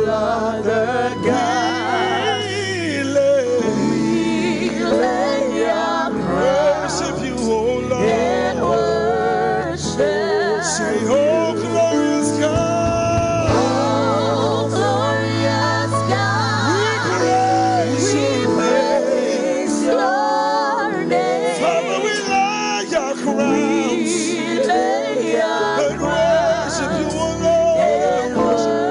other gods. We lay our crowns Worship you, oh Lord. in worship. Say, oh glorious God. Oh, glorious God. We praise your name. Father, we lay our crowns We lay our and worship you, oh Lord. in worship.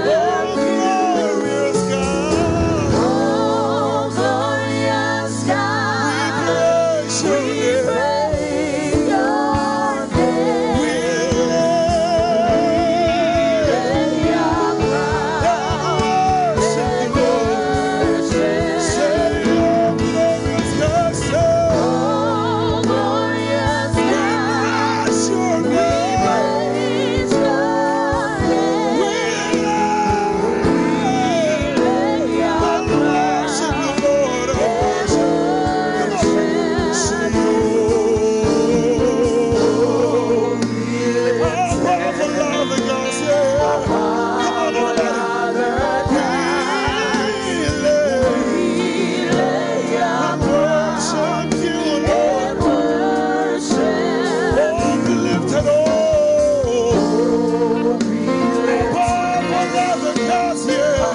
Oh glorious God. Oh, glorious God. We praise your We name. praise your name. We Lay our crowns worship in you, Lord. worship. Say, oh glorious God. Say, Oh, glorious God. praise your We name. praise your name. We Lay our worship you, Lord. I worship. Come on. Say, oh, powerful love and God. Say, come on, everybody. We lay and worship you, Lord. Oh, be lifted, oh, powerful love and God. Yeah.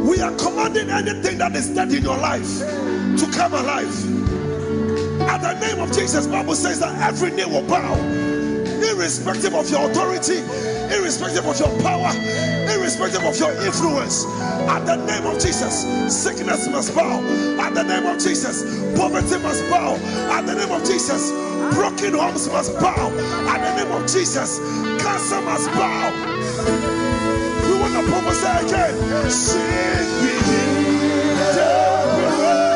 We are commanding anything that is dead in your life to come alive. At the name of Jesus, the Bible says that every knee will bow, irrespective of your authority, irrespective of your power, irrespective of your influence. At the name of Jesus, sickness must bow. At the name of Jesus, poverty must bow. At the name of Jesus, broken homes must bow. At the name of Jesus, cancer must bow. We want to prophesy again. Sing me, Joepraize.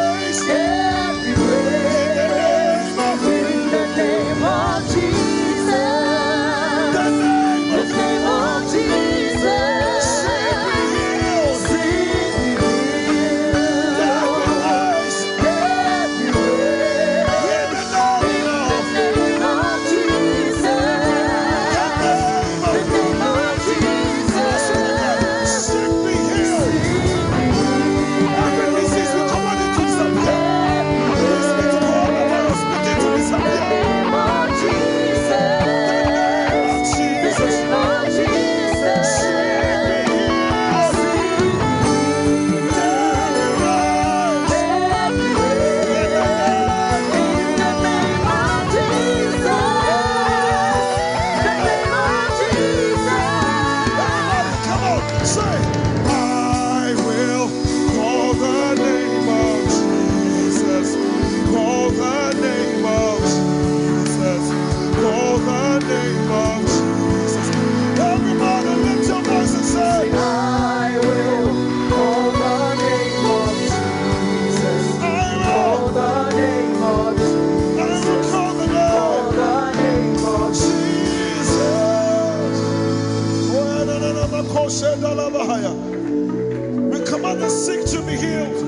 We command the sick to be healed.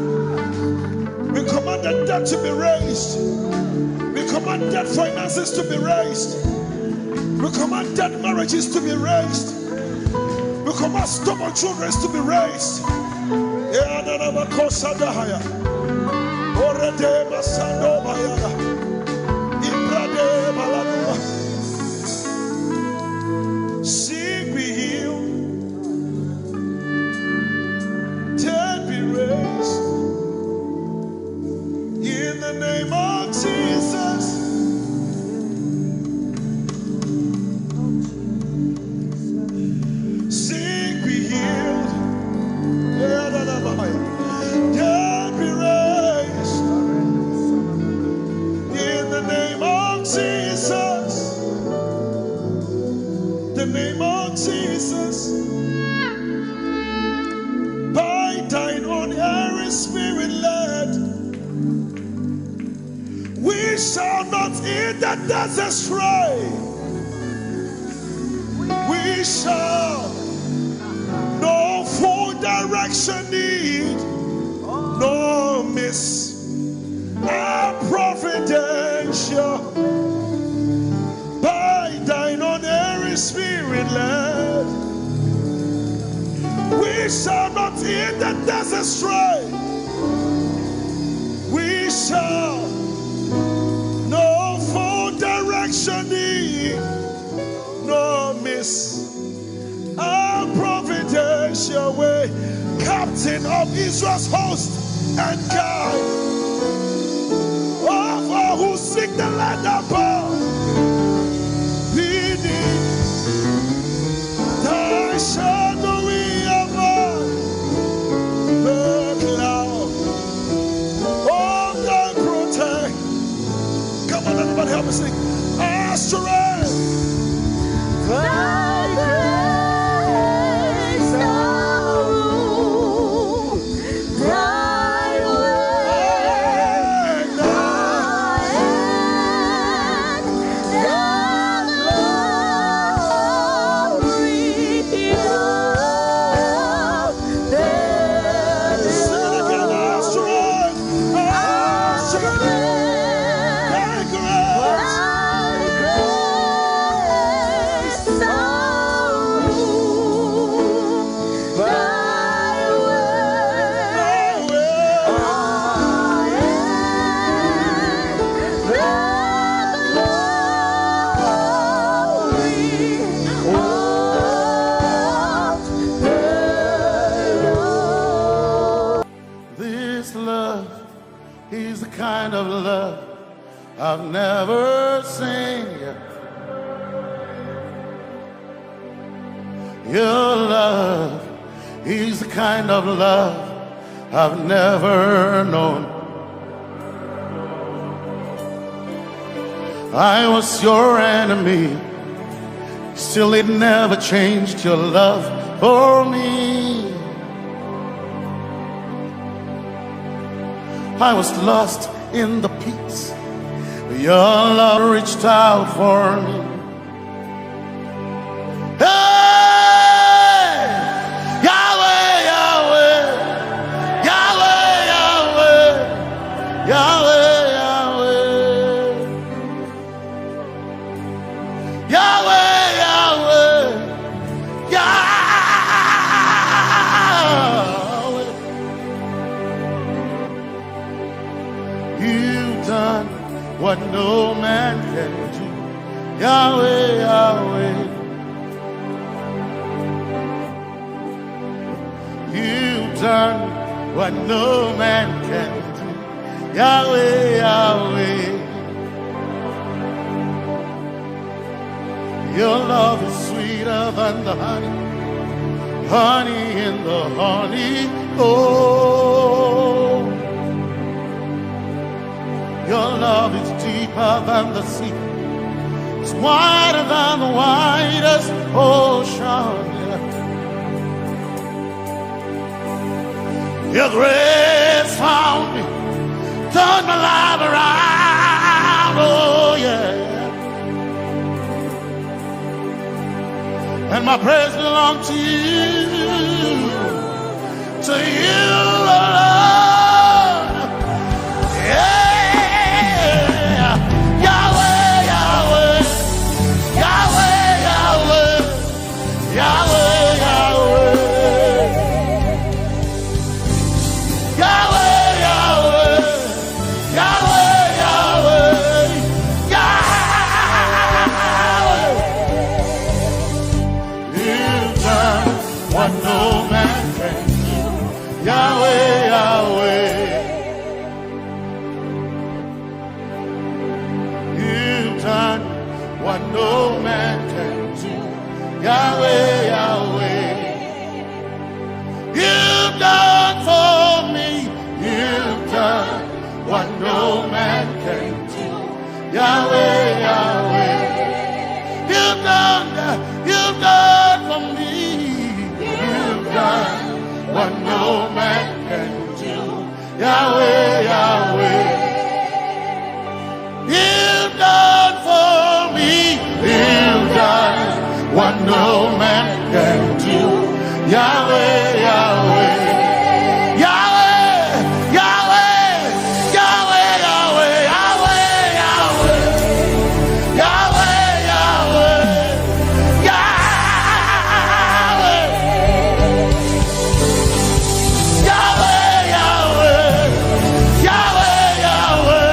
We command the dead to be raised. We command dead finances to be raised. We command dead marriages to be raised. We command stubborn children to be raised. Sick be healed. In the name of Jesus, sick be healed, dead be raised. In the name of Jesus, the name of Jesus, by thine own Holy Spirit led, we shall not eat the desert stray. We shall no full direction need, no miss our providential. By thine own Holy Spirit led, we shall not eat the desert stray. We shall no full direction need, no miss our providential way. Captain of Israel's host and guide of all who seek the land above, we need thy shadowy above the cloud of thy protect. Come on, everybody, help me sing. Our strength, thy grace, our rule, thy way, thy hand, thy glory of them. sing it again. Our strength, Our strength, thy grace. He's the kind of love I've never seen yet. Your love, He's the kind of love I've never known. I was your enemy, still it never changed your love for me. I was lost in the pits, but your love reached out for me. Hey! Yahweh, Yahweh, Yahweh, Yahweh, Yahweh, Yahweh, Yahweh, Yahweh, Yahweh. You've done what no man can do. Yahweh, Yahweh. You've done what no man can do. Yahweh, Yahweh. Your love is sweeter than the honey, honey in the honey. Oh, your love is deeper than the sea. It's wider than the widest ocean. Your grace found me, turned my life around. Oh yeah. And my praise belongs to you, Lord. Yeah. Yahweh, Yahweh, Yahweh, Yahweh, Yahweh, Yahweh, Yahweh, Yahweh, Yahweh, Yahweh, Yahweh. You've done what no man can do. Yahweh, Yahweh. You've done what no man can do. Yahweh, Yahweh. You've done for me. You've done what no man can do. Yahweh, Yahweh. You've done for me. You've done what no man can do. Yahweh, Yahweh. You've done for me. You've done what no man can do. Yahweh, Yahweh. Yahweh, Yahweh, Yahweh, Yahweh, Yahweh, Yahweh, Yahweh, Yahweh, Yahweh, Yahweh, Yahweh, Yahweh,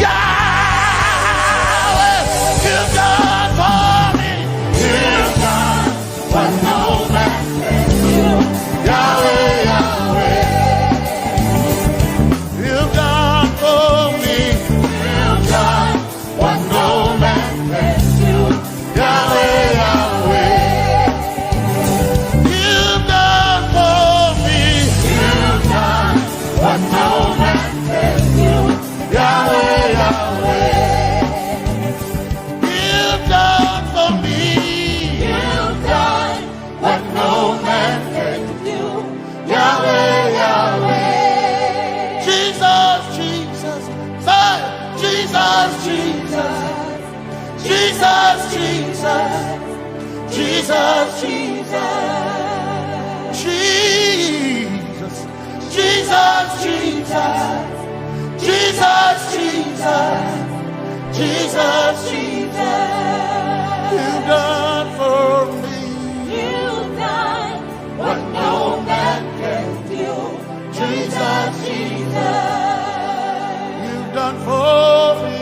Yahweh. You've done for me. You've done what no man can do. Yahweh, Yahweh. You've done for me. You've done what no man can do. Yahweh, Yahweh. You've done for me. You've done what no man can do. Yahweh, Yahweh. You've done for me. You've done what no man can do. Yahweh, Yahweh. Jesus, Jesus, say, Jesus, Jesus, Jesus, Jesus, Jesus, Jesus, Jesus, Jesus, Jesus, Jesus, Jesus, Jesus. You've done for me. You've done what no man can do. Jesus, Jesus. You've done for me.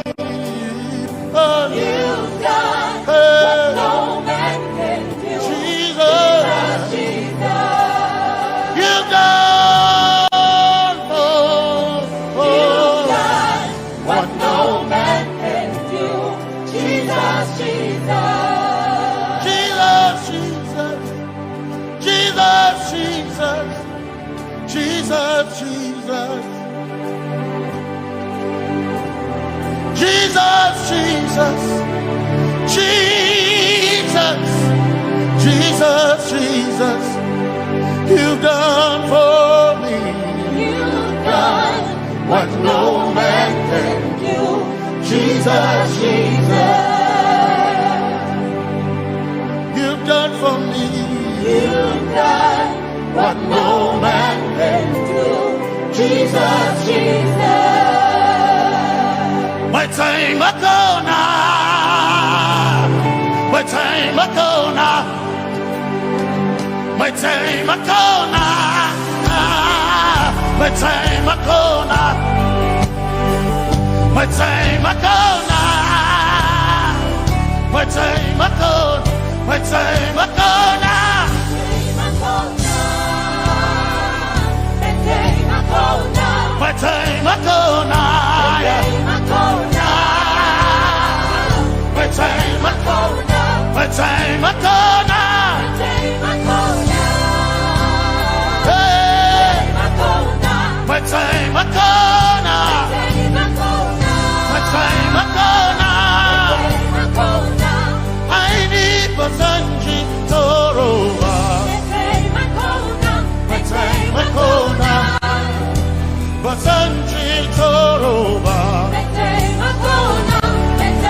You've done what no man can do. Jesus, Jesus. You've done for me. Jesus. Jesus, Jesus, Jesus, Jesus, Jesus, you've done for me. You've done what no man can you. Jesus, Jesus, you've done for me. You've done what no man can do. Jesus, Jesus. My time ago now, my time ago now, my time ago now, my time ago now, my time ago now, my time ago, my time ago now, my time ago now. My time a corner, my time a corner, hey, my time a corner, my time a corner, I need Basanji Toroba, my time a corner, Basanji Toroba. My time a corner, my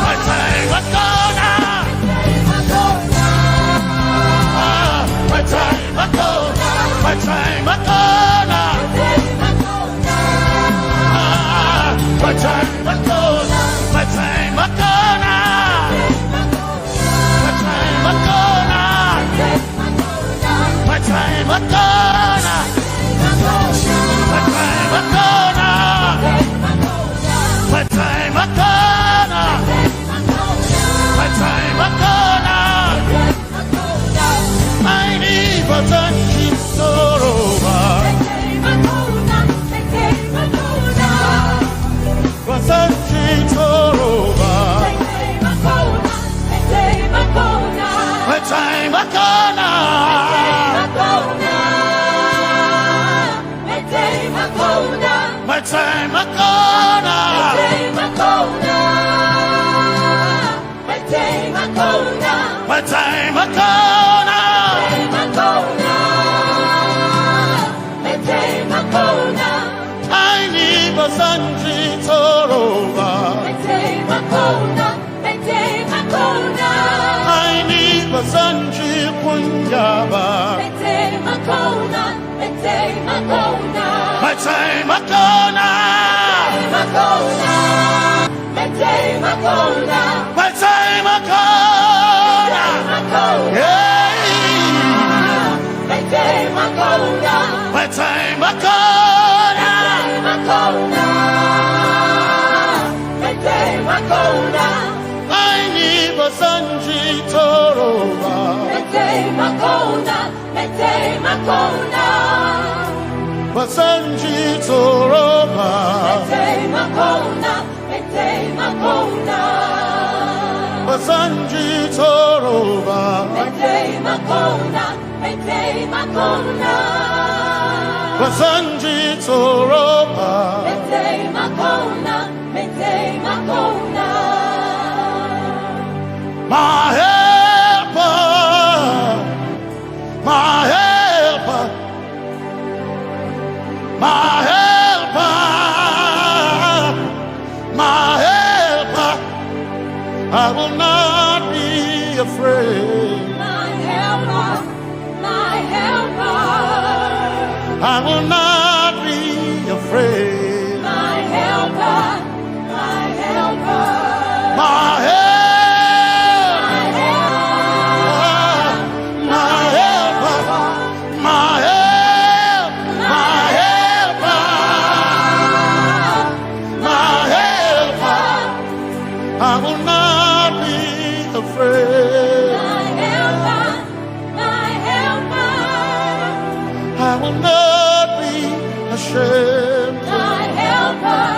time a corner, my time a corner, my time a corner, my time a corner, my time a corner, my time a corner, my time a corner. I need a touch. Time a corner, my time a corner, my time a corner, I need a Sanji Toroba. Basanji Punjaba, my time a corner, my time a corner, yeah, my time a corner, my time a corner. I need Basanji Toroba. Basanji Toroba. Basanji Toroba. Basanji Toroba. My helper, my helper, my helper, my helper, I will not be afraid. My helper, my helper, I will not be afraid. My helper, my helper, my helper. I will not be afraid. My helper, my helper. I will not be ashamed. My helper,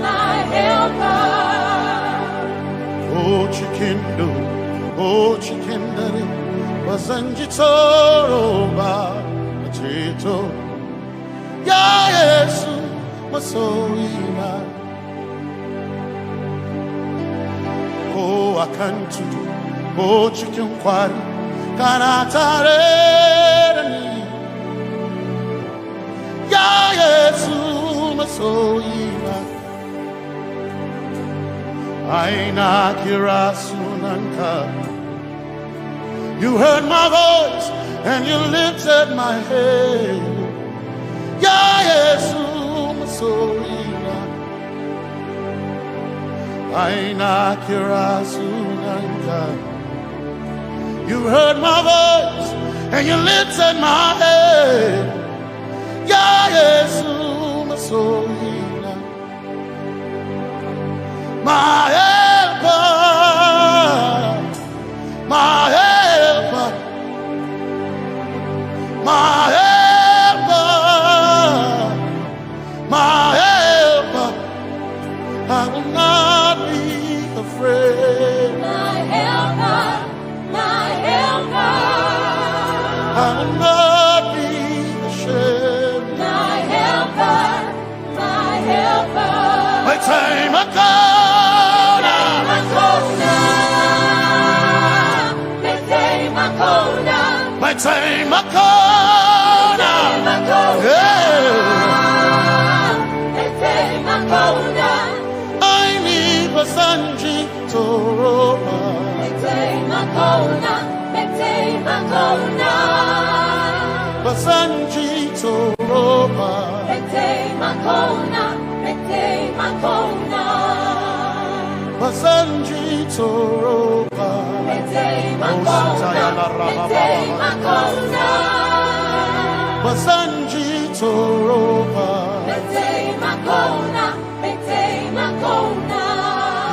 my helper. Oh chikindo, oh chikindari, Basanji Toroba, Chito, Ya Yesu masoima. Oh akantu, oh chicken kwari, kanatare ni. Ya Yesu masoima. Aina kirasunanka. You heard my voice and you lifted my head. Ya Yesu masoina. Aina kirasunanka. You heard my voice and you lifted my head. Ya Yesu masoina. My helper, my helper, my helper, my helper. I will not be afraid. My helper, my helper. I will not be ashamed. My helper, my helper. My time I go. My time I need a Sanji Toroba. Basanji Toroba. Basanji Toroba. Basanji Toroba.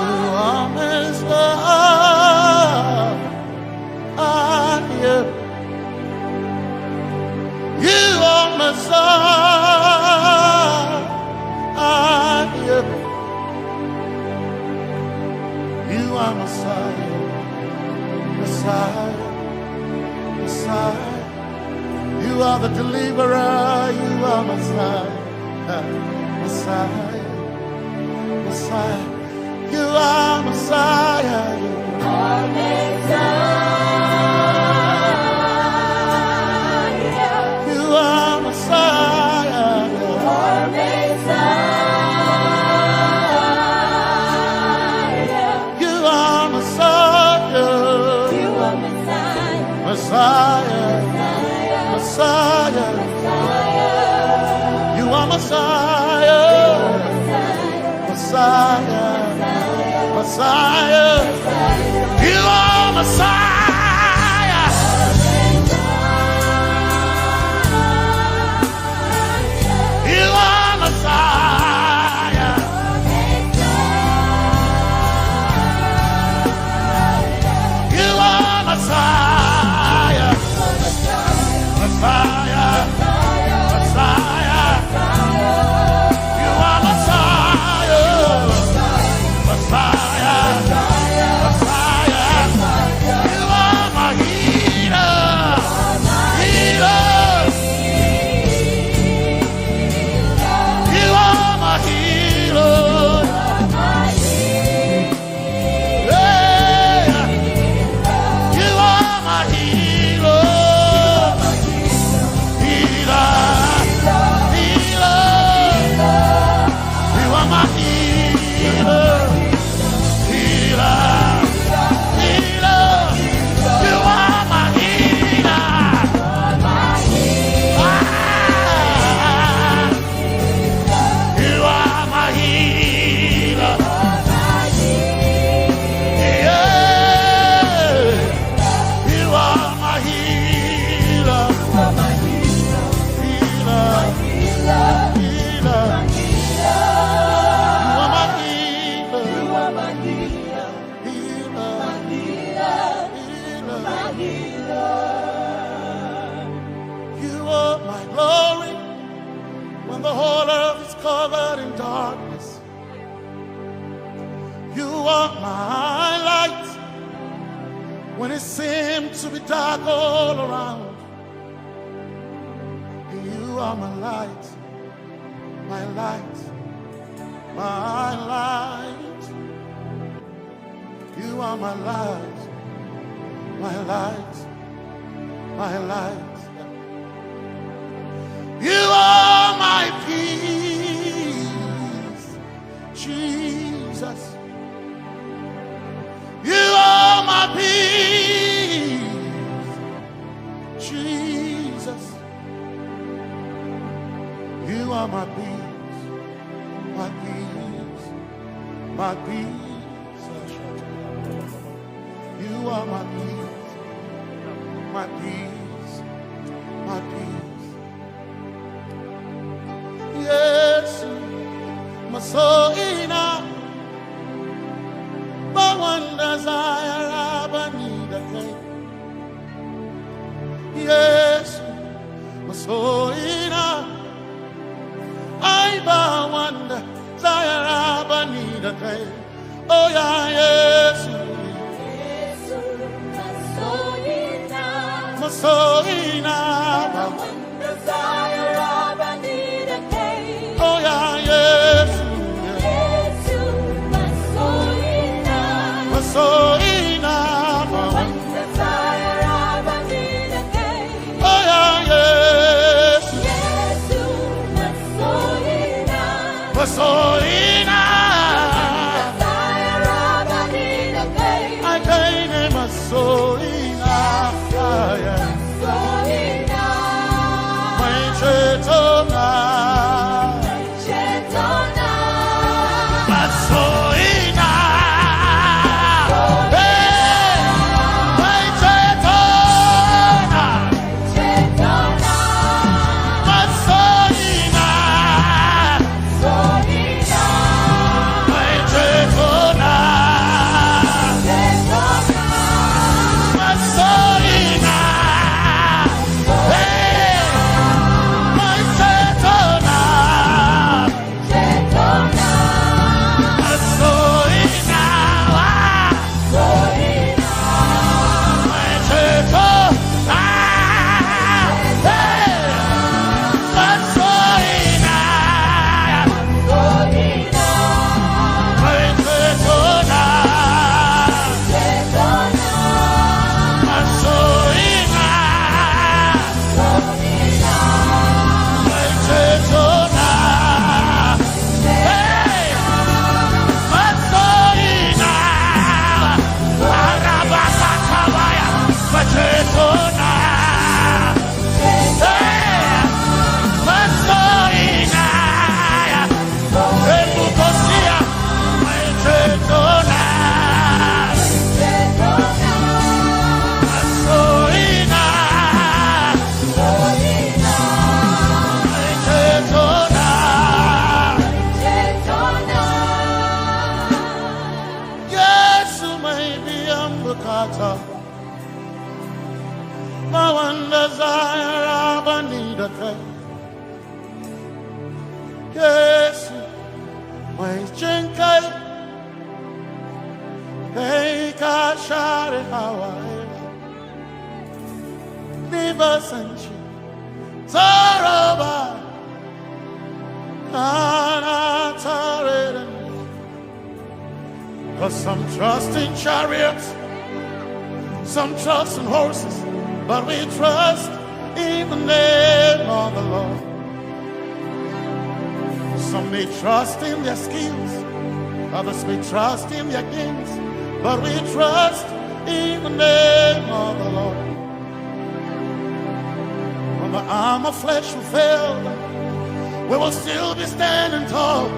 You are Messiah. You are Messiah. You are Messiah. Messiah, Messiah, you are the deliverer, you are Messiah, Messiah, Messiah, you are Messiah, you are Messiah, you are Messiah, you are Messiah, you are Messiah. Messiah, Messiah, you are Messiah, Messiah, Messiah, you are Messiah, you are Messiah, you are Messiah. Messiah, Messiah, you are Messiah, Messiah, Messiah, you are my healer, healer, you are my healer, yeah, you are my healer. My light when it seemed to be dark all around. You are my light. my light, my light. You are my light, my light, my light. You are my peace, Jesus. You are my peace, Jesus. You are my peace, my peace, my peace. You are my peace, my peace, my peace. Yes, my soul in but one desire I need again. Yes, my soul in I but one desire I need again. Oh yeah, yes, my soul in but one desire I need again. Oh yeah, yes. So enough, one desire of a need again. Oh yeah, yes, yes, so enough, desire of a need again. I gain him a so enough, so enough, my chetona, but so my one desire of a need again. Yes, my chenkai, hey, kashare Hawaii, Niba Sanchi, Zaraba, Anatare. Cause some trust in chariots, some trust in horses, but we trust in the name of the Lord. Some may trust in their skills, others may trust in their gifts, but we trust in the name of the Lord. When the arm of flesh will fail, we will still be standing tall,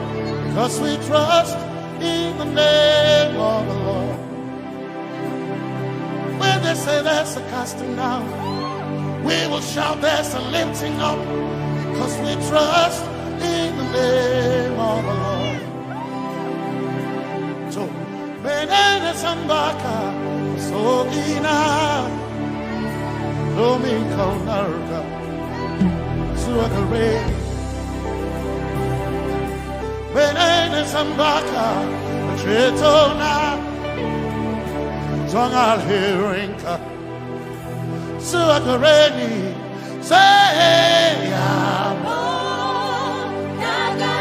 because we trust in the name of the Lord. When they say there's a casting down, we will shout there's a lifting up, because we trust in the name of the Lord. So, Benene Sambaka, so ina, Domingo Narga, Suakare, Benene Sambaka, Chetona, Zongal Hirinka, Suakareni, say, Yamo, Naga.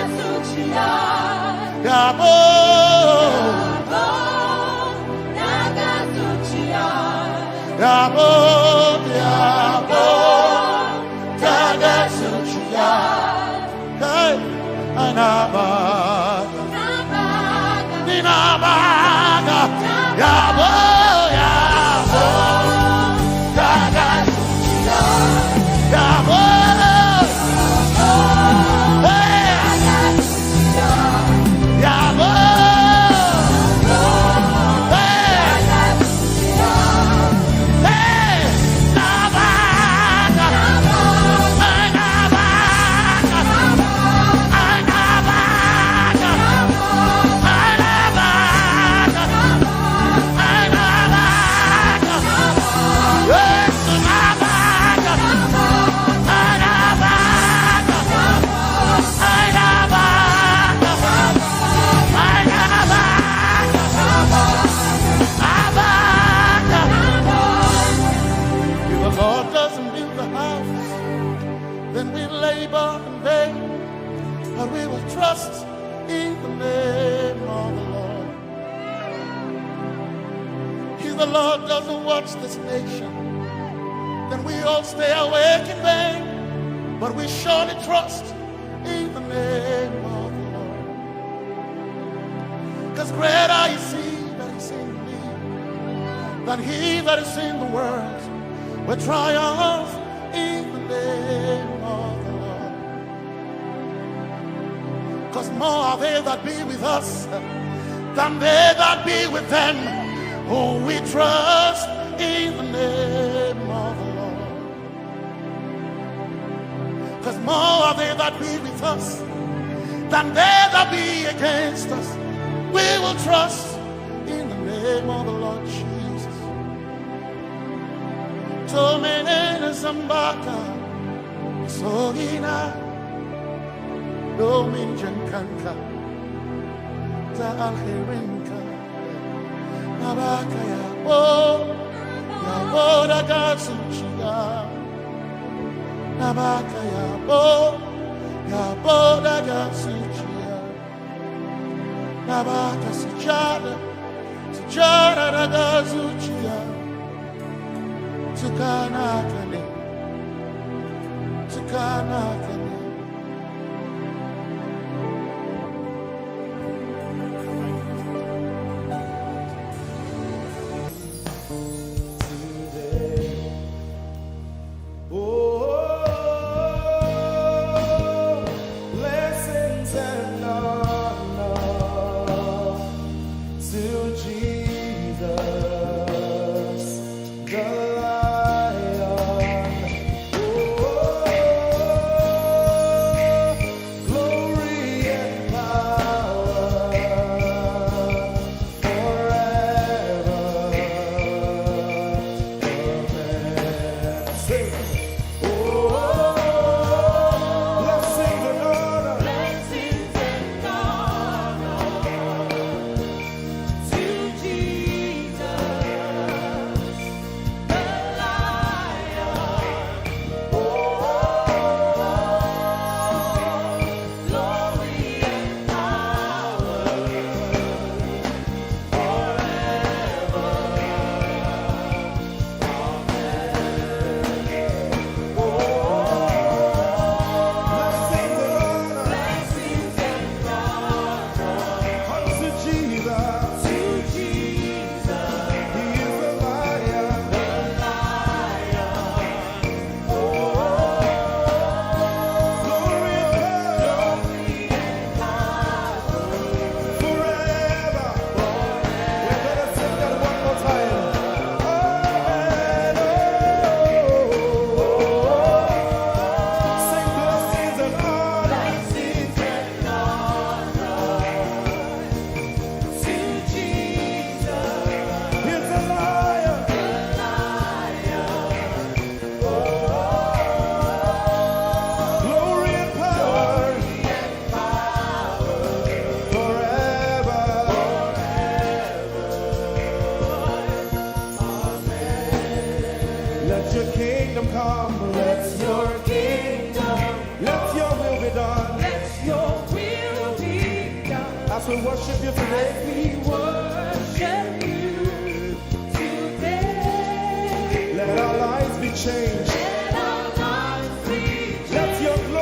As we worship you today, let our lives be changed. Let your glory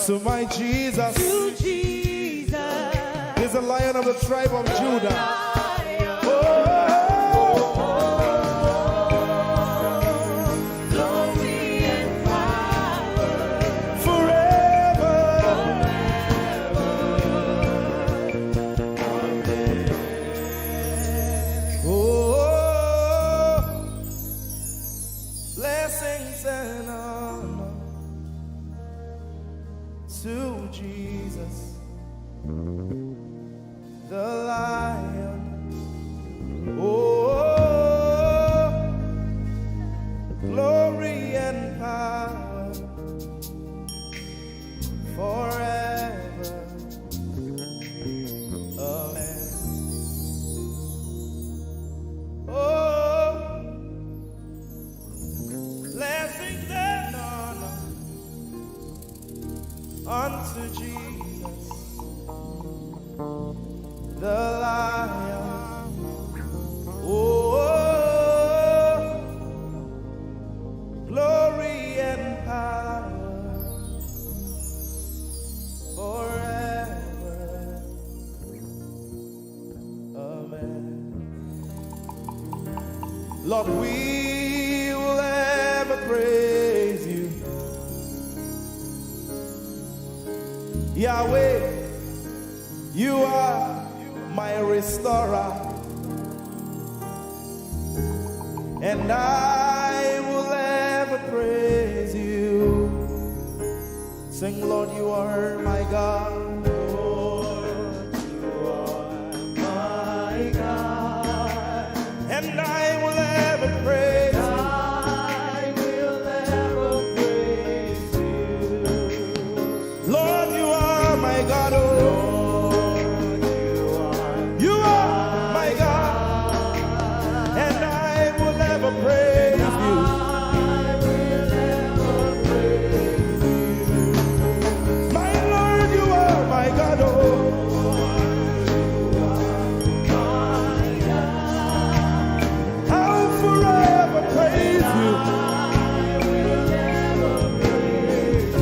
To my Jesus, to Jesus, is the Lion of the tribe of Judah. Glory and power forever, oh, blessings and honor to Jesus, the Lion. Oh, glory and power forever. Amen. Oh, blessings and honor unto Jesus, the Lion. Oh, glory and power forever. Amen. Lord, we will ever praise you. Yahweh, you are my restorer, and I will ever praise you. Sing, Lord, you are my God. Lord, you are my God, and I will ever praise you. I will ever praise you. Lord, you are my God. Oh, praise you. I will ever praise you. My Lord, you are my God. Oh, you are my God. I'll forever praise you. I will ever praise you.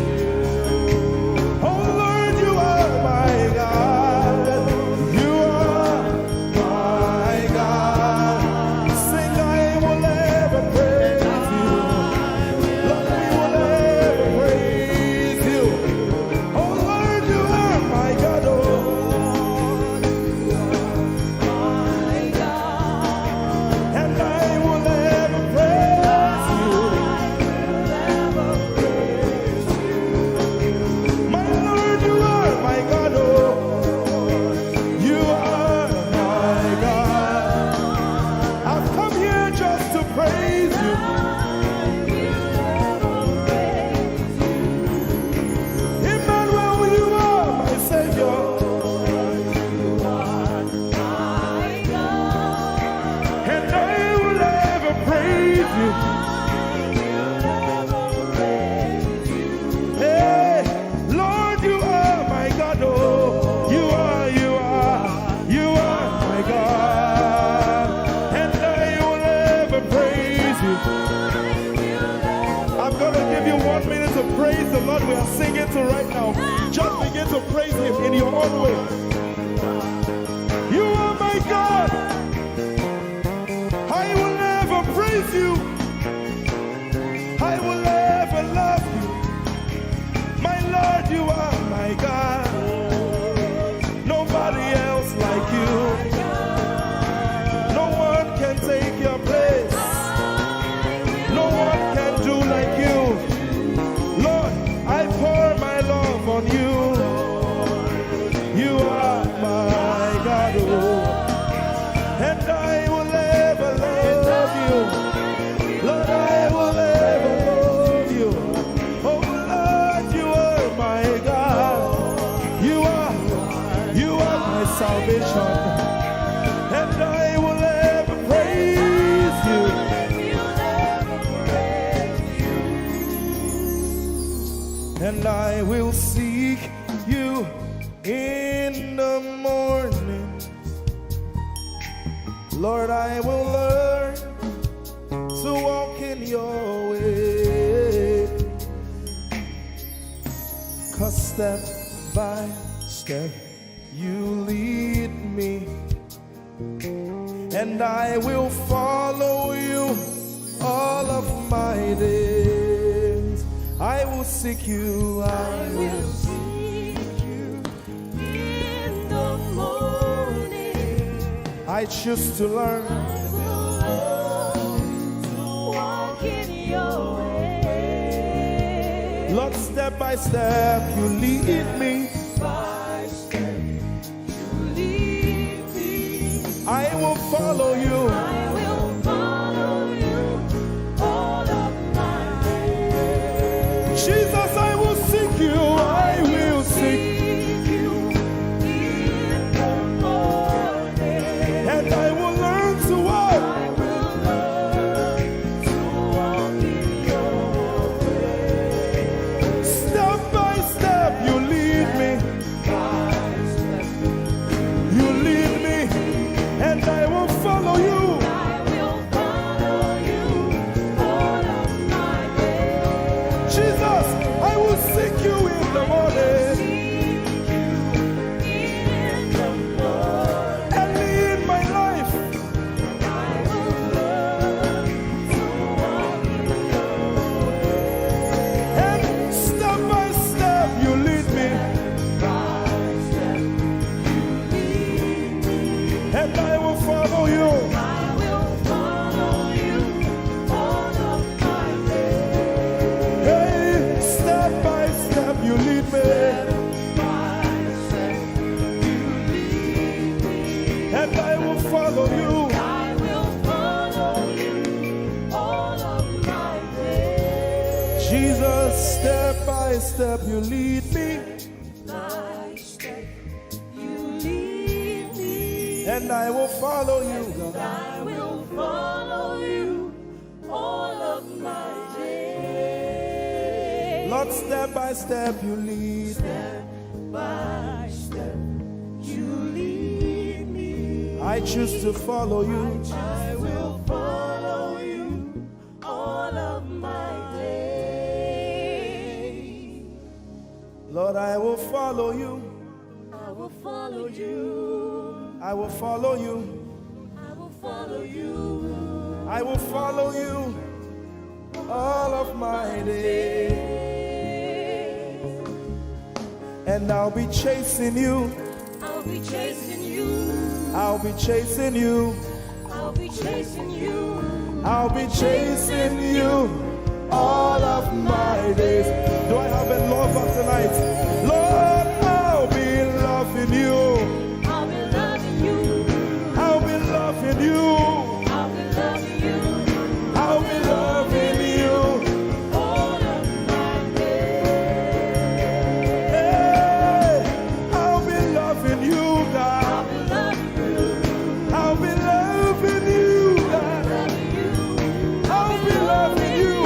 Oh Lord, you are my God. You are my God. Sing, I will ever praise you. Lord, we will ever praise you. Oh Lord, you are my God. Oh, you are my God, and I will ever praise you. I will ever praise you. My Lord, you are my God. Oh, you are my God. I've come here just to praise you. Emmanuel, you are my Savior. And I will ever praise you. Hey, Lord, you are my God. Oh, you are my God. And I will ever praise you. I'm going to give you 1 minute to praise the Lord. We are singing to right now. Just begin to praise him in your own way. salvation, and I will ever praise you. And I will seek you in the morning. Lord, I will learn to walk in your way. 'Cause step by step you lead me, and I will follow you all of my days. I will seek you, I will seek you in the morning. I choose to learn, I will learn to walk in your way. Lord, step by step you lead me. By step you lead me. I will follow you. I will follow you all of my days. Jesus, I will seek you. I will seek you in the morning. And I will learn to walk. I will learn to walk in your way. Step by step you lead me. By step you lead me. And I will follow you. I will follow you all of my days. Jesus, I will seek you in the morning. Early in my life, I will learn to walk in your way. And step by step you lead me. By step you lead me. And I will follow you. I will follow you all of my days. Hey, step by step you lead me. Step by step you lead me. And I will follow you. I will follow you all of my days. Jesus, step by step you lead me. By step you lead me. And I will follow you, God. I will follow you all of my days. Lord, step by step you lead. Step by step you lead me. I choose to follow you. I will follow you all of my days. Lord, I will follow you. I will follow you. I will follow you. I will follow you. I will follow you all of my days. And I'll be chasing you. I'll be chasing you. I'll be chasing you. I'll be chasing you. I'll be chasing you all of my days. Do I have a lover tonight? Lord, I'll be loving you. I'll be loving you. I'll be loving you. I'll be loving you. I'll be loving you all of my days. Hey, I'll be loving you, God. I'll be loving you. I'll be loving you, God. I'll be loving you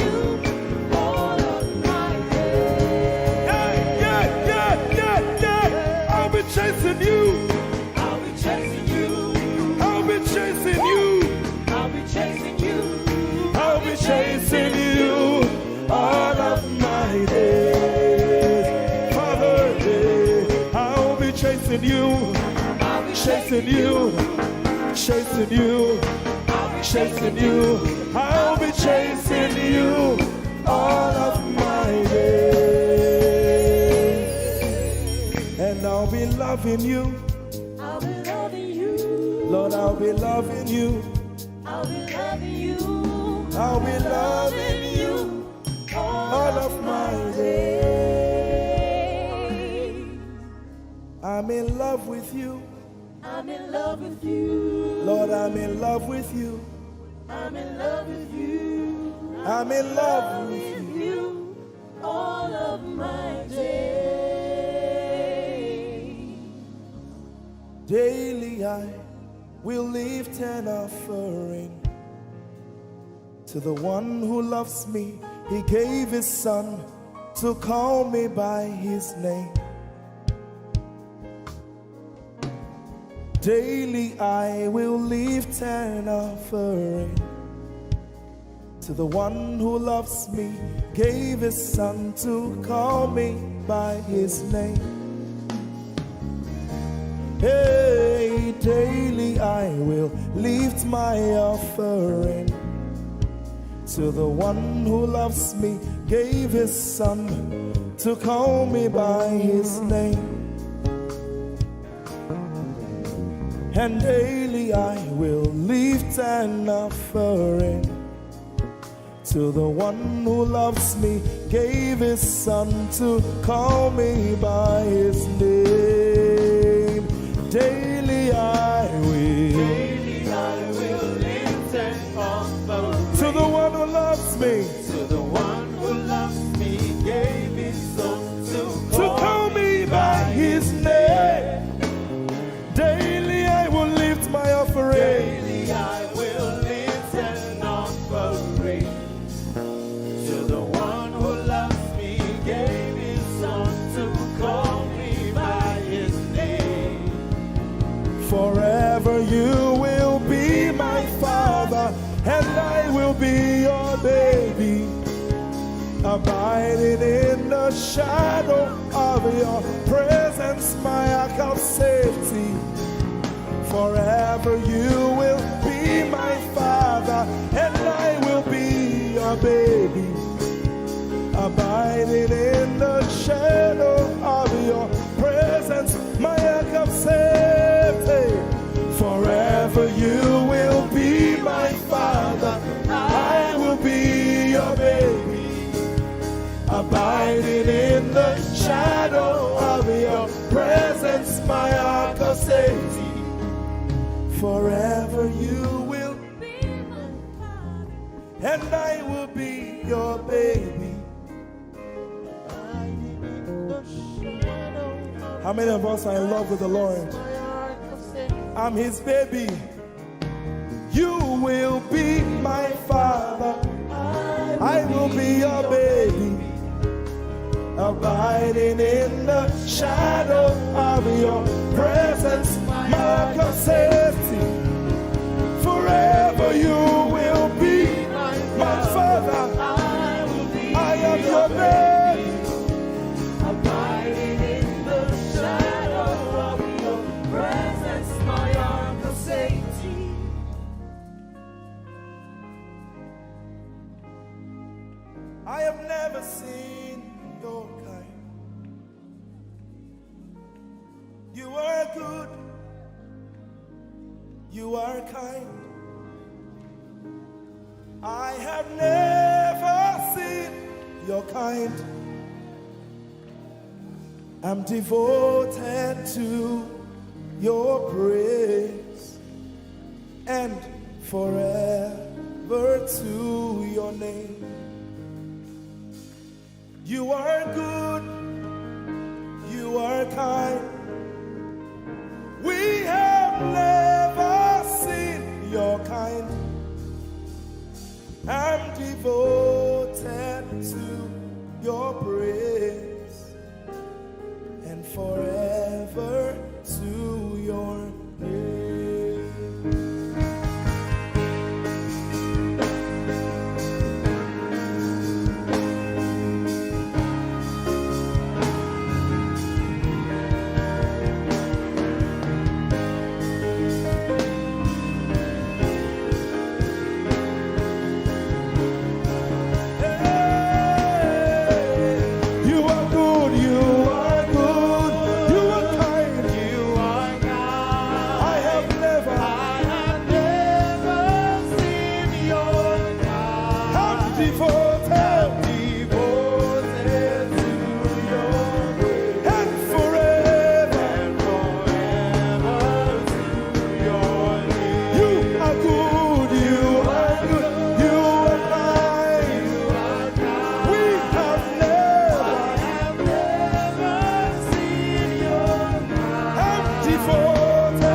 all of my days. Yeah, yeah, yeah, yeah, yeah. I'll be chasing you. I'll be chasing you. I'll be chasing you. I'll be chasing you. I'll be chasing you all of my days. Father, I'll be chasing you. I'll be chasing you. Chasing you. I'll be chasing you. I'll be chasing you all of my days. And I'll be loving you. I'll be loving you. Lord, I'll be loving you. I'll be loving you. I'll be loving you all of my days. I'm in love with you. I'm in love with you. Lord, I'm in love with you. I'm in love with you. I'm in love with you all of my days. Daily I will lift an offering to the one who loves me. He gave his son to call me by his name. Daily I will lift an offering to the one who loves me, gave his son to call me by his name. Hey, daily I will lift my offering to the one who loves me, gave his son to call me by his name. And daily I will lift an offering to the one who loves me, gave his son to call me by his name. Daily I will lift an offering to the one who loves me, to the one who loves me, gave his son to call me by his name. Daily I will lift my offering. Daily I will lift an offering to the one who loves me, gave his son to call me by his name. Forever you will be my father, and I will be your baby, abiding in the shadow of your presence, my ark of safety. Forever you will be my father, and I will be your baby, abiding in the shadow of your presence, my ark of safety. Forever you will be my father, I will be your baby, abiding in the shadow of your presence, my ark of safety. Forever you will be my father, and I will be your baby. How many of us are in love with the Lord? I'm his baby. You will be my father, I will be your baby, abiding in the shadow of your presence, mark of safety. Forever you will be my father, I am your baby, Abiding in the shadow of your presence, my ark of safety. I have never seen your kind. You are good, you are kind. I have never seen your kind. I'm devoted to your praise and forever to your name. You are good, you are kind. We have never seen your kind. I'm devoted to your praise and forever to your name. devoted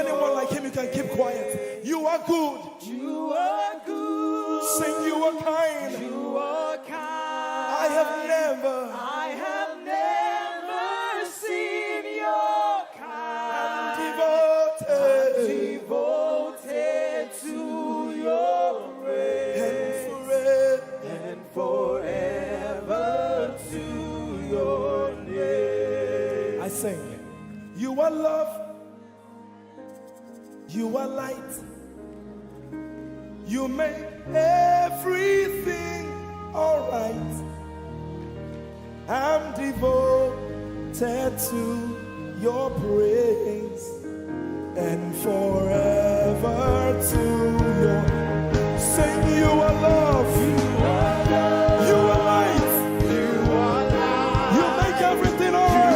anyone like him, you can keep quiet. You are good. You are good. Sing, you are kind. You are kind. I have never seen your kind. Devoted to your praise. and Forever to your name. I sing. You are love. You are light. You make everything alright. I'm devoted to your praise and forever to your. Sing, you are love. You are love. You are light. You are light. You make everything alright.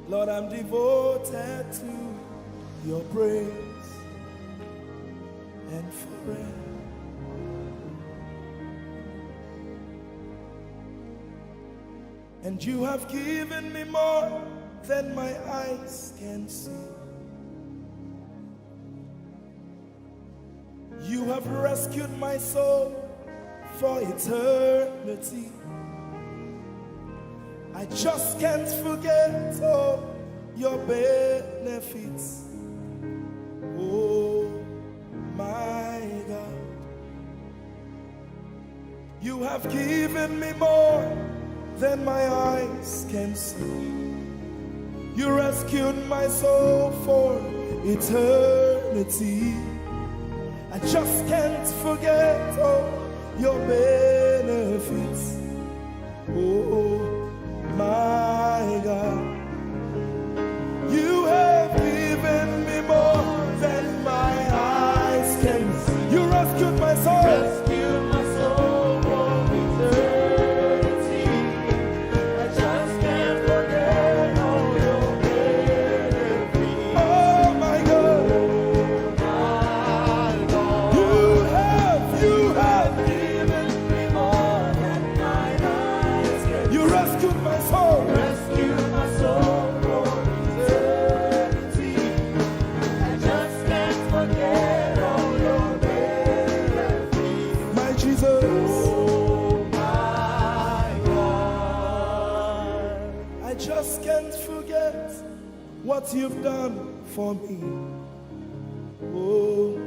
Lord, I'm devoted to your praise and forever. And you have given me more than my eyes can see. You have rescued my soul for eternity. I just can't forget all your benefits. Oh my God, you have given me more than my eyes can see. You rescued my soul for eternity. I just can't forget all your benefits. Oh my God, you have given me more than my eyes can see. You rescued my soul. Rescued my soul from eternity. I just can't forget all your benefits. Oh my God, you have given me more than my eyes can see. You rescued my soul. Rescue my soul from eternity. I just can't forget all your benefits. My Jesus, Oh my God, I just can't forget what you've done for me. Oh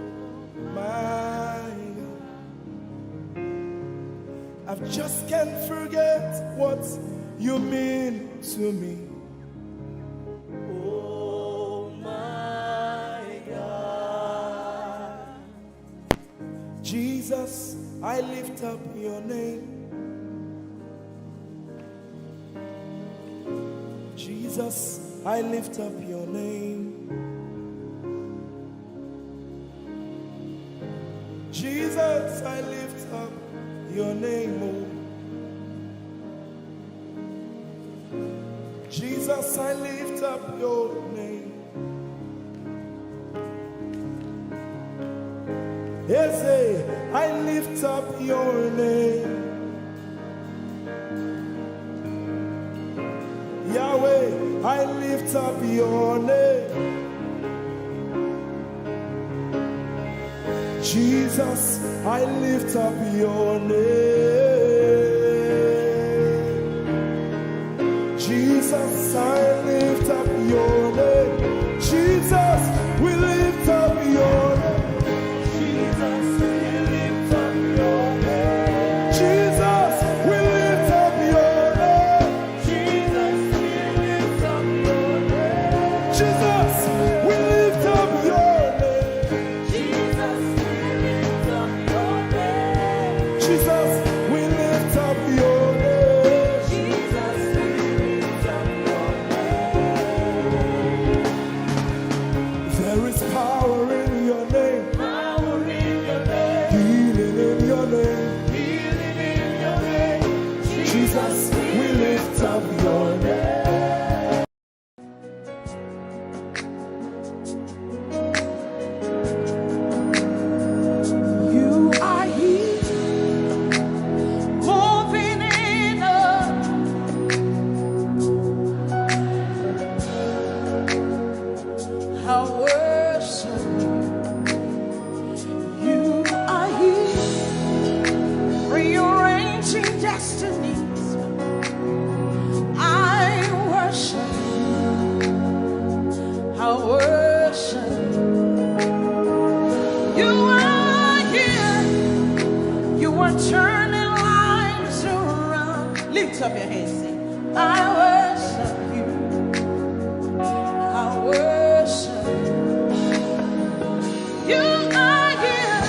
my God, I just can't forget what you mean to me. oh my God. Jesus, I lift up your name. Jesus, I lift up your name. Jesus, I lift up your name. Ese, I lift up your name. Yahweh, I lift up your name. Jesus, I lift up your name. Jesus, I lift up your name. Jesus, we lift up your name. Jesus, we lift up your name. Jesus, we lift up your name. Jesus, we lift up your name. Jesus, we lift up your name. Jesus, we lift up your name. Jesus, we lift up your name. Jesus, we lift up your name. There is power in your name. Power in your name. Healing in your name. Healing in your name. Jesus, we lift up your name. You are here, moving in us. I worship you. You are here, rearranging destinies. I worship you. I worship you. You are here. You are turning lives around. Lift up your hands, sing. I worship you. I worship you. You are here,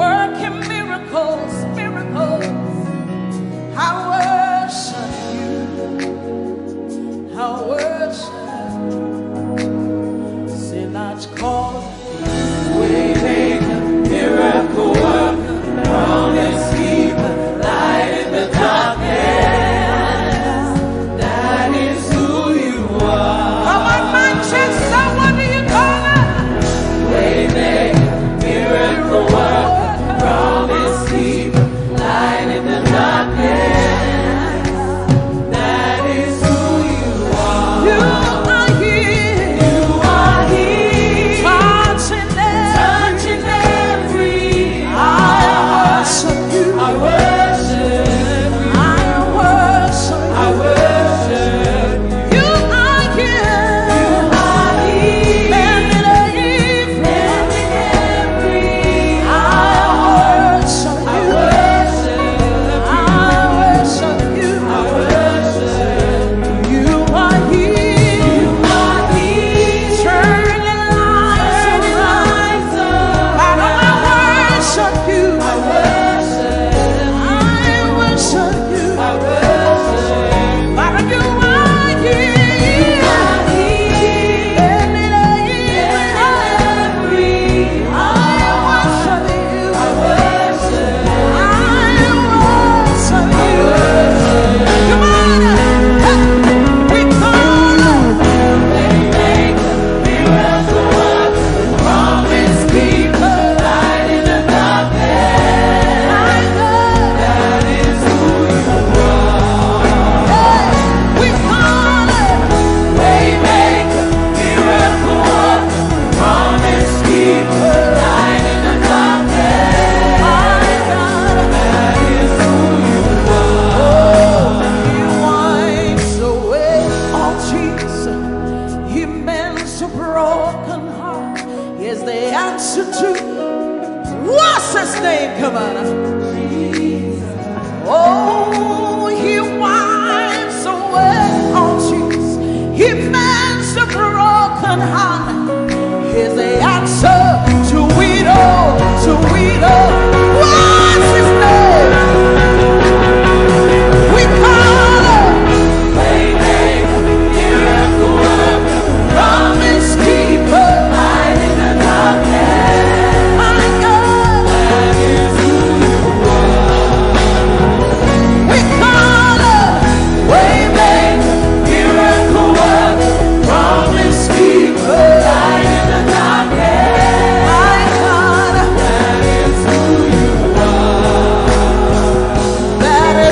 working miracles, miracles. I worship you. I worship you. Sinach called Waymaker, miracle worker, promise keeper, light in the darkness.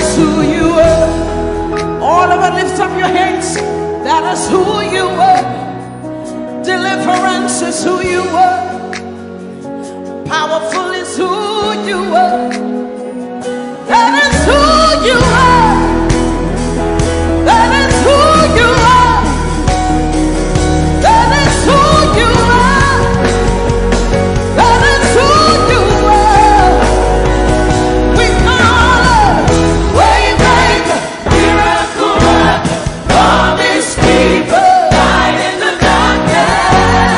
is who you are. All of it, lift up your hands. That is who you are. Deliverance is who you are. Powerful is who you are. That is who you are. That is who you are. That is who you are. That is who you are. We call Waymaker, miracle worker, promise keeper, light in the darkness.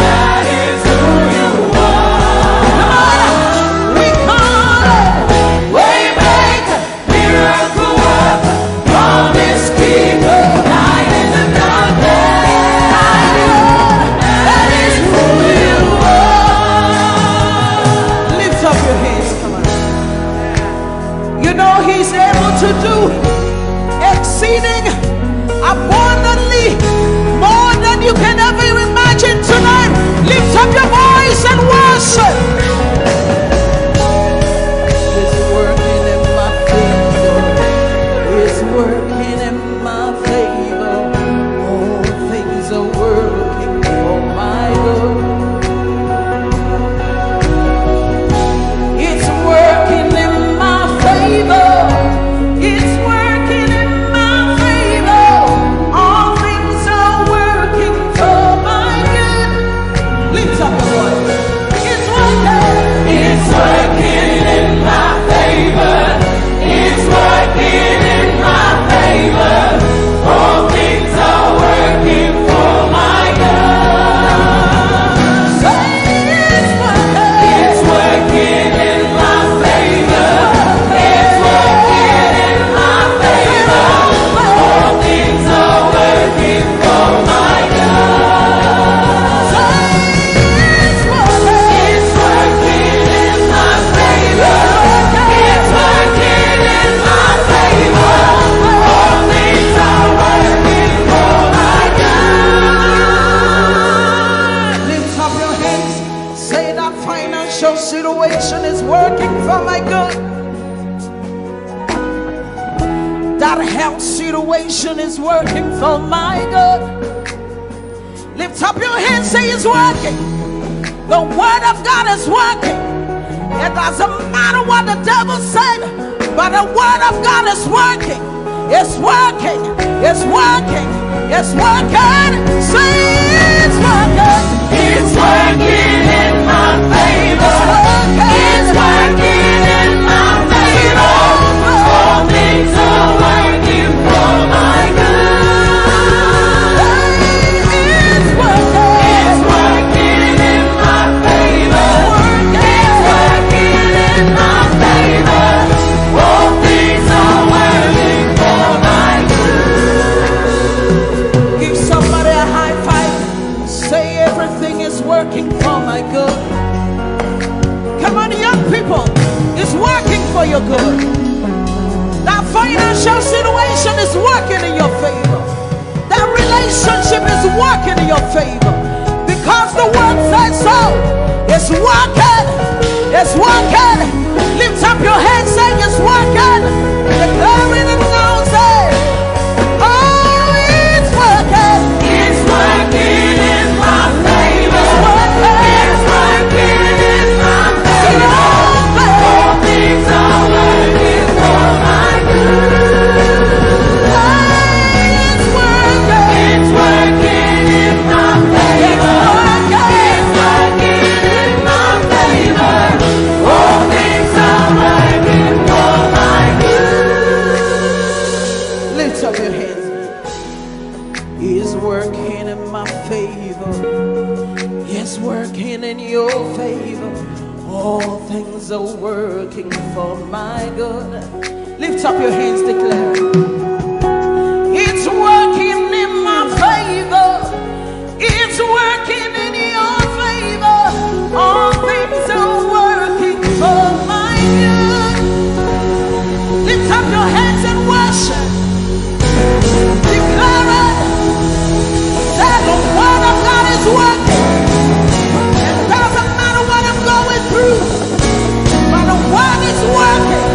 That is who you are. We call Waymaker, miracle worker, promise keeper, light in the darkness. That is who you are. Lift up your hands, come on. You know he's able to do exceeding abundantly more than you can ever imagine tonight. Lift up your voice and worship. He's working in my favor. He's working in my favor. All things are working for my good. It's working in my favor. It's working in my favor. All things are working for my good. Lift up your voice. It's working. It's working in my favor. It's working in my favor. All things are working for my good. Say it's working. It's working in my favor. It's working in my favor. All things are working for my good. Say it's working. It's working in my favor. It's working in my favor. All things are working for my good. Lift up your hands. Say that financial situation is working for my good. That health situation is working for my good. Lift up your hands. Say it's working. The word of God is working. It doesn't matter what the devil said, but the word of God is working. It's working. It's working. It's working. Say it's working. It's working in my favor. It's working in my favor. All things are working for my good. It's working. It's working in my favor. It's working in my favor. All things are working for my good. Give somebody a high five. Say everything is working for my good. Come on, young people. It's working for your good. That financial situation is working in your favor. That relationship is working in your favor. Because the word says so. It's working. It's working. Lift up your hands saying it's working. Declaring it now, say, oh, it's working. It's working in my favor. It's working in my favor. All things are working for my good. It's working. It's working in my favor. It's working in my favor. All things are working for my good. Lift up your hands. He's working in my favor. He's working in your favor. All things are working for my good. Lift up your hands, declare. It's working in my favor. It's working in your favor. All things are working for my good. Lift up your hands and worship. Declare it. That the word of God is working. It doesn't matter what I'm going through, but the word is working.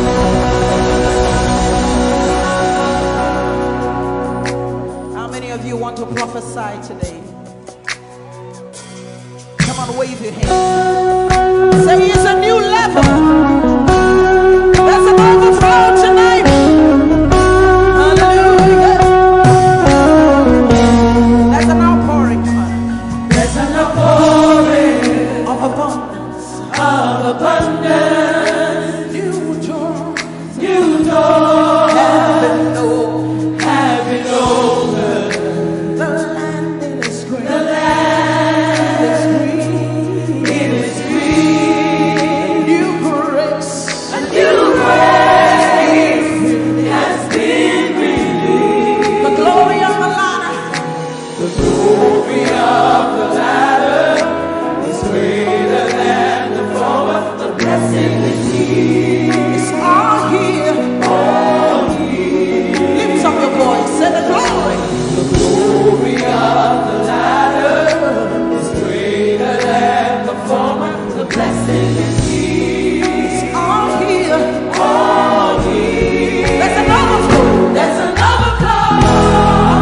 testify today? Come on, wave your hand. Say it's a new level. There's an overflow tonight. Hallelujah. There's an outpouring. Come on. There's an outpouring Of abundance. of abundance. New joy. New doors Heaven knows. have been opened. The land is great. The land It's green. it is green. New grace. A new grace has been released. The glory of the Lara. The glory of the latter is greater than the former. The blessing is here. It's all here. Lift up your voice. Say the glory. The glory of the latter is greater than the former. The blessing is here. It's all here. All here. There's an overflow. There's an overflow.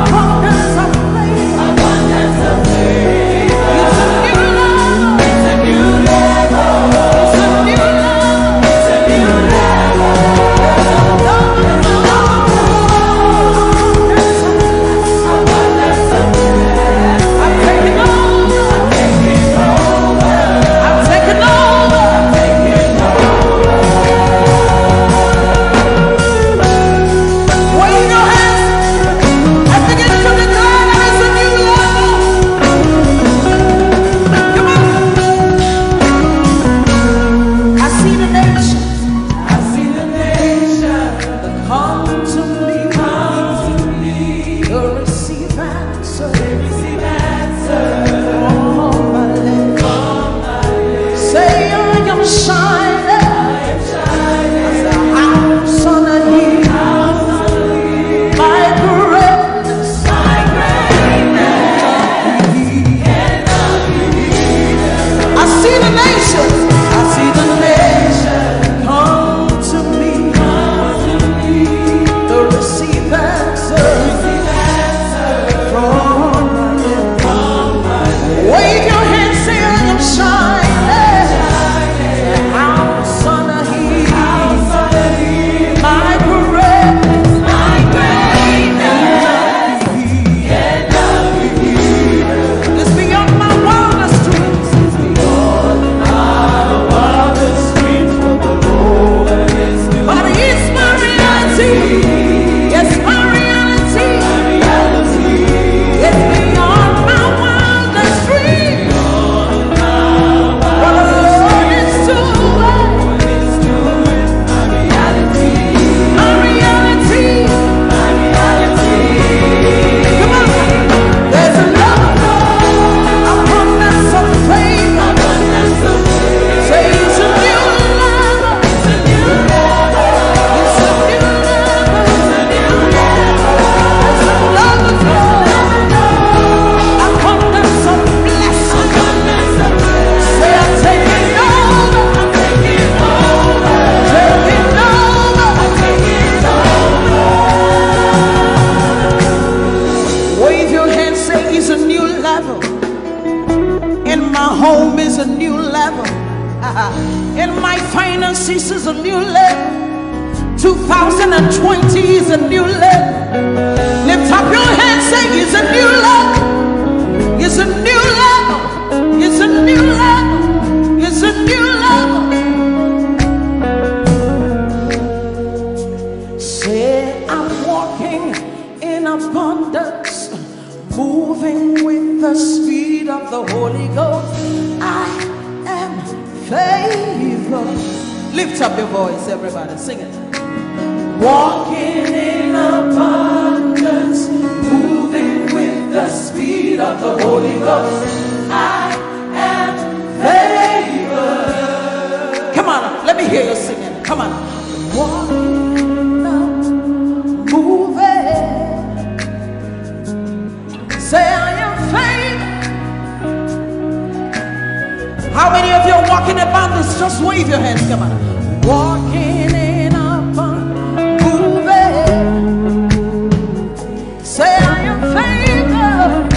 Abundance of faith. Abundance of faith. It's a new level. It's a new level. It's a new level. It's a new level. There's an Abundance of faith. I'm taking over. Taking over. I'm taking over. Taking over. Wave your hands and begin to declare that it's a new level. Come on. I see the nations I see the nation come to me. come to me. To receive answer Receive answer from my lips. from my lips. Say I am shining Shining as a house on a hill. house on the hill. My greatness My greatness cannot be hidden. I see the nations I see the nation come to me. come to me. To receive answer Receive answer from my lips. from my lips. Wave your hands, say I am shining. Shining House on a hill. house on the hill. My greatness My greatness cannot be hidden. is beyond my wildest dreams. Beyond my wildest dreams, for the Lord is good. But it's my reality. It's my reality. Reality It's beyond my wildest dreams. What the Lord is doing. is doing. My reality, My reality. my reality. Come on. There's an abundance of faith. Abundance of faith. Say it's a new level. It's a new level. It's a new level. It's a new level. There's an overflow. Abundance of blessing. Abundance of faith. Say I'm taking over. Taking over. Taking over. Taking over. Wave your hand, say it's a new level. In my home is a new level. In my finances is a new level. 2020 is a new level. Lift up your hand, say it's a new level. It's a new level. It's a new level. It's a new level. Say I'm walking in abundance, moving with the speed of the Holy Ghost. I am favored. Lift up your voice, everybody, sing it. Walking in abundance, moving with the speed of the Holy Ghost. I am favored. Come on, let me hear you singing. Come on. Walking up, moving. Say I am favored. How many of you are walking in abundance? Just wave your hands. Come on. Walking in abundance, moving. Say I am favored.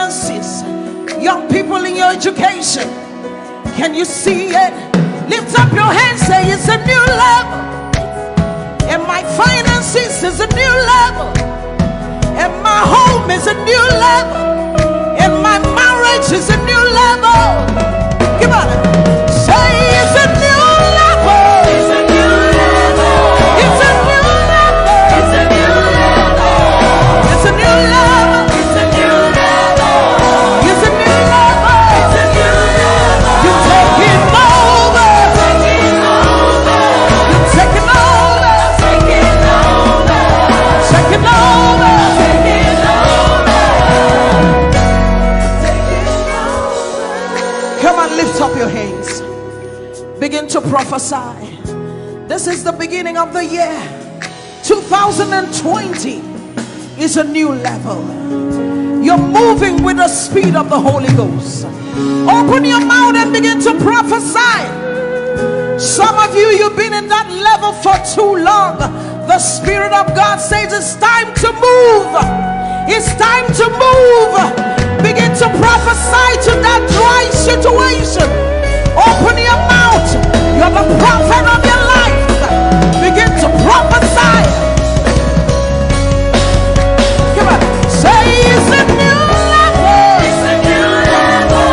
finances, young people in your education. Can you see it? Lift up your hands, say it's a new level. And my finances is a new level. And my home is a new level. And my marriage is a new level. Come on. Say it's a new level. It's a new level. It's a new level. It's a new level. It's a new level. It's a new level. It's a new level. It's a new level. You're taking over. Taking over. You're taking over. Taking over. Taking over. Taking over. Taking over. Come on, lift up your hands. Begin to prophesy. This is the beginning of the year. 2020 is a new level. You're moving with the speed of the Holy Ghost. Open your mouth and begin to prophesy. Some of you, you've been in that level for too long. The Spirit of God says it's time to move. It's time to move. Begin to prophesy to that dry situation. Open your mouth. You're the prophet of your life. Begin to prophesy. Come on. Say it's a new level. It's a new level.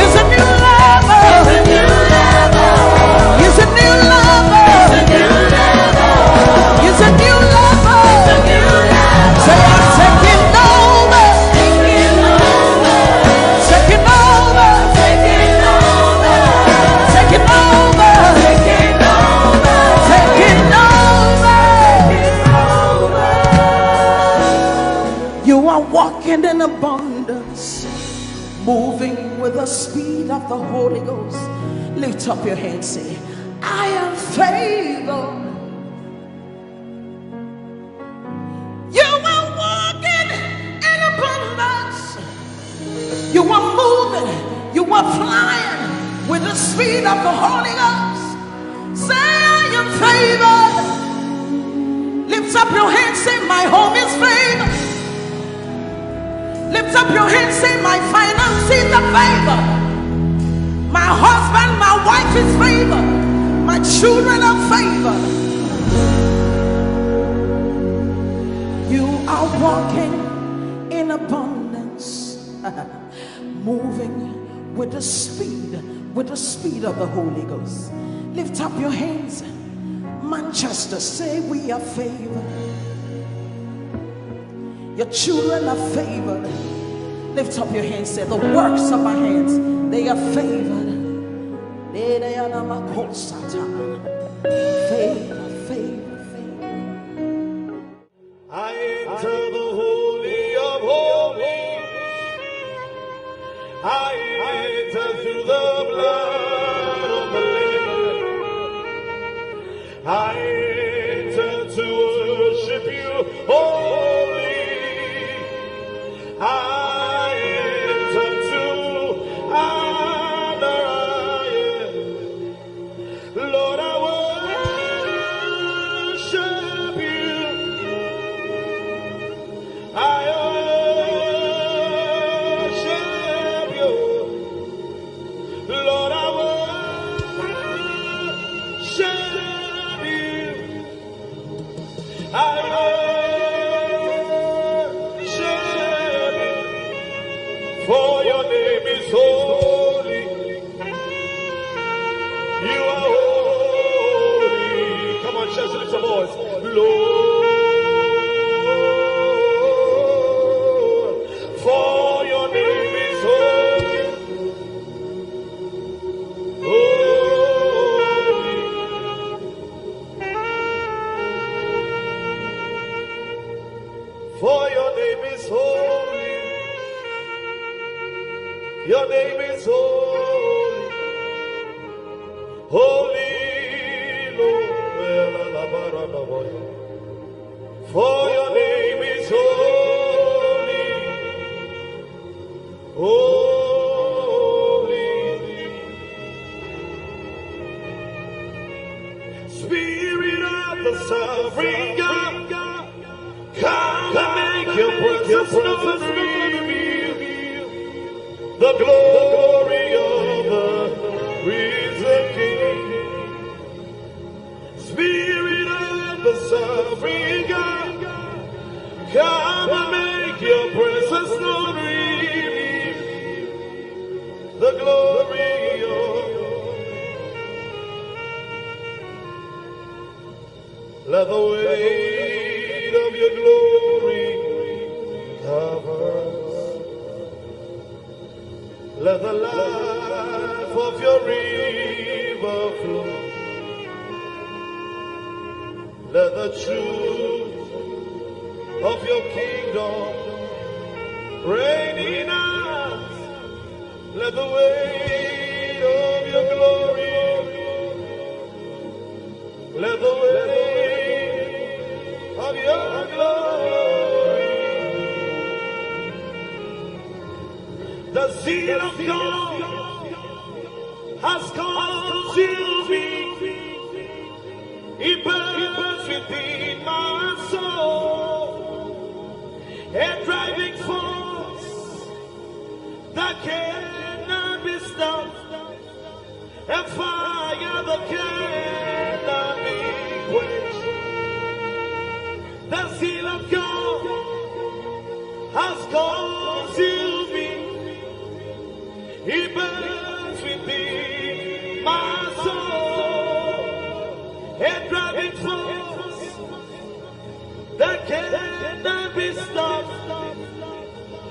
It's a new level. It's a new level. It's a new level. It's a new level. It's a new level. Say I'm taking over. Taking over. Taking over. Taking over. Taking over. Taking over. Taking over. You are walking in abundance, moving with the speed of the Holy Ghost. Lift up your hands, say, I am favored. You are walking in abundance. You are moving. You are flying with the speed of the Holy Ghost. Say, I am favored. Lift up your hands, say, my home is favored. Lift up your hands, say, my finances are favored. My husband, my wife is favored. My children are favored. You are walking in abundance, moving with the speed of the Holy Ghost. Lift up your hands. Manchester, say we are favored. Your children are favored. Lift up your hands, say the works of my hands, they are favored. Favor, favor, favor. I enter the holy of holies. I enter through the blood of the Lamb. I enter to worship you, holy. I enter to honor you. Lord, I worship you. I worship you. Lord, I worship you. I for your name is holy. You are holy. Come on, church, lift your voice. Lord, for your name is holy. Holy. For your name is holy. Your name is holy, holy Lord. For your name is holy, holy. Spirit of the sovereign God, come and make your presence known to me. the glory of the risen King. Spirit of the sovereign God, come and make your presence known. The glory of let the weight of your glory cover us. Let the life of your river flow. Let the truth of your kingdom reign in us. Let the weight of your glory, let the weight of your glory, the zeal of God has consumed me. It burns within my soul, a driving force that cannot be stopped, a fire that cannot be quenched. The zeal of God has consumed me. He burns within my soul, a driving force that cannot be stopped,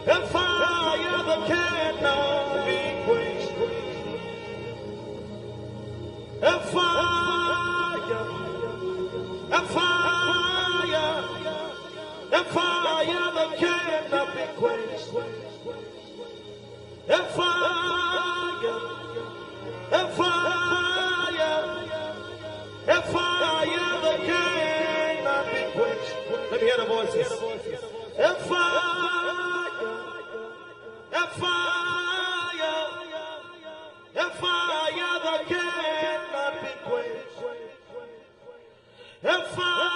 a fire that cannot be quenched. A fire, a fire, a fire that cannot be quenched. A fire, a fire, a fire that cannot be quenched. Let me hear the voices. A fire, a fire, a fire that cannot be quenched. A fire,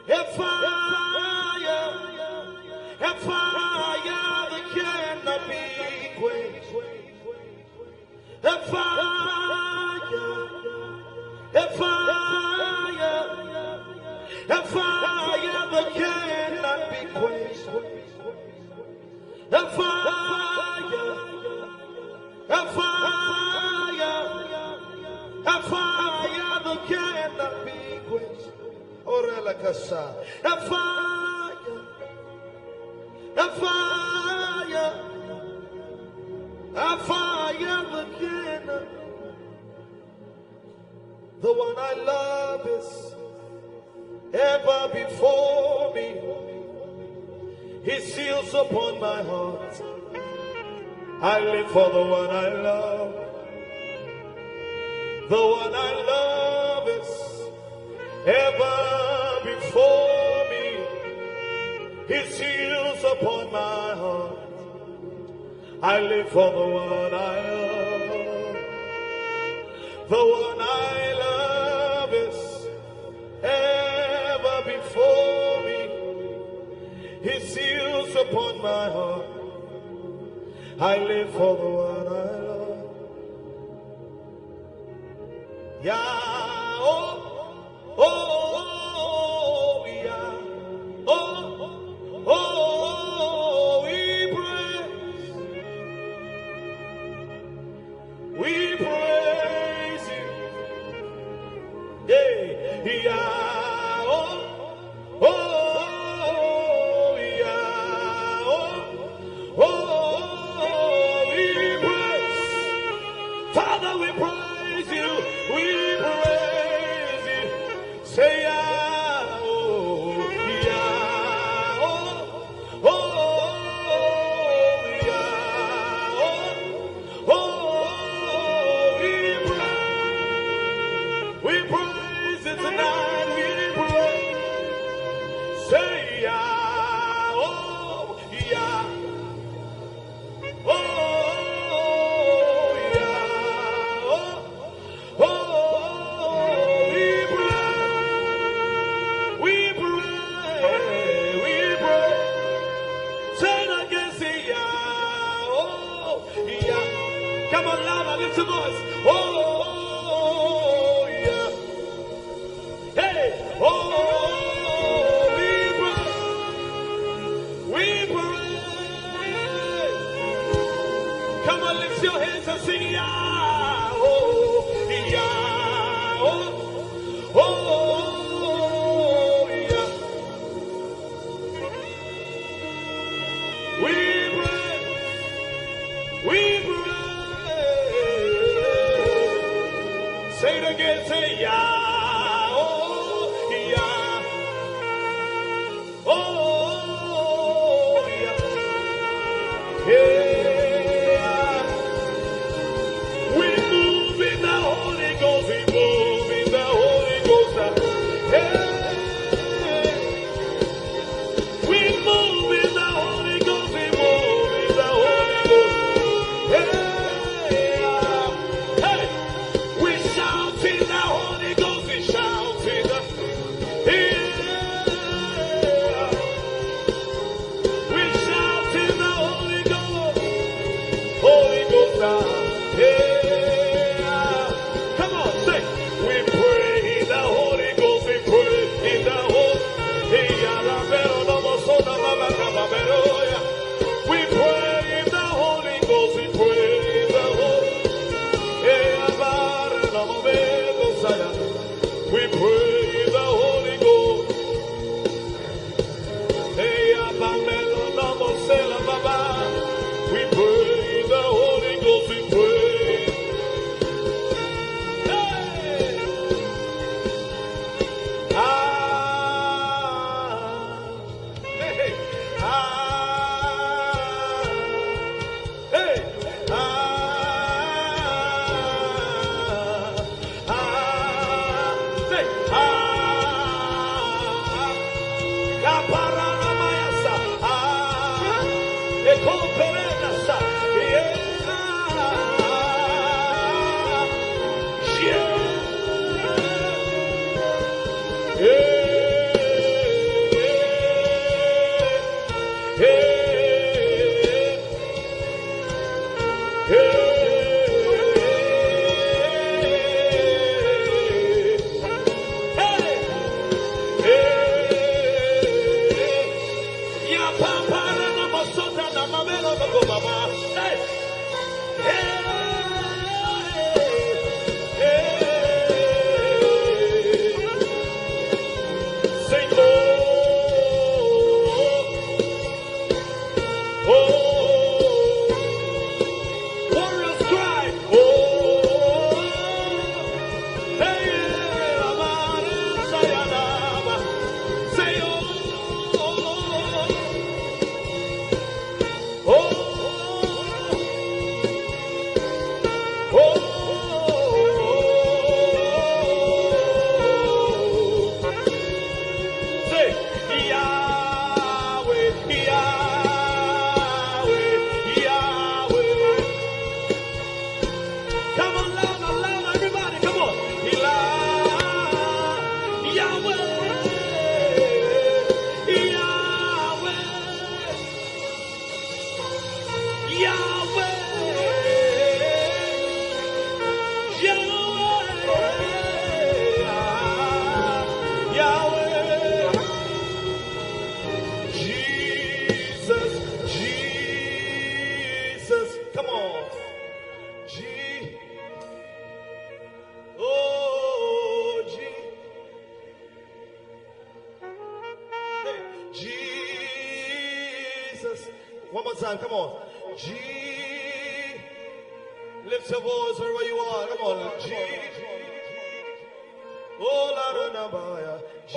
a fire, a fire that cannot be quenched. A fire, a fire, a fire that cannot be quenched. A fire, a fire, a fire that cannot be quenched. Orela Kasa. A fire, a fire, a fire that cannot. The one I love is ever before me. He seals upon my heart. I live for the one I love. The one I love is ever before me. He seals upon my heart. I live for the one I love. The one I love is ever before me. He seals upon my heart. I live for the one I love. Yeah, oh, oh, oh, yeah, oh, oh, we praise you, yeah, yeah, oh, oh, yeah, oh, oh, we praise, Father, we praise you, we praise. Come on, louder, lift your voice. Oh, yeah. Hey, oh, we pray. Come on, lift your hands and sing, yeah. Oh, yeah. Oh, yeah. We pray. We pray. Say it again, say yeah, oh, yeah, oh, yeah, yeah. We move in the Holy Ghost, we move in the Holy Ghost, hey. We move in the Holy Ghost, we move in the Holy Ghost, hey. One more time, come on. G. Lift your voice wherever you are. Come on. G. Oh, Lara George. G.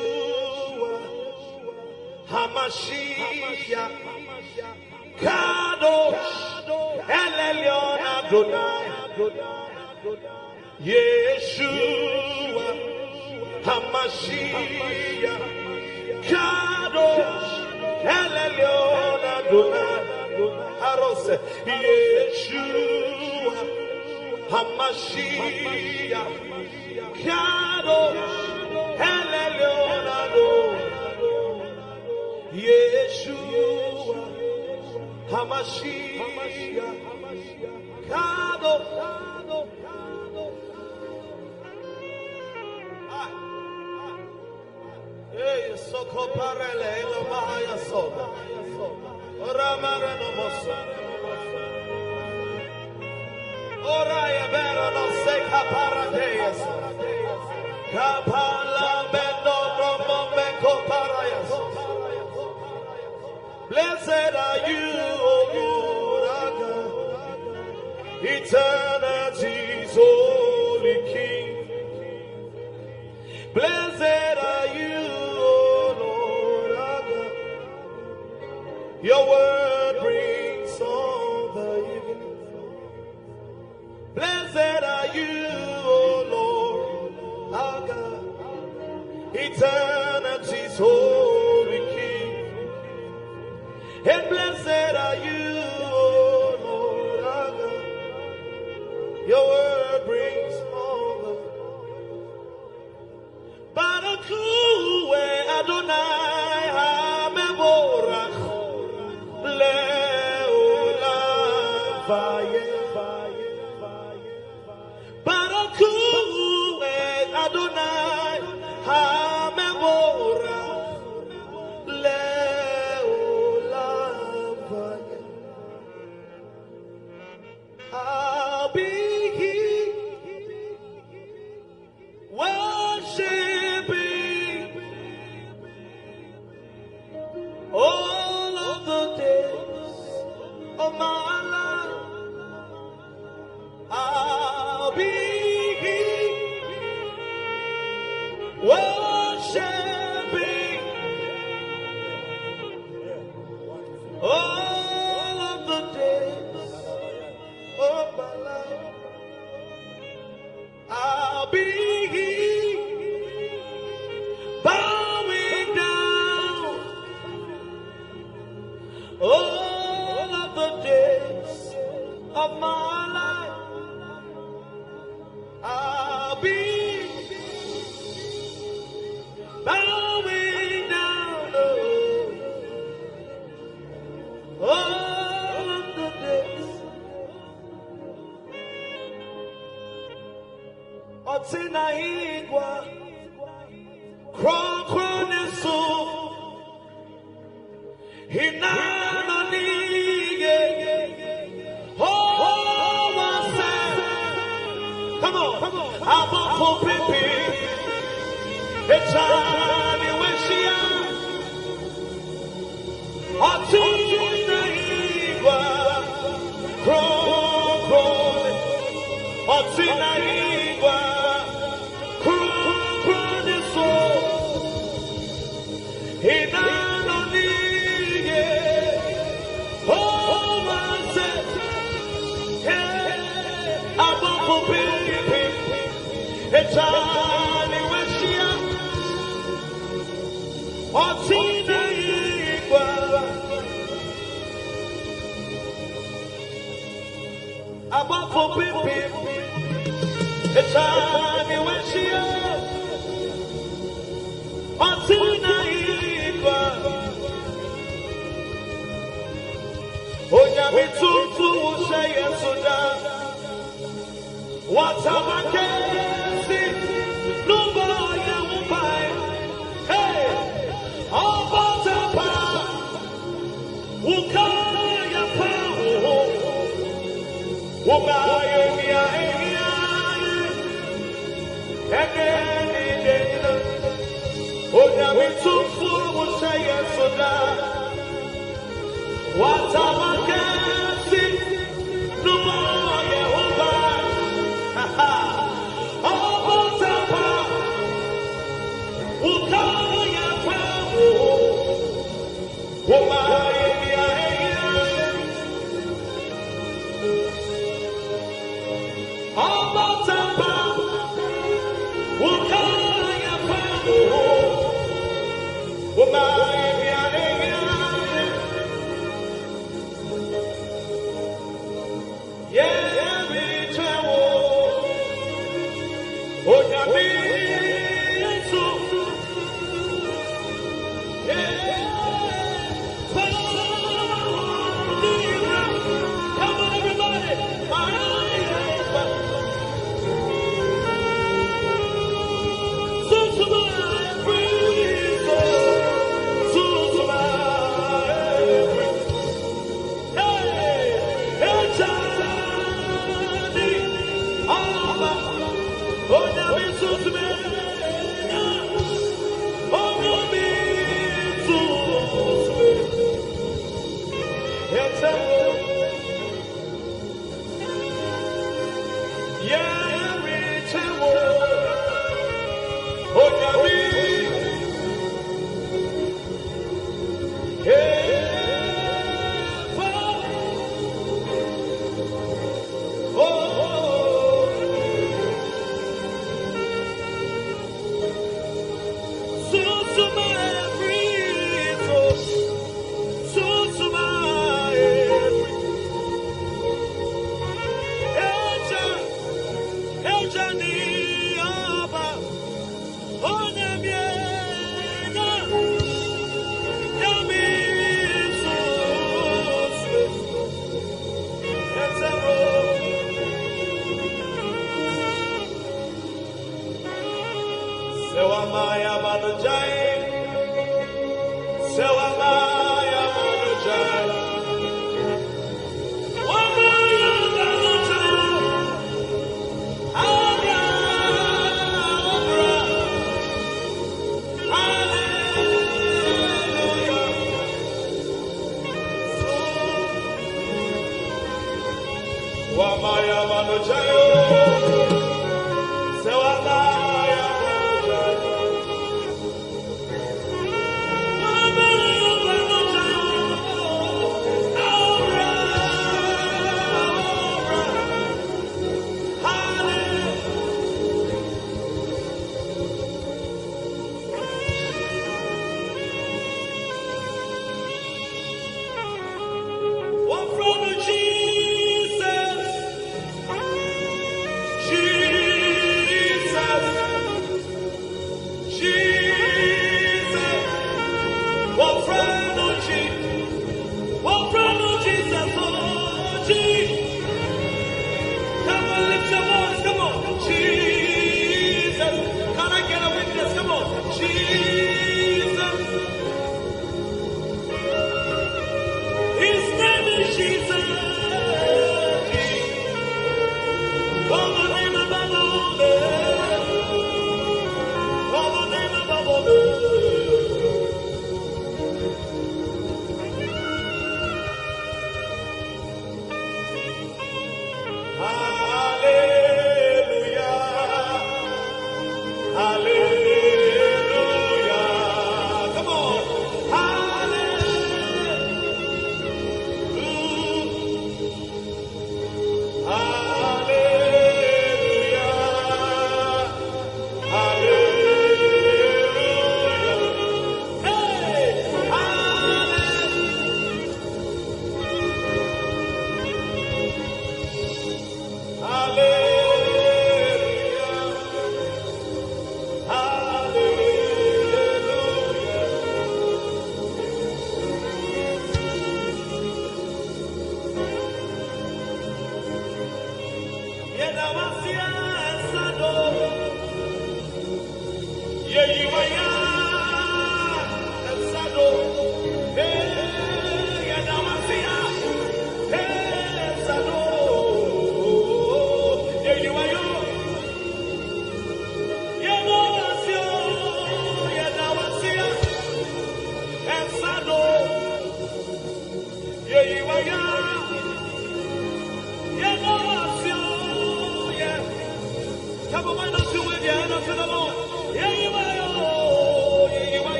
Yeshua Hamashiach Kadosh El Elyon Adonai Yeshua Hamashiach Kadosh El Elyon Adonai Arose Yeshua Hamashiach Kadosh El Elyon Blessed are you, O Lord our God, eternity's holy King. Blessed are you, O Lord our God. Your word brings all the evening. Blessed are you, O Lord our God, eternity's holy King. And blessed are you, O Lord our God. Your word brings all the Barakuwe Adonai HaMevorach Leolam Vaye. Barakuwe Adonai HaMevorach Leolam Vaye. I'll be here worshiping all of the days of my life. I'll be here worshiping all of the days of my life. I'll be here bowing down all of the days of my life. I'll be bowing down all of the days. Otina igwa Krokronisu Hinanoniye Oh wase Come on Abafo pipi Echani weshia Otina igwa Krokroni Otina igwa What's up, I can't see nobody will buy. Hey, all about the power. Who can you power? Who buy again? Oh, now we took for what say yes so that. What's up, I can't see nobody will buy.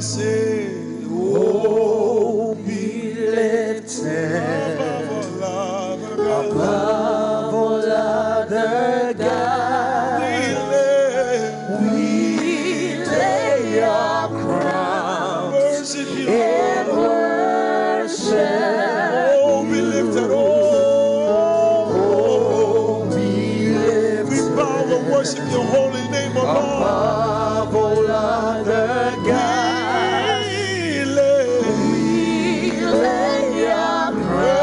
Say, oh, be lifted above all other gods. We lay our crowns and worship. Oh, be lifted, oh, be lifted. We bow and worship your holy name, O Lord. Above all other gods. We lay our crowns.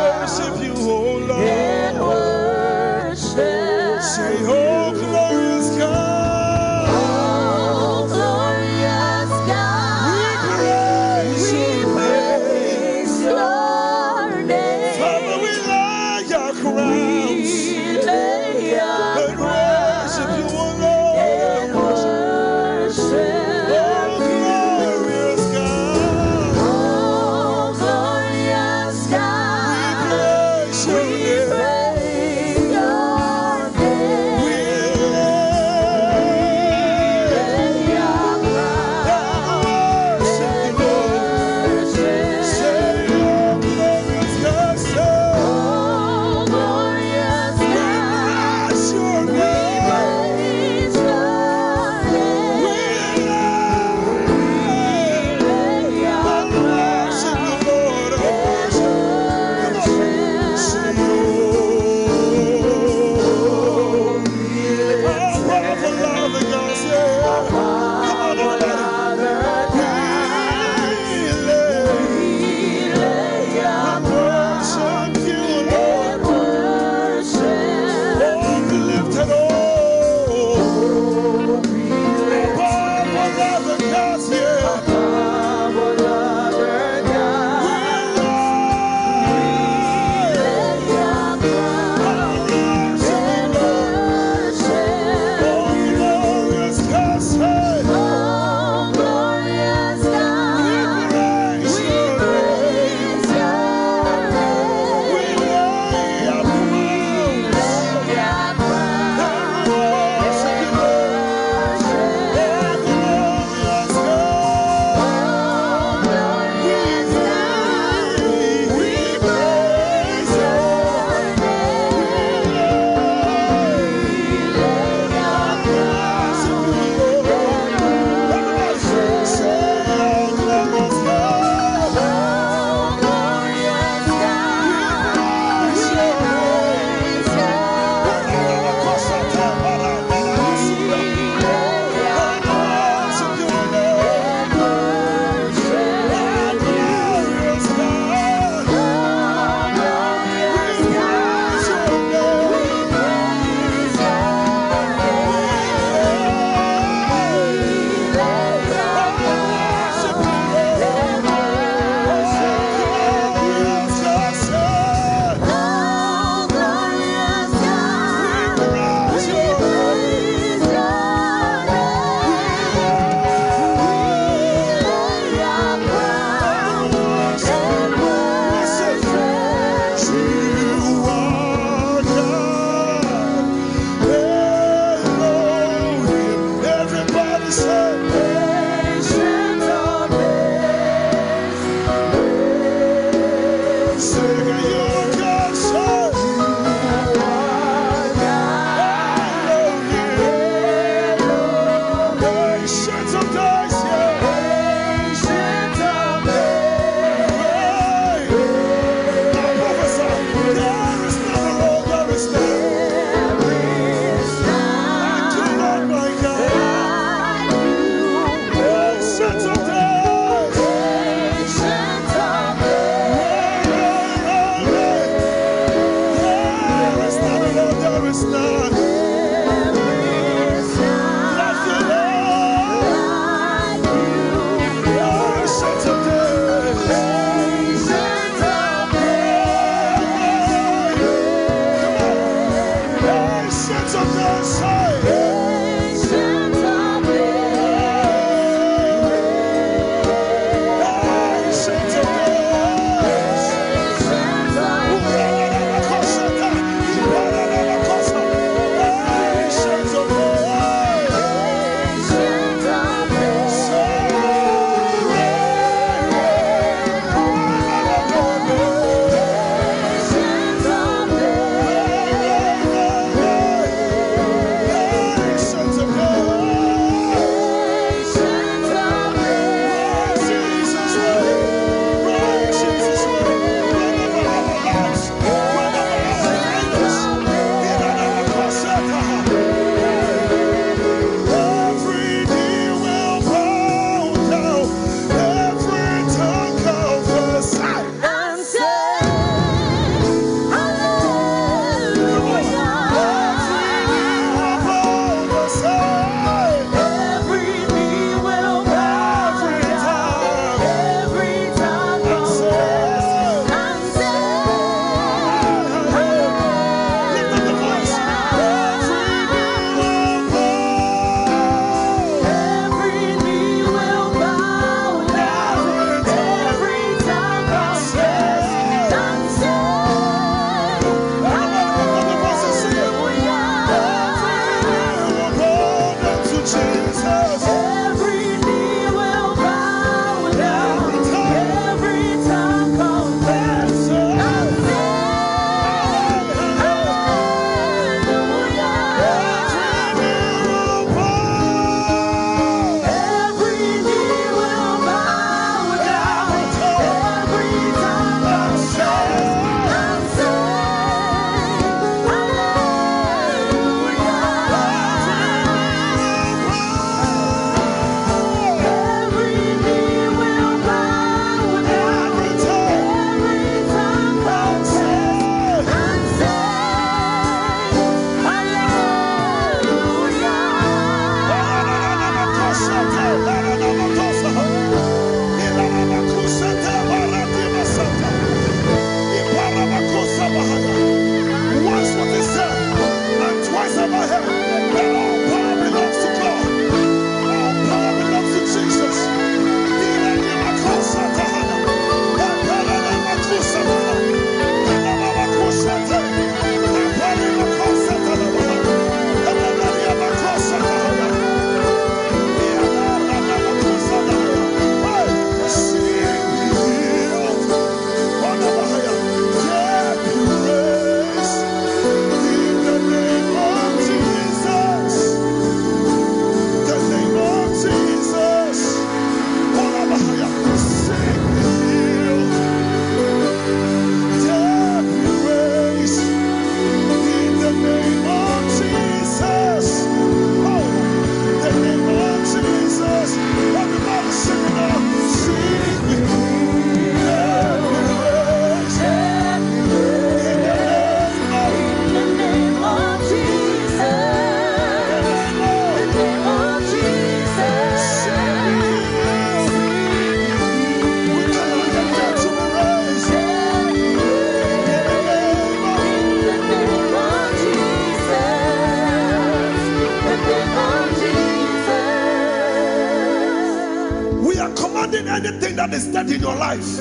anything that is dead in your life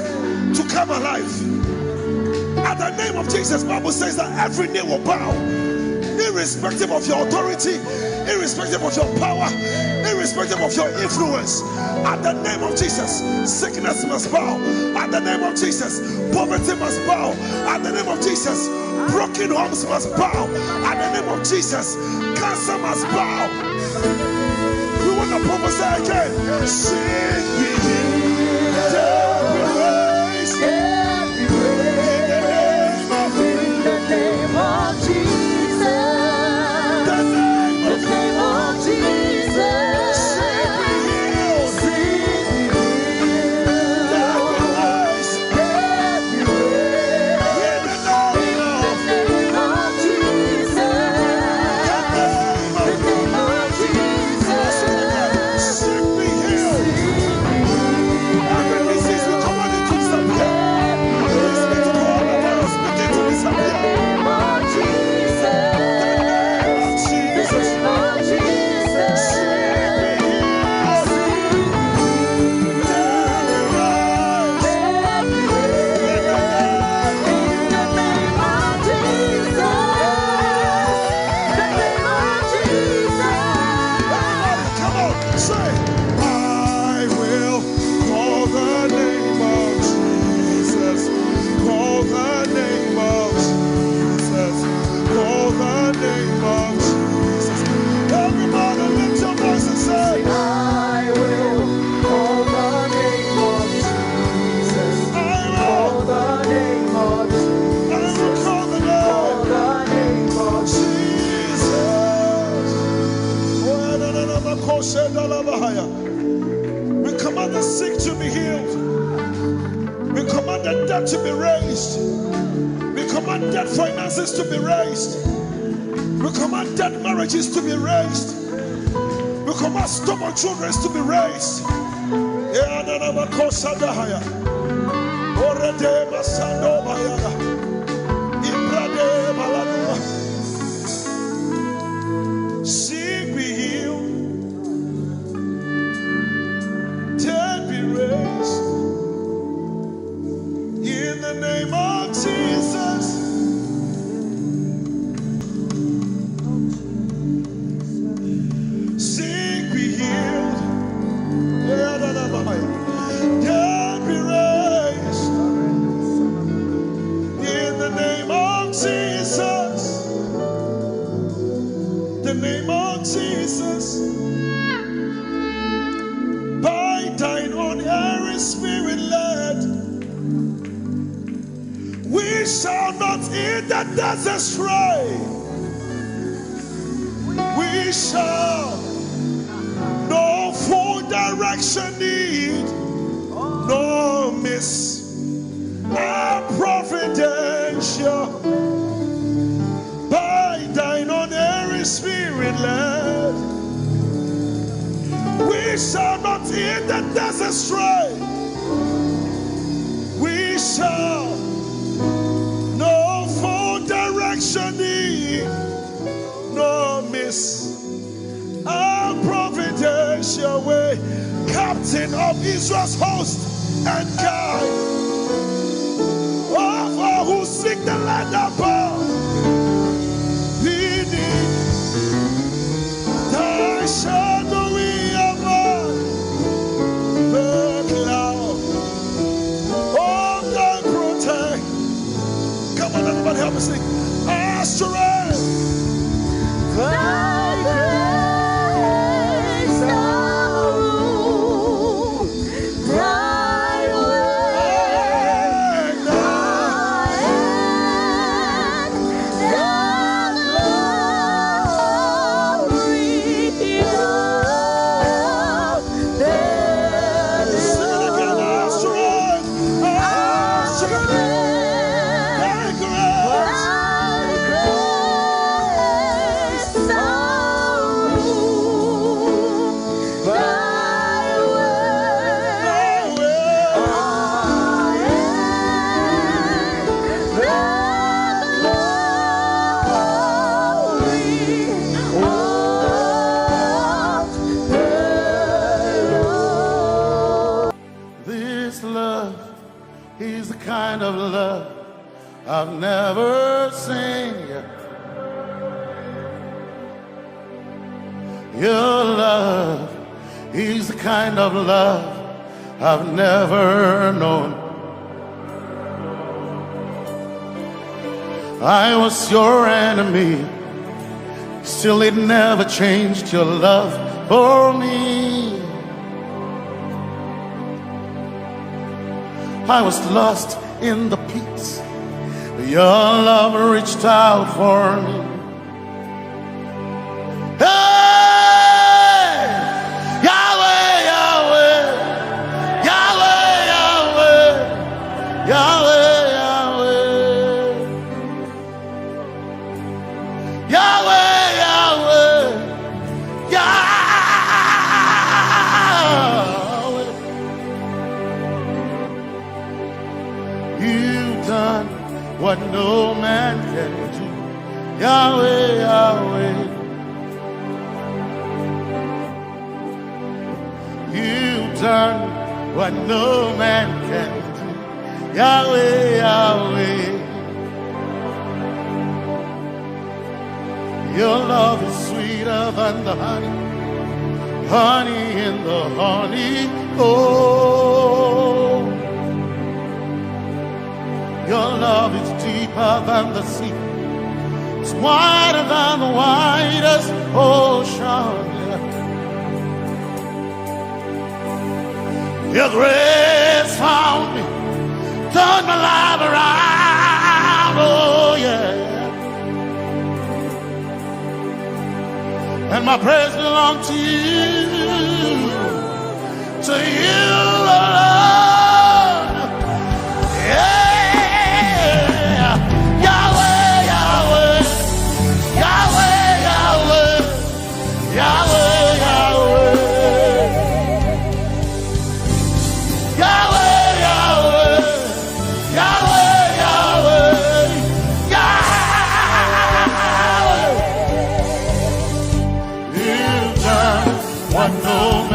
to come alive. At the name of Jesus, the Bible says that every knee will bow, irrespective of your authority, irrespective of your power, irrespective of your influence. At the name of Jesus, sickness must bow. At the name of Jesus, poverty must bow. At the name of Jesus, broken homes must bow. At the name of Jesus, cancer must bow. We want to prophesy again. Sing me, Joepraize. We command the sick to be healed. We command the dead to be raised. We command dead finances to be raised. We command dead marriages to be raised. We command stubborn children to be raised. Sick be healed. In the name of Jesus, sick be healed, dead be raised. In the name of Jesus, the name of Jesus, by thine own Holy Spirit led, we shall not eat the desert stray. We shall no full direction need, no miss our providential. By thine own Holy Spirit led, we shall not eat the desert stray. We shall no full direction need, no miss our providential way. Captain of Israel's host and guide of all who seek the land above, beneath thy shadowy above the cloud of thy protect. Come on, everybody, help me sing. Our strength, thy grace, our rule, thy way, thy hand, thy glory of their sing it again. Our strength, our strength, thy grace. This love is the kind of love I've never seen yet. Your love is the kind of love I've never known. I was your enemy, still it never changed your love for me. I was lost in the pits, but your love reached out for me. Hey! Yahweh, Yahweh, Yahweh, Yahweh, Yahweh. What no man can do, Yahweh, Yahweh. You've done what no man can do, Yahweh, Yahweh. Your love is sweeter than the honey, honey in the honey. Oh, your love is deeper than the sea. It's wider than the widest ocean. Your grace found me, turned my life around. Oh yeah. And my praise belongs to you, alone. Yeah. No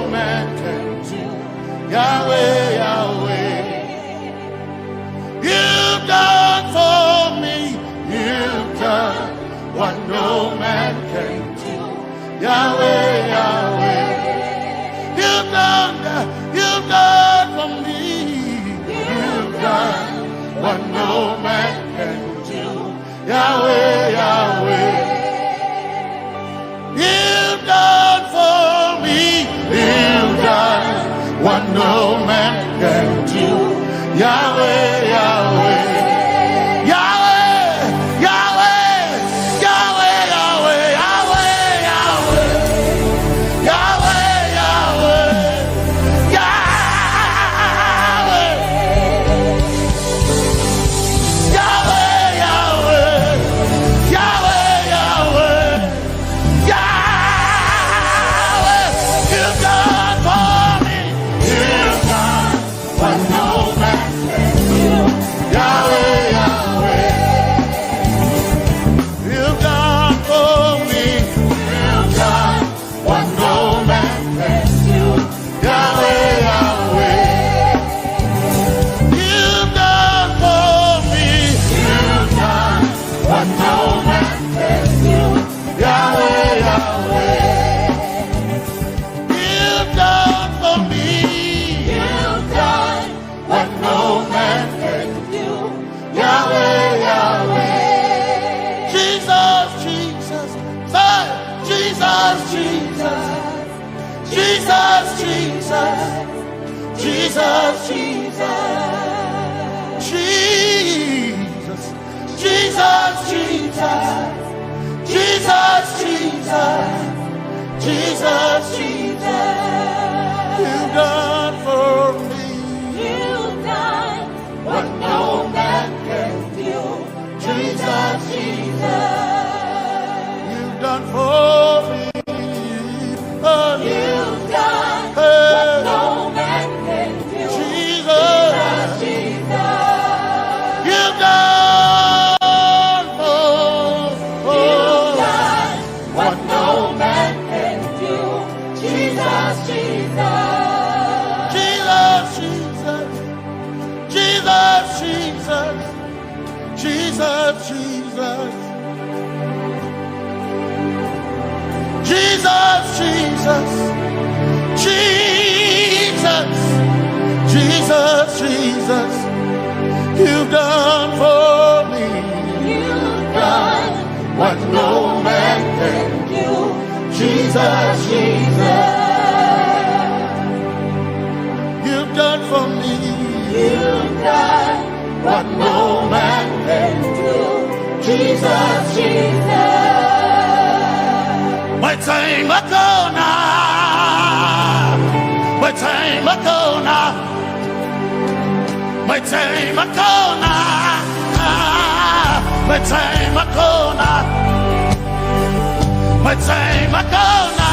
man can do, Yahweh, Yahweh. You've done for me, you've done what no man can do, Yahweh, Yahweh. You've done for me, you've done what no man can do, Yahweh, Yahweh. You've done for me, you've done what no man can do, Yahweh, Yahweh. Yahweh, Yahweh, Yahweh, Yahweh, Yahweh, Yahweh, Yahweh, Yahweh, Yahweh, Yahweh, Yahweh, Yahweh, Yahweh. You've done for me, you've done what no man can do, Yahweh, Yahweh. You've done for me, you've done what no man can do, Yahweh, Yahweh. You've done for me, you've done what no man can do, Yahweh, Yahweh. You've done for me, you've done what no man can do, Yahweh, Yahweh. Jesus, Jesus, say, Jesus, Jesus, Jesus, Jesus, Jesus, Jesus, Jesus, Jesus, Jesus, Jesus, Jesus, Jesus. You've done for me, you've done what no man can do, Jesus, Jesus. You've done for me, you've done what no man can do, Jesus, Jesus. You've done what no man can do, Jesus, Jesus. Jesus, Jesus. Jesus, Jesus. Jesus. Jesus, Jesus. You've done for me. You've done what no man can do. Jesus, Jesus. You've done for me. You've done what no man can do. Jesus, Jesus. My time ago now. My time ago now. My time ago now. My time ago now. My time ago now.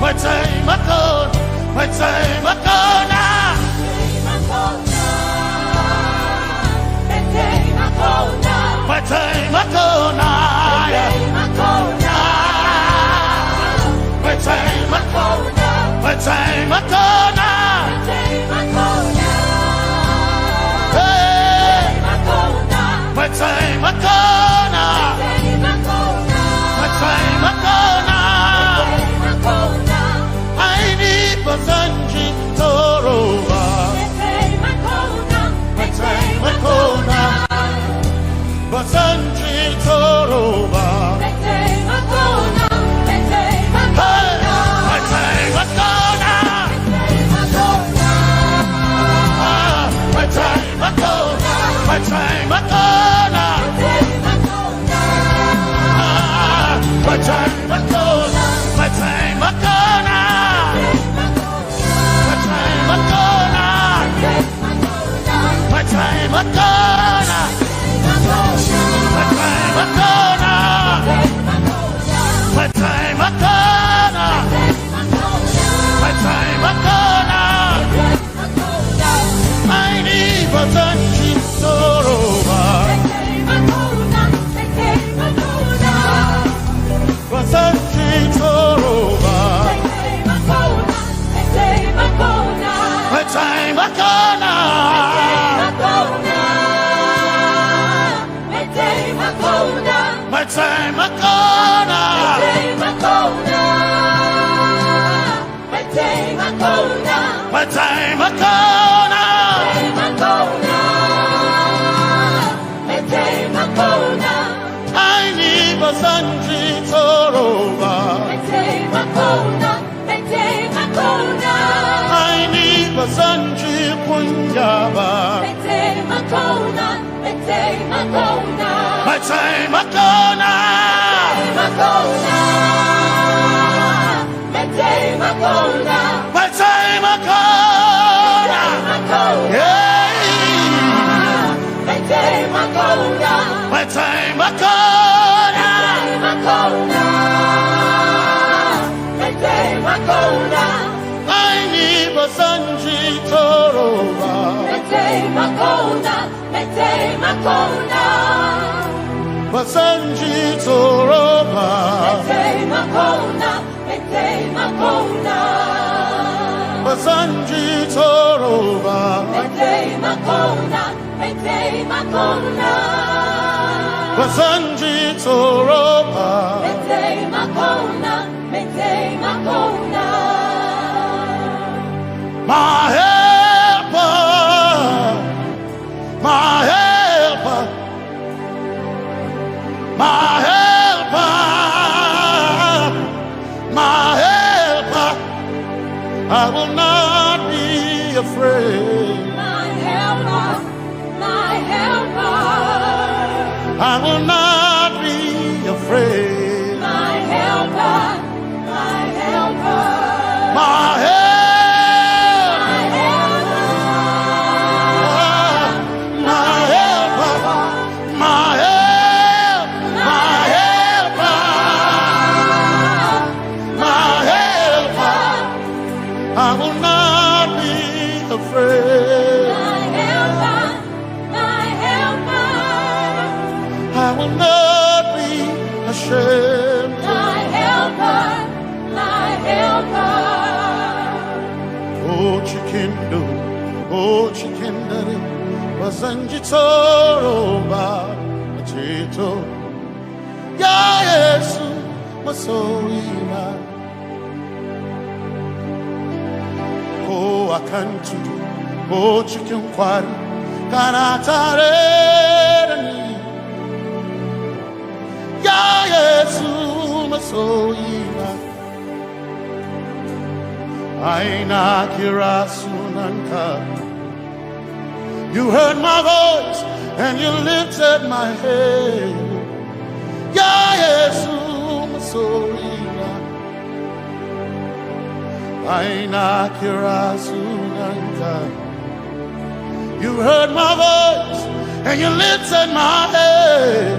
My time ago. My time ago now. My time ago now. My time ago. My time ago now. Hey. My time ago now. My time ago now. I need Basanji Toroba. My time ago now. Basanji Toroba. My time ago now. My time ago now. My time ago now. My time ago now. My time ago now. My time ago now. My time ago now. My time ago now. My time ago now. I need Basanji Toroba. Basanji Toroba. My time ago now. My time ago now. My time ago now. I need Basanji Toroba. I need Basanji Punjaba. My time ago now. My time ago now. Yeah. My time ago now. I need Basanji Toroba. Basanji Toroba. Basanji Toroba. Basanji Toroba. My helper, my helper, my helper, my helper. I will not be afraid. My helper, my helper. I will not be afraid. My helper, my helper. My helper. I will not be afraid. My helper, my helper. I will not be ashamed. My helper, my helper. Oh, Chikindo, oh, Chikindari, Wasanjitoroba Chito Ya Yesu Masoima O Akantu O Chikunkwari Kanatareni Ya Yesu Masoima Aina Kirasunanka. You heard my voice and you lifted my head. Ya Yesu Masoina Aina Kirasunanka. You heard my voice and you lifted my head.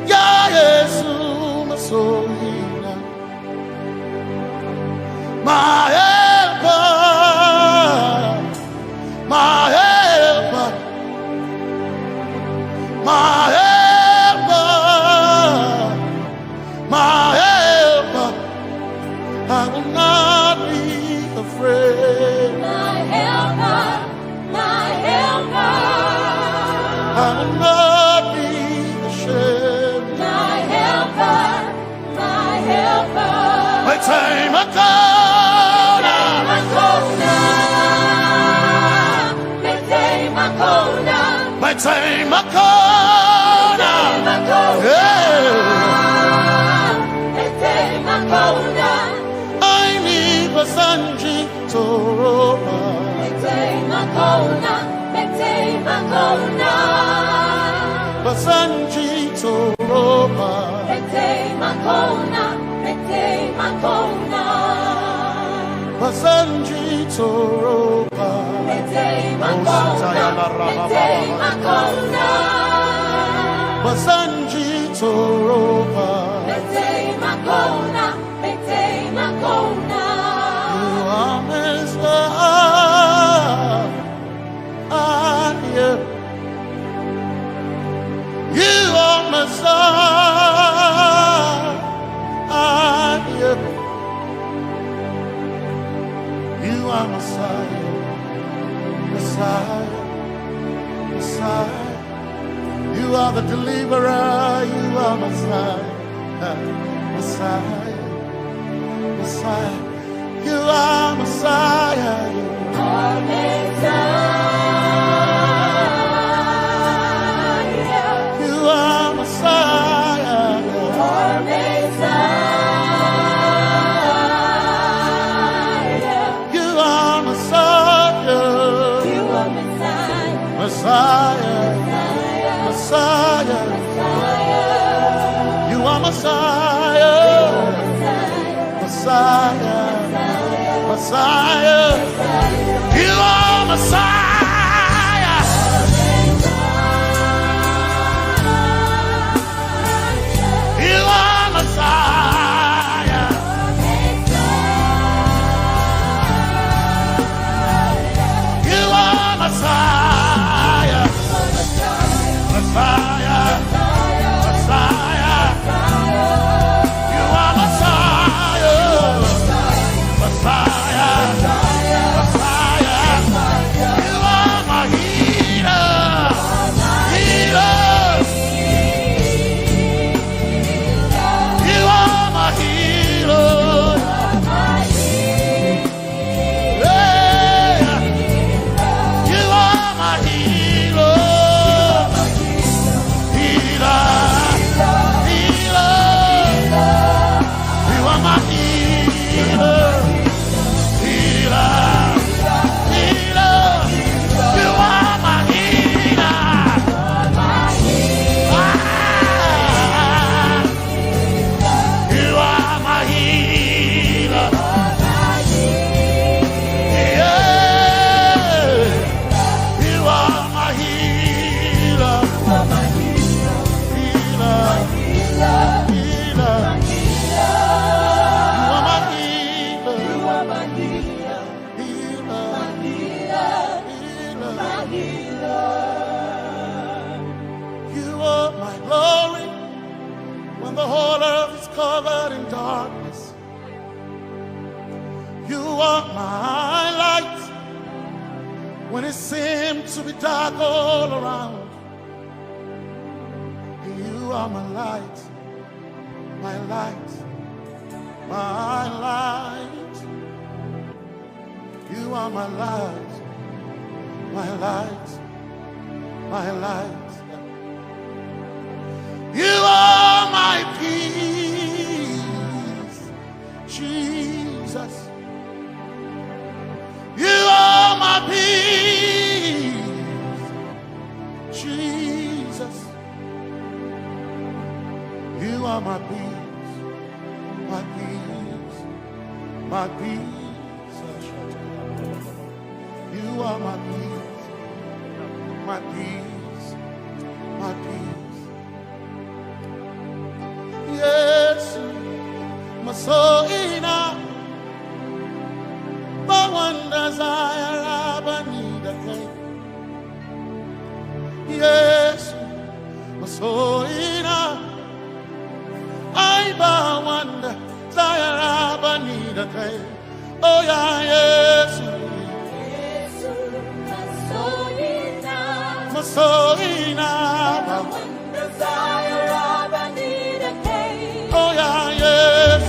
Ya Yesu Masoina my helper, my helper, my helper, my helper. I will not be afraid. My helper, my helper. I will not be ashamed. My helper, my helper. My time I my time I I need Basanji Toroba. Basanji Toroba. Basanji Toroba. Basanji Toroba. You are Messiah. You are Messiah. You are Messiah. Messiah, Messiah, you are the deliverer, you are Messiah, Messiah, Messiah, you are Messiah, you are Messiah, you are Messiah, you are Messiah, you are Messiah. Messiah, Messiah, you are Messiah, Messiah, Messiah, you are Messiah, you are Messiah, you are Messiah. Messiah, Messiah, you are Messiah, Messiah, Messiah, you are my healer, healer, you are my healer, yeah, you are my healer. Covered in darkness, you are my light when it seemed to be dark all around. You are my light, my light, my light. You are my light, my light, my light. You are my peace, Jesus. You are my peace, Jesus. You are my peace, my peace, my peace. You are my peace, my peace, my peace. Yes, my soul in a one desire, I need a king. Yes, my soul in a I one desire, I need a king. Oh yeah, yes, my soul in a one desire, I need a king. Oh yeah, yes.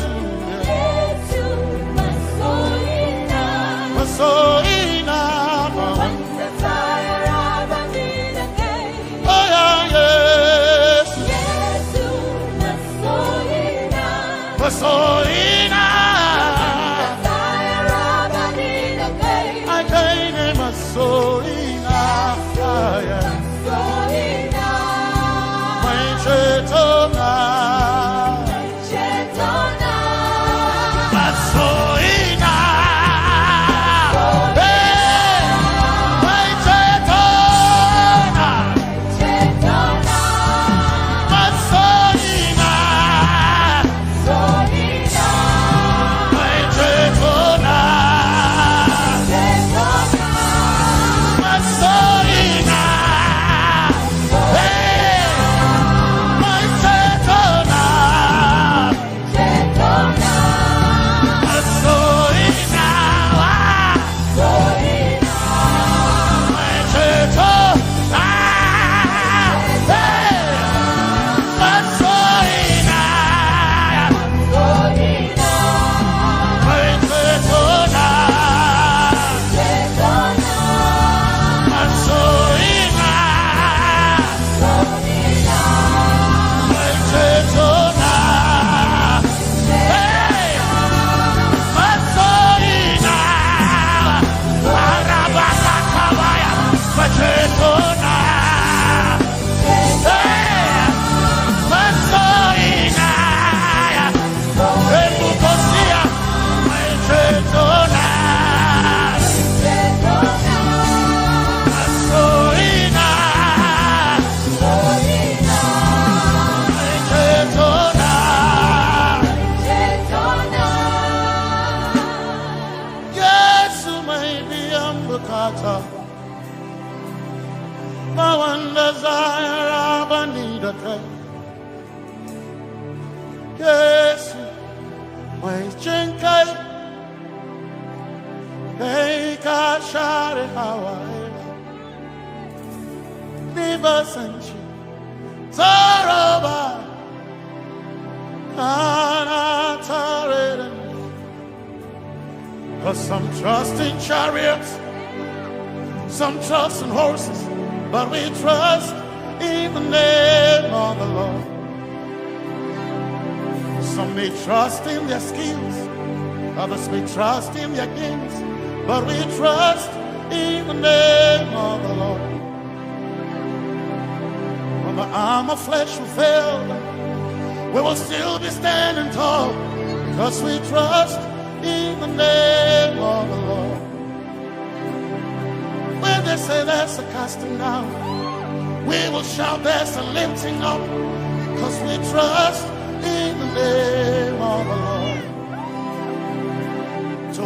So enough, one desire of a need again. Oh yeah, yes, yes, so enough, so enough, desire of a need again. I can't name a so enough, so enough, my chetona, but so some trust in chariots, some trust in horses, but we trust in the name of the Lord. Some may trust in their skills, others may trust in their gains, but we trust in the name of the Lord. When the arm of flesh will fail, we will still be standing tall, because we trust in the name of the Lord. When they say there's a casting down, we will shout there's a lifting up, because we trust in the name of the Lord. So,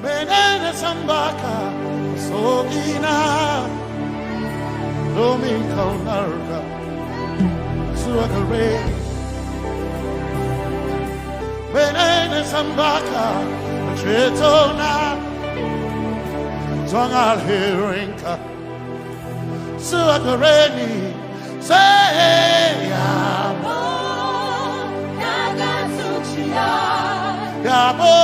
menene sambaka, so ina, domin kaunarka, suakare. Menene sambaka, chetona, Tongal Hirinka Suakareni say Yabo Nagasuchia Yabo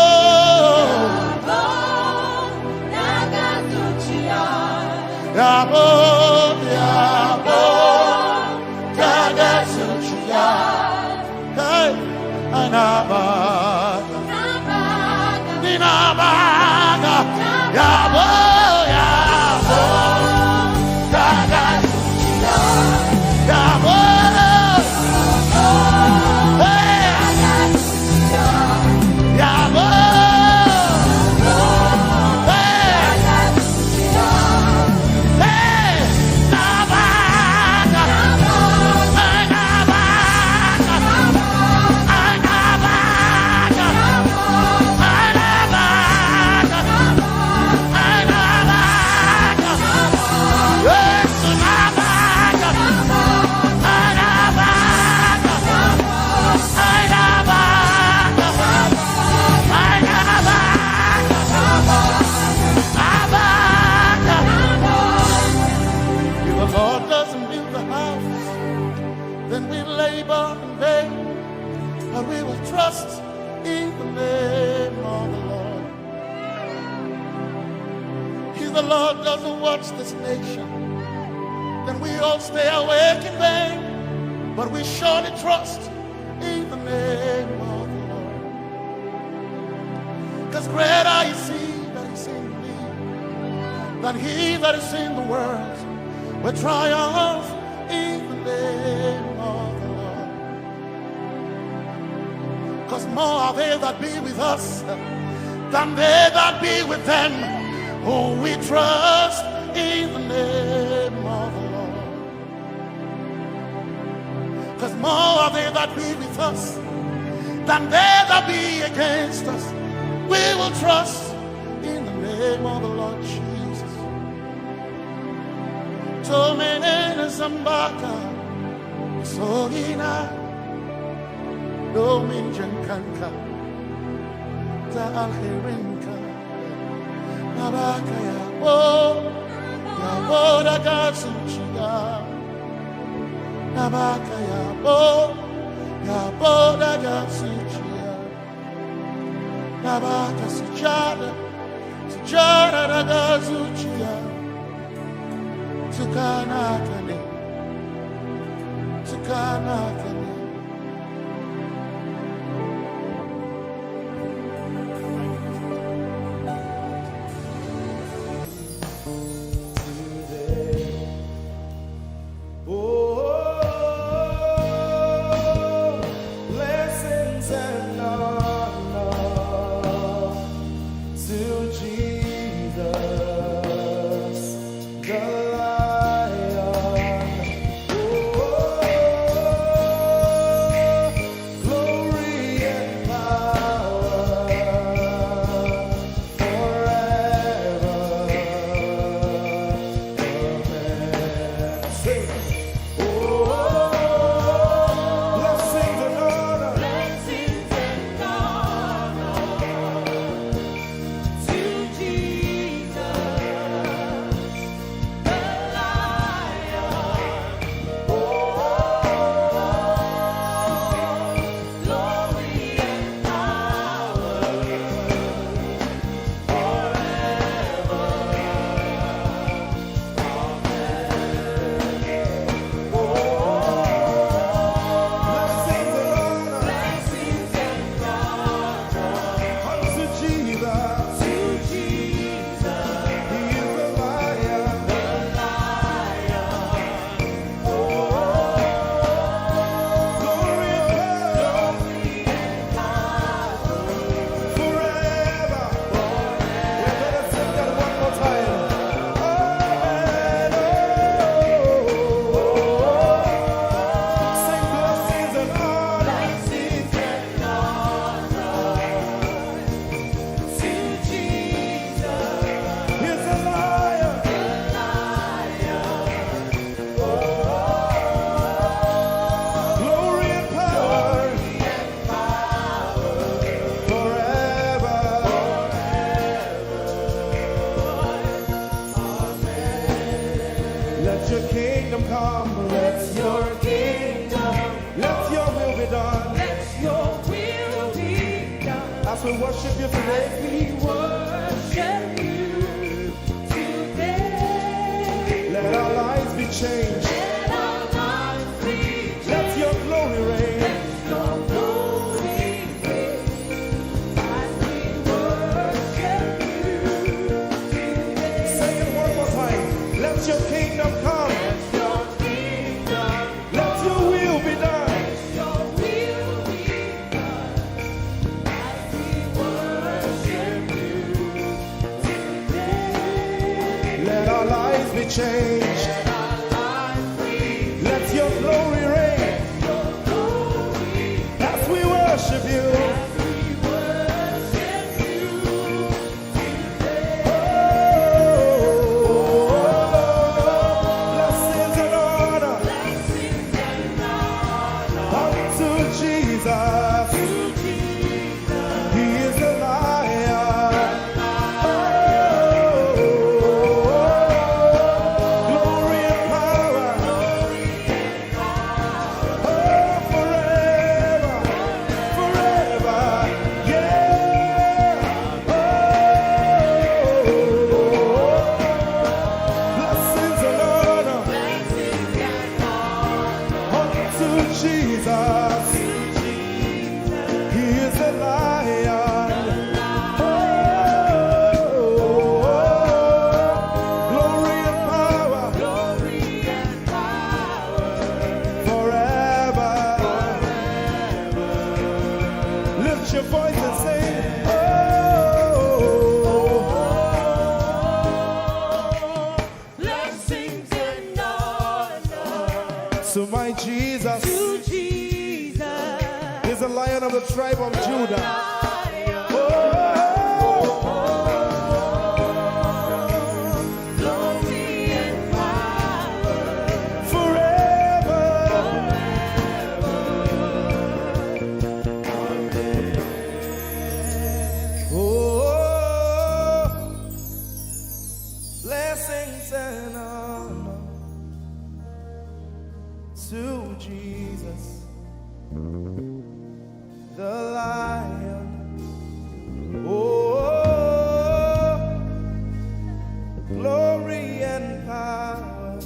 Nagasuchia Yabo Yabo Nagasuchia Hey Anabaga Ninabaga Yabo Yabo Nagasuchia Yabo trust in the name of the Lord. If the Lord doesn't watch this nation, then we all stay awake in vain. But we surely trust in the name of the Lord. Because greater is He that is in me than he that is in the world. We triumph in the name of the Lord. Because more are they that be with us than they that be with them. Oh, we trust in the name of the Lord. Because more are they that be with us than they that be against us. We will trust in the name of the Lord Jesus. Tomi Favored, Sohina. No minjankanka ta alherinka nabaka ya da gasuchia nabaka ya da gasuchia nabaka sujada da gasuchia tukana kane we worship you today. We worship you today. Let our lives be changed. Let our lives be changed. Let your glory reign. Let your glory reign. As we worship you today. Say it one more time. Let your kingdom come. Let your kingdom Let your will be done. Let your will be done. As we worship you today. Let our lives be changed. Let our lives be Let your glory reign. your glory. As we worship you. As we worship you today. Blessings and honor Blessings and honor unto Jesus. to Jesus. He is a lion. Glory and power. Oh, forever. Forever. Yeah. Blessings and honor Blessings and honor unto Jesus. He is a lion. Glory and power glory and power forever. Lift your voice and sing. blessings and honor To my Jesus to Jesus. is a lion of the tribe of Judah. Lion, glory and power Forever. Blessings and honor to Jesus, the Lion. Glory and power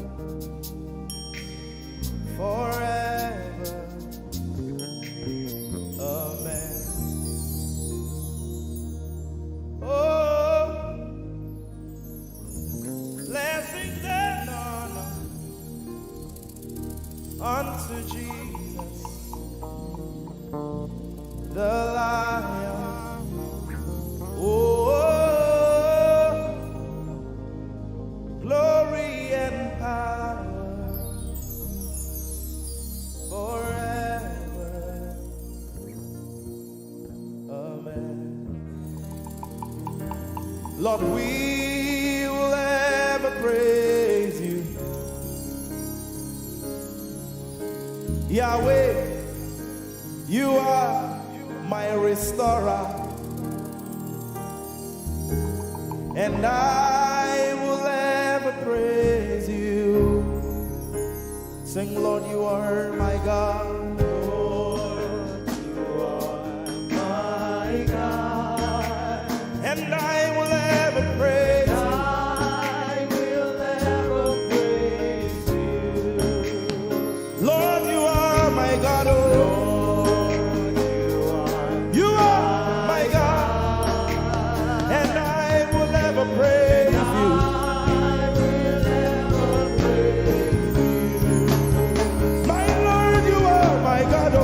forever. Amen. Blessings and honor unto Jesus, the Lion. Glory and power forever. Amen. Lord, we will ever praise you. Yahweh, you are my restorer, and I will ever praise you. Sing, Lord, you are my God. Lord, you are my God, and I will ever praise you. I will ever praise you. Lord, you are my God. Oh, you are my God, and I will ever praise you. My Lord, you are my God. Oh,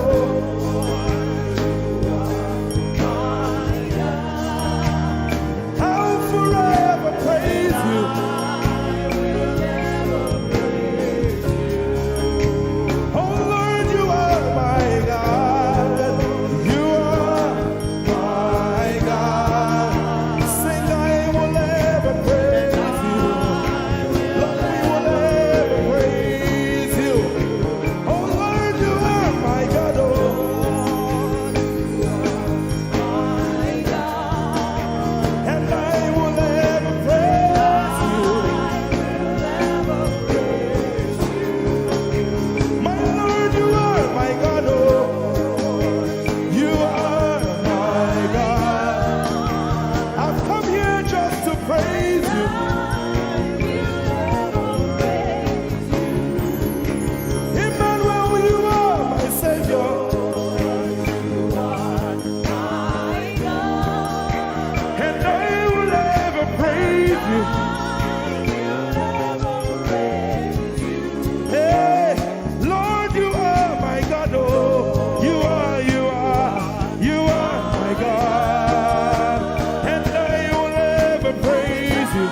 my God, and I will ever praise you.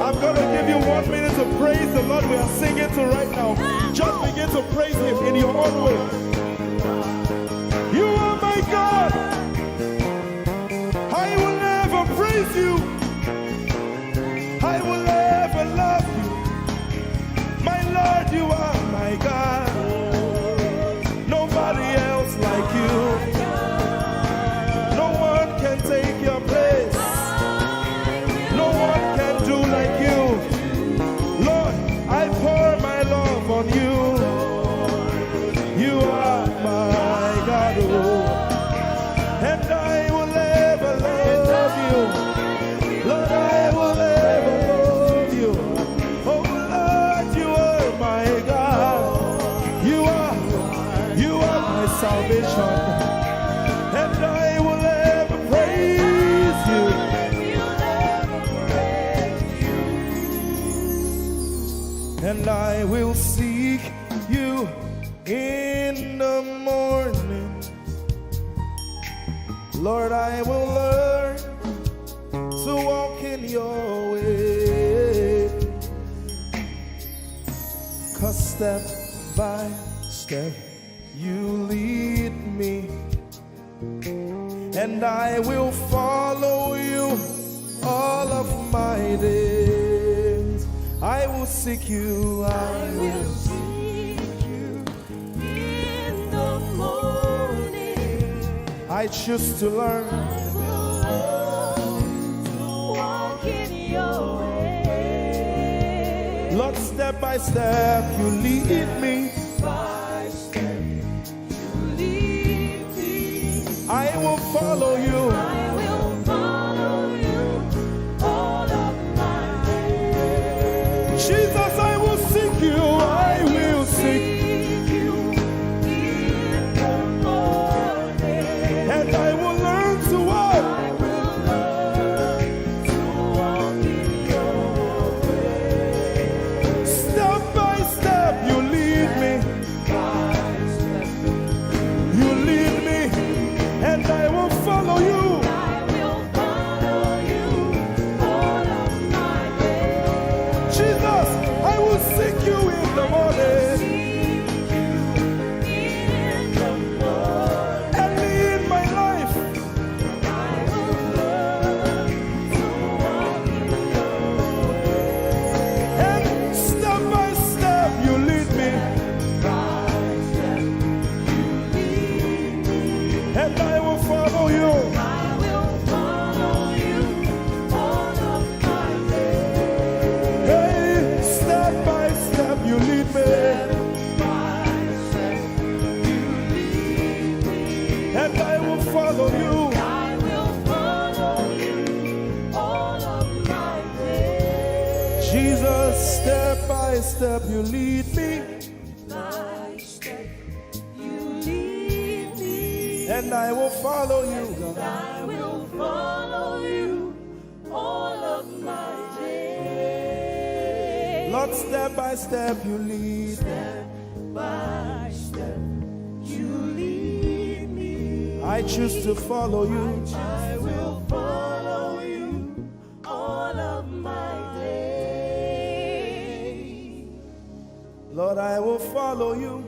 I'm going to give you 1 minute to praise the Lord. We are singing to right now. Just begin to praise him in your own way. You are my God. I will ever praise you. I will ever love you. My Lord, you are my God. Nobody else like you. No one can take your place. No one can do like you. Lord, I pour my love on you. You are my God, oh. And I will ever love you. Lord, I will ever love you. Oh Lord, you are my God. You are my salvation. And I will ever praise you. And I will seek you in the morning. Lord, I will learn to walk in your way. 'Cause step by step you lead me, and I will follow you all of my days. I will seek you, I will seek you in the morning. I choose to learn. I will learn to walk in your way. Lord, step by step you lead me. By step you lead me. I will follow you. I will follow you all of my days. Jesus, I will seek you. I will seek you in the morning. And I will learn to walk. I will learn to walk in your way. Step by step you lead me. By step you lead me. And I will follow you. I will follow you all of my days. Jesus, I will seek you in the morning. Early in my life. I will learn to walk in your way. And step by step you lead me. By step you lead me. And I will follow you. I will follow you all of my days. Hey, step by step you lead me. By step you lead me. And I will follow you. I will follow you all of my days. Jesus, step by step you lead me. By step you lead me. And I will follow you, God. I will follow you all of my days. Lord, step by step you lead. Step by step you lead me. I choose to follow you. I will follow you all of my days. Lord, I will follow you.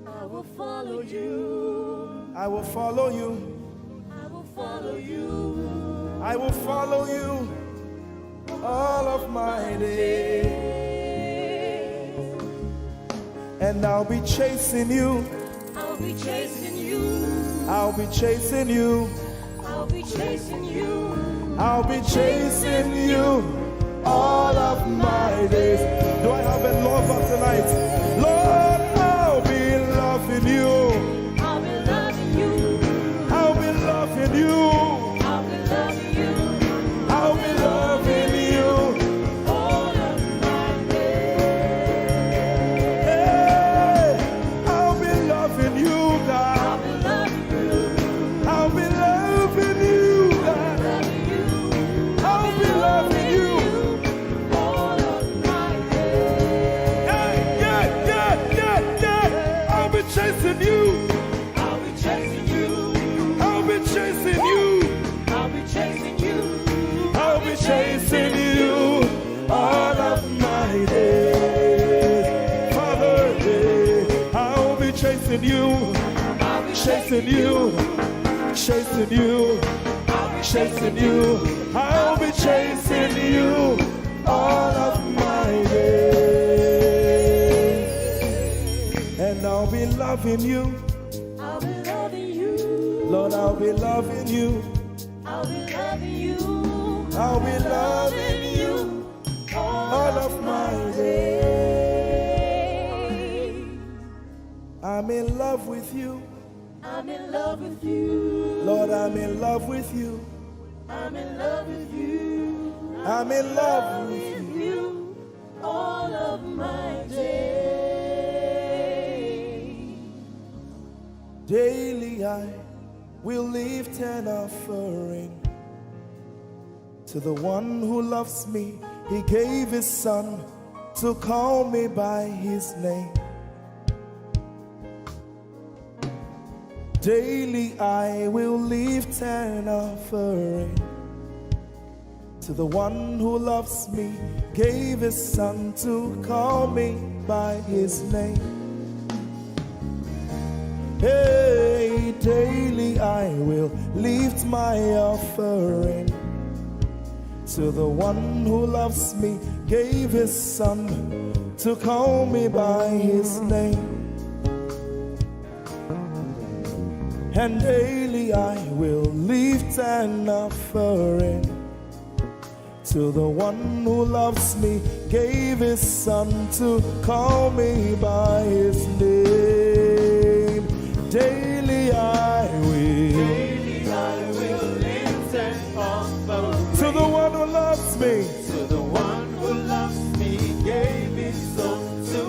I will follow you. I will follow you. I will follow you. I will follow you all of my days. And I'll be chasing you. I'll be chasing you. I'll be chasing you. I'll be chasing you. I'll be chasing you all of my days. Do I have a lover tonight? Lord, I'll be loving you. I'll be loving you. I'll be loving you. I'll be loving you. I'll be loving you all of my days. Hey, I'll be loving you, God. I'll be loving you. I'll be loving you, God. I'll be loving you all of my days. Yeah, yeah, chasing you, chasing you, chasing you, chasing you. I'll be chasing you all of my days. And I'll be loving you. I'll be loving you. Lord, I'll be loving you. I'll be loving you. I'll be loving you all of my days. I'm in love with you. I'm in love with you. Lord, I'm in love with you. I'm in love with you. I'm in love with you all of my days. Daily I will lift an offering to the one who loves me. He gave his son to call me by his name. Daily I will lift an offering to the one who loves me, gave his son to call me by his name. Hey, daily I will lift my offering to the one who loves me, gave his son to call me by his name. And daily I will lift an offering to the one who loves me, gave his son to call me by his name. Daily I will lift an offering to the one who loves me, to the one who loves me, gave his son to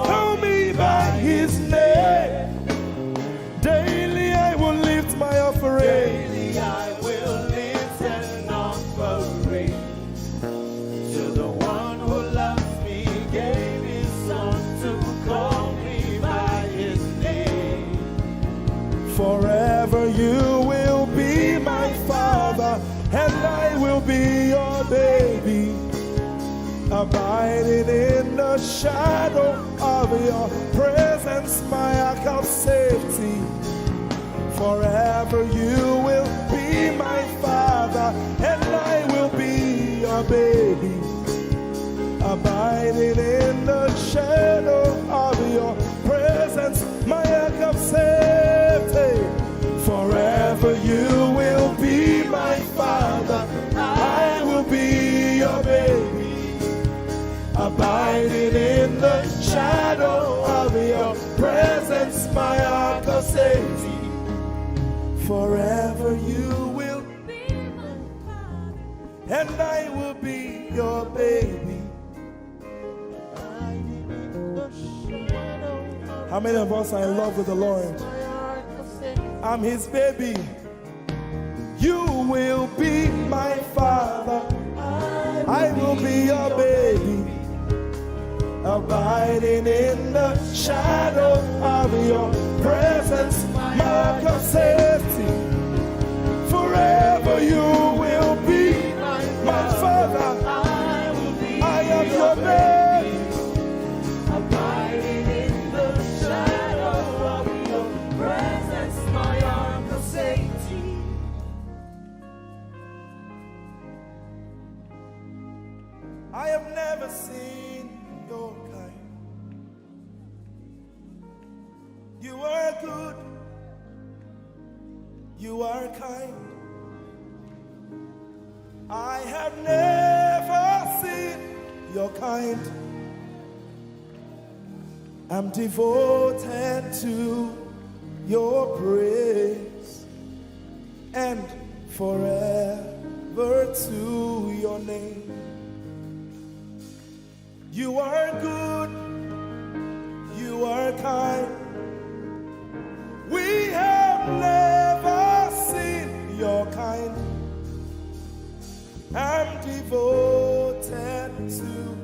call me by his name. Daily I will lift my offering. Daily I will lift an offering to the one who loves me, gave his son to call me by his name. Forever you will be my father, and I will be your baby, abiding in the shadow of your presence, my ark of safety. Forever you will be my father, and I will be your baby, abiding in the shadow of your presence, my ark of safety. Forever you will be my father, I will be your baby, abiding in the shadow of your presence, my ark of safety. Forever you will be my father, and I will be your baby. How many of us are in love with the Lord? I'm his baby. You will be my father, I will be your baby, abiding in the shadow of your presence, my ark of safety. Forever you will be my father, I am your baby, Abiding in the shadow of your presence, my ark of safety. I have never seen your kind. You are good, you are kind. I have never seen your kind. I'm devoted to your praise, and forever to your name. You are good, you are kind. We have never seen your kind. I'm devoted to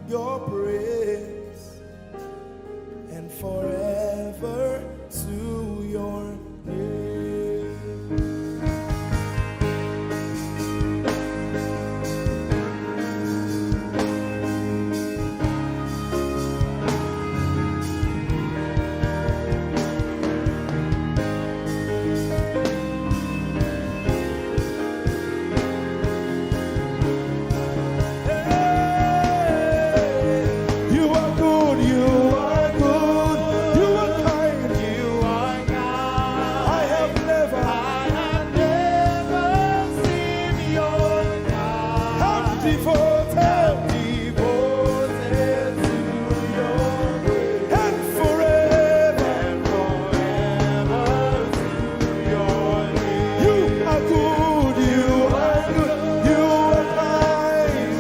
your praise, and forever to your name. devoted to your grace. And forever to your name. You are good, you are good, you are kind.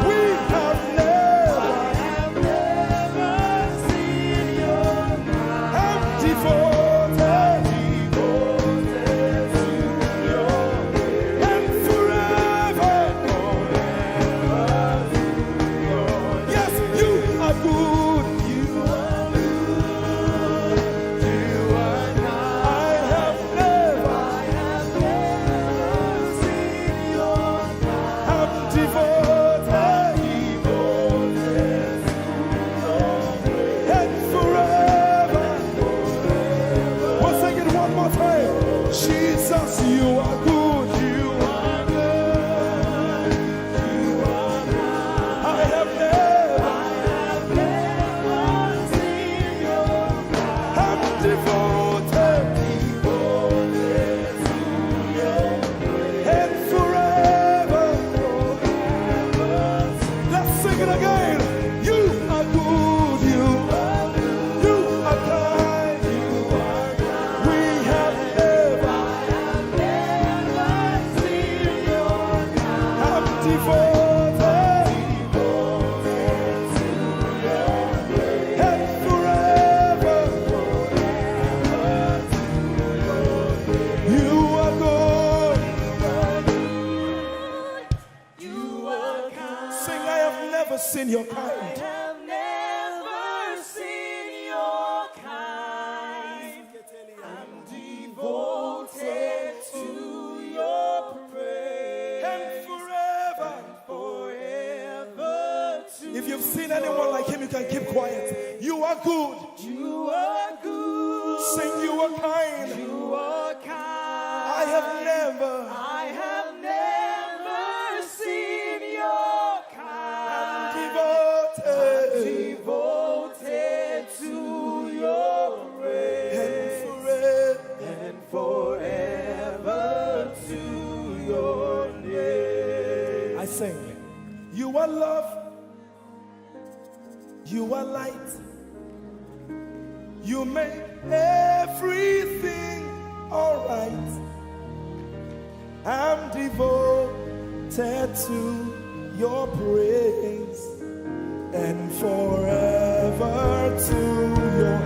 We have never seen your kind. I'm devoted to your grace. And forever. Yes, you are good. You are good. You are kind. I have never seen your kind. I'm devoted to your grace. And forever. We'll sing it one more time. Jesus, you are good. You are good. You are kind. I have never seen your kind. I'm devoted to your grace. And forever. Let's sing it again. You are good. You are good. You are kind. You are kind. We have never seen your kind. I'm devoted to your grace. And forever. You are good. You are kind. Sing, I have never seen your kind. Have never seen your kind. I'm devoted to your praise. And forever. Forever to If you've seen anyone like him, you can keep quiet. You are good. you are good. Sing, you are kind. You are kind. I have never. never seen your kind. Devoted. Devoted to your praise. And forever. And forever to your name. I sing. You are love. You are light. You make everything alright. I'm devoted to your praise and forever to your.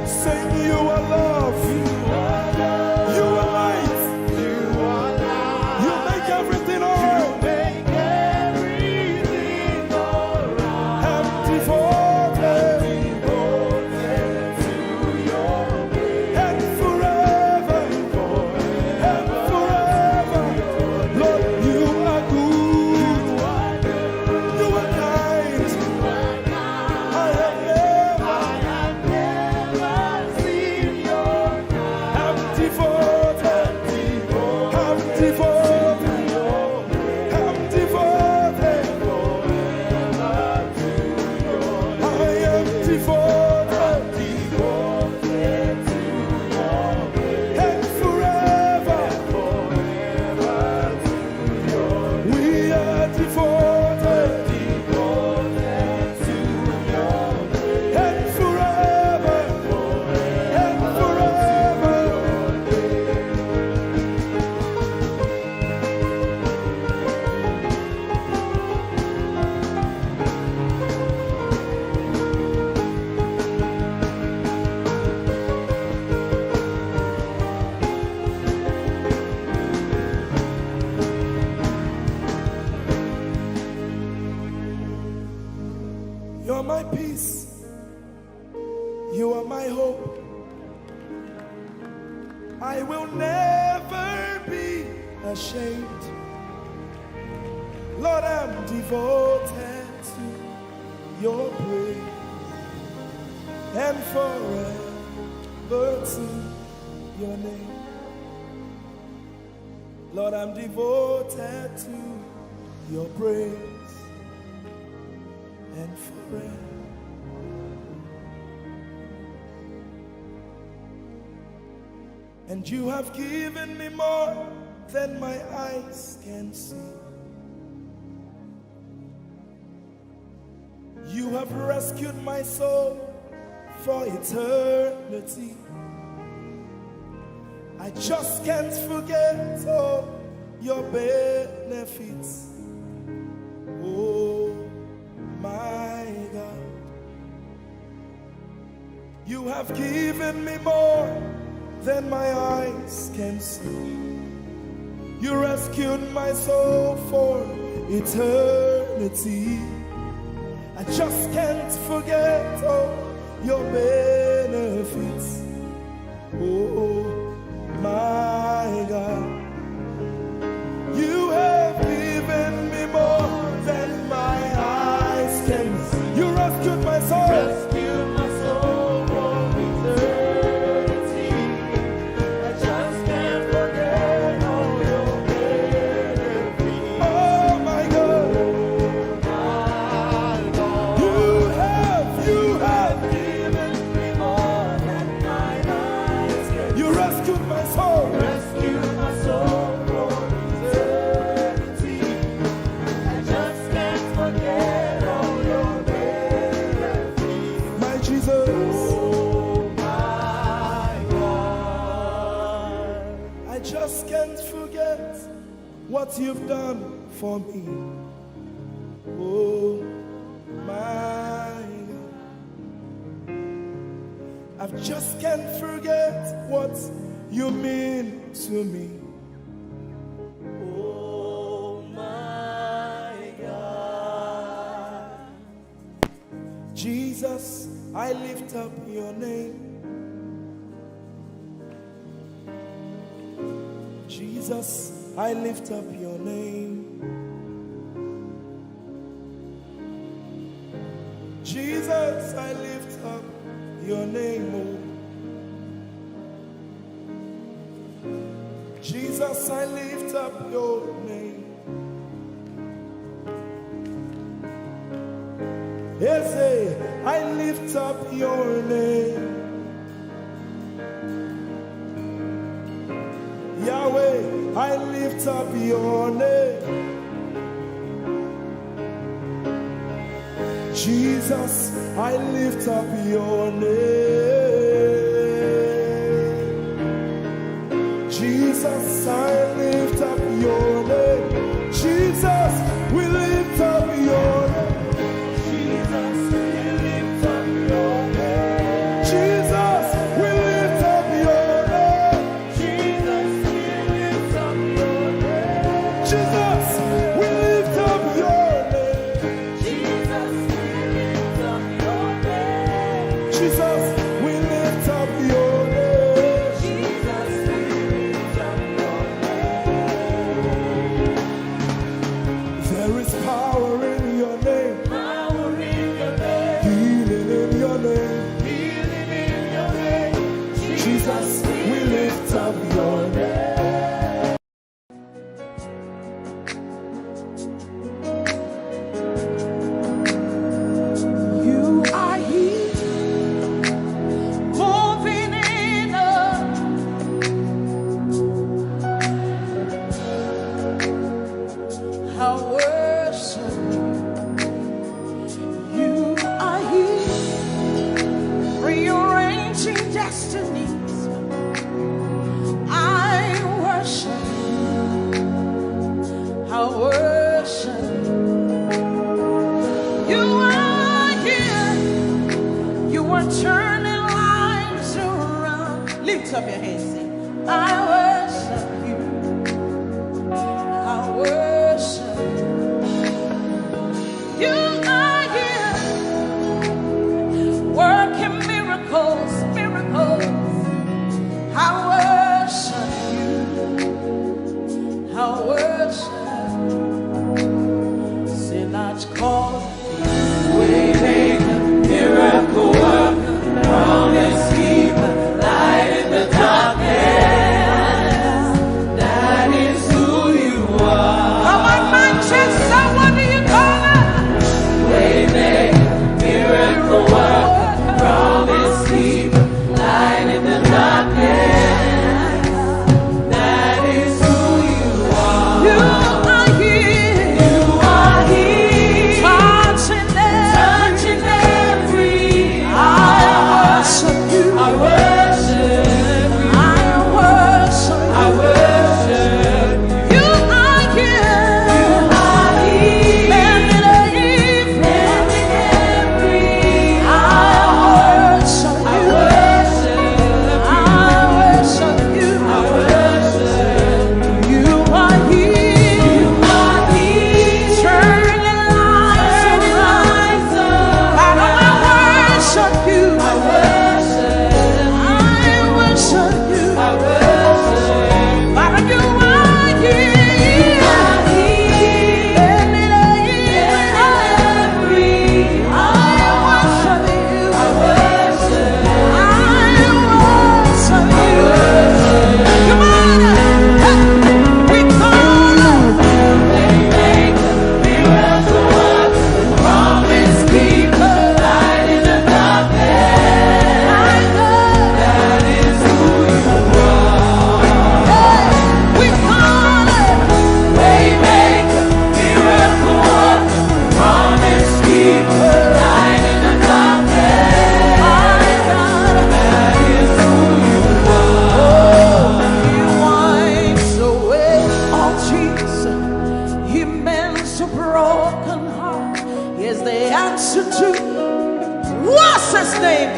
Sing, you are love. You are love. You are light. You are light. You make everything alright. You make everything alright. I'm devoted. To your praise. And forever, and forever, Lord, you are good. You are kind. I have never seen your kind. I'm devoted. I'm devoted. I'm devoted. I am devoted. And forever, we are devoted. And forever, and forever. You're my peace. You are my hope. I will never be ashamed. Lord, I'm devoted to your praise and forever to your name. Lord, I'm devoted to your praise and forever. And you have given me more than my eyes can see. You have rescued my soul for eternity. I just can't forget all your benefits. Oh my God, you have given me more than my eyes can see. You rescued my soul for eternity. I just can't forget all your benefits. Oh my God, you have given me more than my eyes can see. You rescued my soul. Rescued my soul from eternity. I just can't forget all your benefits. Oh my God, you have given me more than my eyes can see. you rescued my soul. Rescued my soul from eternity. I just can't forget all your benefits. My Jesus, Oh my God. I just can't forget what you've done for me. Oh my God, I just can't forget what you mean to me. Oh my God. Jesus, I lift up your name. Jesus, I lift up your name. Jesus, I lift up your name. Oh. Jesus, I lift up your name. Ese, I lift up your name. Yahweh, I lift up your name. Jesus, I lift up your name. Jesus, I lift up your name. Jesus, we lift up your name. Jesus, we lift up your name. Jesus, we lift up your name. Jesus, we lift up your name. Jesus, we lift up your name. Jesus, we lift up your name. Jesus, we lift up your name. Jesus, we lift up your name. There is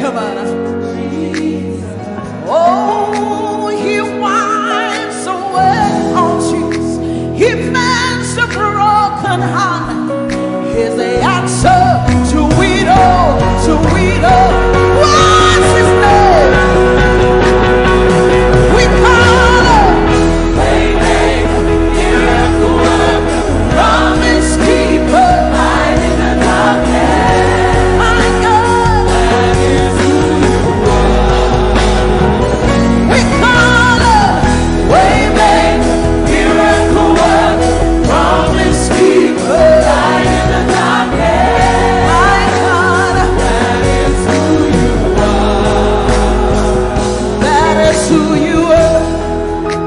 Come on. Oh, he wipes away all tears. He mends the broken heart. He's the answer to it all, to it all. What's his name? We call him Waymaker, miracle worker, promise keeper, light in the darkness. My God, that is who you are. We call him Waymaker, miracle worker, promise keeper, light in the darkness. My God, that is who you are. That is who you are.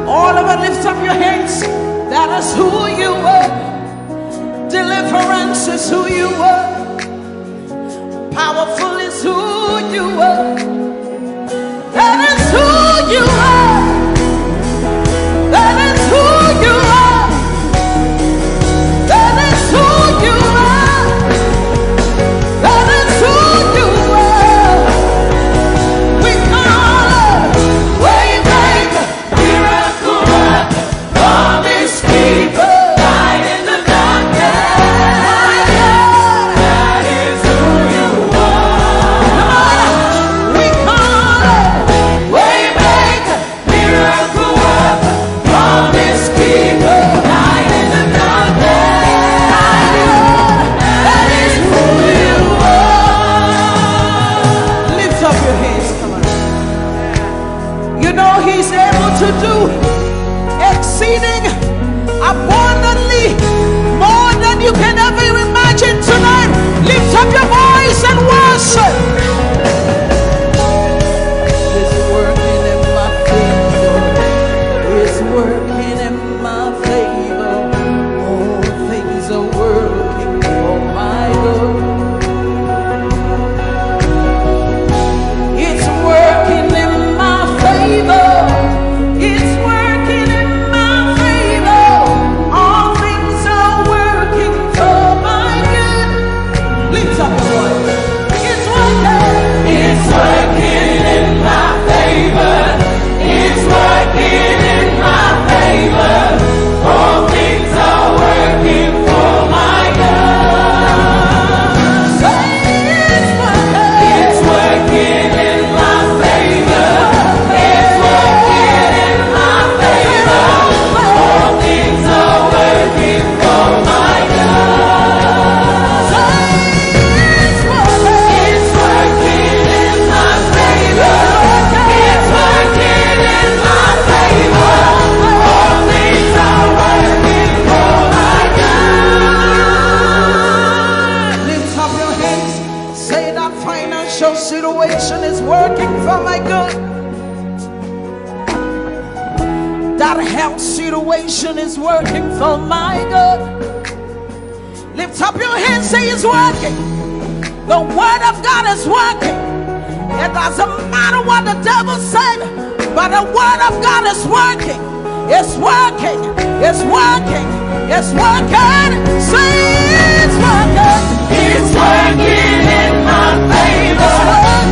All of it, lift up your hands. That is who you are. Deliverance is who you are. Powerful is who you are. That is who you are. That is who you are. That is who you are. That is who you are. We call him Waymaker, miracle worker, promise keeper, light in the darkness. My God, that is who you are. We call him Waymaker, miracle worker, promise keeper, light in the darkness. My God, that is who you are. Lift up your hands, come on. You know he's able to do exceeding abundantly more than you can ever imagine tonight. Lift up your voice and worship. It's working in my favor. It's working in my favor. All things are working for my good. It's working in my favor. It's working in my favor. All things are working for my good. Lift up your voice. It's working. It's working in my favor. It's working in my favor. All things are working for my good. Say it's working. It's working in my favor. It's working in my favor. All things are working for my good. Say it's working. It's working in my favor. It's working in my favor. All things are working for my good. Lift up your hands. Say that financial situation is working for my good. That health situation is working for my good. Lift up your hands, say it's working. The word of God is working. It doesn't matter what the devil said, but the word of God is working. It's working. It's working. It's working. Say it's working. It's working in my favor.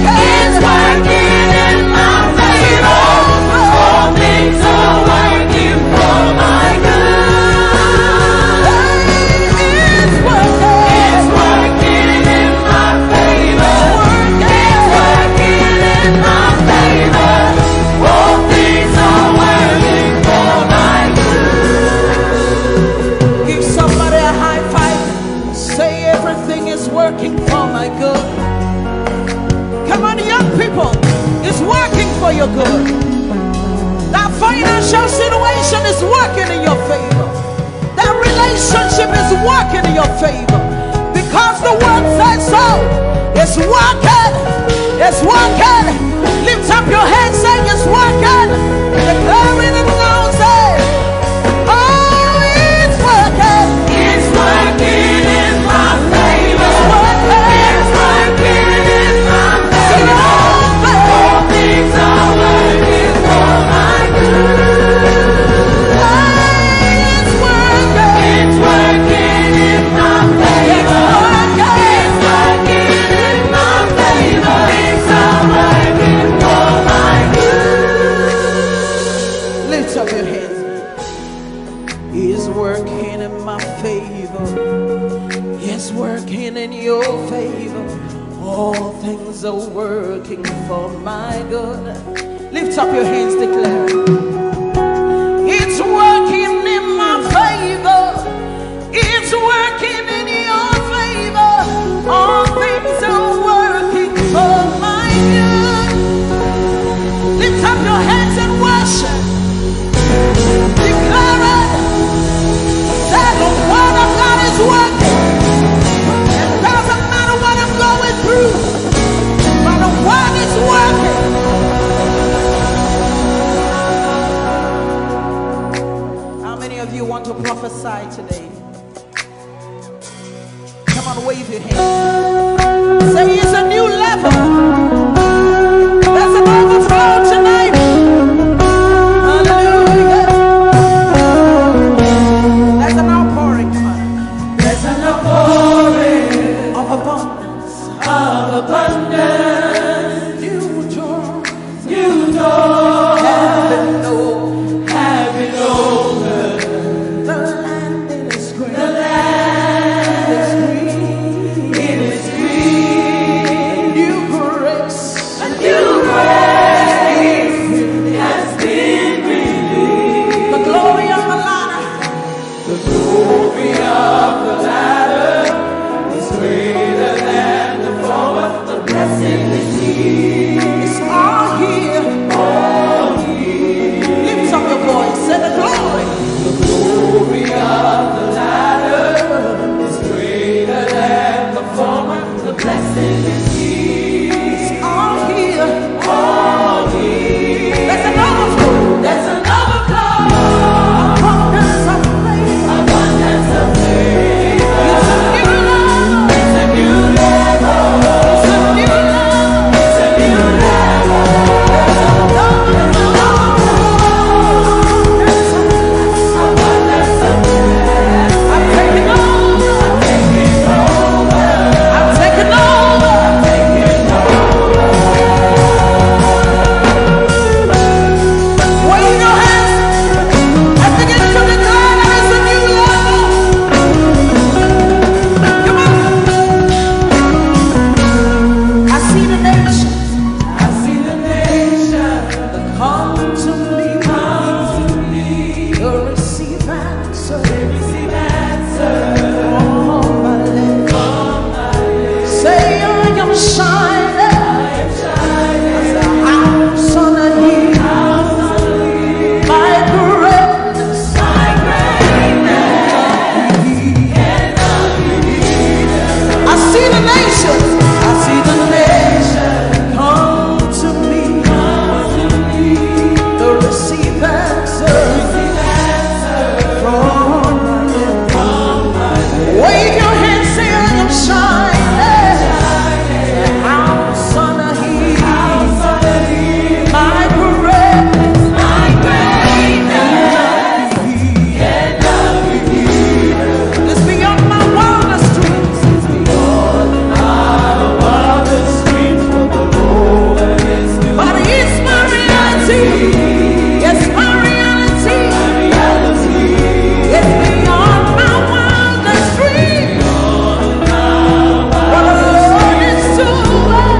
It's working in my favor. All things are working for my good. It's working. It's working in my favor. It's working in my favor. All things are working for my good. Give somebody a high five. Say everything is working for my good. Come on, young people. It's working for your good. That financial situation is working in your favor. That relationship is working in your favor. Because the word says so. It's working. It's working. Lift up your hands, saying it's working. Declaring it now, say, oh, it's working. It's working in my favor. It's working in my favor. All things are working for my good. It's working. It's working in my favor. It's working in my favor. It's working in my favor. He's working in your favor. All things are working for my good. Lift up your hands, declare. It's working in my favor. It's working in your favor. All things are working for my good. Lift up your hands and worship. Declare it. That the word of God is working. It doesn't matter what I'm going through, but the word is working. How many of you want to prophesy today? Come on, wave your hands. Say it's a new level. There's an overflow tonight. Hallelujah. There's an outpouring. Come on. There's an outpouring of abundance. Of abundance. New doors. New doors. Have been opened. The land is green. The land is green. It is green. New grace. A new grace has been released. The glory of the latter. The glory of the latter is greater than the former. The blessing is here. It's all here. All here. Lift up your voice. Say the glory. The glory of the latter is greater than the former. The blessing is here. It's all here. All here. There's an overflow. There's an overflow. Abundance of favor. Abundance of favor. It's a new level. It's a new level. It's a new level. It's a new level. There's an overflow. There's a abundance of favor. I'm taking over. I'm taking over. I'm taking over. I'm taking over. Wave your hands and begin to declare that it's a new level. Come on. I see the nations. I see the nations that come to me. Come to me. To receive answer. They receive answer. From my lips. From my lips. Say I am shining. I am shining. As a house on a hill. House on a hill. My greatness. My greatness. Cannot be hidden. I see the nations. I see the nations come to me. Come to me. To receive answer. Receive answer. From my lips. From my lips. Wave your hands, say I am shining. House on a hill. House on a hill. My greatness. My greatness. Cannot be hidden. It's beyond my wildest dreams. It's beyond my wildest dreams. For the Lord is good. But it's my reality. It's my reality. My reality. It's beyond my wildest dreams. What the Lord is doing.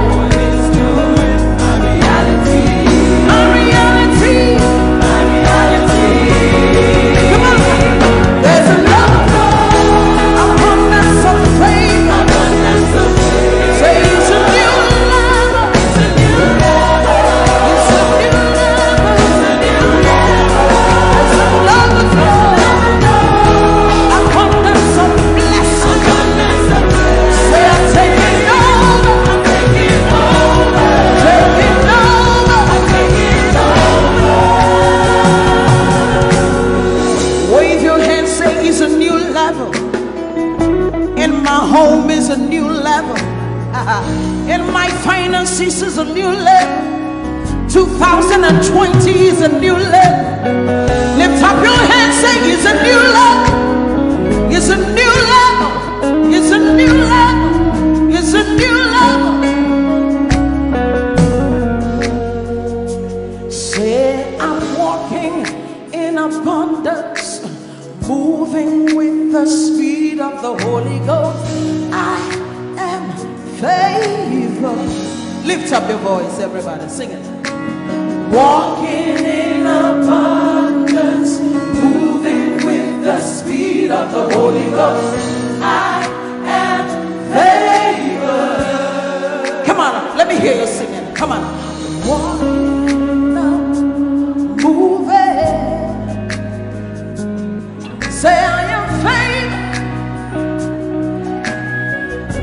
My reality. My reality. My reality. Come on. There's an overflow. Abundance of favor. Abundance of favor. Say it's a new level. It's a new level. It's a new level. It's a new level. There's an overflow. Abundance of blessing. Abundance of blessing. Say I'm taking over. I'm taking over. Taking over. I'm taking over. Wave your hands, say it's a new level. In my home is a new level. In my finances is a new level. 2020 is a new level. Lift up your hands, say it's a new level. It's a new level. It's a new level. It's a new level. Say I'm walking in abundance. moving with the speed of the Holy Ghost. I am favored. Lift up your voice, everybody, sing it. Walking in abundance, moving with the speed of the Holy Ghost. I am favored. Come on, let me hear you singing. Come on. Walking up, moving. Say I am favored.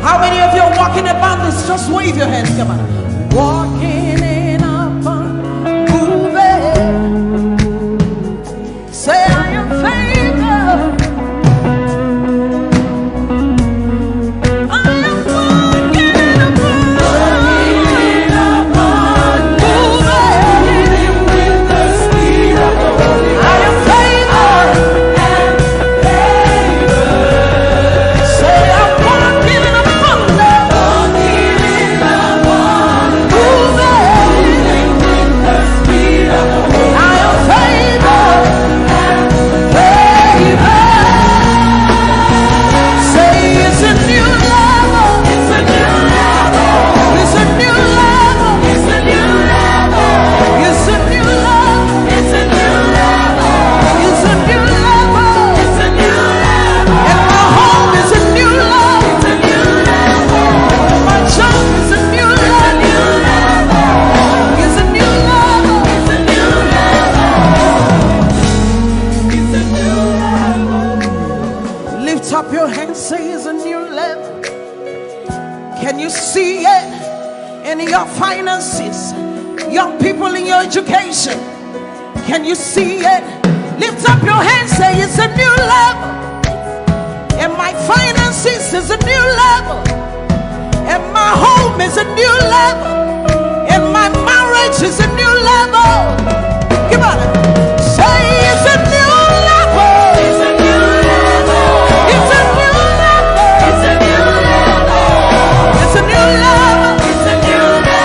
How many of you are walking in abundance? Just wave your hands. Come on. Walking in abundance, moving. Say I am favored. I am walking in abundance, moving with the speed of the Holy Ghost. I am favored. Say I'm walking in abundance, moving with the speed of the Holy Ghost. I am favored. Say it's a new level. It's a new level. It's a new level. It's a new level. It's a new level. It's a new level. It's a new level. It's a new level. And my home is a new level. It's a new level. My job is a new level. It's a new level. It's a new level. It's a new level. Lift up your hands, say it's a new level. Can you see it in your finances? Young people in your education. Can you see it? Lift up your hands, say it's a new level. And my finances is a new level. And my home is a new level. And my marriage is a new level. Come on. Say it's a new level. It's a new level. It's a new level. It's a new level. It's a new level. It's a new level.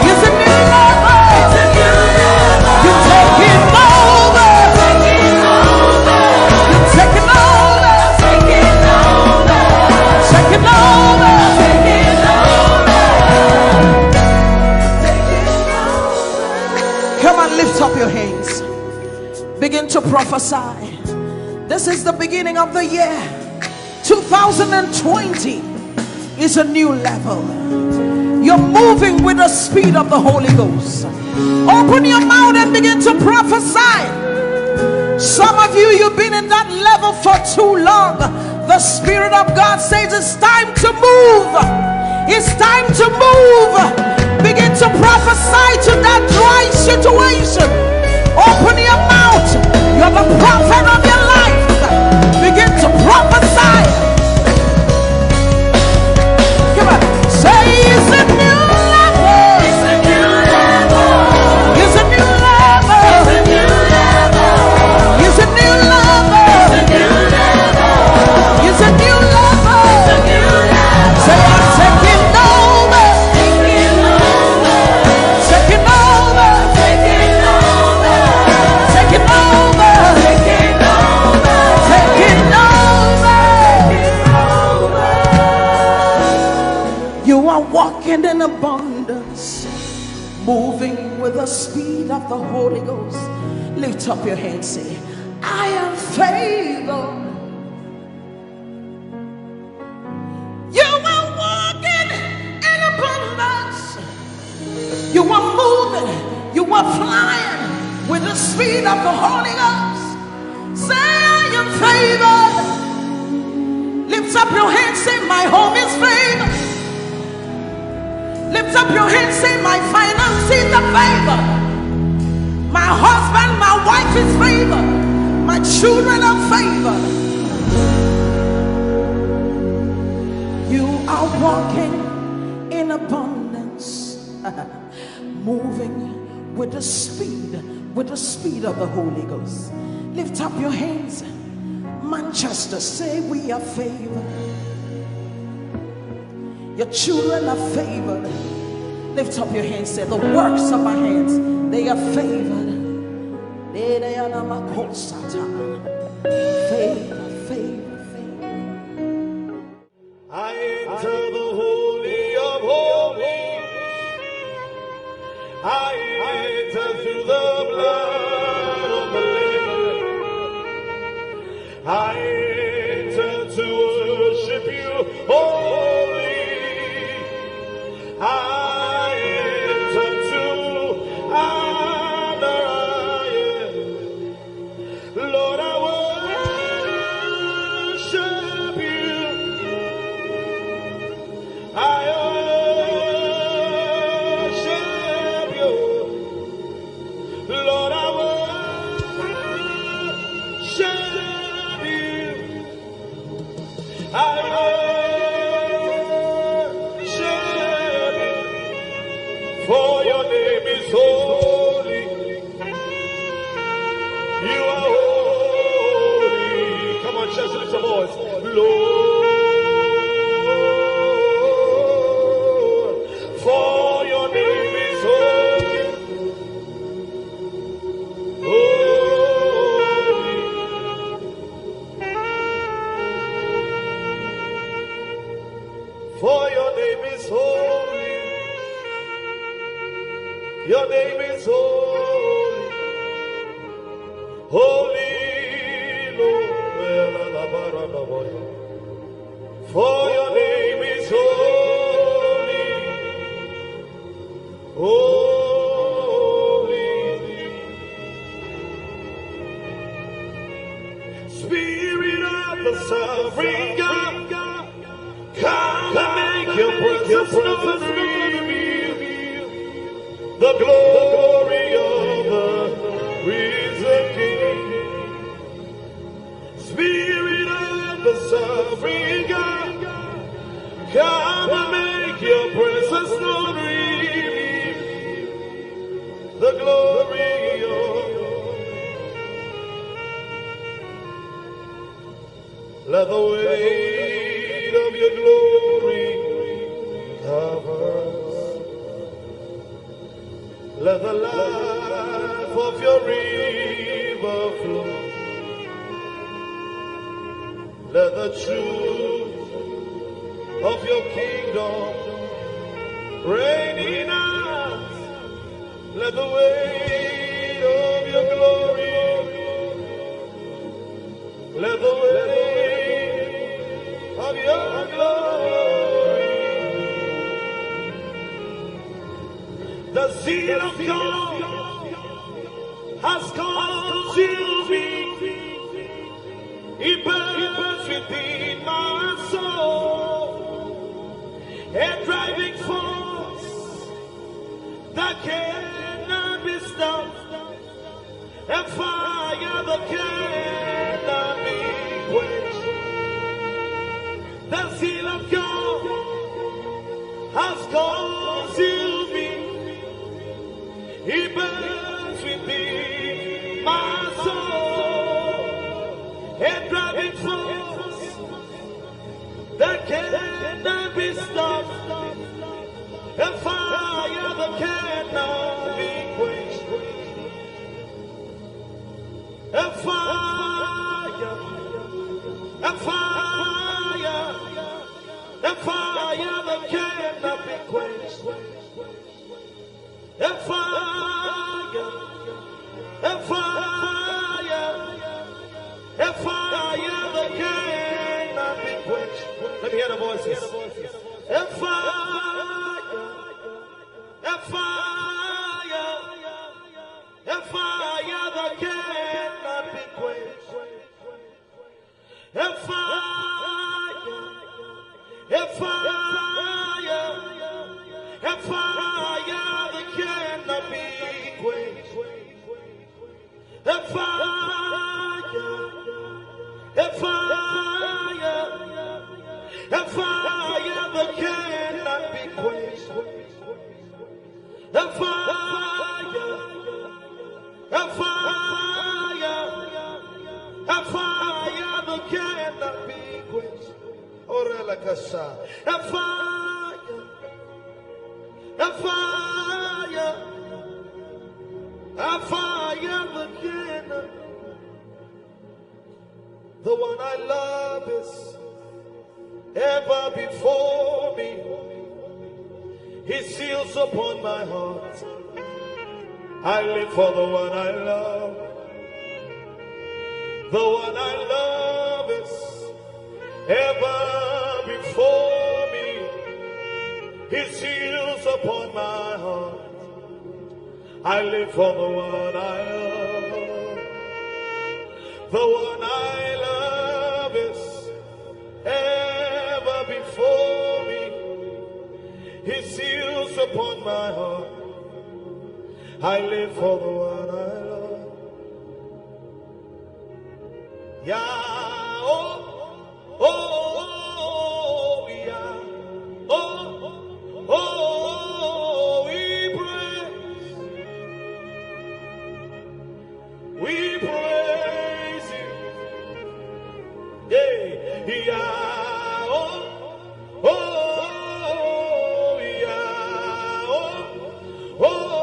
It's a new level. It's a new level. You're taking over. Taking over. You're taking over. Taking over. Taking over. Taking over. Come on, lift up your hands. Begin to prophesy. This is the beginning of the year. 2020 is a new level. You're moving with the speed of the Holy Ghost. Open your mouth and begin to prophesy. Some of you, you've been in that level for too long. The Spirit of God says it's time to move. It's time to move. Begin to prophesy to that dry situation. Open your mouth. You're the prophet of your life. Begin to prophesy. Come on. Say it's a new level. It's a new level. It's a new level. It's a new level. It's a new level. It's a new level. It's a new level. Say I'm taking over. Taking over. Taking over. Taking over. Taking over. Taking over. Taking over. You are walking in abundance, moving with the speed of the Holy Ghost. Lift up your hands, say, I am favored. You are walking in abundance. You are moving. You are flying with the speed of the Holy Ghost. Say, I am favored. Lift up your hands, say, my home is favored. Lift up your hands, say, my finances are favored. My husband, my wife is favored. My children are favored. You are walking in abundance, moving with the speed of the Holy Ghost. Lift up your hands. Manchester, say we are favored. Your children are favored. Lift up your hands, say the works of my hands, they are favored. Favor, favor, favor. I enter the Holy of Holies. I enter through the blood of the Lamb. I enter to worship you, holy. I enter to honor you. Lord, I worship you. I worship you. Lord, I worship you. I worship you. For your name is holy. You are holy. Come on, church, lift your voice. Lord, for your name is holy. Holy. For your name is holy. Your name is holy. Holy Lord. For your name is holy. Holy. Spirit of the sovereign God, come and make your presence known. The glory of the risen King. Spirit of the sovereign God, come and make your presence known. The glory of. Let the weight of your glory cover us. Let the life of your river flow. Let the truth of your kingdom reign in us. Let the weight of your glory. Let the weight of your glory. The zeal of God has consumed me. It burns within my soul. A driving force that cannot be stopped. A fire that cannot be quenched. The zeal of God has consumed me. He burns within my soul. A driving force that cannot be stopped. A fire that cannot be quenched. A fire, a fire, a fire that cannot be quenched. A fire, a fire, a fire that cannot be quenched. Let me hear the voices. A fire, a fire, a fire that cannot be quenched. A fire, a fire, a fire that cannot be quenched. A fire, a fire, a fire that cannot be quenched. A fire, a fire, a fire that cannot be quenched. Orelakasa, a fire, a fire, a fire that cannot. The one I love is ever before me. His seals upon my heart. I live for the one I love. The one I love is ever before me. His seals upon my heart. I live for the one I love. The one I love is ever before me. His seals upon my heart. I live for the one I love. Yeah, oh, oh, oh, yeah, oh, oh, we praise you, yeah, yeah, oh, oh, yeah, oh, oh.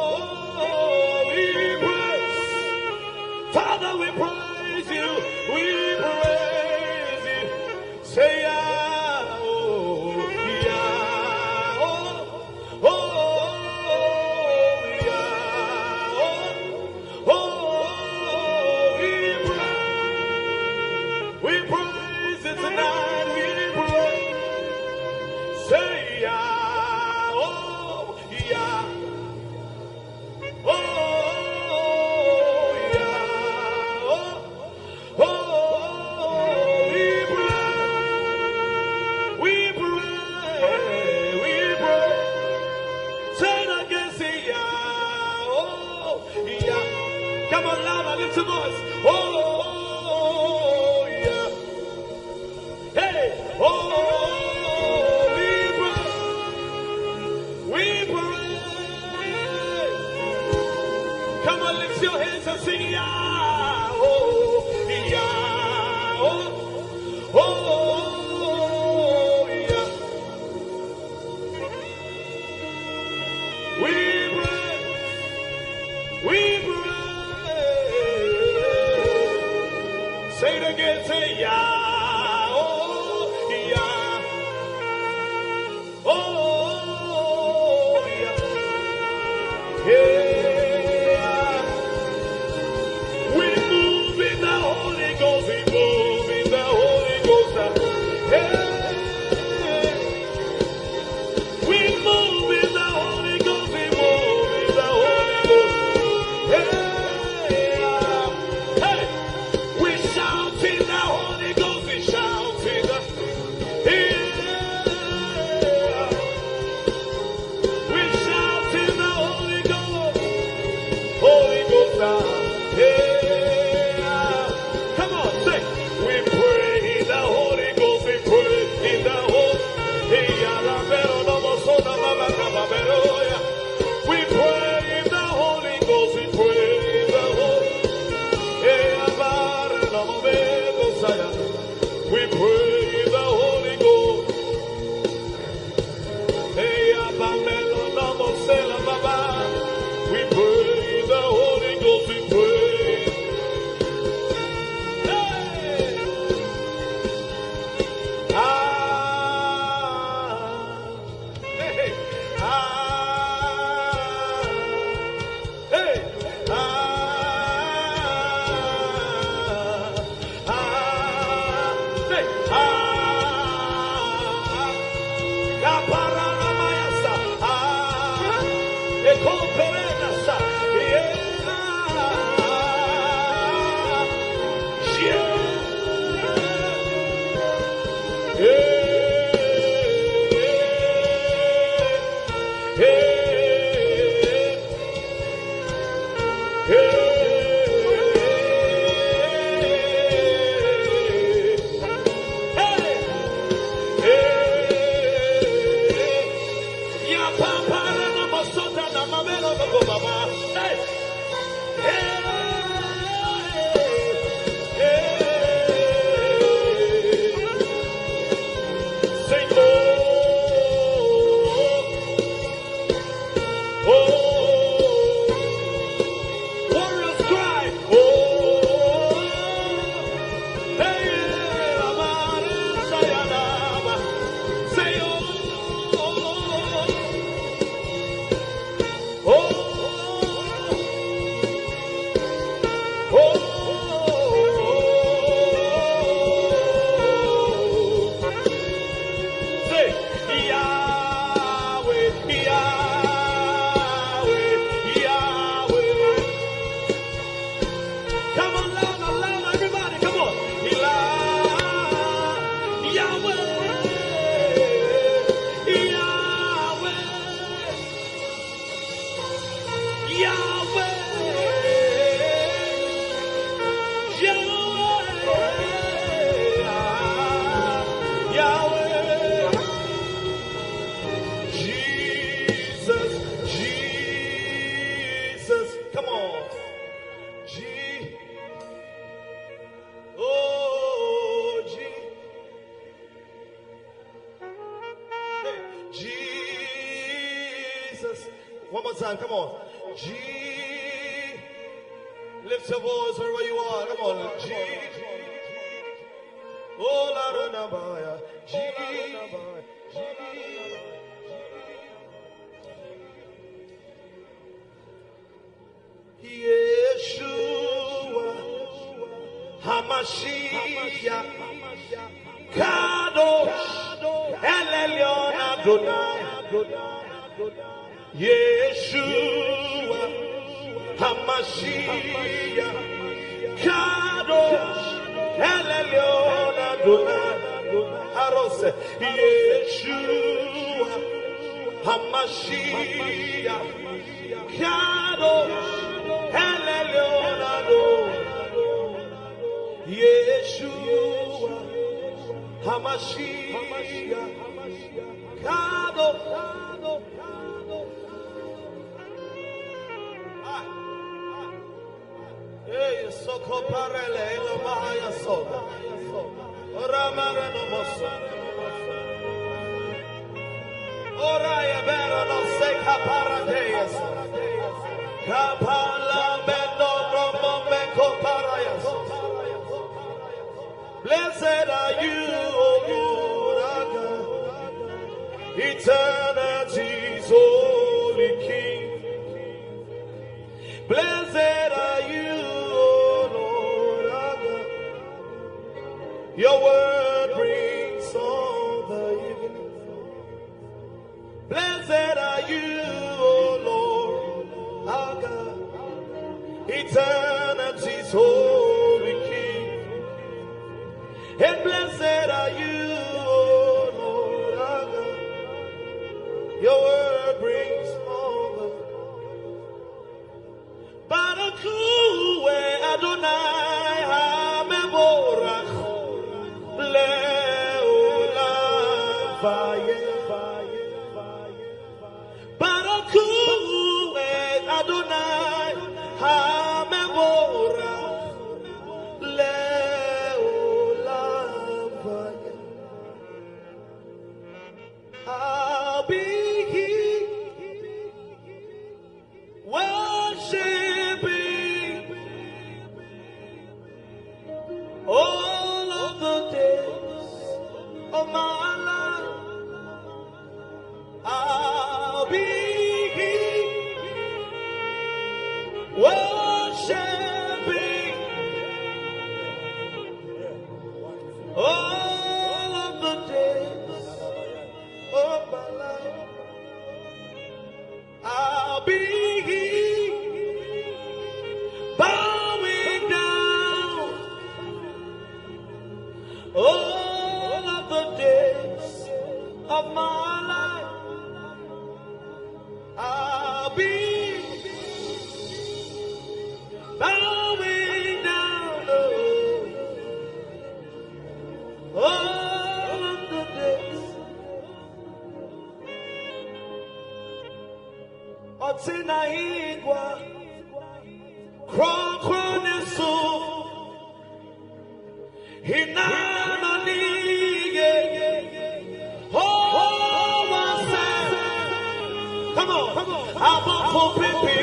Father, we praise you, we praise you. Say, yeah, oh, yeah, oh, oh, yeah, oh, oh, we praise it tonight, we praise. Say, yeah, oh, yeah, oh. Come on, louder, lift your voice. Oh, yeah. Hey, oh, we praise. Come on, lift your hands and sing, yeah. Oh, yeah. Oh, yeah. We praise. Say it again, say yeah, oh, yeah, oh, yeah, yeah. We move in the Holy Ghost, we move in the Holy Ghost, yeah. We move in the Holy Ghost, we move in the Holy Ghost, yeah. Hey, we shout in the Holy Ghost. One more time, come on. G. Lift your voice wherever you are. Come on. G. Oh, Lara George. G. Yeshua Hamashiach Kadosh El Elyon Adonai Yeshua Hamashiach Kadosh El Elyon Adonai Arose Yeshua Hamashiach Kadosh El Elyon Adonai Yeshua Hamashiach Kadosh. Hey, Soko Parele, Mahaya Soda, Ramara no Mosso, Oraya Bera no Seka Paradeas, Kapala Bendo Romo Meko Parayas. Blessed are you, O Lord, eternity's holy King. Blessed are you, O Lord, our God. Your word brings all the evening. Blessed are you, O Lord, our God. Eternity's holy King. And blessed are you, O Lord, our God. Your word brings all the Barakue Adonai HaMevorach Le'olam Vayeh. Barakue Adonai HaMevorach Le'olam Vayeh. I'll be here worshiping all of the days of my life. I'll be here worshiping all of the days of my life. I'll be here bowing down all of the days of my life. I'll be bowing down all of the days. Otina igwa Kronesu Hinanonige. Oh, wase. Come on. I'm up for pipi.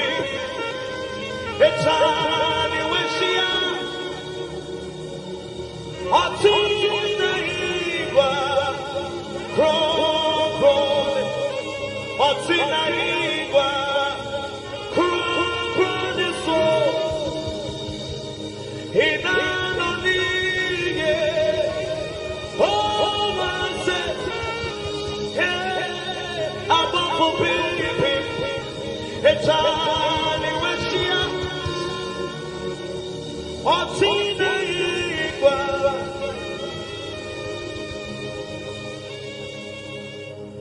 It's on you wishia. Otina igwa Krone. Otina igwa Kronesu Hinanonige. Oh, wase. Hey, I'm up for pipi. It's on you wishia. Otina igwa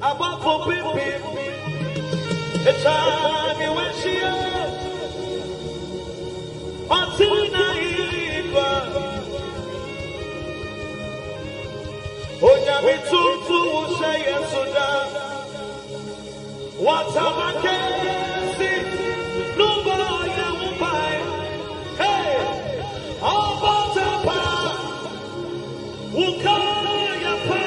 about for pipi. It's time you went she Otina igwa Onyami tutu ushe yesuda Watabakesi Nubo ya upai. Hey, Omatapa Ukaya pa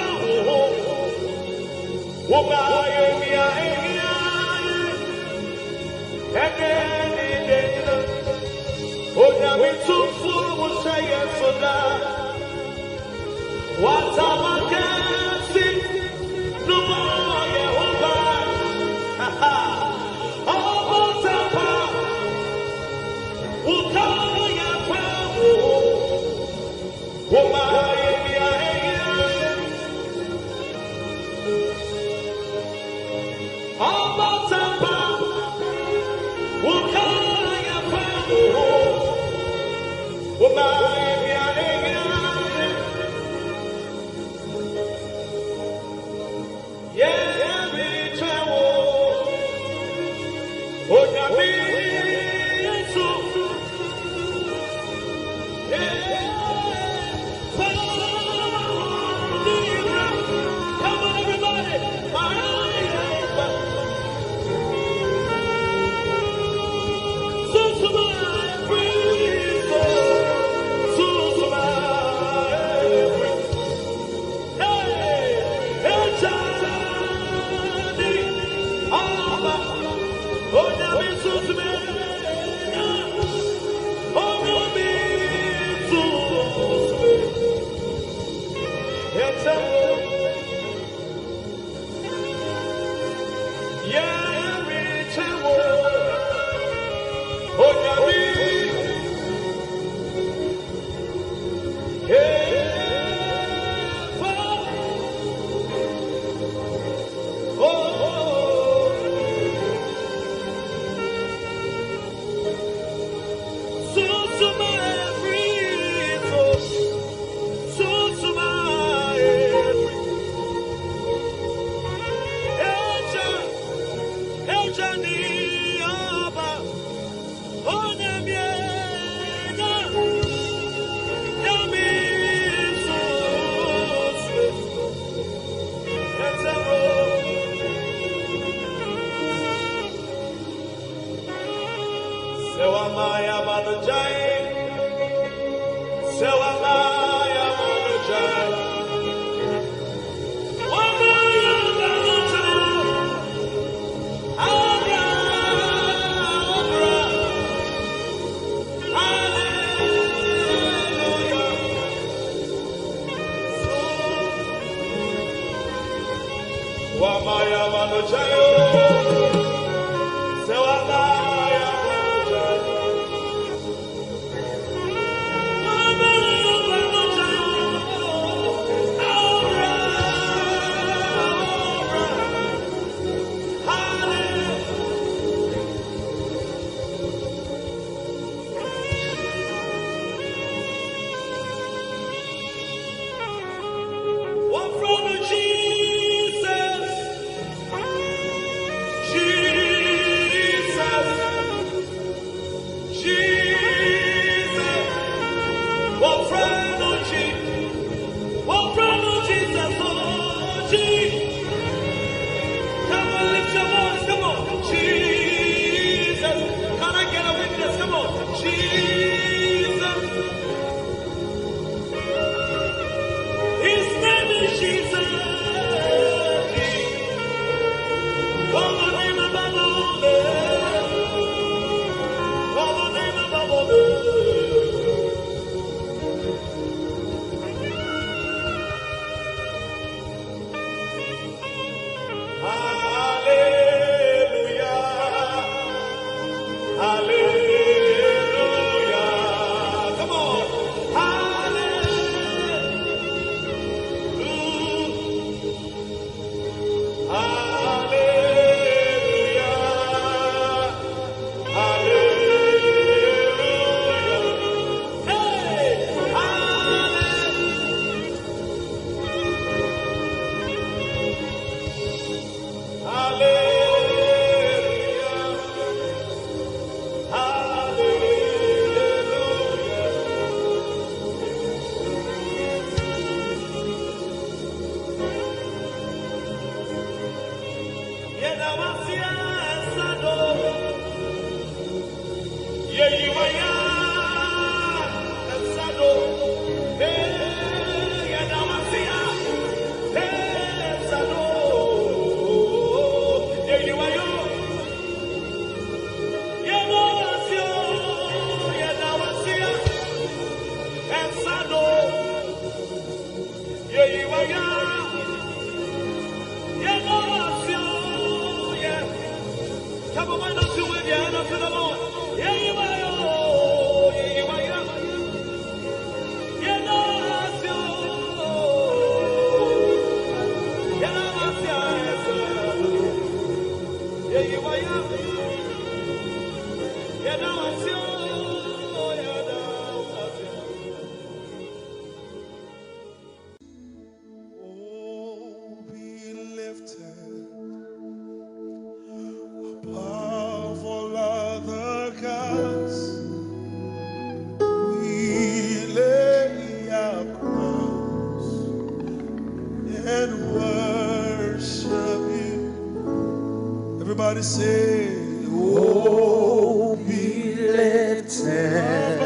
Say, oh, be lifted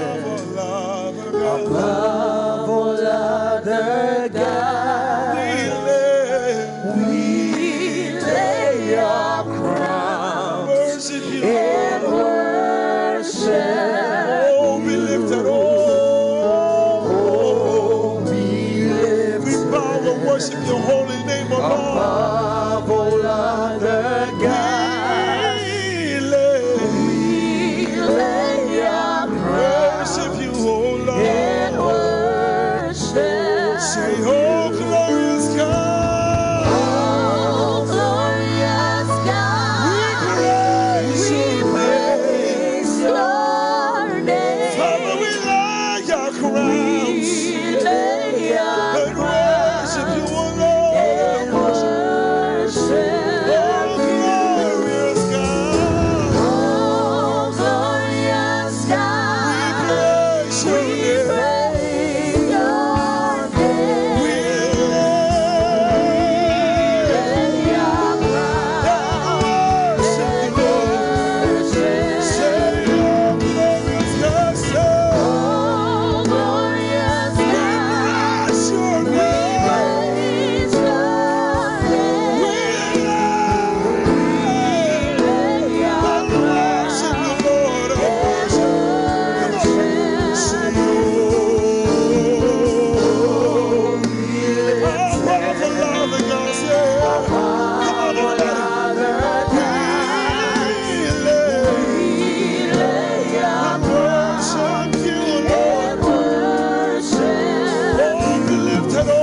above all other gods. We lay our crowns and worship. Oh, be lifted, oh, be lifted. We bow and your holy name, O Lord. Above all other gods, we lay our Worship crowns you, O Lord. in worship. Say, oh, glorious God. Oh, glorious God, Praise we your praise your name. Father, we lay our crowns We lay our and worship you, O Lord. in worship. Oh, glorious God. Oh, glorious God, Praise your we name. praise your name. We Lay our crowns worship in you, Lord. worship. Say, oh, glorious God. Say, Oh, glorious God, praise your we name. praise your name. We Lay our worship you, Lord. I worship you. Say, oh, powerful loving God. Say, come on, everybody. Worship you, Lord. Oh, be lifted, oh,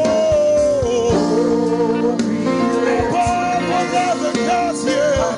powerful loving God. Yeah.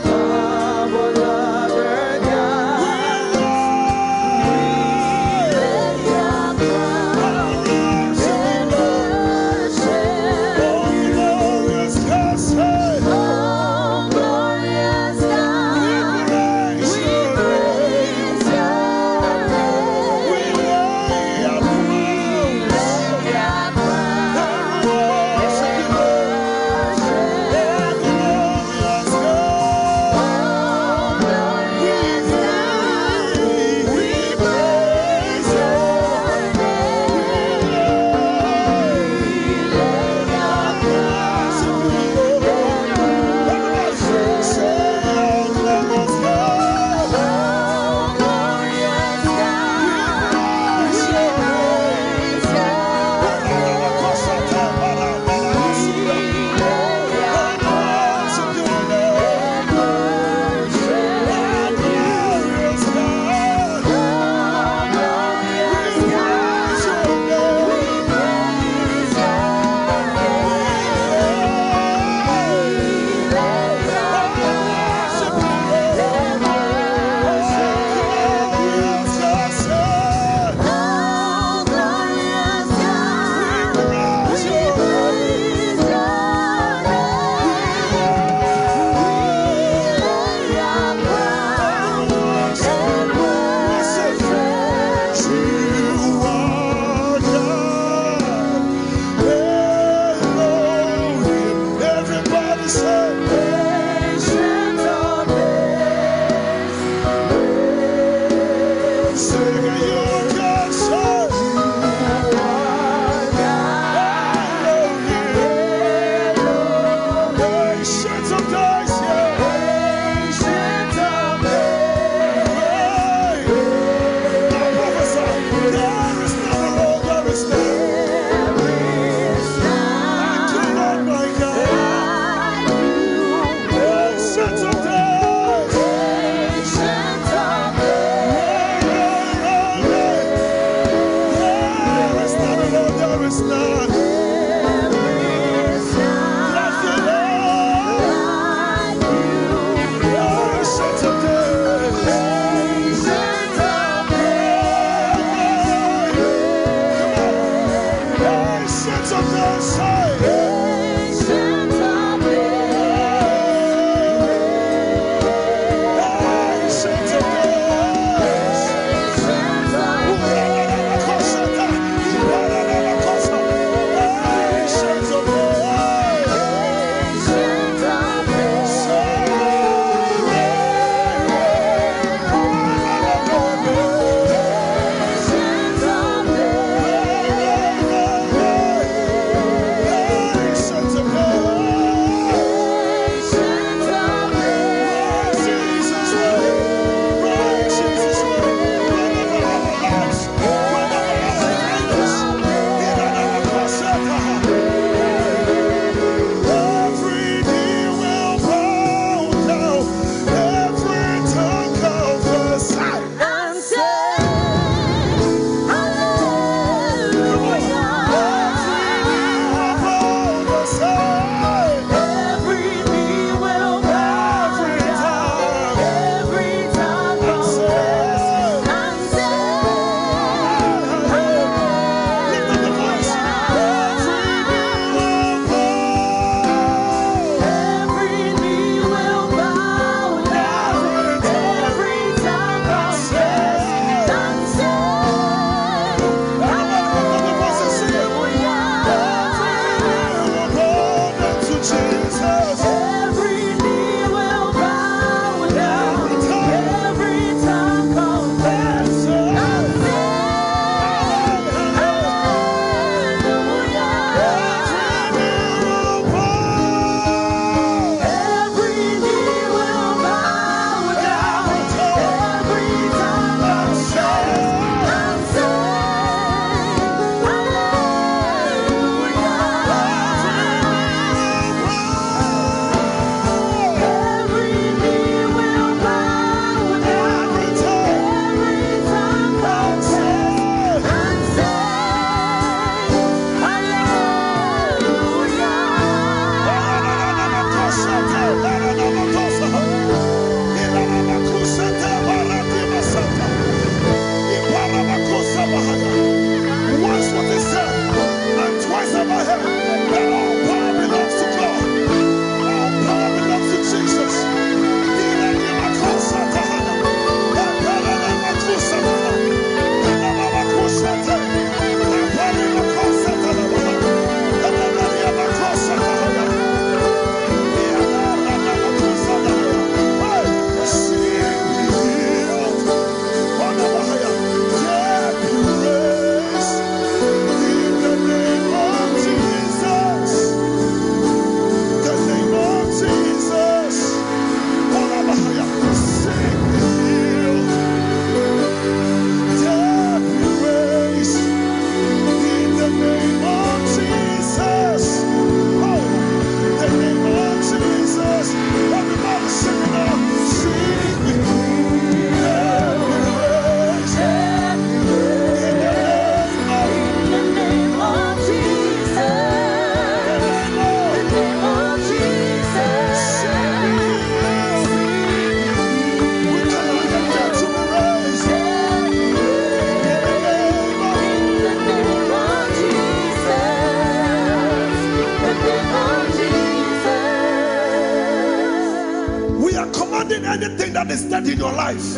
that is dead in your life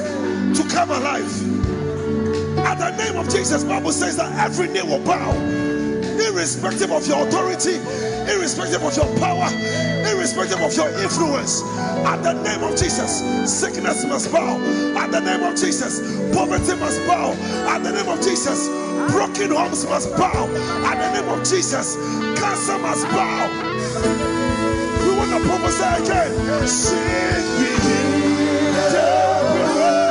to come alive. At the name of Jesus, the Bible says that every knee will bow, irrespective of your authority, irrespective of your power, irrespective of your influence. At the name of Jesus, sickness must bow. At the name of Jesus, poverty must bow. At the name of Jesus, broken homes must bow. At the name of Jesus, cancer must bow. We want to prophesy again. Sing me, Joepraize.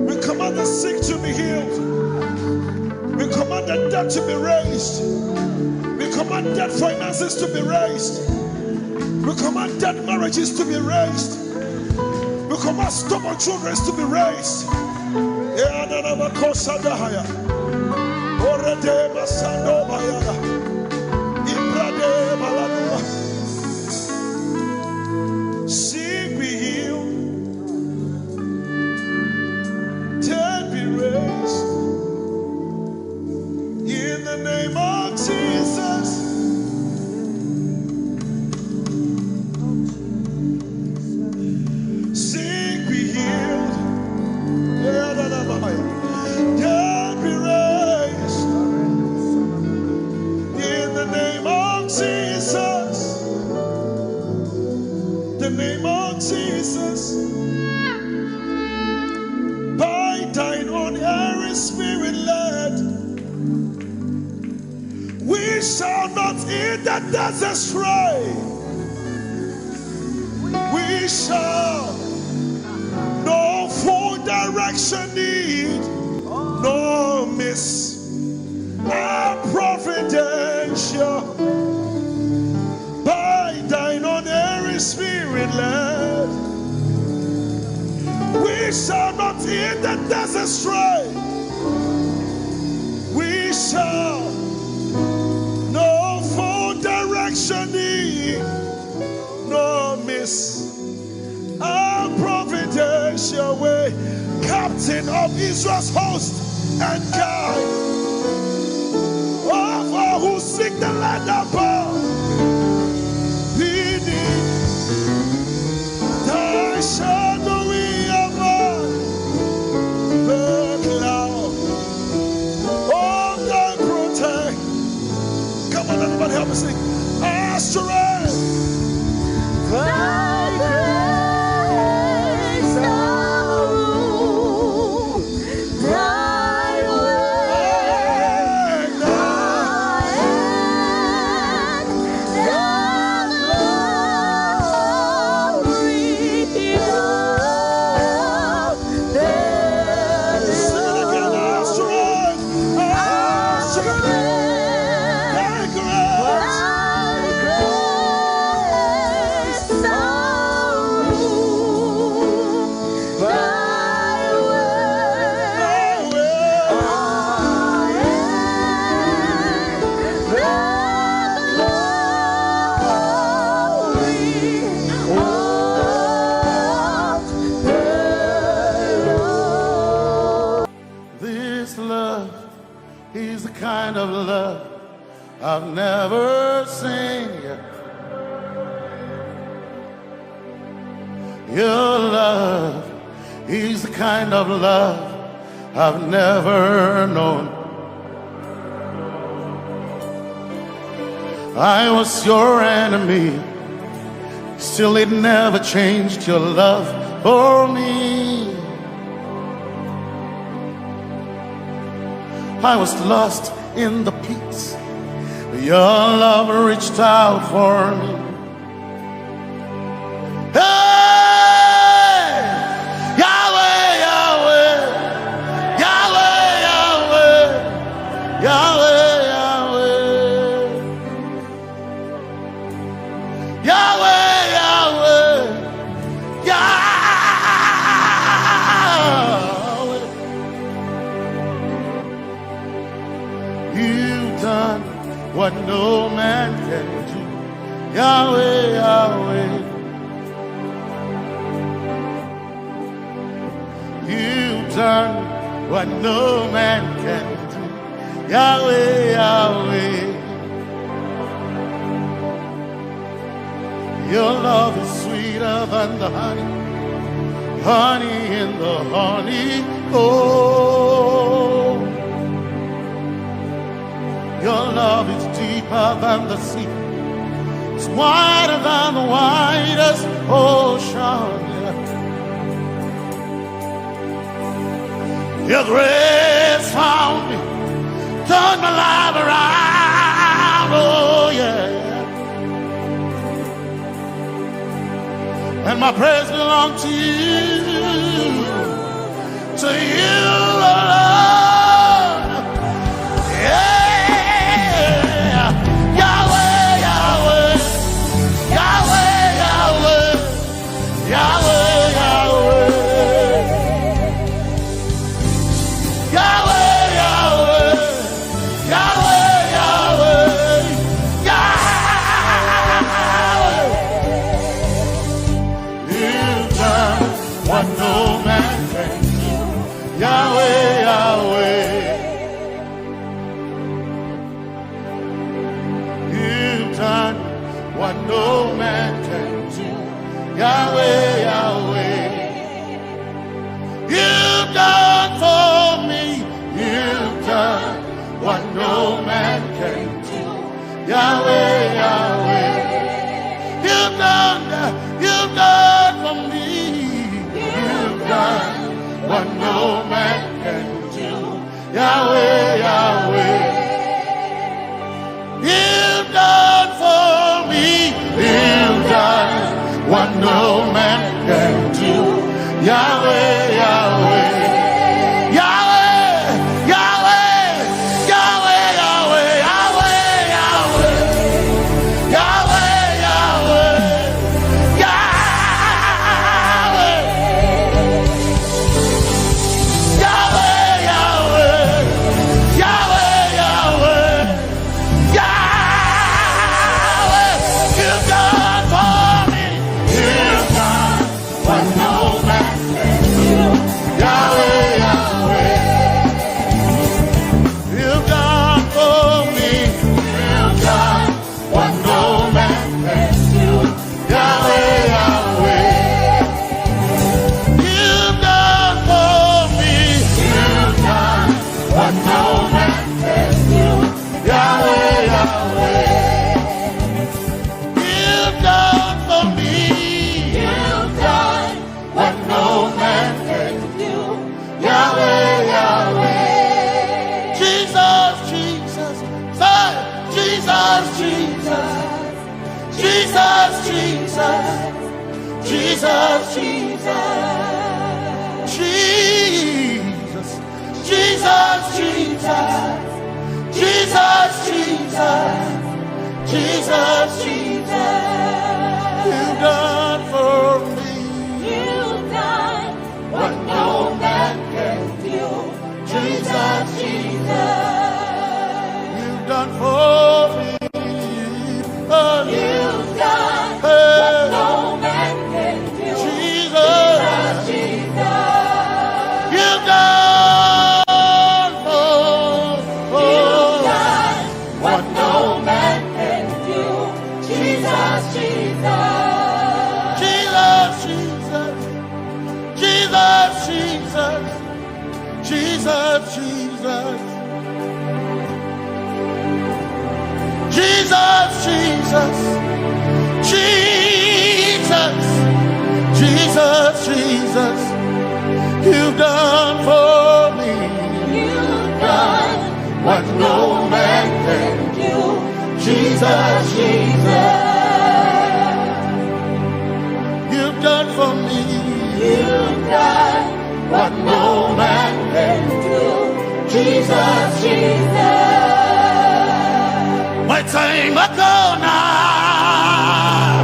We command the sick to be healed. We command the dead to be raised. We command dead finances to be raised. We command dead marriages to be raised. We command stubborn children to be raised. Sick be healed. In the name of Jesus, sick be healed, dead be raised. In the name of Jesus, the name of Jesus, by thine own Holy Spirit led, we shall not eat the desert stray. We shall no full direction need, no miss our providential. By thine own Holy Spirit led, we shall not eat the desert stray. We shall need, no miss our providential way. Captain of Israel's host and guide of all who seek the land above, beneath thy shadowy above the cloud of thy protect. Come on, everybody, help me sing. Strength, thy grace, thy way, thy Your love is the kind of love I've never known. I was your enemy, still it never changed your love for me. I was lost in the pits, but your love reached out for me. Hey, Yahweh, Yahweh, Yahweh, Yahweh, Yahweh, Yahweh, Yahweh, Yahweh, Yahweh. You've done what no man can do. Yahweh, Yahweh. You've done what no man can do. Yahweh, Yahweh. Your love is sweeter than the honey, honey in the honey. Oh, your love is deeper than the sea. It's wider than the widest ocean. Your grace found me, turned my life around. Oh yeah. And my praise belongs to you alone. Yeah, Yahweh, Yahweh, Yahweh, Yahweh, Yahweh, Yahweh, Yahweh, Yahweh, Yahweh, Yahweh, Yahweh. You've done what no man can do. Yahweh, Yahweh. You've done what no man can do. Yahweh, Yahweh. You've done for me. You've done what no man can do. Yahweh, Yahweh. You've done for me. You've done what no man can do. Yahweh, Yahweh. You've done for me. You've done what no man can do. Yahweh, Yahweh. Yahweh, Yahweh, Yahweh, Yahweh, Yahweh, Yahweh, Yahweh, Yahweh, Yahweh, Yahweh, Yahweh, Yahweh, Yahweh. You've done for me. You've done what no man can do. Yahweh, Yahweh. You've done for me. You've done what no man can do. Yahweh, Yahweh. You've done for me. You've done what no man can do. Yahweh, Yahweh. You've done for me. You've done what no man can do. Yahweh, Yahweh. Jesus, Jesus, say, Jesus, Jesus, Jesus, Jesus, Jesus, Jesus, Jesus, Jesus, Jesus, Jesus, Jesus, Jesus. You've done for me. You've done what no man can do. Jesus, Jesus. You've done for me. Oh, you've done what no man can do. Jesus, Jesus. You've done you've done what no man can do. Jesus, Jesus. Jesus, Jesus, Jesus, Jesus, you've done for me. You've done what no man can do. Jesus, Jesus, you've done for me. you've done what no man can do. Jesus, Jesus. My time ago now,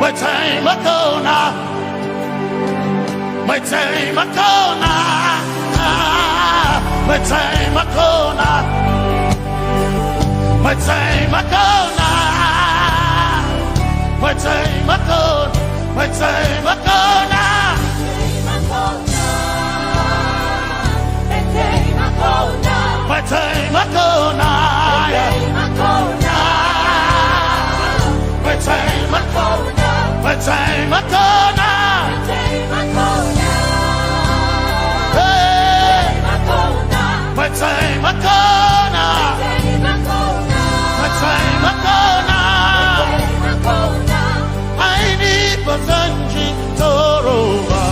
my time ago now, my time ago now, my time ago now, my time ago now, my time ago, my time ago now. My time ago now, my time ago, my time ago now, hey, my time ago now, my time ago now, I need Basanji Toroba,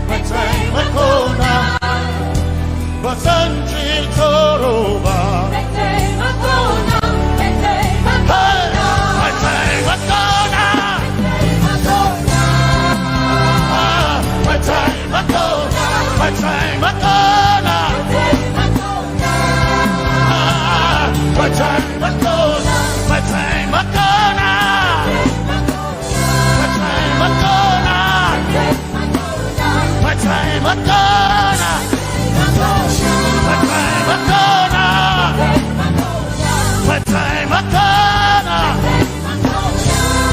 my time ago now. Basanji Toroba. My time Akona. My time Akona. My time Akona. My time Akona. My time Akona. My time Akona. My time Akona. My time Akona. My time Akona.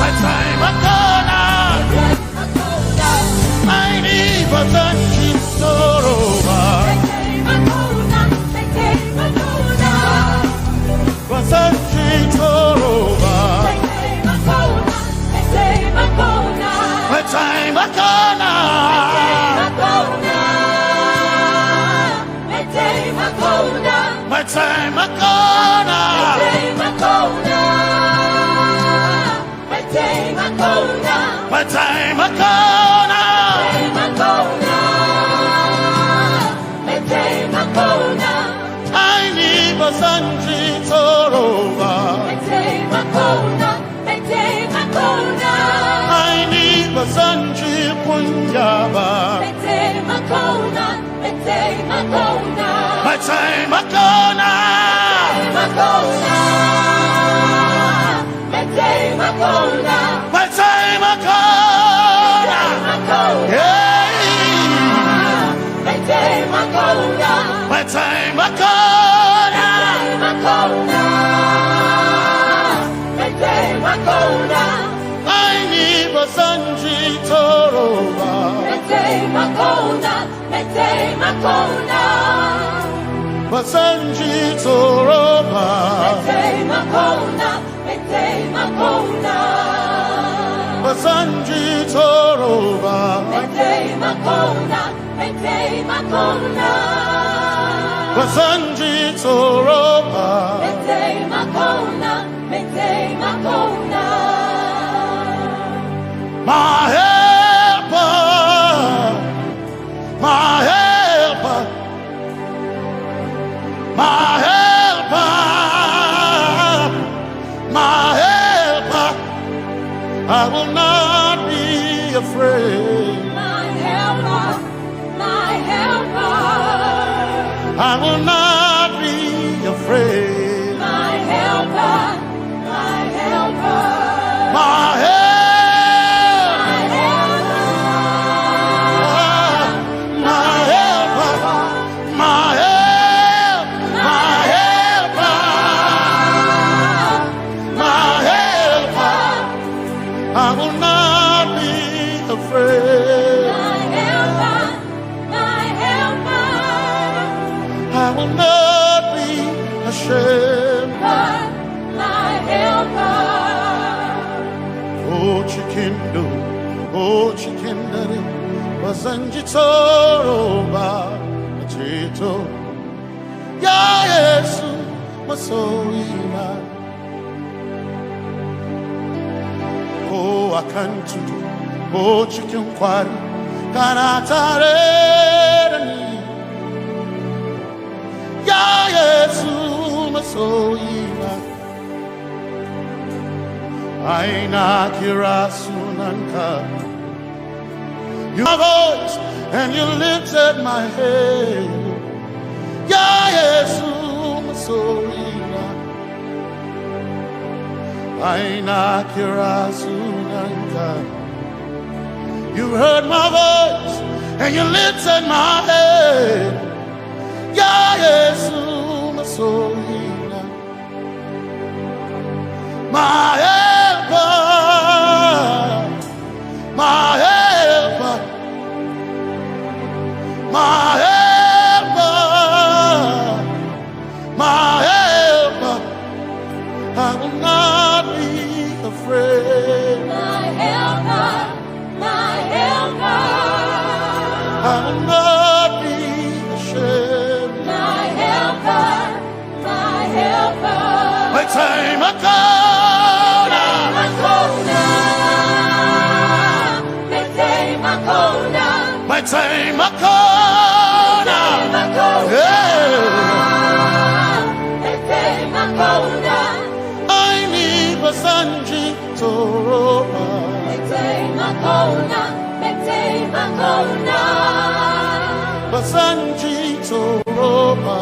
My time Akona. I need Basanji Toroba. Basanji Toroba. My time Akona. My time Akona. My time Akona. I need Basanji Toroba. I need Basanji Punjaba. My time Akona. My time Akona. Yeah. My time Akona. My time Akona. I need Basanji Toroba. Basanji Toroba. Basanji Toroba. Basanji Toroba. My helper, my helper, my helper, my helper. I will not be afraid. My helper, my helper. I will not be afraid. My helper, my helper. My helper. I will not be ashamed. My helper. Oh, chikindo, oh, chikindari, Basanji Toroba, Chito, Ya Yesu, Masoima, Wakantu, O Chicken Quad, Kanatare, Ya Yesu Masoina, Aina Kirasunanka. You have voice and you lifted my head, Ya Yesu Masoina, Aina Kirasunanka. You heard my voice and you lifted my head, Ya Yesu Masoina, my helper, my helper, my helper, my helper. I will not be afraid. My helper, my helper. I will not be ashamed. My helper, my helper. My time I I need Basanji Toroba. Basanji Toroba.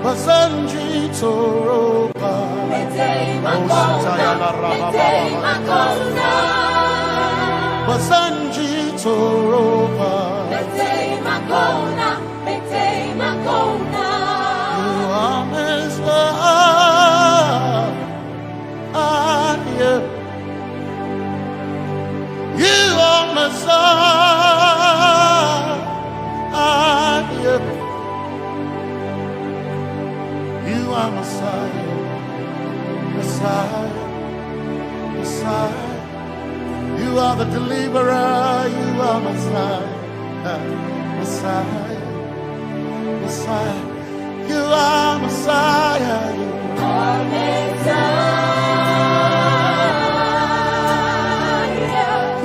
Basanji Toroba. Basanji Toroba. You are Messiah. You are Messiah. You are Messiah. Messiah. Messiah. You are the deliverer. You are Messiah. Messiah. Messiah. You are Messiah. You are Messiah.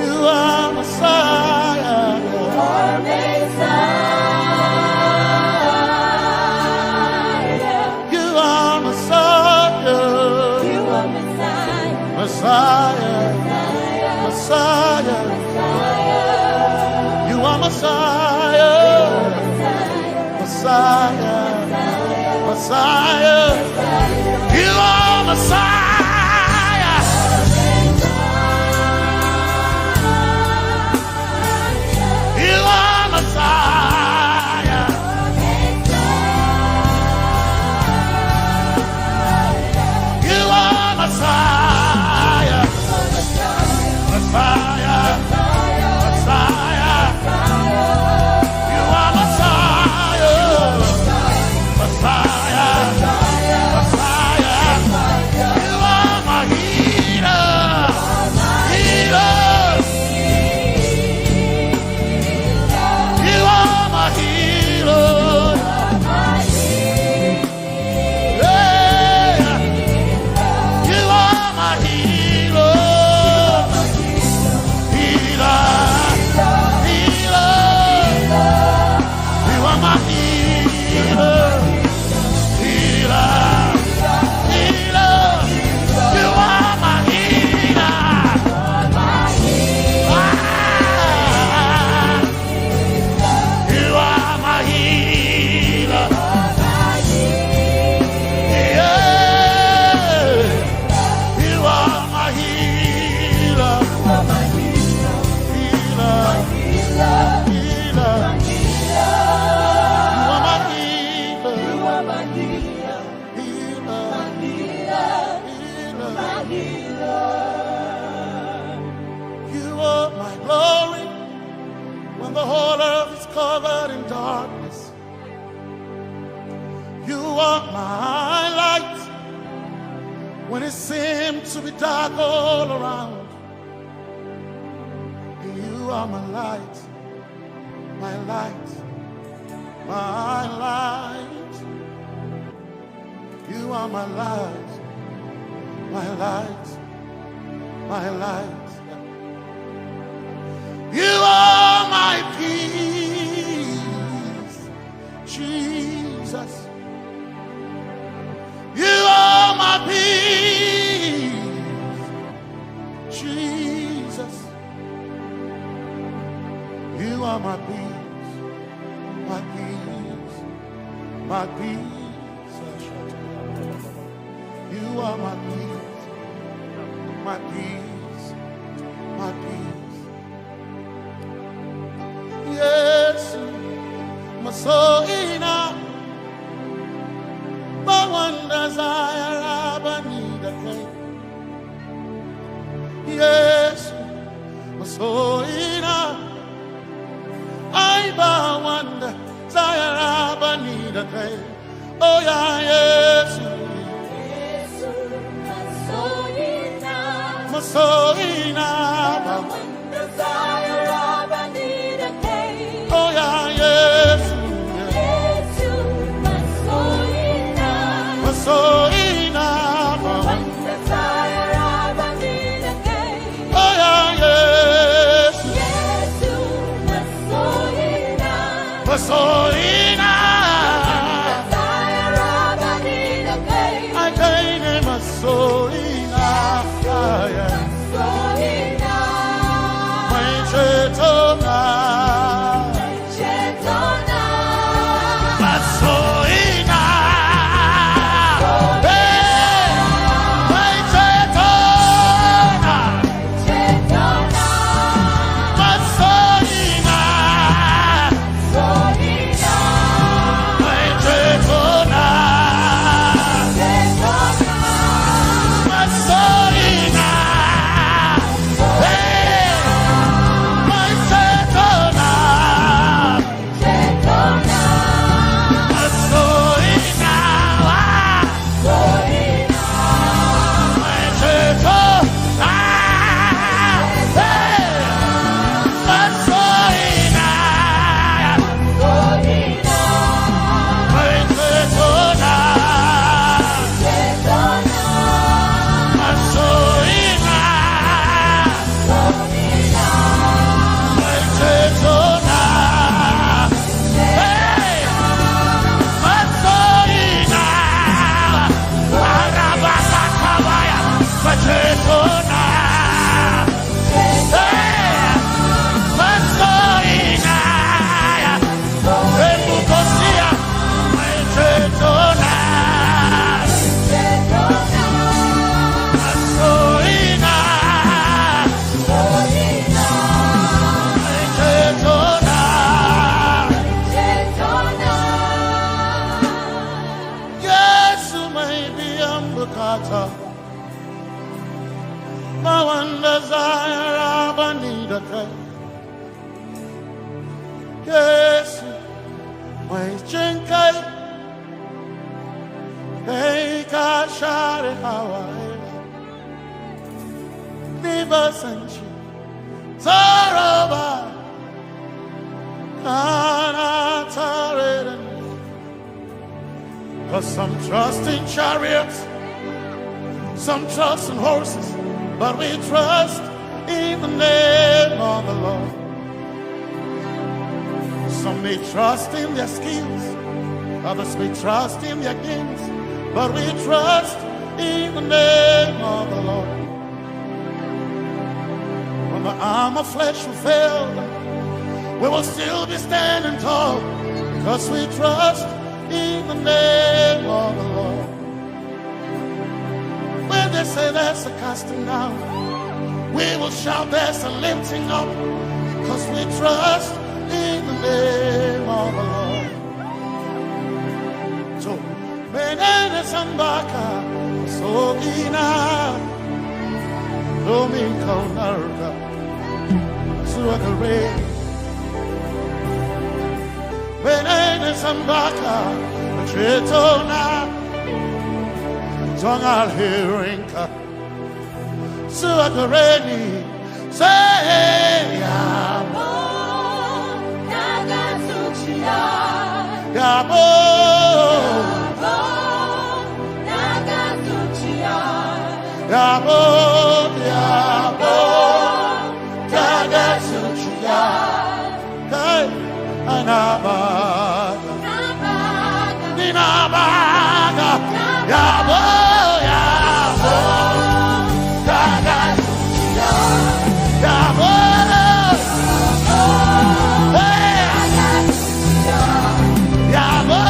You are Messiah. You are Messiah. You are Messiah. You are Messiah. Messiah. Messiah. You are Messiah. Messiah. Messiah. You are Messiah. You are Messiah. You are Messiah. Messiah. Messiah. You are Messiah. Messiah. Messiah. You are my healer. Healer. You are my healer. Yeah. You are my healer. Healer. Healer. You are my healer. Healer. Healer. You are my healer. You are my healer. Yeah. You are my healer. Healer. Healer. You are my healer. Healer. You are my glory when the whole earth is covered in darkness. You are my light when it seemed to be dark all around. You are my light, my light, my light. You are my light, my light, my light. You are my peace, Jesus. You are my peace, Jesus. You are my peace, my peace, my peace. You are my peace, my peace, my peace. Yes, my soul in a but one desire I need a day. Yes, my soul in a I but one desire I need a day. Oh yeah, yes. Masoina, one desire of I need a day. oh yeah, yes, Yes, Masoina, Masoina, one desire of I need a day. oh yeah, yes, Yes, Masoina, Masoina, desire of I need a day. I gain a Masoina, yeah. Masoina, My Chetona, Chetona, Masoina, hey, my Chetona, Chetona, Masoina, Soina, my Chetona, Chetona, Masoina, hey, my Chetona, Chetona, Masoina, Soina, my Chetona, hey, Masoina, Soina, my Chetona, Chetona, Masoina, Soina, my Chetona, hey, Masoina, Arabakabaya, my Chetona, hey, Masoina, Emukosia, my Chetona, Masoina, my Chetona. Yes, maybe I'm the cutter. My one desire, I need a day. Yes, my chinkai. Hey, Kashari, how I leave us and she. Zaraba, Kanatarin. Cause some trust in chariots, some trust in horses, but we trust in the name of the Lord. Some may trust in their skills, others may trust in their gifts, but we trust in the name of the Lord. When the arm of flesh will fail, we will still be standing tall, because we trust in the name of the Lord. When they say there's a casting down, we will shout there's a lifting up, because we trust in the name of the Lord. So, Menene Sambaka, so ina, Domingo Narga, Suakare, Menene Sambaka, Chetona, Tongal Hirinka, Suakareni, say, Yabo, Yabo, Yabo, Tagasuchia, Kai, Anabaga, Ninabaga, Yabo, Yabo, Tagasuchia, Yabo, Yabo.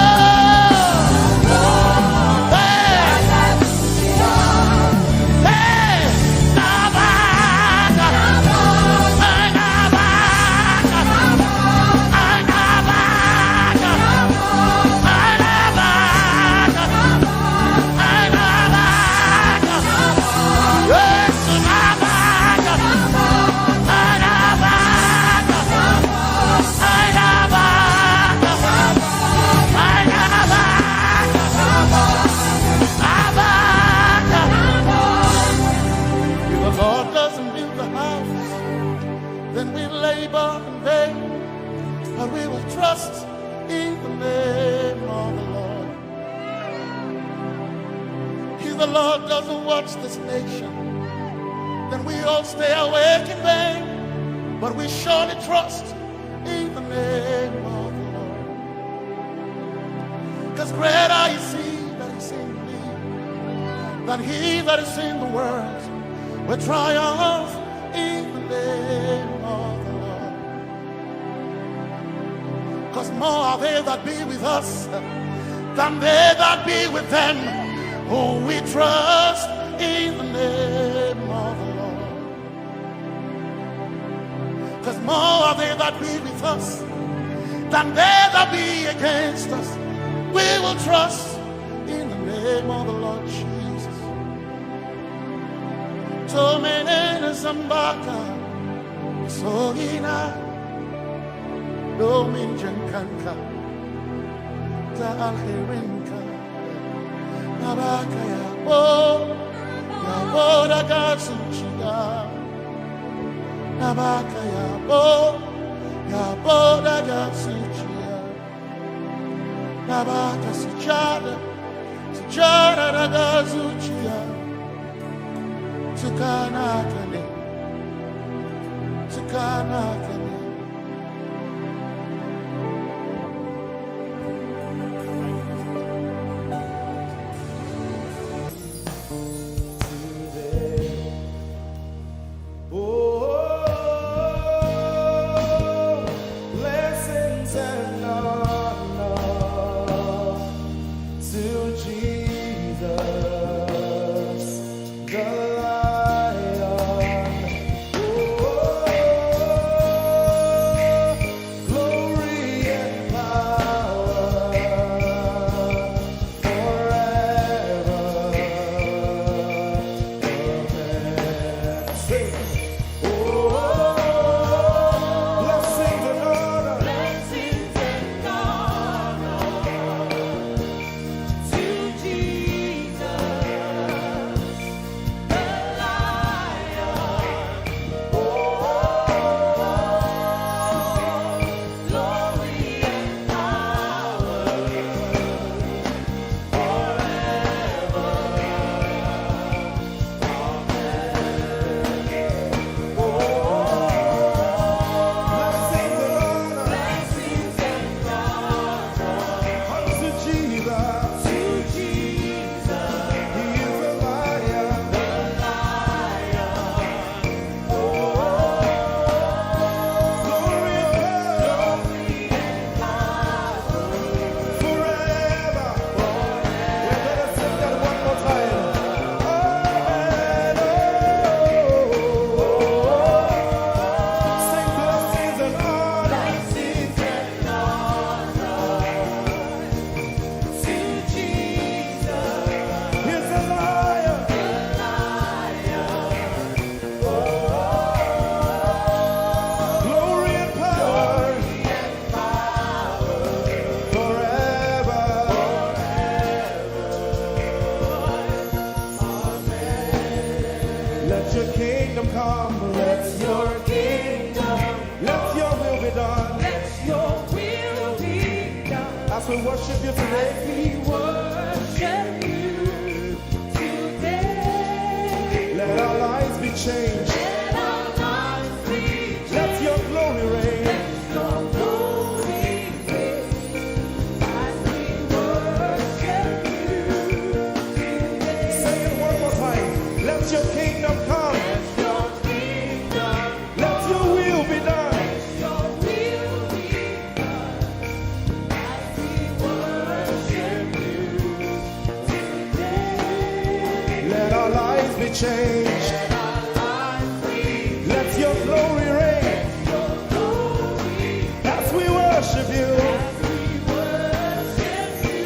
Trust in the name of the Lord. If the Lord doesn't watch this nation, then we all stay awake in vain. But we surely trust in the name of the Lord. Because greater is He that is in me than he that is in the world. We triumph in the name of the Lord. Because more are they that be with us than they that be with them. Oh, we trust in the name of the Lord. Because more are they that be with us than they that be against us. We will trust in the name of the Lord Jesus. Tomene Zambaka, Sohina. Domin jankanka ta alherinka nabaka yabo daga zuciya nabaka yabo daga zuciya nabaka sujada daga zuciya tukana kane We worship you today. We worship you today. changed. Let our lives be changed. Let your glory reign. Let your glory reign as we worship you today. Say it one more time. Let your kingdom come. Let your kingdom Let your will be done. Let your will be done as we worship you today. Let our lives be changed. Let our lives be Let your glory reign. your glory As we worship you. as we worship you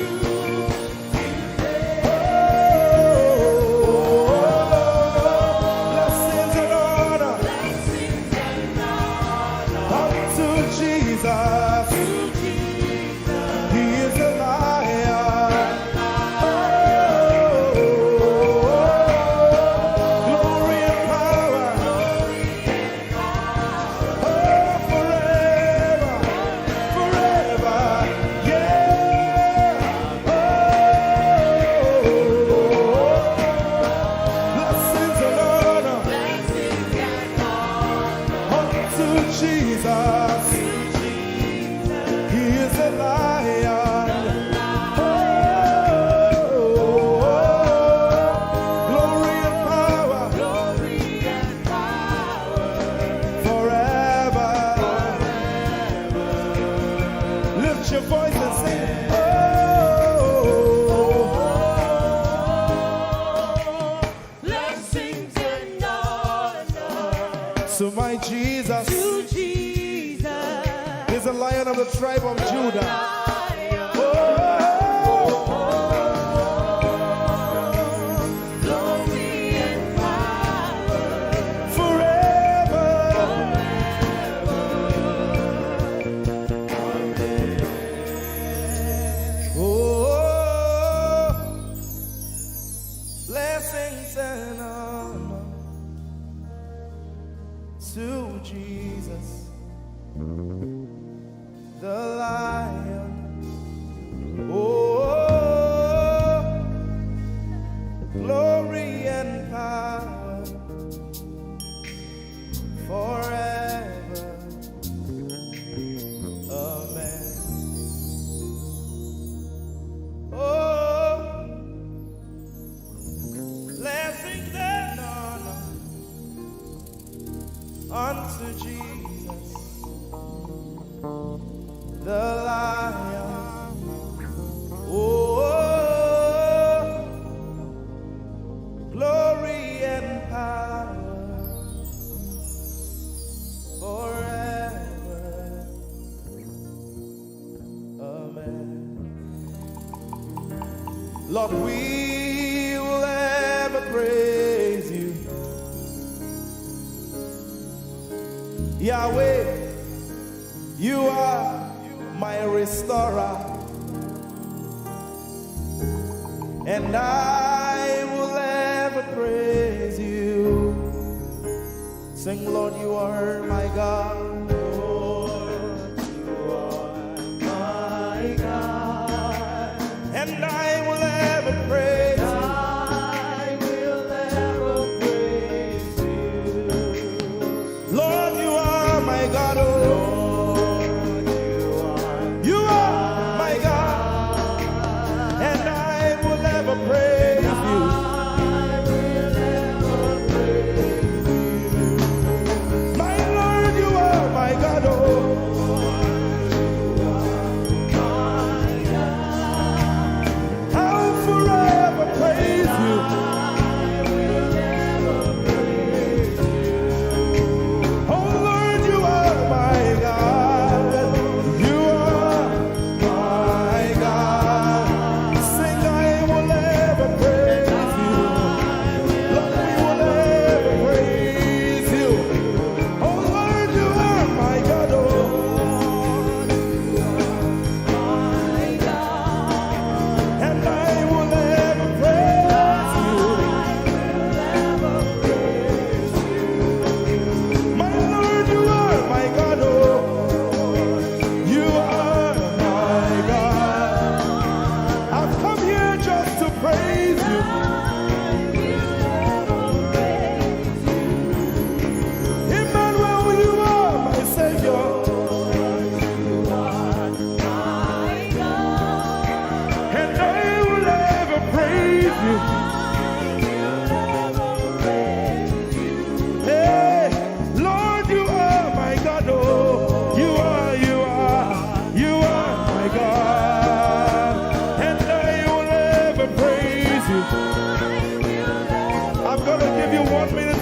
today. Blessings and honor Blessings and honor unto Jesus. to Jesus. He is a lion. Glory and power. Oh, forever. Forever. Yeah. Blessings and honor Blessings and honor unto Jesus. He is a lion. Glory and power glory and power forever. Lift your voice and sing. blessings and honor So my Jesus to Jesus. is a lion of the tribe of Judah. Lion, Oh, glory and power forever. Oh, blessings and honor to Jesus, the lion. Oh, glory and power forever. Amen. Oh, blessings and honor unto Jesus, the lion. Oh, glory and power forever. Amen. Lord, we will ever praise you. Yahweh, you are my restorer, and I will ever praise you. Sing, Lord, you are my God. Lord, you are my God, and I will ever praise you. I will ever praise you. Lord, you are my God. Oh, Lord, you are my God, and I will ever praise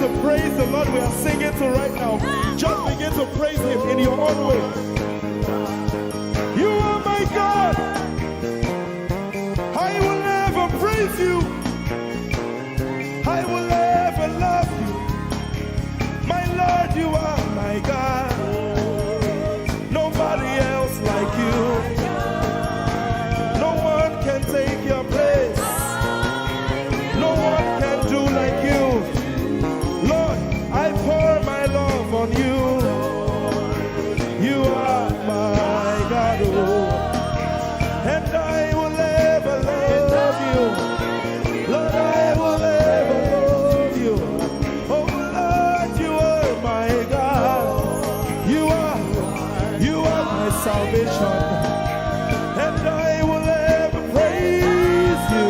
to praise the Lord we are singing to right now, just begin to praise Him in your own way. You are my God. I will never praise you. I will ever love you. My Lord, you are my God. Nobody else like you. No one can take your place. No one can do like you. Lord, I pour my love on you. You are my God, oh. And I will ever love you. Lord, I will ever love you. Oh Lord, you are my God. You are my salvation. And I will ever praise you.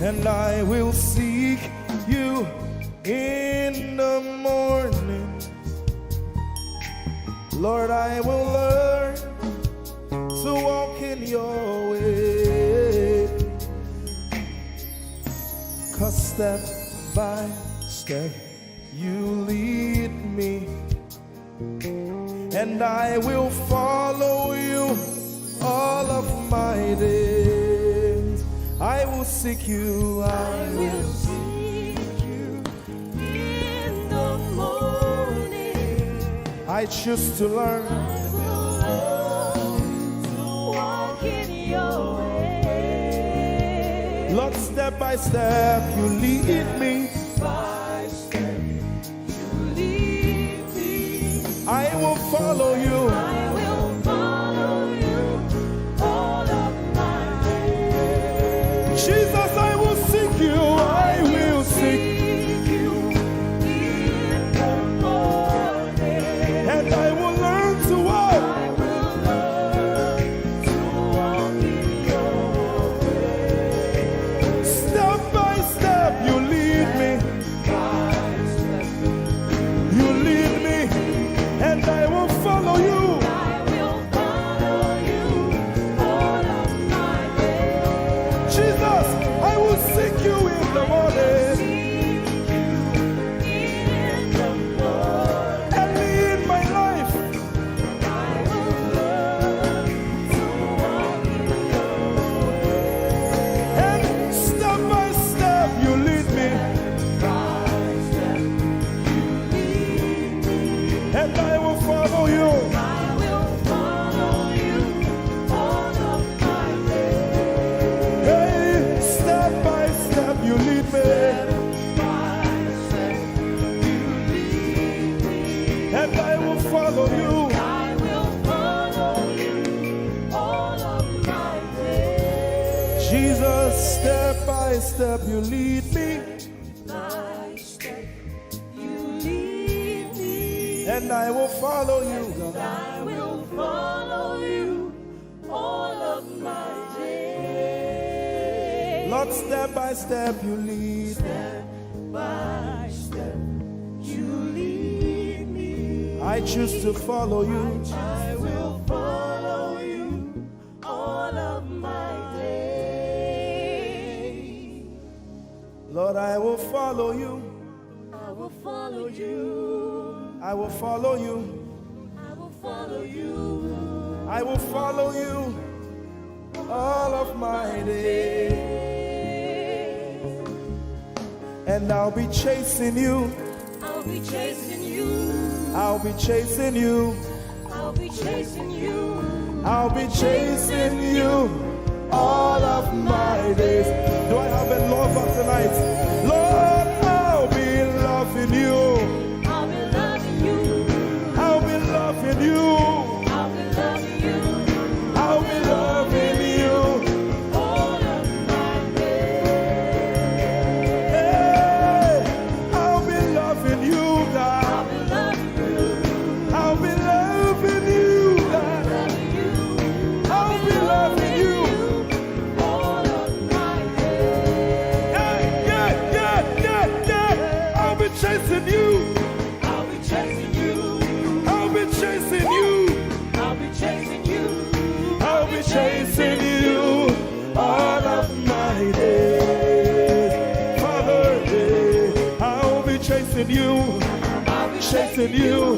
And I will seek you in the morning. Lord, I will learn to walk in your way. 'Cause step by step you lead me, and I will follow you all of my days. I will seek you, I will seek you in the morning. I choose to learn. I will learn to walk in your way. Lord, step by step you lead me. By step you lead me. I will follow you. I will follow you all of my days. Jesus, I will seek you. I will seek you in the morning. And I will learn to walk. I will learn to walk in your way. Step by step you lead me. You lead me, and I will follow you. I will follow you all of my days. Jesus, I will seek you in the morning. Early in my life, I will learn to walk in your way. And step by step you lead me. And I will follow you. I will follow you all of my days. Hey, step by step you lead me. And I will follow you. I will follow you all of my days. Jesus, step by step you lead me. And I will follow you, God. I will follow you all of my days. Lord, step by step you lead. Step by step you lead me. I choose to follow you. I will follow you all of my days. Lord, I will follow you. I will follow you. I will follow you. I will follow you. I will follow you all of my days. And I'll be chasing you. I'll be chasing you. I'll be chasing you. I'll be chasing you. I'll be chasing you all of my days. Do I have a lover tonight? Lord, I'll be loving you. I'll be loving you. I'll be loving you. I'll be loving you. I'll be loving you all of my days. Hey, I'll be loving you, God. I'll be loving you. I'll be loving you, God. I'll be loving you. chasing you, chasing you,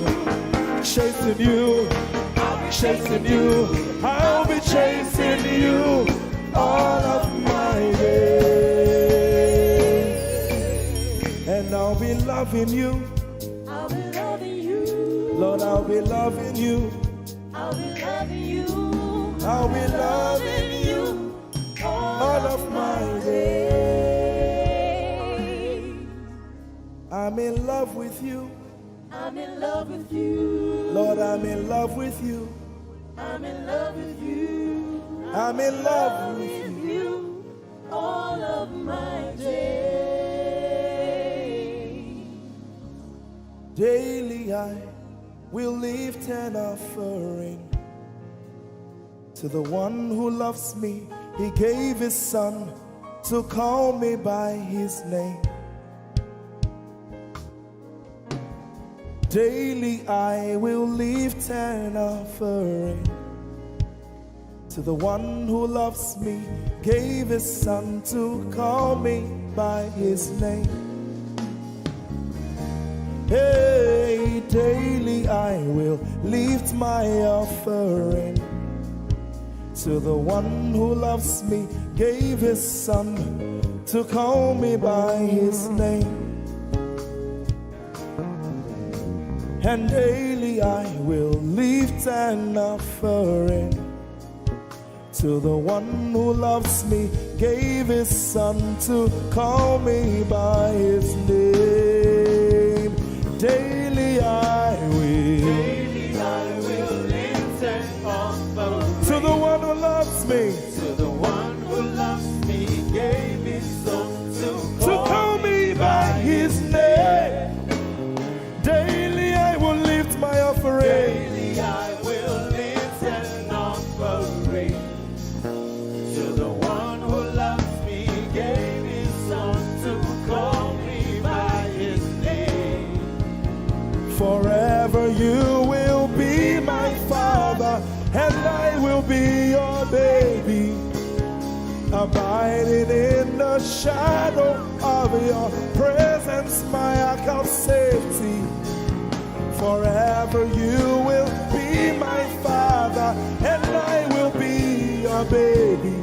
chasing you, chasing you. I'll be chasing you all of my days. And I'll be loving you. I'll be loving you. Lord, I'll be loving you. I'll be loving you. I'll be loving you all of my days. I'm in love with you. I'm in love with you. Lord, I'm in love with you. I'm in love with you. I'm in love with you all of my days. Daily I will lift an offering to the one who loves me. He gave his son to call me by his name. Daily I will lift an offering to the one who loves me, gave his son to call me by his name. Hey, daily I will lift my offering to the one who loves me, gave his son to call me by his name. And daily I will lift an offering to the one who loves me, gave his son to call me by his name. Daily I will lift an offering to the one who loves me, to the one who loves me, gave his son to call me by his name. Daily I will lift my offering. Daily I will lift an offering to the one who loves me, gave his son to call me by his name. Forever you will be my father, and I will be your baby, abiding in the shadow of your presence, my ark of safety. Forever you will be my father, and I will be your baby,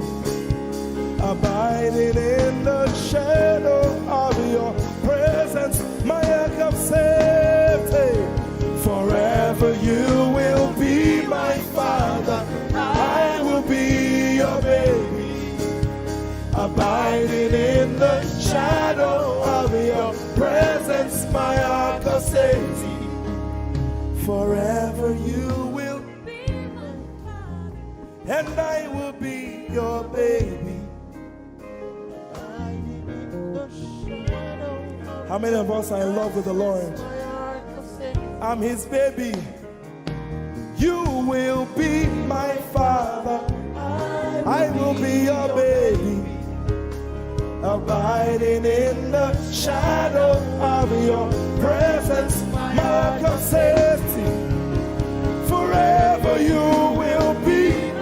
abiding in the shadow of your presence, my ark of safety. Forever you will be my father, I will be your baby, abiding in the shadow of your presence, my ark of safety. Forever you will be my father, and I will be your baby. How many of us are in love with the Lord? I'm his baby. You will be my father, I will be your baby, abiding in the shadow of your presence, mark of safety. Forever you will be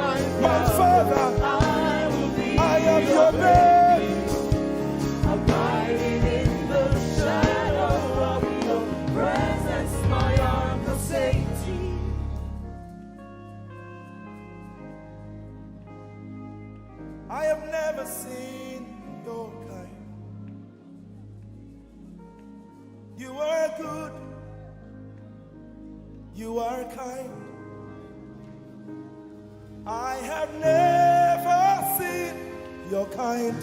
my father, I am your baby, Abiding in the shadow of your presence, my ark of safety. I have never seen your kind. You are good, you are kind. I have never seen your kind.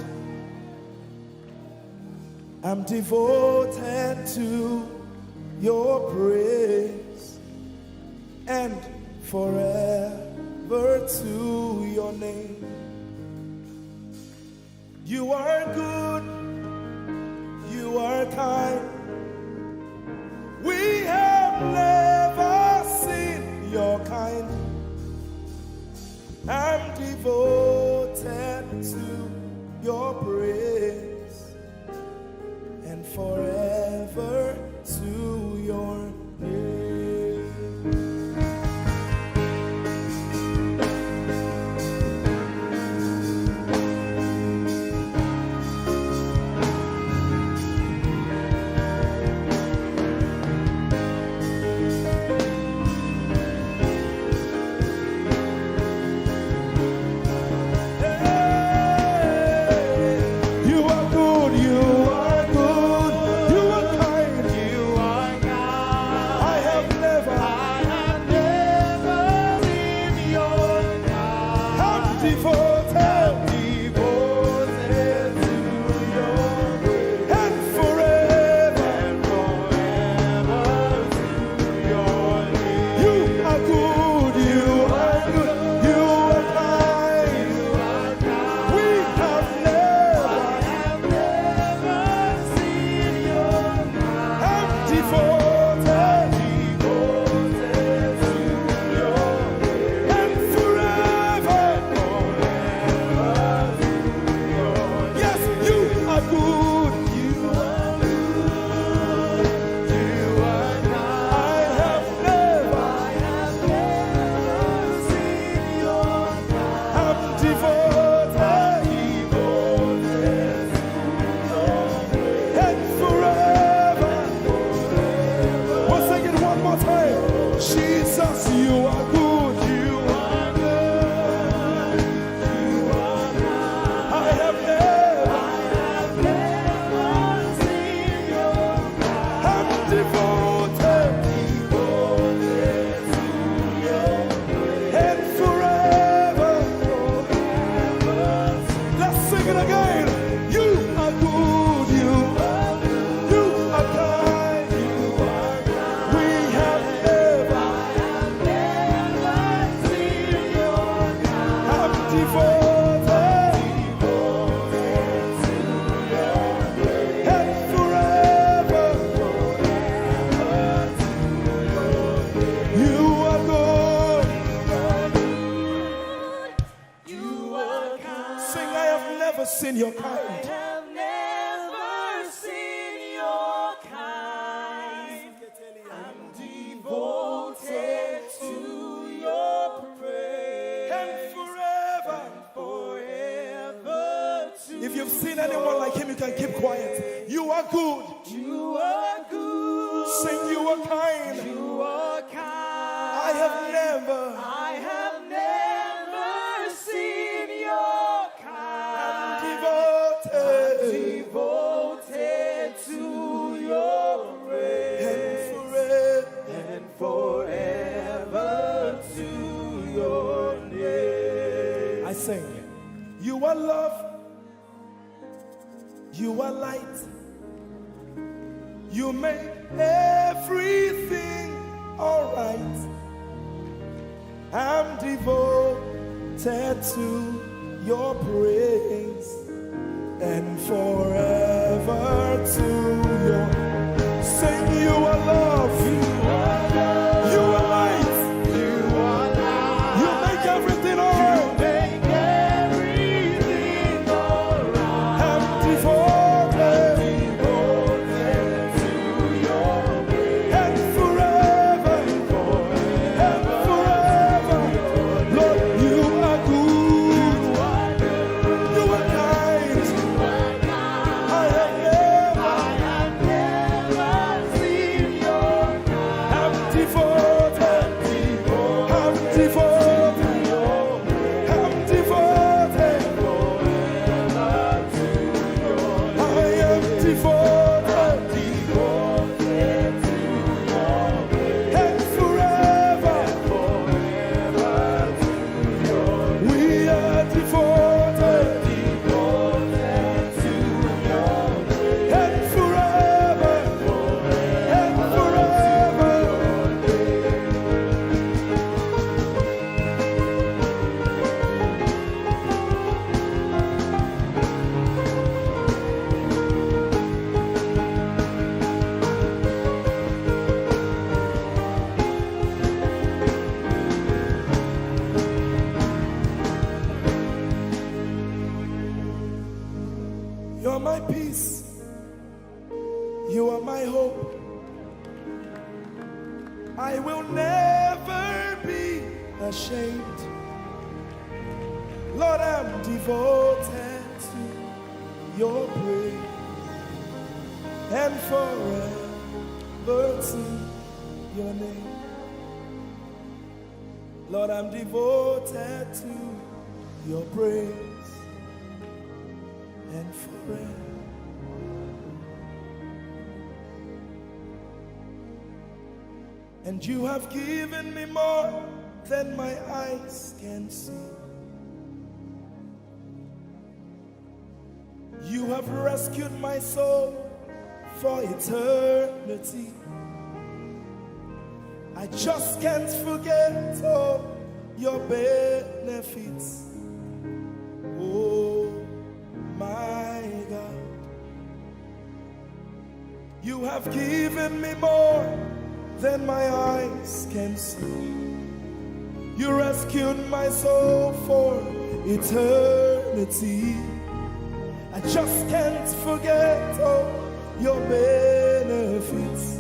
I'm devoted to your praise and forever to your name. You are good, you are kind. We have never seen your kind. I'm devoted to your praise and forever to your name. Sing it again. You are good, you are kind, we have never seen your kind. I'm devoted to your grace, and forever you are good. You are kind. Sing, I have never seen your kind. I have never seen your kind. I'm devoted to your praise. And forever. To If you've seen anyone like him, you can keep quiet. You are good. you are good. Sing, you are kind. You are kind. I have never seen your kind. devoted To your praise. and Forever to your name. I sing. You are love. You are light. You make everything alright. I'm devoted to your praise and forever to your. Sing, you are love. You are light. You make everything alright. I'm devoted and forever. Lord, you are good. You are kind. I have never seen your kind. I'm devoted. I'm devoted. I'm devoted. I am devoted. And forever. We are devoted. And forever. And forever. You're my peace. You are my hope. I will never be ashamed. Lord, I'm devoted to your praise and forever to your name. Lord, I'm devoted to your praise and forever. And you have given me more than my eyes can see. You have rescued my soul for eternity. I just can't forget all your benefits. Oh my God, you have given me more than my eyes can see. You rescued my soul for eternity. I just can't forget all your benefits.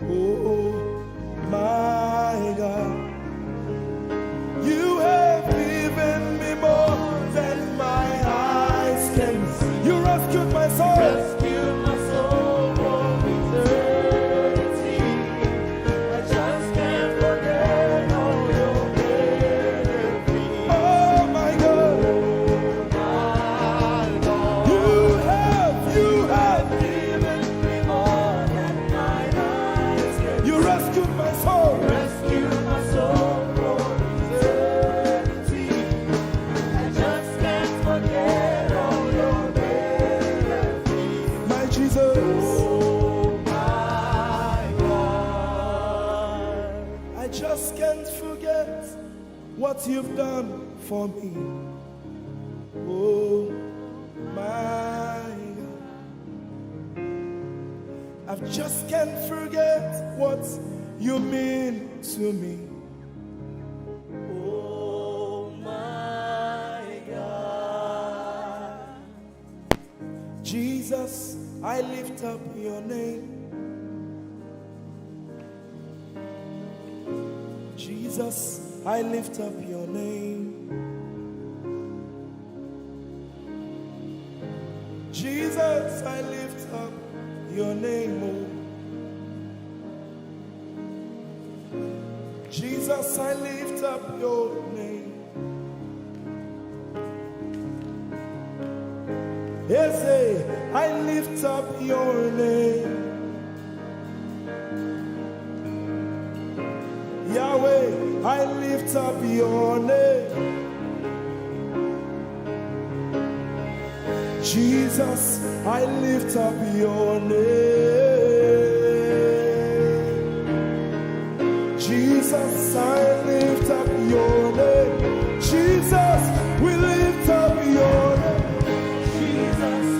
Oh my God, you have given me more than my eyes can see. You rescued my soul. Rescue my soul from eternity. I just can't forget all your benefits. Oh my God, you have given me more than my eyes can see. you rescued my soul. Rescue my soul what you've done for me. Oh my God, I just can't forget what you mean to me. Oh my God, Jesus, I lift up your name. Jesus, I lift up your name. Jesus, I lift up your name. Oh. Jesus, I lift up your name. Ese, I lift up your name. Yahweh, I lift up your name. Jesus, I lift up your name. Jesus, I lift up your name. Jesus, we lift up your name. Jesus, we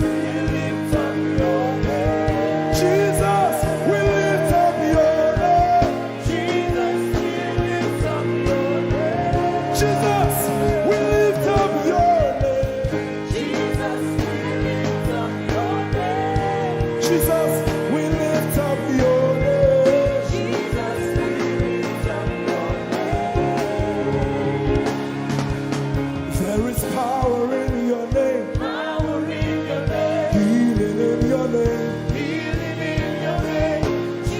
lift up your name. Jesus, we lift up your name. Jesus, we lift up your name. Jesus, we lift up your name. Jesus, we lift up your name. Jesus, we lift up your name. Jesus, we lift up your name. There is power in your name, Power in your name, healing in your name. healing in your name.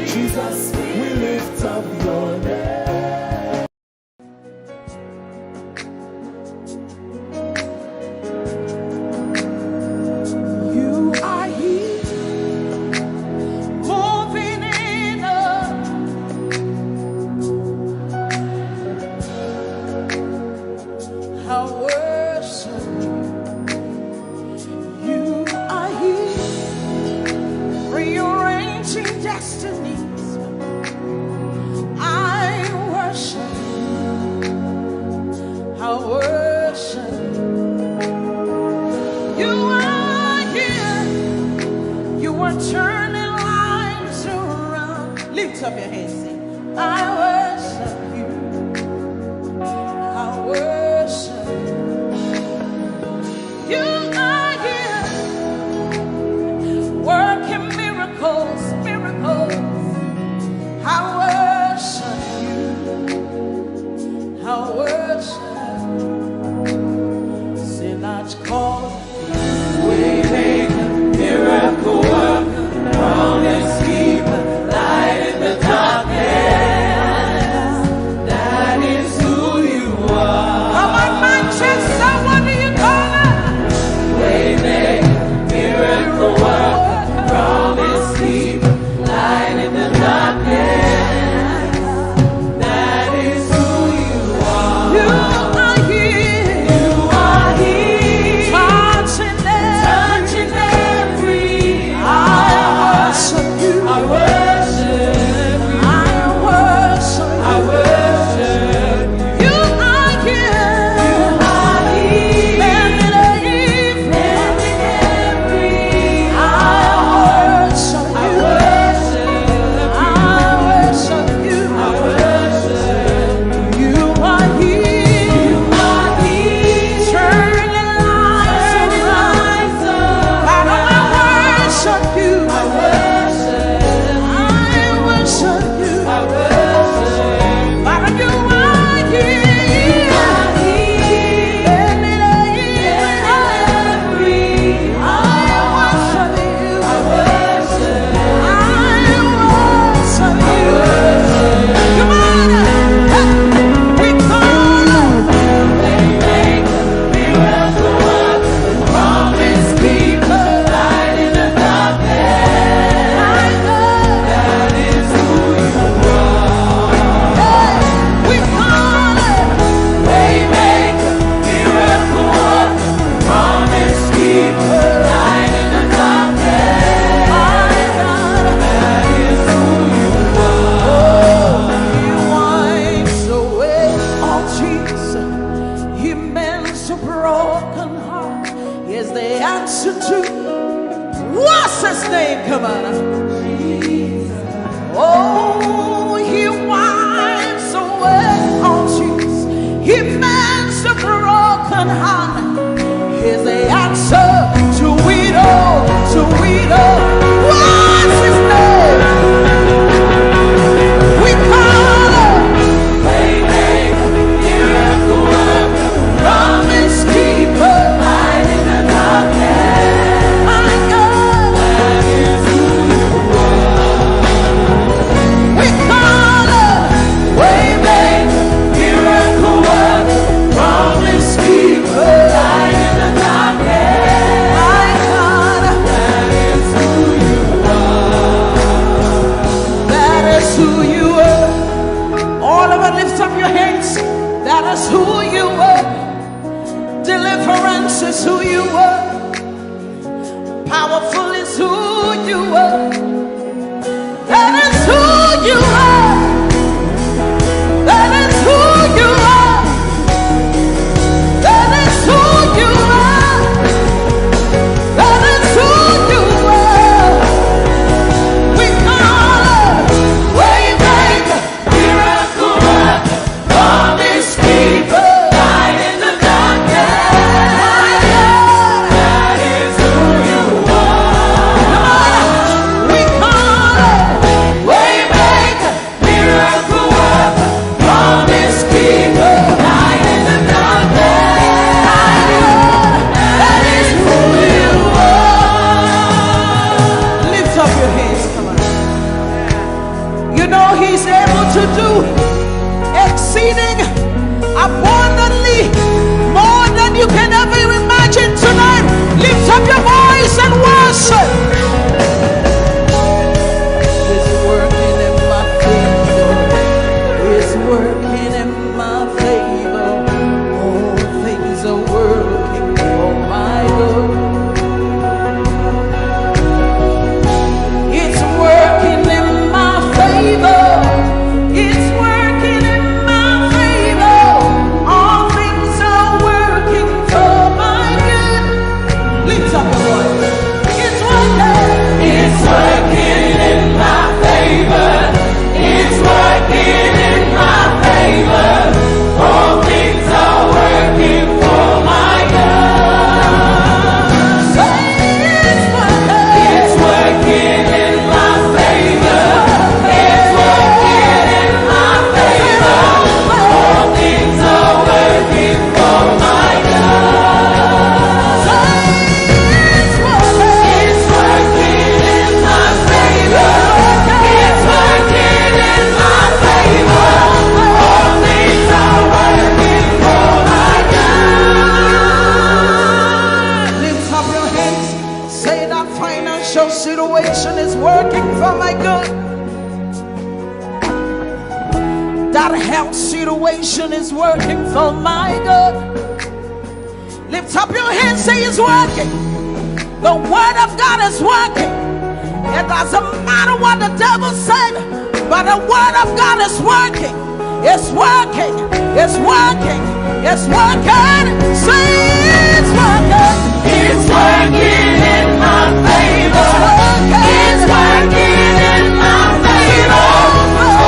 Jesus, we lift up your name. You are here, moving in us. I worship you. You are here, rearranging destinies. I worship you. I worship you. You are here. You are turning lives around. Lift up your hands, sing. I worship you. I worship you. You are here. Working miracles, miracles. I worship you. I worship you. Sinach call. Miracle worker, promise keeper, light in the darkness. That is who you are. Come on, Manchester, what do you call it? Waymaker, miracle worker, promise keeper, light in the darkness. That is who you are. You are here. You are here. answer to. What's his name? Come on. Oh, he wipes away all tears. He mends the broken heart. He's the answer to it all, to it all. What's his name? We call him Waymaker, Miracle Worker, Promise Keeper, Light in the darkness. My God, that is who you are. We call him Waymaker, Miracle Worker, Promise Keeper, Light in the darkness. My God, that is who you are. That is who you are. All of it, lift up your hands. That is who you are. Deliverance is who you are. Powerful is who you are. That is who you are. That is who you are. That is who you are. That is who you are. We call him Waymaker, Miracle Worker, Promise Keeper, Light in the darkness. My God, that is who you are. We call him Waymaker, Miracle Worker, Promise Keeper, Light in the darkness. My God, that is who you are. Lift up your hands, come on. You know he's able to do exceeding abundantly more than you can ever imagine tonight. Lift up your voice and worship. It's working in my favor. It's working in my favor. All things are working for my good. It's working in my favor. It's working in my favor. All things are working for my good. Lift up your voice. It's working. It's working in my favor. It's working in my favor. All things are working for my good. Say it's working. It's working in my favor. It's working in my favor. All things are working for my good. Say it's working. It's working in my favor. It's working in my favor. All things are working for my good. Lift up your hands. Say that financial situation is working for my good. That health situation is working for my good. Lift up your hands. Say it's working. The word of God is working. It doesn't matter what the devil said, but the word of God is working. It's working. It's working. It's working. Say it's working. It's working in my favor. It's working in my favor.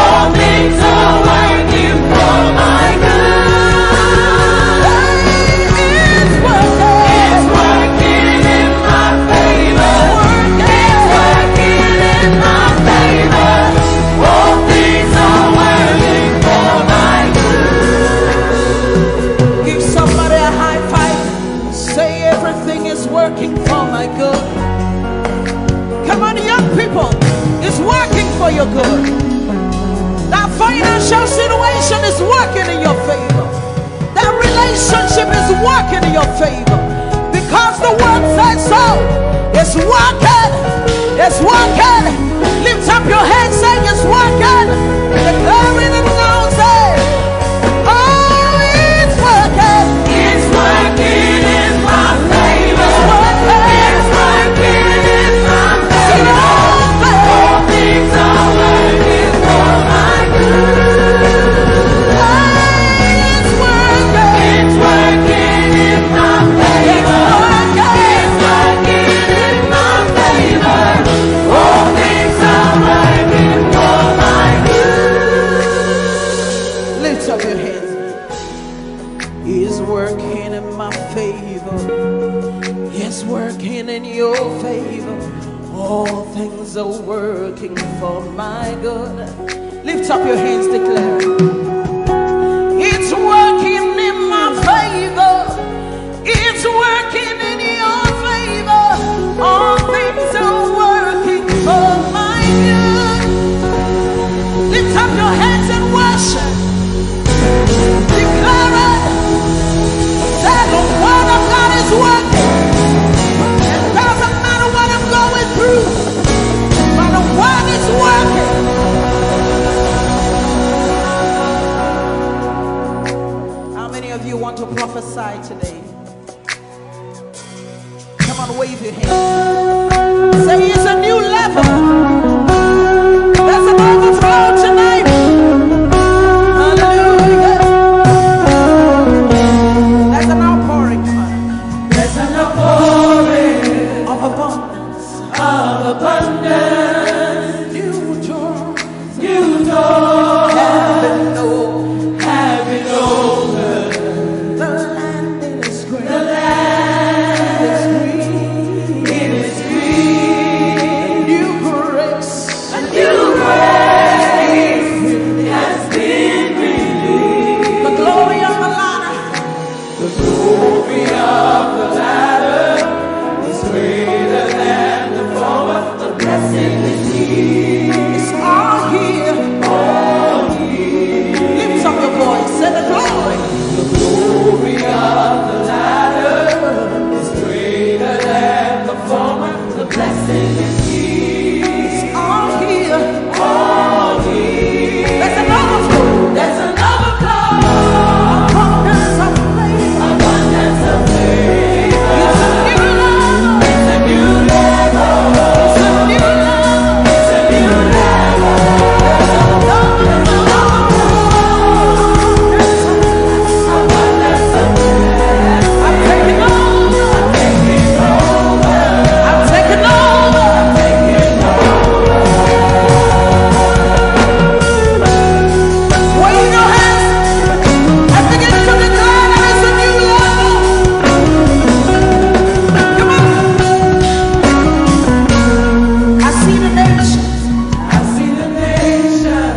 All things are working for my good. It's working. It's working in my favor. It's working in my favor. All things are working for my good. Give somebody a high five. Say everything is working for my good. Come on, young people. It's working for your good. That financial situation is working in your favor. That relationship is working in your favor. Because the word says so. It's working. It's working. Lift up your hands saying it's working. Declaring it now, say, oh, it's working. It's working in my favor. It's working in my favor. All things are working for my good. It's working. It's working in my favor. It's working. is working in your favor. All things are working for my good. Lift up your hands, declare it. It's working in my favor. It's working in your favor. All things are working for my good. Lift up your hands and worship. Declare it. That the word of God is working. It doesn't matter what I'm going through, but the word is working. How many of you want to prophesy today? Come on, wave your hands. Say it's a new level. There's an overflow tonight. Hallelujah. There's an outpouring. There's an outpouring Of abundance. of abundance. New doors. New doors Heaven knows. have been opened. The land is great. The land is green. it is green. New grace. A new grace has been released. The glory of the Lara. The glory of the latter is greater than the former. The blessing is here. It's all here. Lift up your voice. Say the glory. The glory of the latter is greater than the former. The blessing is here. It's all here. All here. There's an overflow. There's an overflow. Abundance of favor. Abundance of favor. It's a new level. It's a new level. It's a new level. It's a new level. Abundance of I'm taking over. I'm taking over. Wave your hands and begin to declare that it's a new level. Come on. I see the nations I see the nation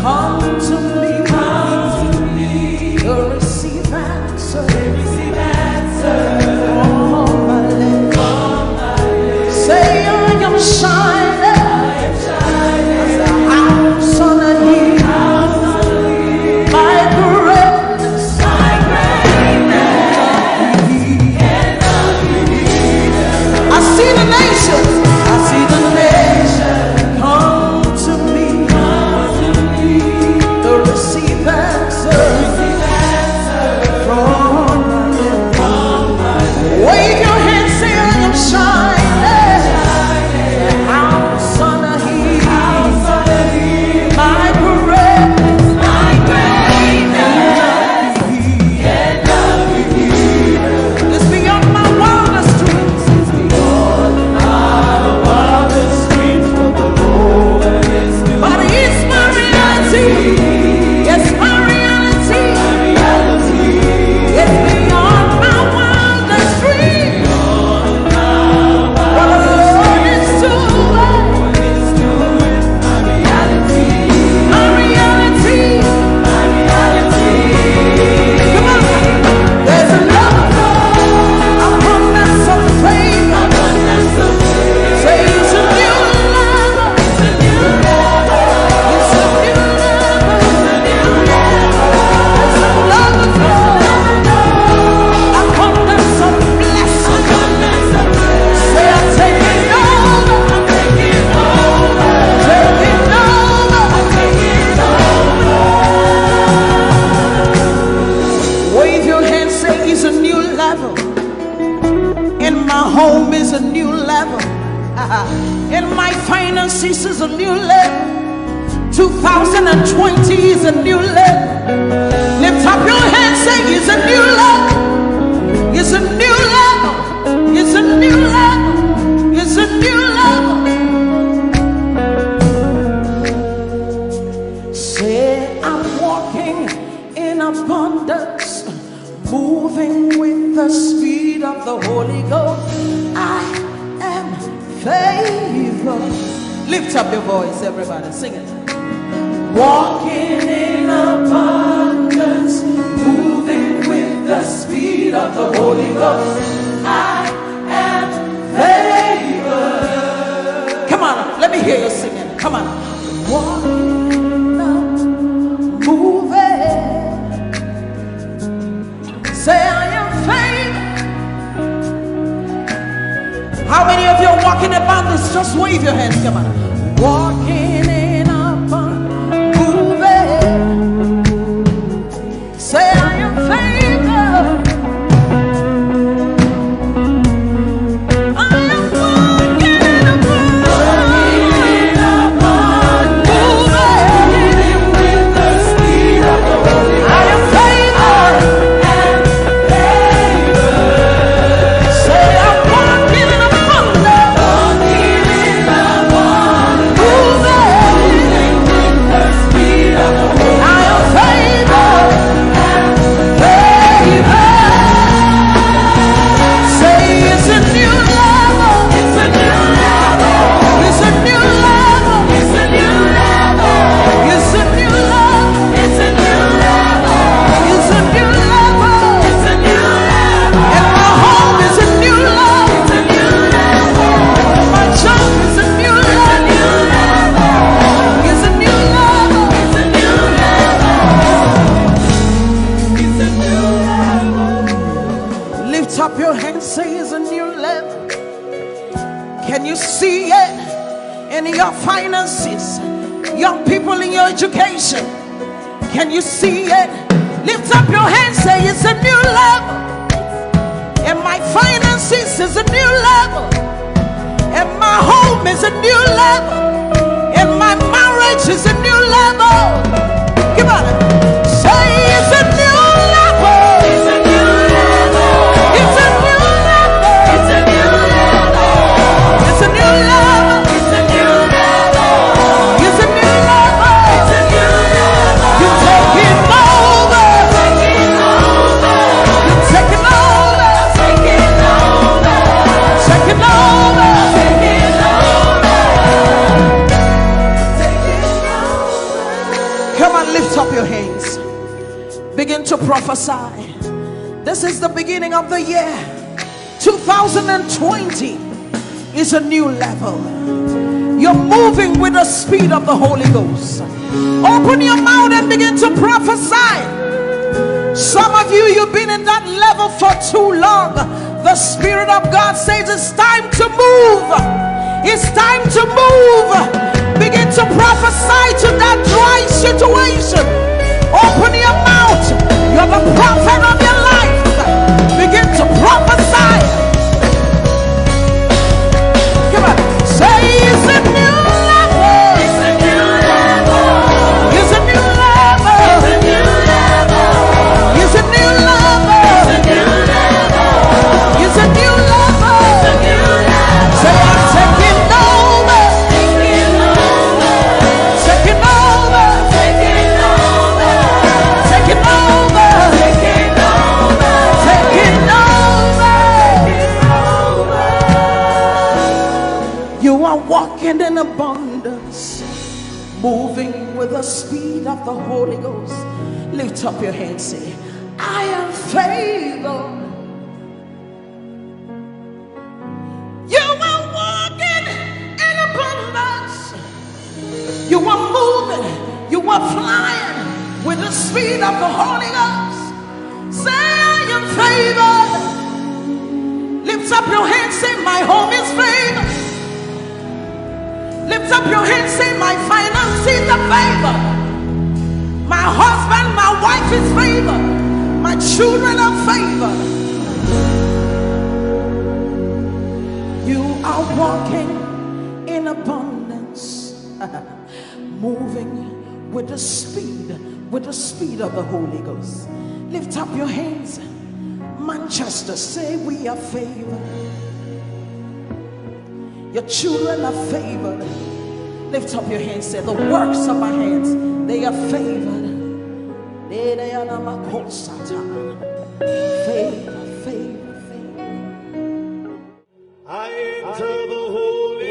come to me. come to me. To receive answer Receive answer on my lips. on my lips. Say I am shining as a house on a hill. My greatness, My greatness I see the nations. I see the nations come to me. To receive answer from my lips. Wave your hands, say I am shining. House on a hill. My greatness, is beyond my wildest dreams. But it's my reality. It's my reality. It's beyond my wildest dreams. What the Lord is doing. My reality. Come on. There's an overflow. Abundance of favor. Say it's a new level. It's a new level. It's a new level. There's an overflow. Abundance of blessing. Say I'm taking over. Taking over. Wave your hands, say it's a new level. In my home is a new level. In my finances is a new level. 2020 is a new level. Lift up your hands, say it's a new level. It's a new level. It's a new level. It's a new level. Say I'm walking in abundance, moving with the speed of the Holy Ghost. favored. Lift up your voice, everybody, sing it. Walking in abundance, moving with the speed of the Holy Ghost. I am favored. Come on, let me hear you singing. Come on. Walking up, Moving. Say I am favored. How many of you are walking in abundance? Just wave your hands. Come on. Walking in abundance. Moving. Say I am favored. I am walking in abundance. Moving with the speed of the Holy Ghost. I am favored. Say I'm walking in abundance. Moving with the speed of the Holy Ghost. I am favored. Say it's a new level. It's a new level. It's a new level. It's a new level. It's a new level. It's a new level. It's a new level. It's a new level. And my home is a new level. It's a new level. My job is a new level. It's a new level. It's a new level. It's a new level. Lift up your hands, say it's a new level. Can you see it in your finances? Young people in your education. Can you see it? Lift up your hands, say it's a new level. And my finances is a new level. And my home is a new level. And my marriage is a new level. Come on. Say it's a new level. It's a new level. It's a new level. It's a new level. It's a new level. It's a new level. It's a new level. It's a new level. You're taking over. Taking over. You're taking over. Taking over. Taking over. Taking over. Come on, lift up your hands. Begin to prophesy. This is the beginning of the year. 2020 is a new level. You're moving with the speed of the Holy Ghost. Open your mouth and begin to prophesy. Some of you, you've been in that level for too long. The Spirit of God says it's time to move. It's time to move. Begin to prophesy to that dry situation. Open your mouth. You're the prophet of your life. Begin to prophesy. Come on. Say it's a new level. It's a new level. It's a new level. It's a new level. It's a new level. It's a new level. It's a new level. It's a new level. Say I'm taking over. Taking over. Taking over. Taking over. Taking over. Taking over. Taking over. You are walking in abundance, moving with the speed of the Holy Ghost. Lift up your hands, say, I am favored. You are walking in abundance. You are moving. You are flying with the speed of the Holy Ghost. Say, I am favored. Lift up your hands, say, my home is favored. Lift up your hands, say, my finances are favored. My husband, my wife is favored. My children are favored. You are walking in abundance, moving with the speed of the Holy Ghost. Lift up your hands. Manchester, say we are favored. Your children are favored. Lift up your hands, say the works of my hands, they are favored. Favor, favor, favor. I enter the holy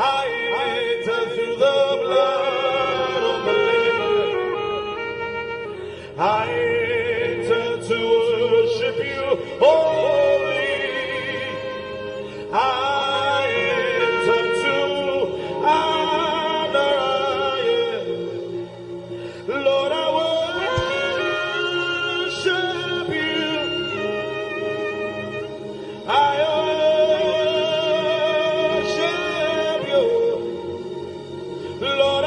I enter through the blood of the Lamb. I enter to worship you, holy. I enter to honor you. Lord, I worship you. I worship you. Lord, I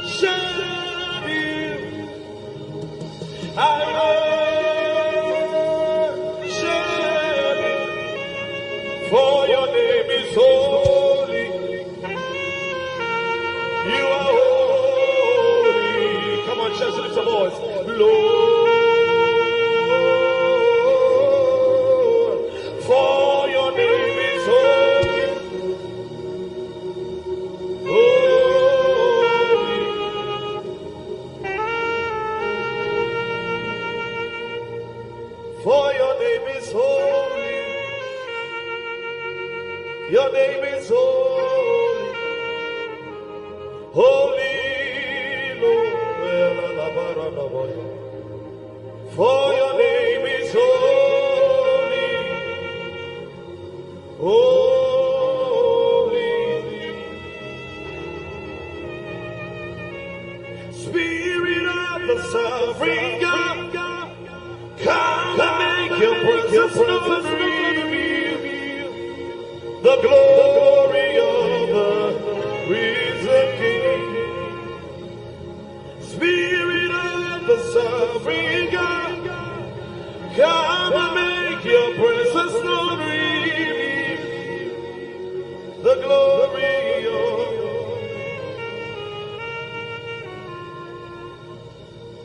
worship you. I worship you. For your name is holy. You are holy. Come on, church, lift your voice. Lord, for your name is holy. Holy. For your name is holy. Your name is holy. Holy Lord. For your name is holy. Holy. Spirit of the sovereign God, come and make your presence known. The glory of the risen King. Spirit of the sovereign God, come and make your presence known. The glory of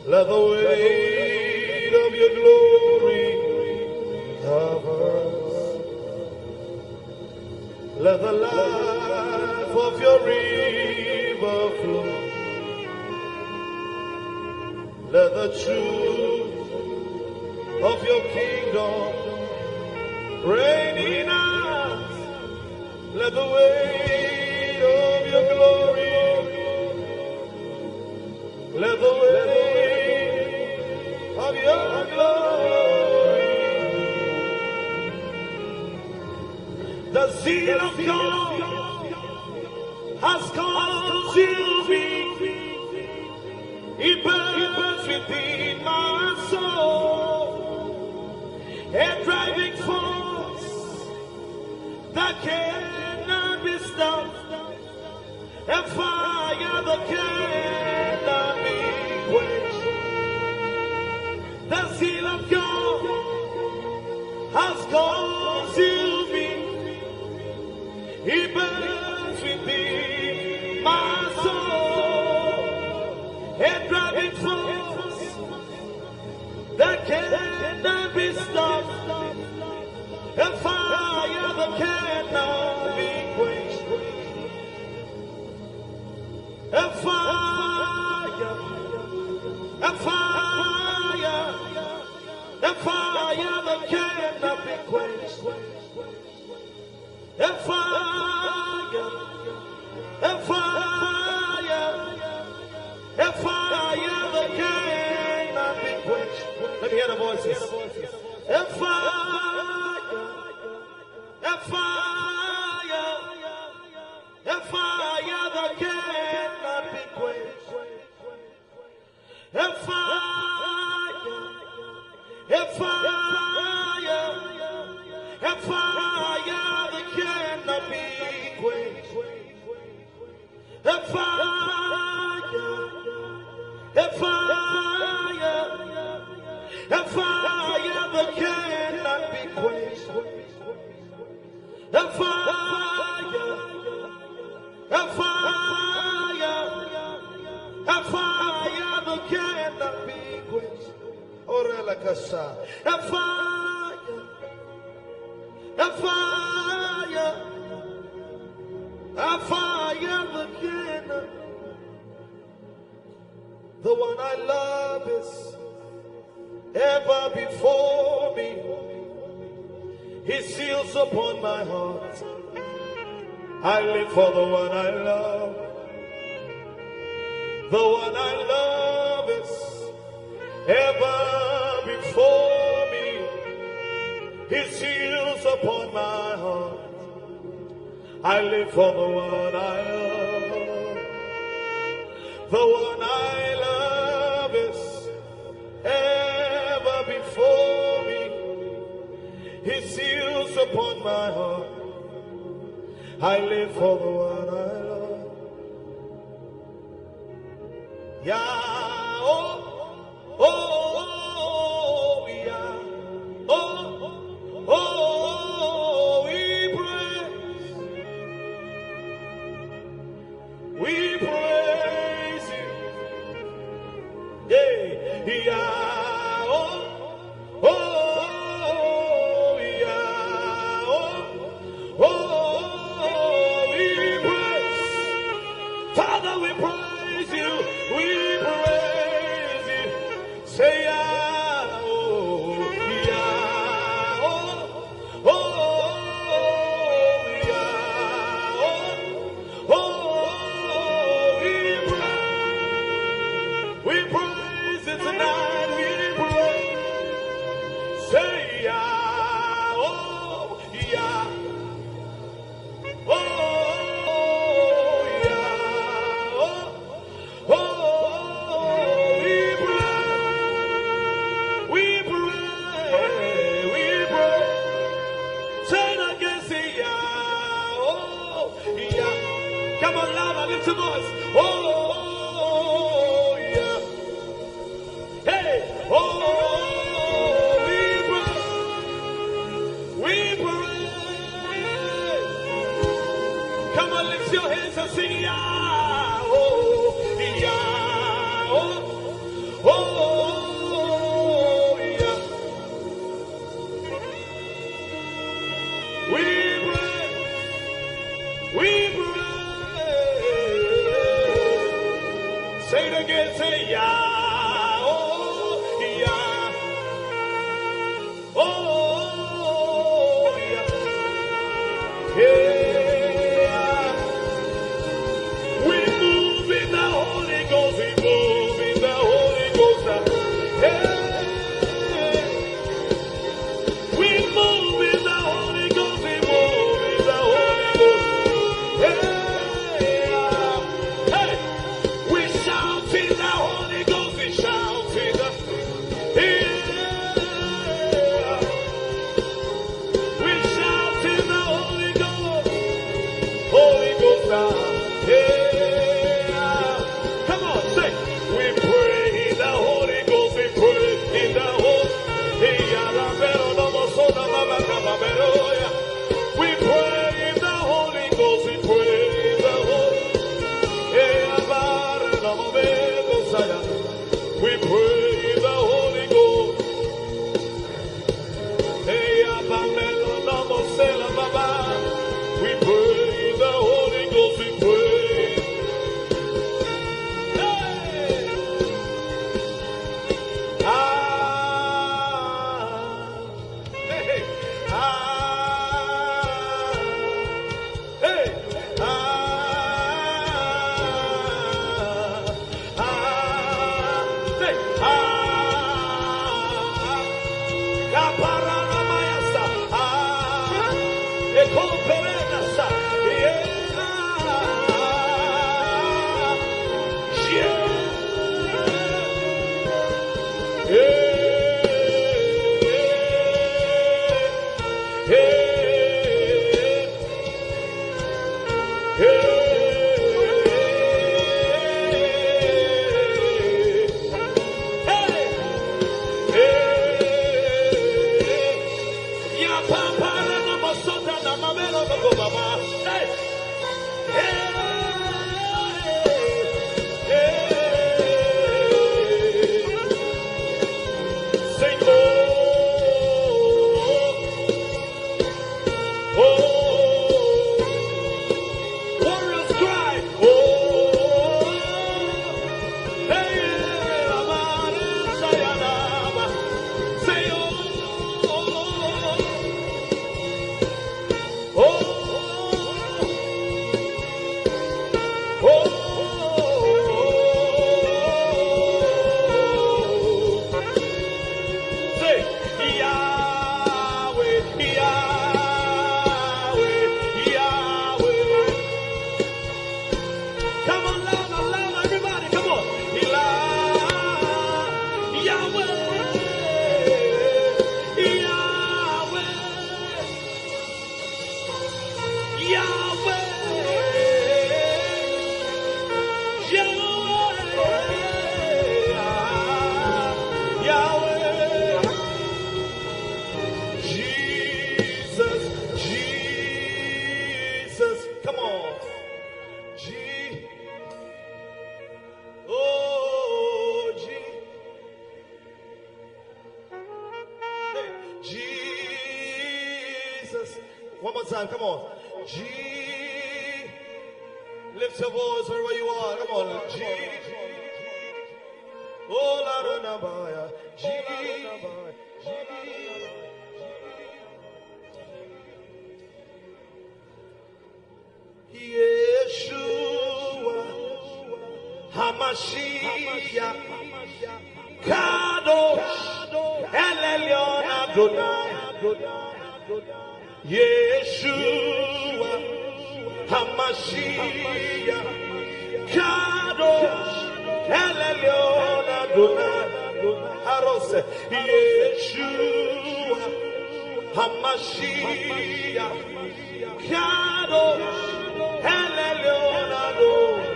let the weight of your glory cover us. Let the life of your river flow. Let the truth of your kingdom reign in us. Let the weight of your glory, let the weight of your glory, the zeal of God has consumed me. It burns within my soul, a driving force that cannot be stopped, a fire that cannot be quenched. The zeal of God has consumed me. It burns within my soul, a driving force that cannot be stopped, a fire that cannot be quenched, a fire, a fire, a fire that cannot be quenched, a fire, a fire, a fire that cannot be quenched. Let me hear the voices. A fire, a fire, a fire that cannot be quenched. A fire, a fire, a fire that cannot be quenched. A fire, a fire, a fire that cannot be quenched. A fire, a fire, a fire that cannot be quenched. Orela Kasa. A fire, a fire, a fire that cannot. The one I love is ever before me. He seals upon my heart I live for the one I love. The one I love is ever before me. His seals upon my heart. I live for the one I love. The one I love is ever before me. His seals upon my heart. I live for the one I love. Yeah, oh, oh, oh, yeah, oh, oh, we praise you, yeah, yeah, oh, oh, yeah, oh, oh. Father, we praise you, we praise you. Say, yeah, oh, yeah, oh, oh, yeah, oh, oh, we praise it tonight, we praise. Say, yeah, oh, yeah, oh. Come on, louder, lift your voice. Oh, yeah. Hey, oh, we praise. Come on, lift your hands and sing, yeah. Oh, yeah. Oh, yeah. We praise. We praise. Say it again, say yeah, oh, yeah, oh, yeah, yeah. We move in the Holy Ghost, we move in the Holy Ghost, yeah. We move in the Holy Ghost, we move in the Holy Ghost, yeah. Hey, we shout in the Holy Ghost. Jesus. One more time, come on. Lift your voice wherever you are. Come on. Oh, Lara George. Yeshua Hamashiach Kadosh El Elyon Adonai Yeshua Hamashiach Kadosh El Elyon Adonai Arose Yeshua Hamashiach Kadosh El Elyon Adonai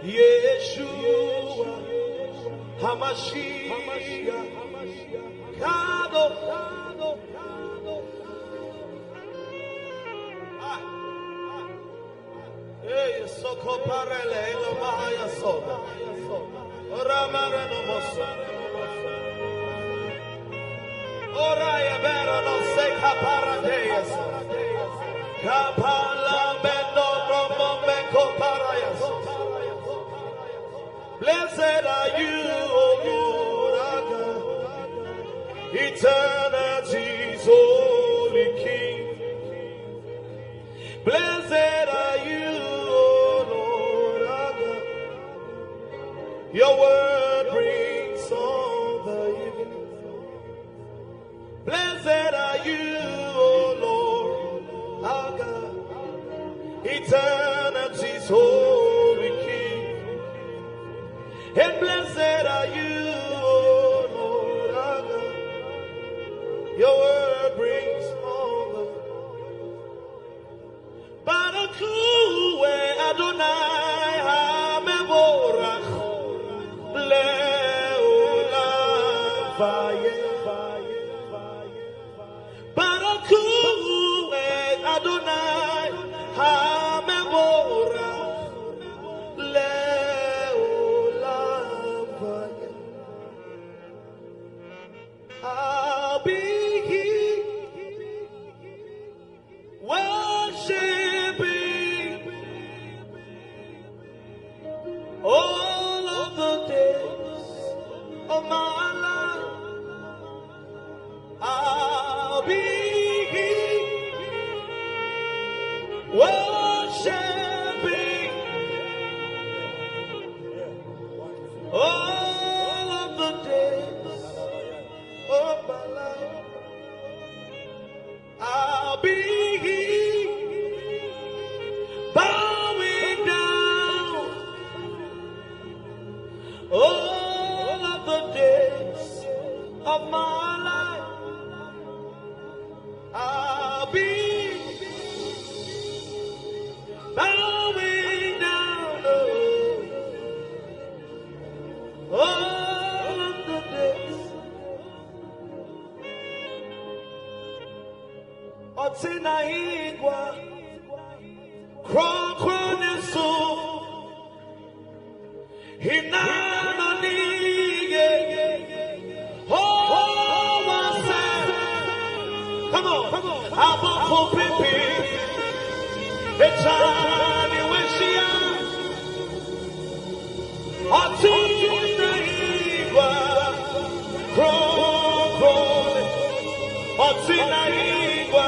Yeshua Hamashiach Kadosh. Hey, Soko Parele, Mahaya Soda, Ramara no Mosso, Oraya Vera no Seka Paradeas, Kapala Bendo Romo Meko Parayas. Blessed are you, O Lord, eternity's holy King. Blessed are you, O Lord our God. Your word brings all the evening. Blessed are you, O Lord our God. Eternity's holy King. And blessed are you, O Lord our God. Your word brings all the Barakue Adonai HaMevorach Le'olam Vaye. Barakue Adonai HaMevorach Le'olam Vaye. I'll be here worshiping all of the days of my life. I'll be here worshiping all of the days of my life. I'll be here bowing down all of the days of my life. I'll be bowing down all of the days. Otina igwa Krokronisu Hinanonige Oh wase. Come on Aboko pipi Echani weshia Otina igwa Krokroni Otina igwa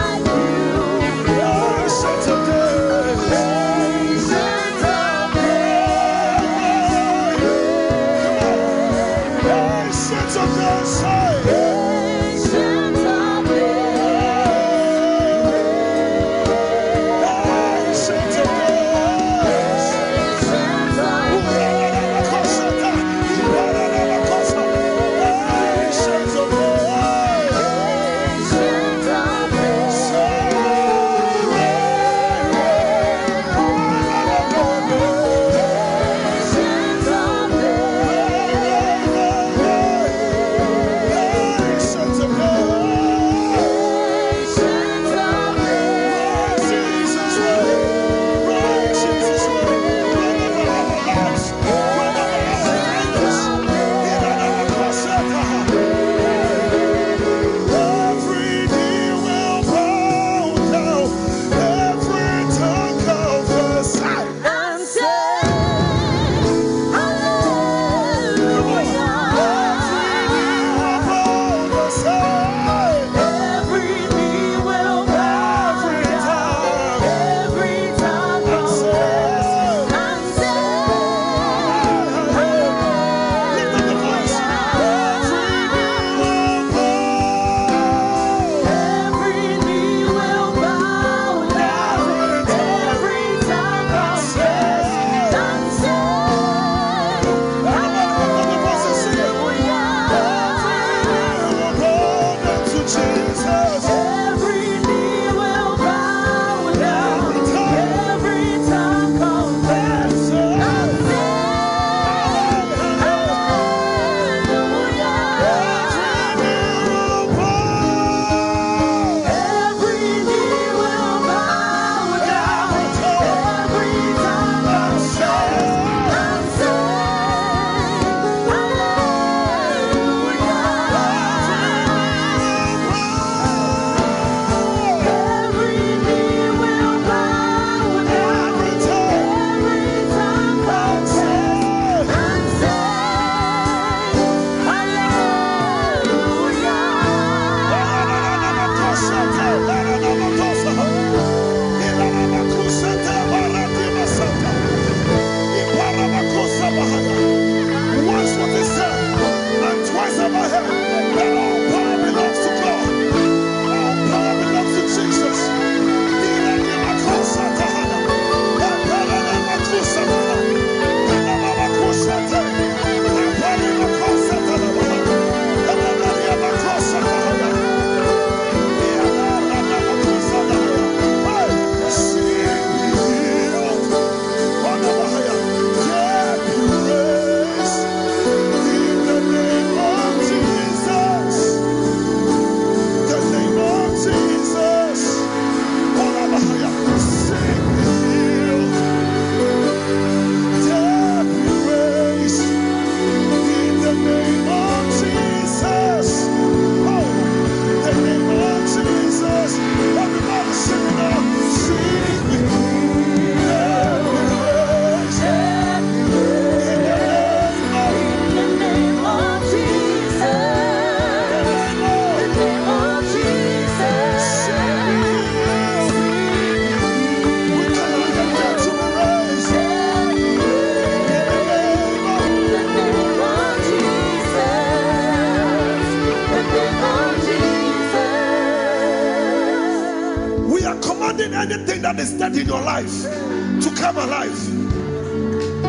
We are commanding anything that is dead in your life to come alive.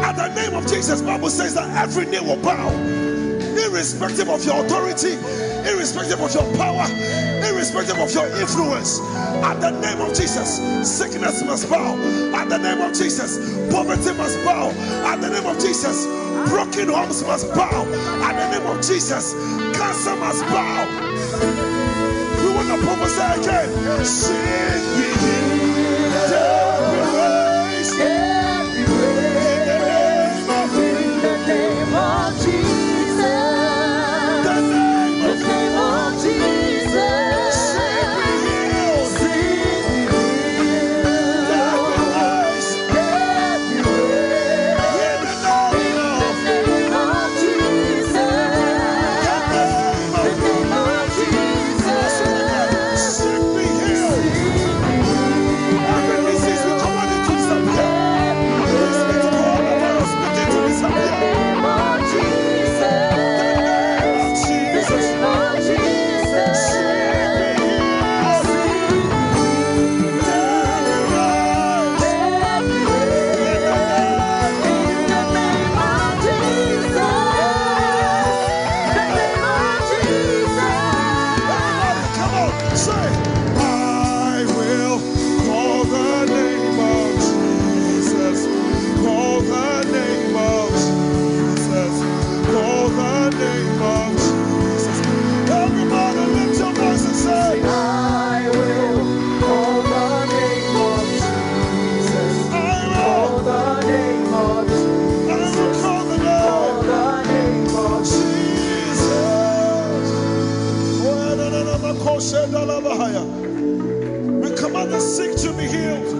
At the name of Jesus, the Bible says that every knee will bow, irrespective of your authority, irrespective of your power, irrespective of your influence. At the name of Jesus, sickness must bow. At the name of Jesus, poverty must bow. At the name of Jesus, broken homes must bow. At the name of Jesus, cancer must bow. We want to prophesy again. Sing with you. We command the sick to be healed.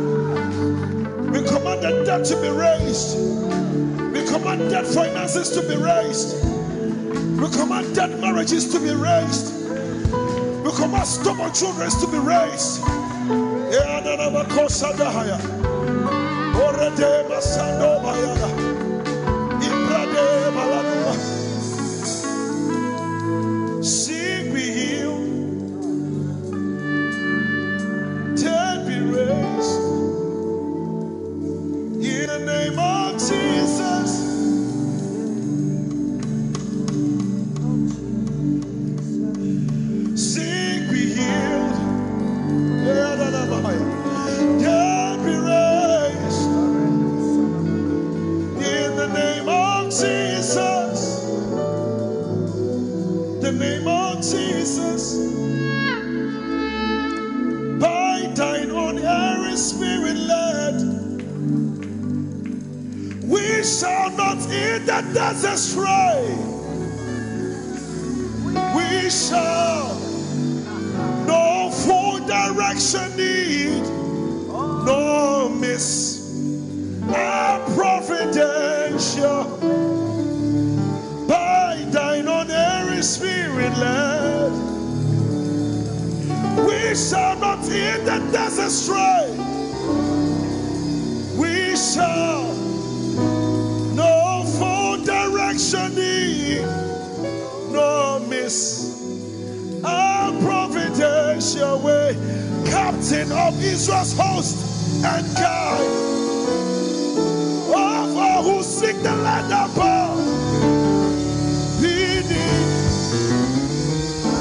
We command the dead to be raised. We command dead finances to be raised. We command dead marriages to be raised. We command stubborn children to be raised. Sick be healed. In the name of Jesus, sick be healed, dead be raised. In the name of Jesus, the name of Jesus, by thine own Holy Spirit led. We shall not eat the desert stray. We shall no full direction need, no miss our providential. By thine own Holy Spirit led. We shall not eat the desert stray. We shall no full direction need, no miss our providential way. Captain of Israel's host and guide of all who seek the land above. We need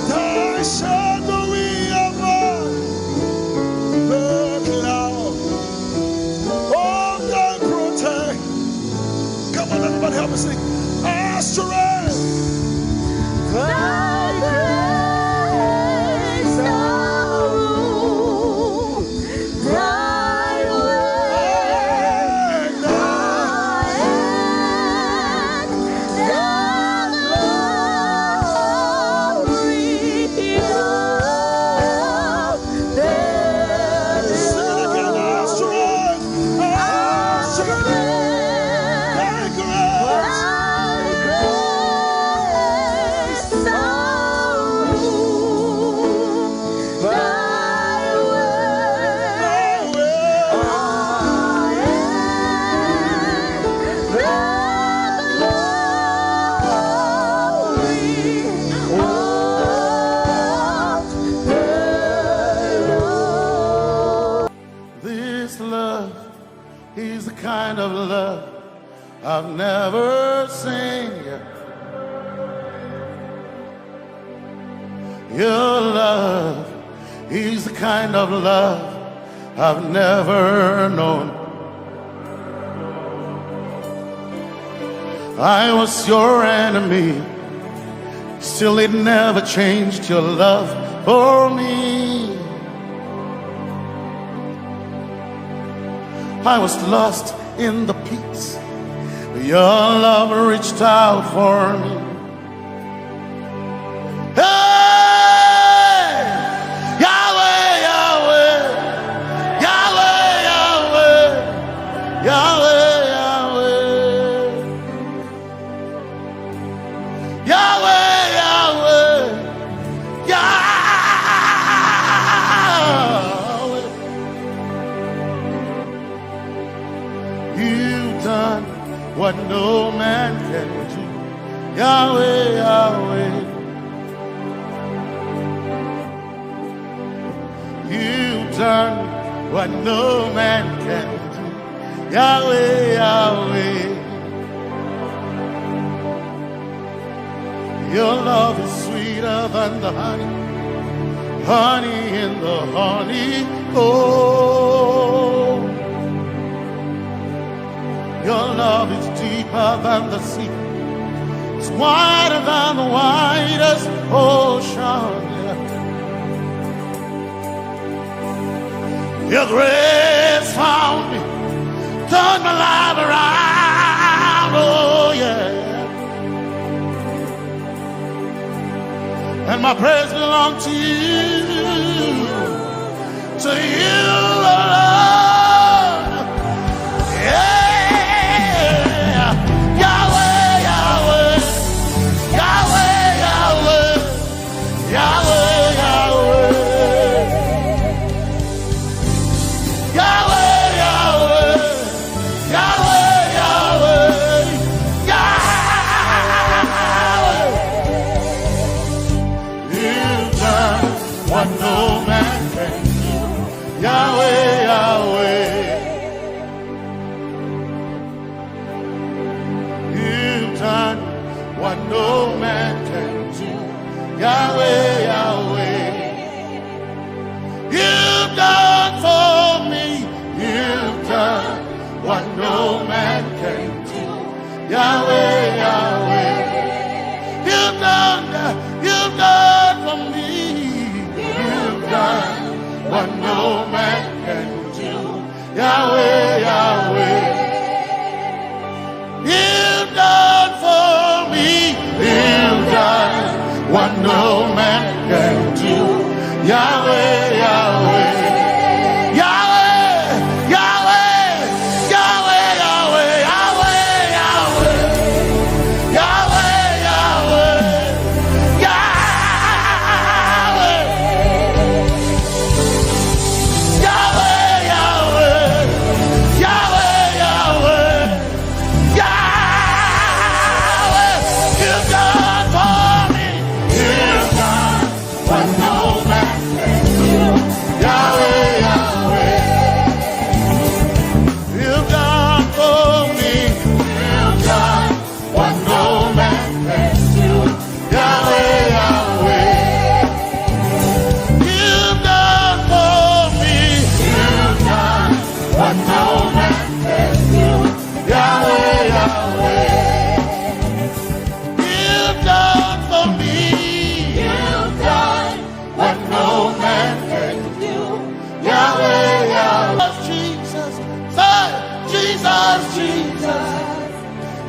thy shadowy above the cloud. Oh, thy protect. Come on, everybody, help me sing. Our strength. Thy grace, our rule, thy way, thy kind of love I've never seen yet. Your love is the kind of love I've never known. I was your enemy, still it never changed your love for me. I was lost in the pits, but your love reached out for me. Hey! Yahweh, Yahweh, Yahweh, Yahweh, Yahweh, Yahweh, Yahweh, Yahweh, Yahweh. You've done what no man can do. Yahweh, Yahweh. You've done what no man can do. Yahweh, Yahweh. Your love is sweeter than the honey, honey in the honey. Oh, your love is deeper than the sea. It's wider than the widest ocean. Your grace found me, turned my life around. Oh yeah. And my praise belongs to you, Lord. Yeah. Yahweh, Yahweh, Yahweh, Yahweh, Yahweh, Yahweh, Yahweh, Yahweh, Yahweh, Yahweh, Yahweh. You've done what no man can do. Yahweh, Yahweh. You've done what no man can do. Yahweh, Yahweh. You've done for me. You've done what no man can do. Yahweh, Yahweh. You've done for me. You've done what no man can do. Yahweh, Yahweh. You've done for me. You've done what no man can do. Yahweh, Yahweh. Yahweh, Yahweh, Yahweh, Yahweh, Yahweh, Yahweh, Yahweh, Yahweh, Yahweh, Yahweh, Yahweh, Yahweh, Yahweh. You've done for me. You've done what no man can do. Yahweh, Yahweh. You've done for me. You've done what no man can do. Yahweh, Yahweh. You've done for me. You've done what no man can do. Yahweh, Yahweh. You've done for me. You've done what no man can do. Yahweh, Yahweh. Jesus, say, Jesus, Jesus,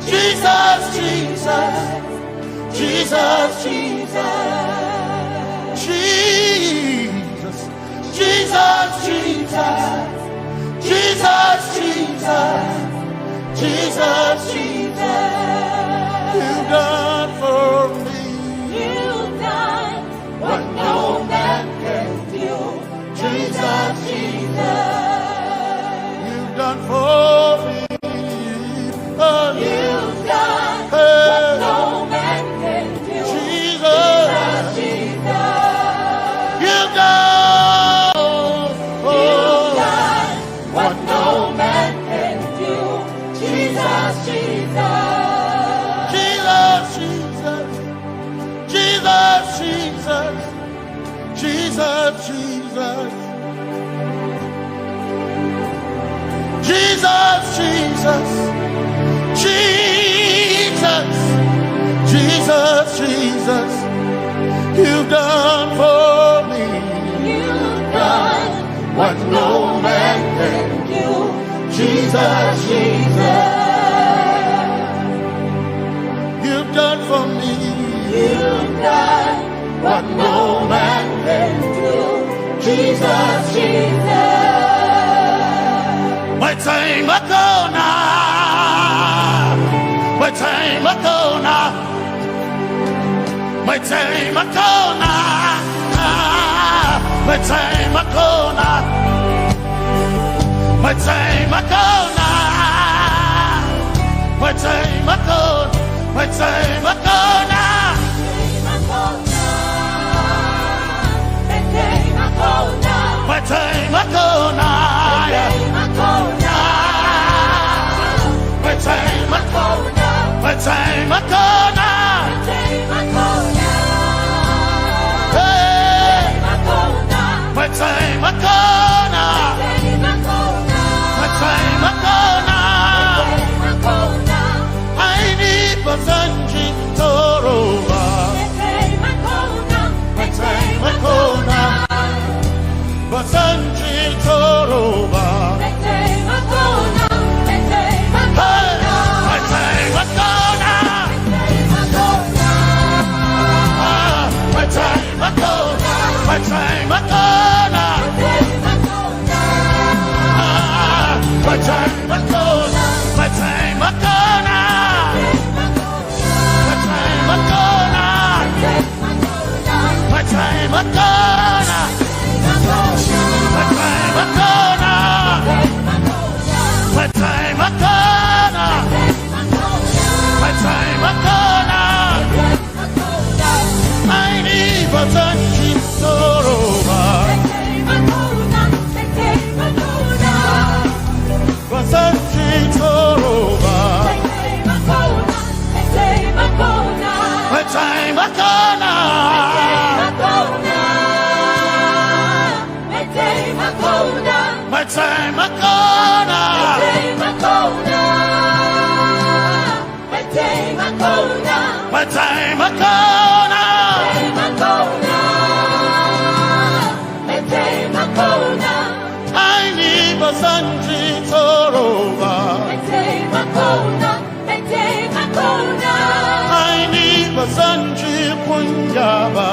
Jesus, Jesus, Jesus, Jesus, Jesus, Jesus, Jesus, Jesus, Jesus, Jesus. You've done for me. You've done what no man can do. Jesus, Jesus. You've done for me. Oh, you've done what no man can do. Jesus, Jesus. You've done, oh, you've done what no man can do. Jesus, Jesus, Jesus, Jesus, you've done for me. You've done what no man can do. Jesus, Jesus, you've done for me. you've done what no man can do. Jesus, Jesus. My time ago now, my time ago now, my time ago now, my time ago now, my time ago now, my time ago, my time ago now. My time ago now, my time ago, my time ago now, hey, my time ago now, my time ago now, I need Basanji Toroba, my time ago now. Basanji Toroba. My time Akona. My time Akona. My time Akona. My time Akona. My time Akona. My time Akona. My time Akona. My time Akona. My time Akona. My time Akona. I need Basanji Toroba. Basanji Toroba. My time Akona. My time Akona. My time Akona. I need Basanji Toroba. I need Basanji Punjaba.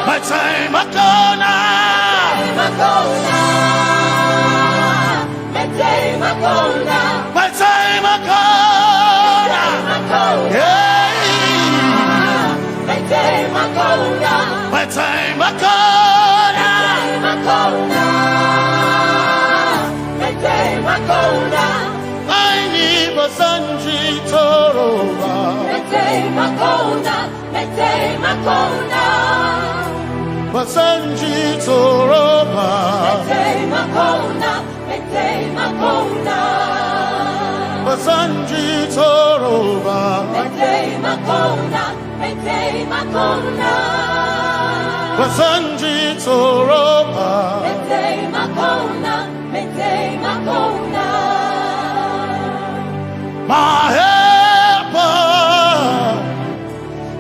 My time Akona. My time Akona. Yeah. My time Akona. My time Akona. I need Basanji Toroba. Basanji Toroba. Basanji Toroba. Basanji Toroba. My helper,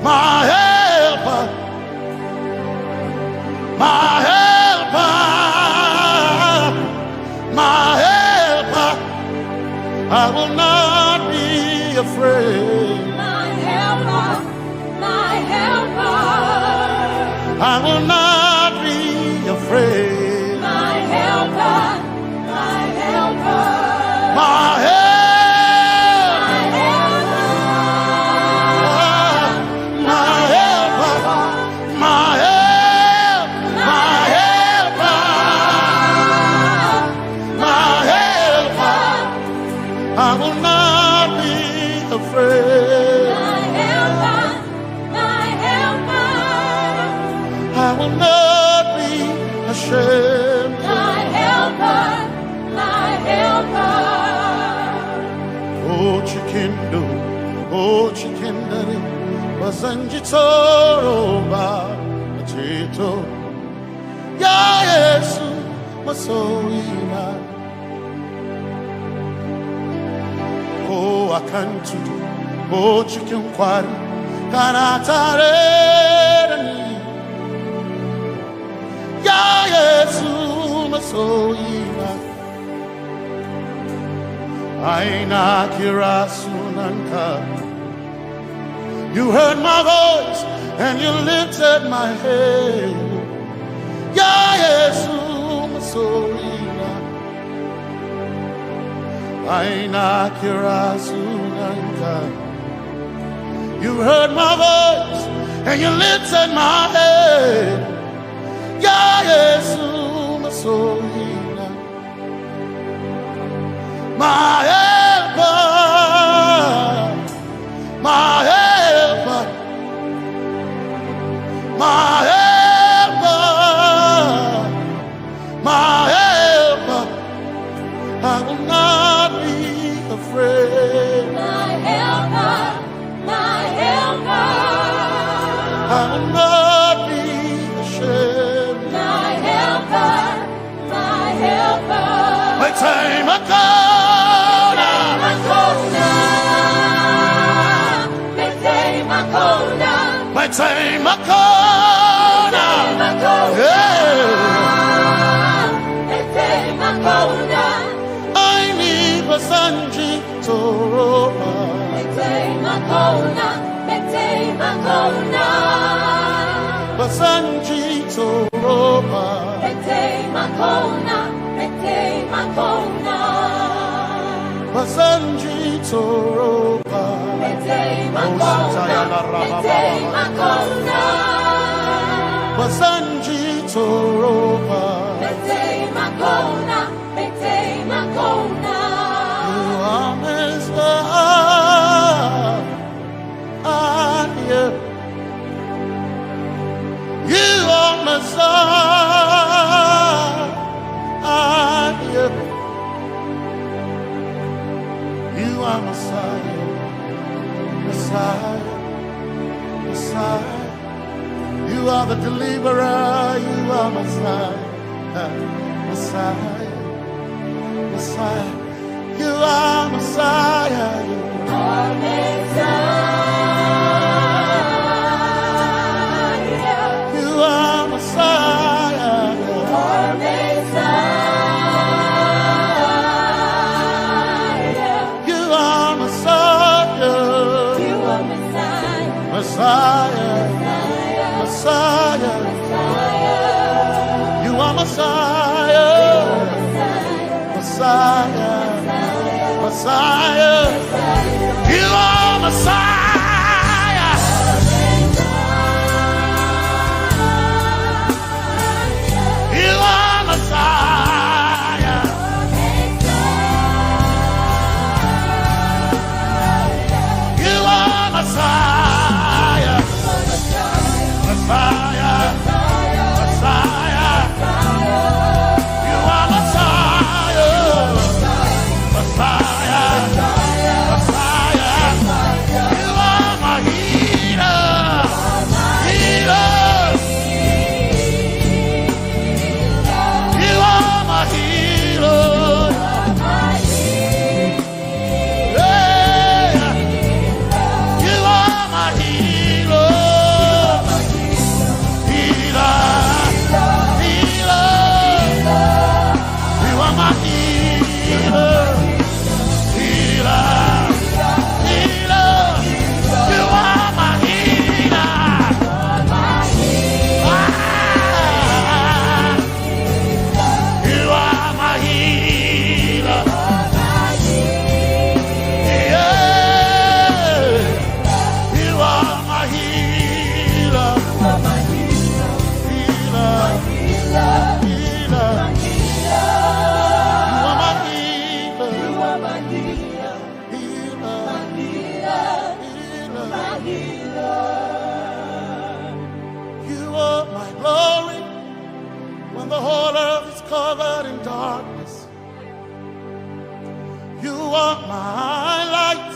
my helper, my helper, my helper. I will not be afraid. My helper, my helper. I will not be afraid. My helper, my helper. My helper. I will not be afraid. My helper, my helper. I will not be ashamed. My helper, my helper. Oh chikindo, oh chikindari, Basanji Toroba, Chito, Ya Yesu, masoina. Oh, I can't do. Oh, chicken quarry. Kanatare. Ya Yesu masoina. Aina kirasunanka. You heard my voice and you lifted my head. Ya Yesu masoina. Aina kirasunanka. You heard my voice and you lifted my head. Ya Yesu masoina. My helper, my helper, my helper, my helper. I will not be afraid. My helper, my helper. I will not be ashamed. My helper, my helper. My time I come. My time I come. I need a Sanji Toroba. Basanji Toroba. Basanji Toroba. Basanji Toroba. You are Messiah. You are Messiah. You are Messiah. Messiah, Messiah, you are the deliverer, you are Messiah, Messiah, Messiah, you are Messiah, you are Messiah, you are Messiah, you are Messiah, you are Messiah. Messiah, Messiah, you are Messiah, Messiah, Messiah, you are Messiah, you are Messiah, you are Messiah. Messiah, Messiah, you are Messiah, Messiah, Messiah, you are my healer, healer, you are my healer, yeah, you are my healer. Covered in darkness, you are my light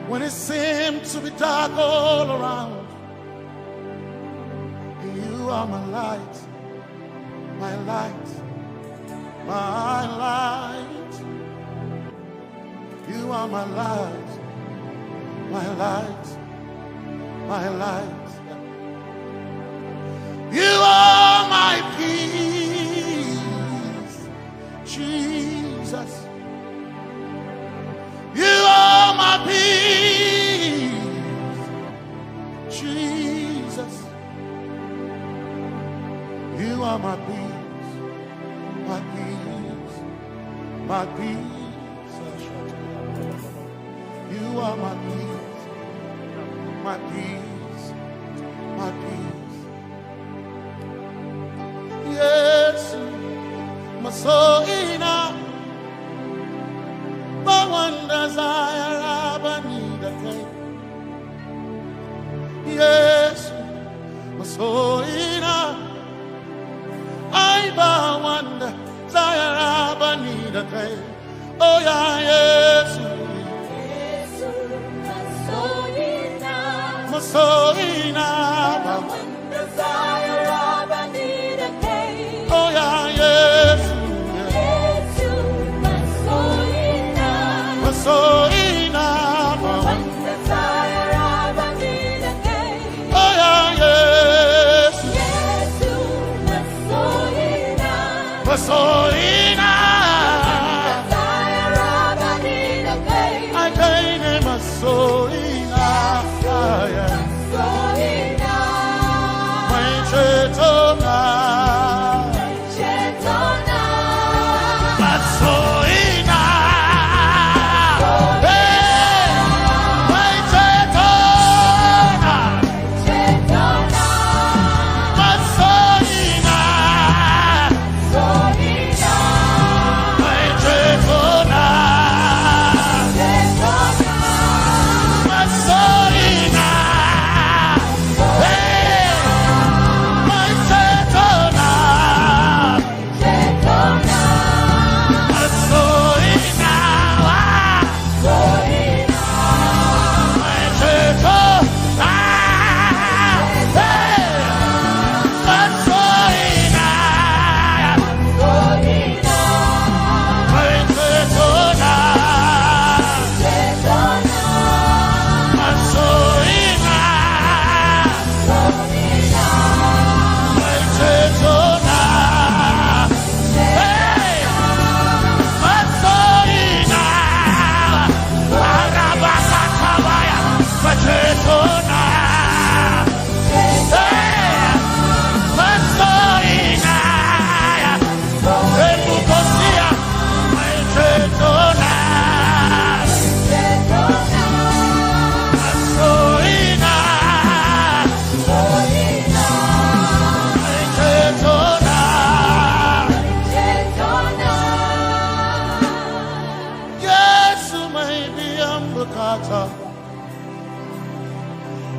when it seemed to be dark all around. You are my light my light, my light. You are my light, my light, my light. You are my peace, Jesus. You are my peace, Jesus. You are my peace, my peace, my peace. You are my peace, my peace, my peace. Yes, my soul in my one desire, I need a thing. Yes, my soul in I one desire, I need a thing. Oh yeah, yes, my soul in my one desire, I need a thing. Oh yeah, yes, my soul in my one desire, I need a thing. Oh yeah, yes, my soul in I gain my soul in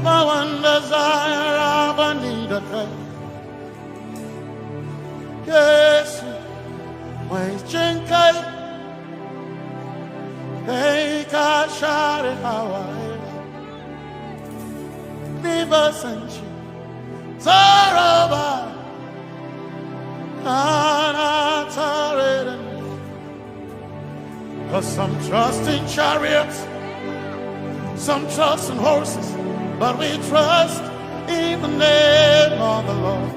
my one desire, I need a thing. Yes, my chinkai, they can share it how I leave us and she Zaraba and because some trust in chariots, some trust in horses, but we trust in the name of the Lord.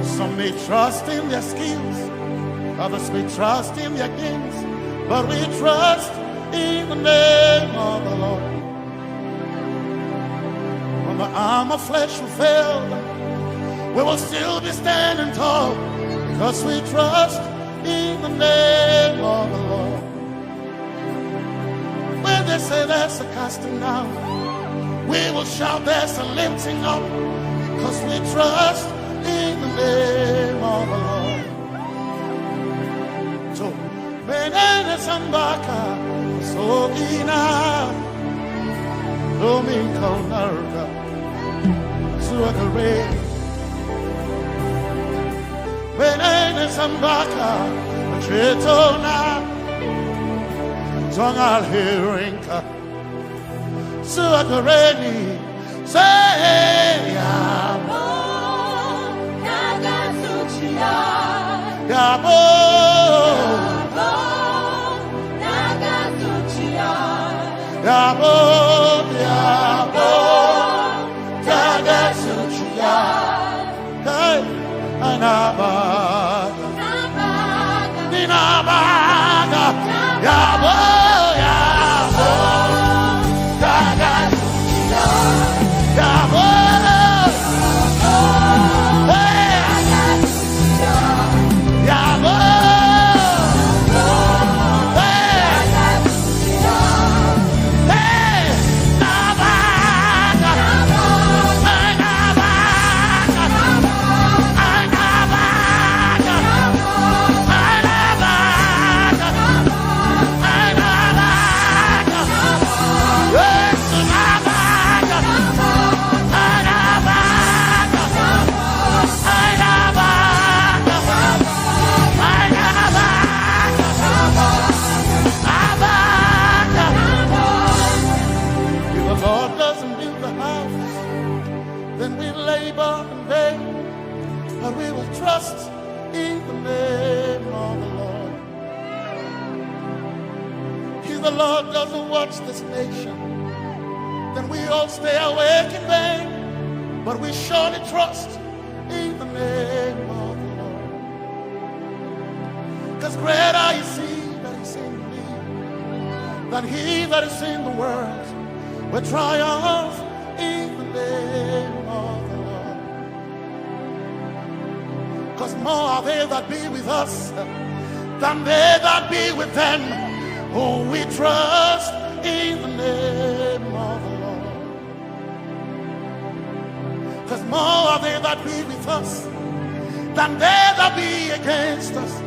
Some may trust in their skills, others may trust in their gifts, but we trust in the name of the Lord. When the arm of flesh will fail, we will still be standing tall, because we trust in the name of the Lord. When they say there's a casting down, we will shout there's a lifting up, because we trust in the name of the Lord. So, Benene Sambaka, so ina, Domingo Narga, Suakare, Benene Sambaka, Chetona, Zongal Hirinka, Suakareni, say, Hey, Anabaga, Ninabaga, Yabo, Yabo, Gaga, Yabo, hey, Yabo, hey, Nabaga, trust in the name of the Lord. If the Lord doesn't watch this nation, then we all stay awake in vain. But we surely trust in the name of the Lord. Because greater is He that is in me than he that is in the world. We triumph in the name of the Lord. Because more are they that be with us than they that be with them. Oh, we trust in the name of the Lord. Because more are they that be with us than they that be against us.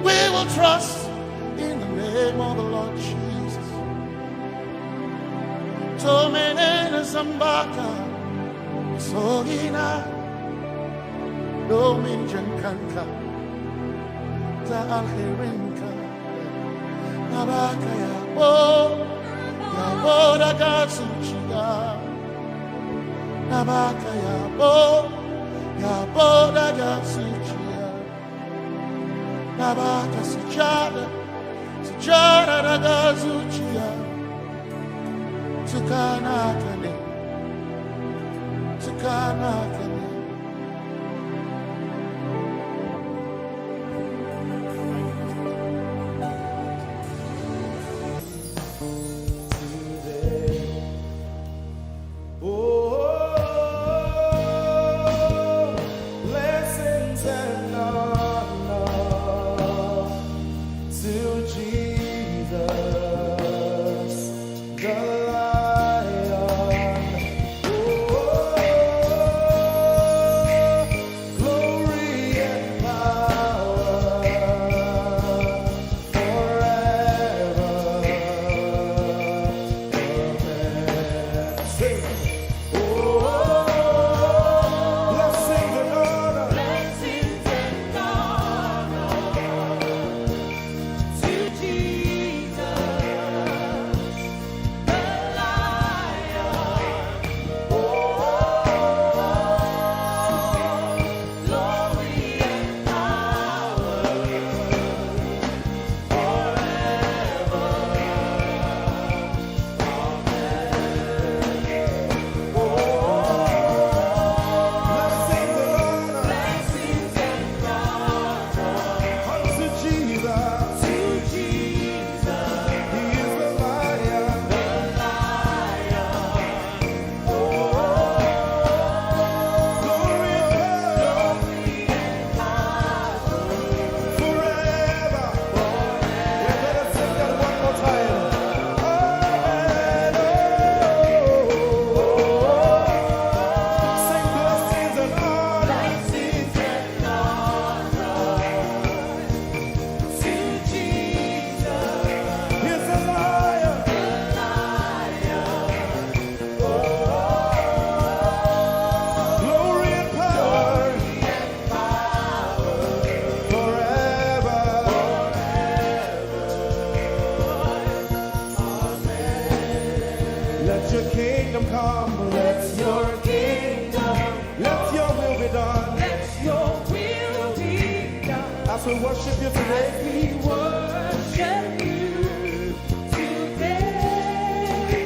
We will trust in the name of the Lord Jesus. Tomene Zambaka, Sohina. Domin Jankanka, Ta Alherinka, Nabaka Yabo, Yabo Dagasuchiga, Nabaka Yabo, Yabo Dagasuchiga, Nabaka Sujada, Sujada Dagasuchiga, Tukanakane, Tukanakane.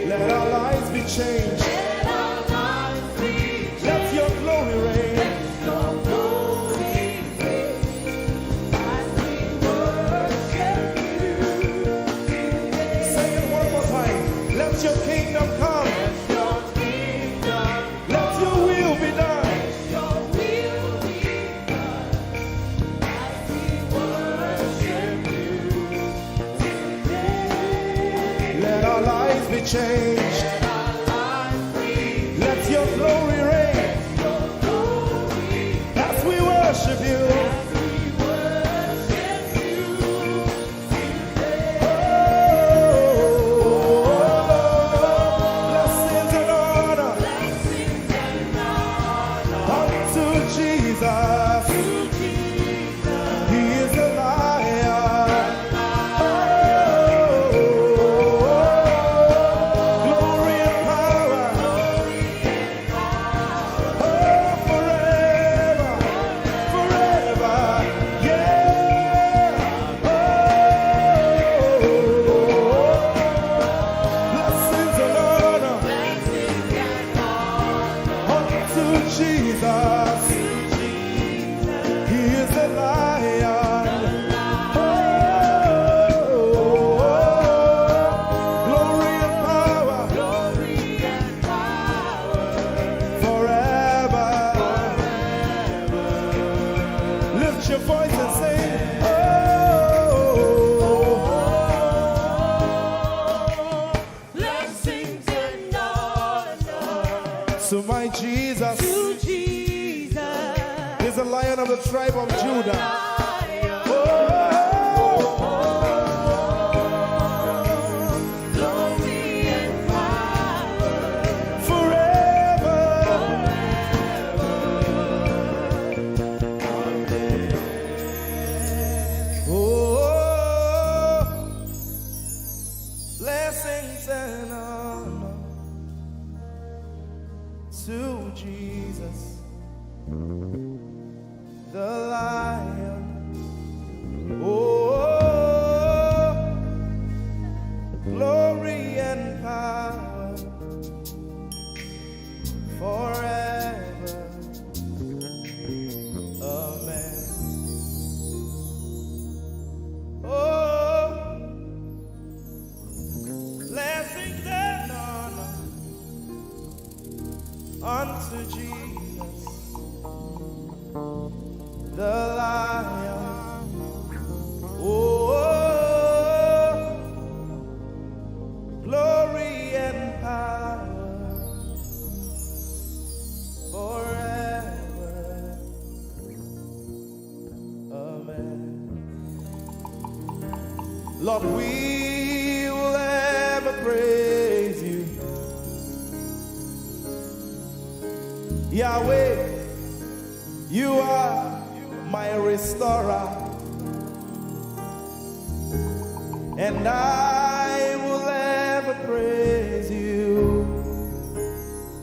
Let our lives be changed. Let your glory reign. changed. Let your glory reign as we worship you. Blessings and honor unto Jesus. He is a lion. Glory and power. Forever, forever. Yeah. Blessings and honor unto Jesus. He is a lion. Glory and power. Forever. Lift your voice and sing. Blessings and honor To my Jesus to Jesus. is a lion of the tribe of Judah. Glory and power Forever. Oh, blessings and honor to Jesus, the lion. Oh, glory and power forever. Amen. Oh, blessings and honor unto Jesus, the lion. Oh, glory and power forever. Amen. Lord, we will ever praise you. Yahweh, you are my restorer, and I will ever praise you.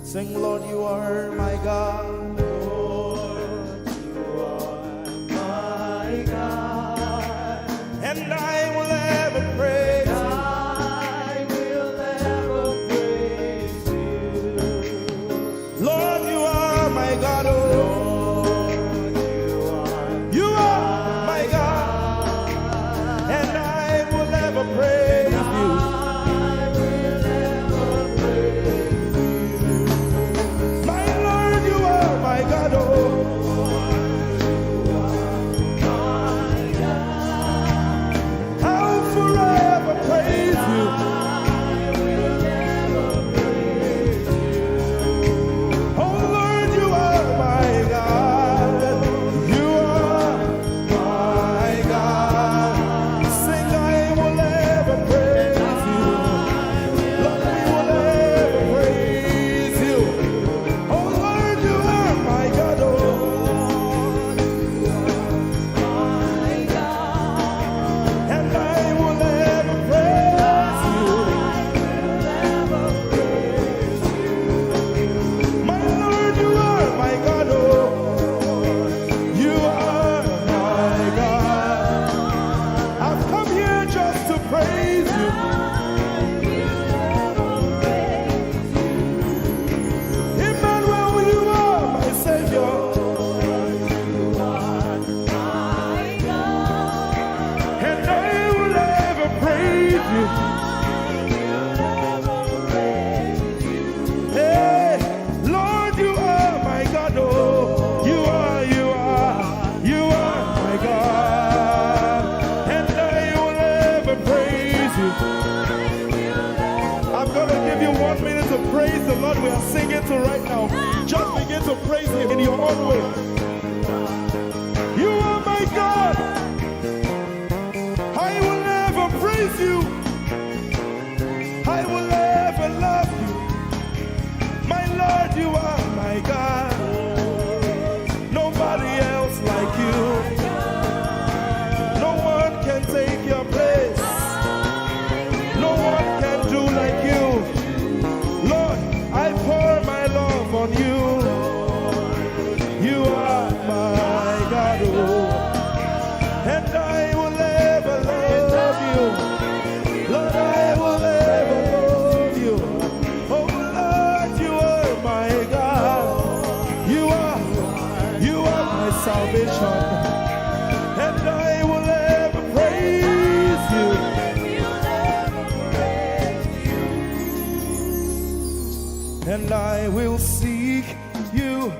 Sing, Lord, you are my God. Lord, you are my God, and I will ever praise you. I will ever praise you. Lord, you are my God. Oh, you are my God, and I will ever praise you. My Lord, you are not sing it right now. Just begin to praise him in your own way. You are my God. I will never praise you. I will never love you. My Lord, you are my God. Nobody else like you. No one can take your place. No one can do like you. Lord, I pour my love on you. You are my God, oh. And I will ever love you. Lord, I will ever love you. Oh Lord, you are my God. You are my salvation. And I will ever praise you. And I will seek you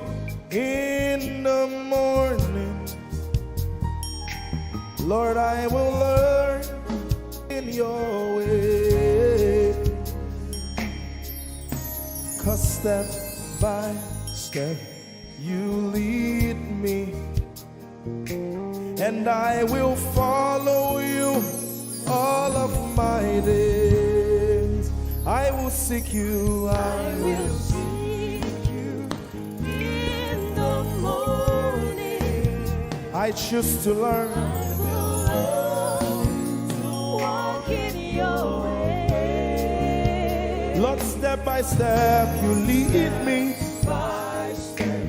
in the morning. Lord, I will learn in your way. 'Cause step by step you lead me, and I will follow you all of my days. I will seek you, I will seek you in the morning. I choose to learn. I will learn to walk in your way. Lord, step by step you lead me. By step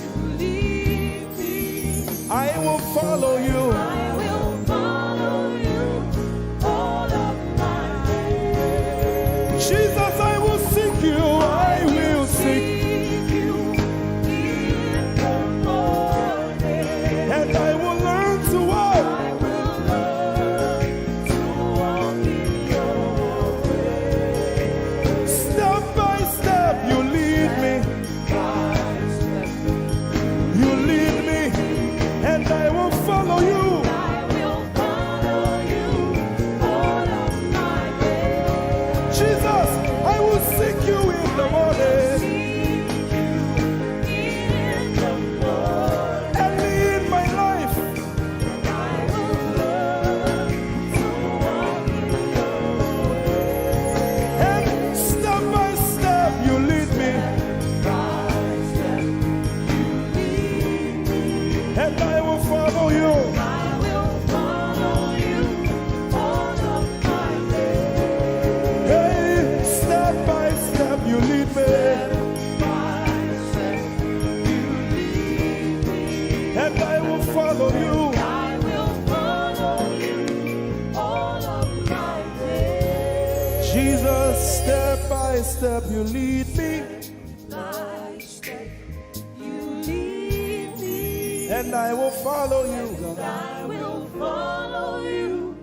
you lead me. I will follow you. I will follow you all of my days. Jesus, I will seek you. I will seek you in the morning. and I will learn to walk. I will learn to walk in your way. Step by step you lead me. By step You lead me and I will follow you. I will follow you all of my days. Jesus, I will seek you in the morning. Seek you in the morning. Early in my life, I will learn to walk in your way. and step by step you lead me, By step you lead me. and I will follow you. I will follow you all of my days. Hey, step by step you lead me, By step you lead me. and I will follow you. I will follow you all of my days. Jesus, step by step you lead me, By step you lead me. and I will follow you. God. I will follow you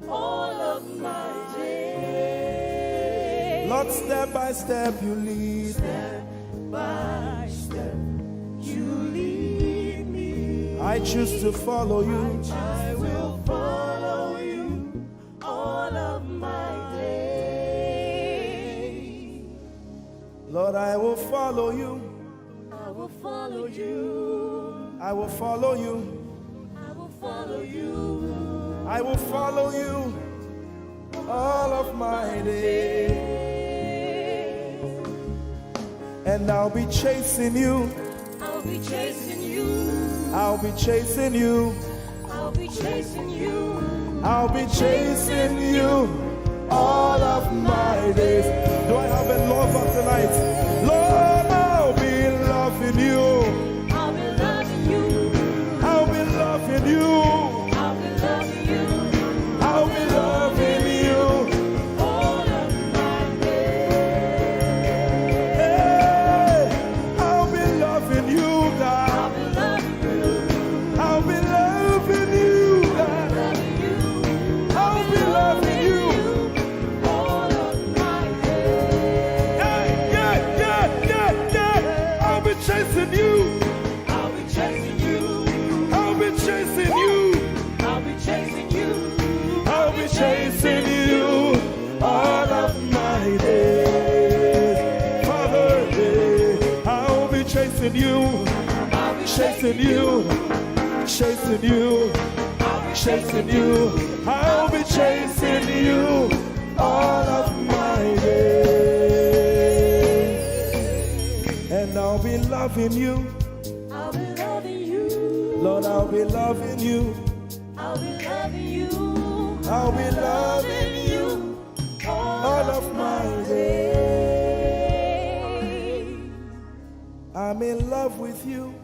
all of my days. Lord, step by step you lead me. By step you lead me. I choose to follow you. I will follow you all of my days. Lord, I will follow you. I will follow you. I will follow you. I will follow you. I will follow you all of my days. And I'll be chasing you. I'll be chasing you. I'll be chasing you. I'll be chasing you. I'll be chasing you all of my days. Do I have a lover tonight? Lord, I'll be loving you. I'll be loving you. I'll be loving you. I'll be loving you. I'll be loving you. All of my days. Hey, I'll be loving you, God. I'll be loving you. I'll be loving you, God. Loving you. I'll be loving you. All of my days. Yeah. I'll be chasing you. I'll be chasing you. I'll be chasing you. I'll be chasing you. I'll be chasing you all of my days. Father, chasing you, chasing you, chasing you. I'll be chasing you all of my days. And I'll be loving you. I'll be loving you. Lord, I'll be loving you. I'll be loving you. I'll be loving you all of my days. I'm in love with you.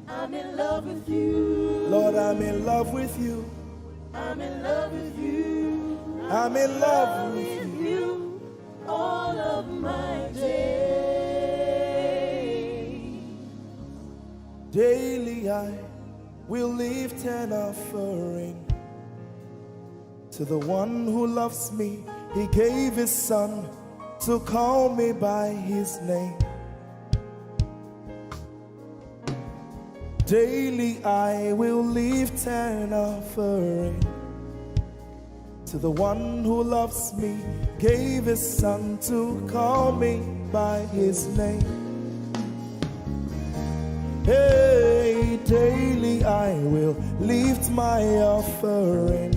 I'm in love with you. Lord, I'm in love with you. I'm in love with you. I'm in love with you all of my days. Daily I will lift an offering to the one who loves me. He gave his son to call me by his name. Daily I will lift an offering to the one who loves me, gave his son to call me by his name. Hey, daily I will lift my offering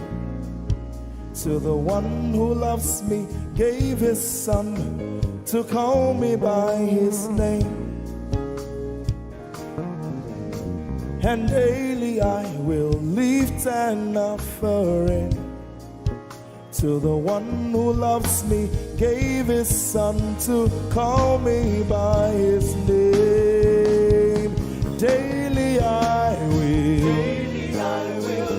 to the one who loves me, gave his son to call me by his name. And daily I will lift an offering to the one who loves me, gave his son to call me by his name. Daily I will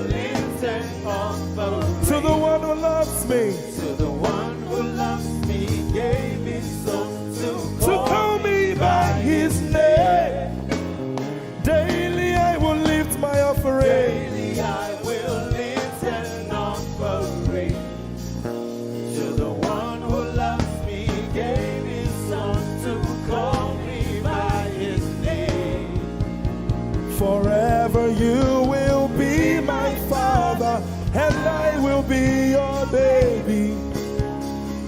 lift an offering to the one who loves me, to the one who loves me, gave his son to call me by his name. Daily I will lift my offering. Daily I will lift an offering to the one who loves me, gave his son to call me by his name. Forever you will be my father, and I will be your baby,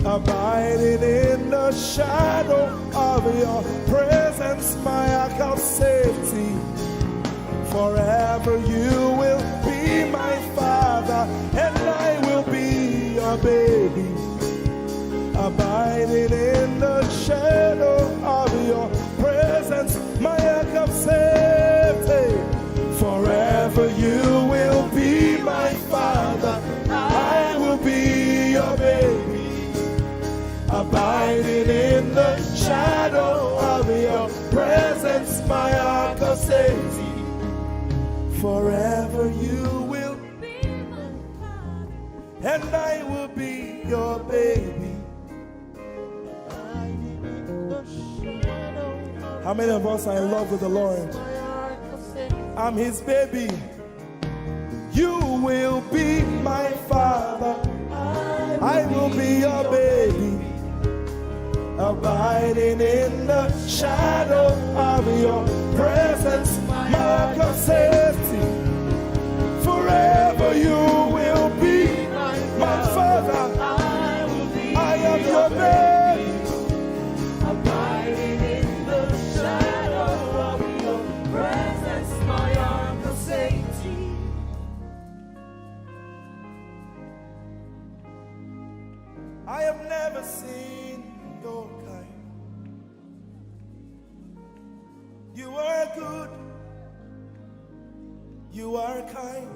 abiding in the shadow of your presence, my ark of safety. Forever you will be my father, and I will be your baby, abiding in the shadow of your presence, my ark of safety. Forever you will be my father, I will be your baby, abiding in the shadow of your presence, my ark of safety. Forever you will be my father, and I will be your baby. How many of us are in love with the Lord? I'm his baby. You will be my father, I will be your baby, abiding in the shadow of your presence, mark of safety. Forever you will be my father, I am your baby, Abiding in the shadow of your presence, my ark of safety. I have never seen your kind. You are good, you are kind.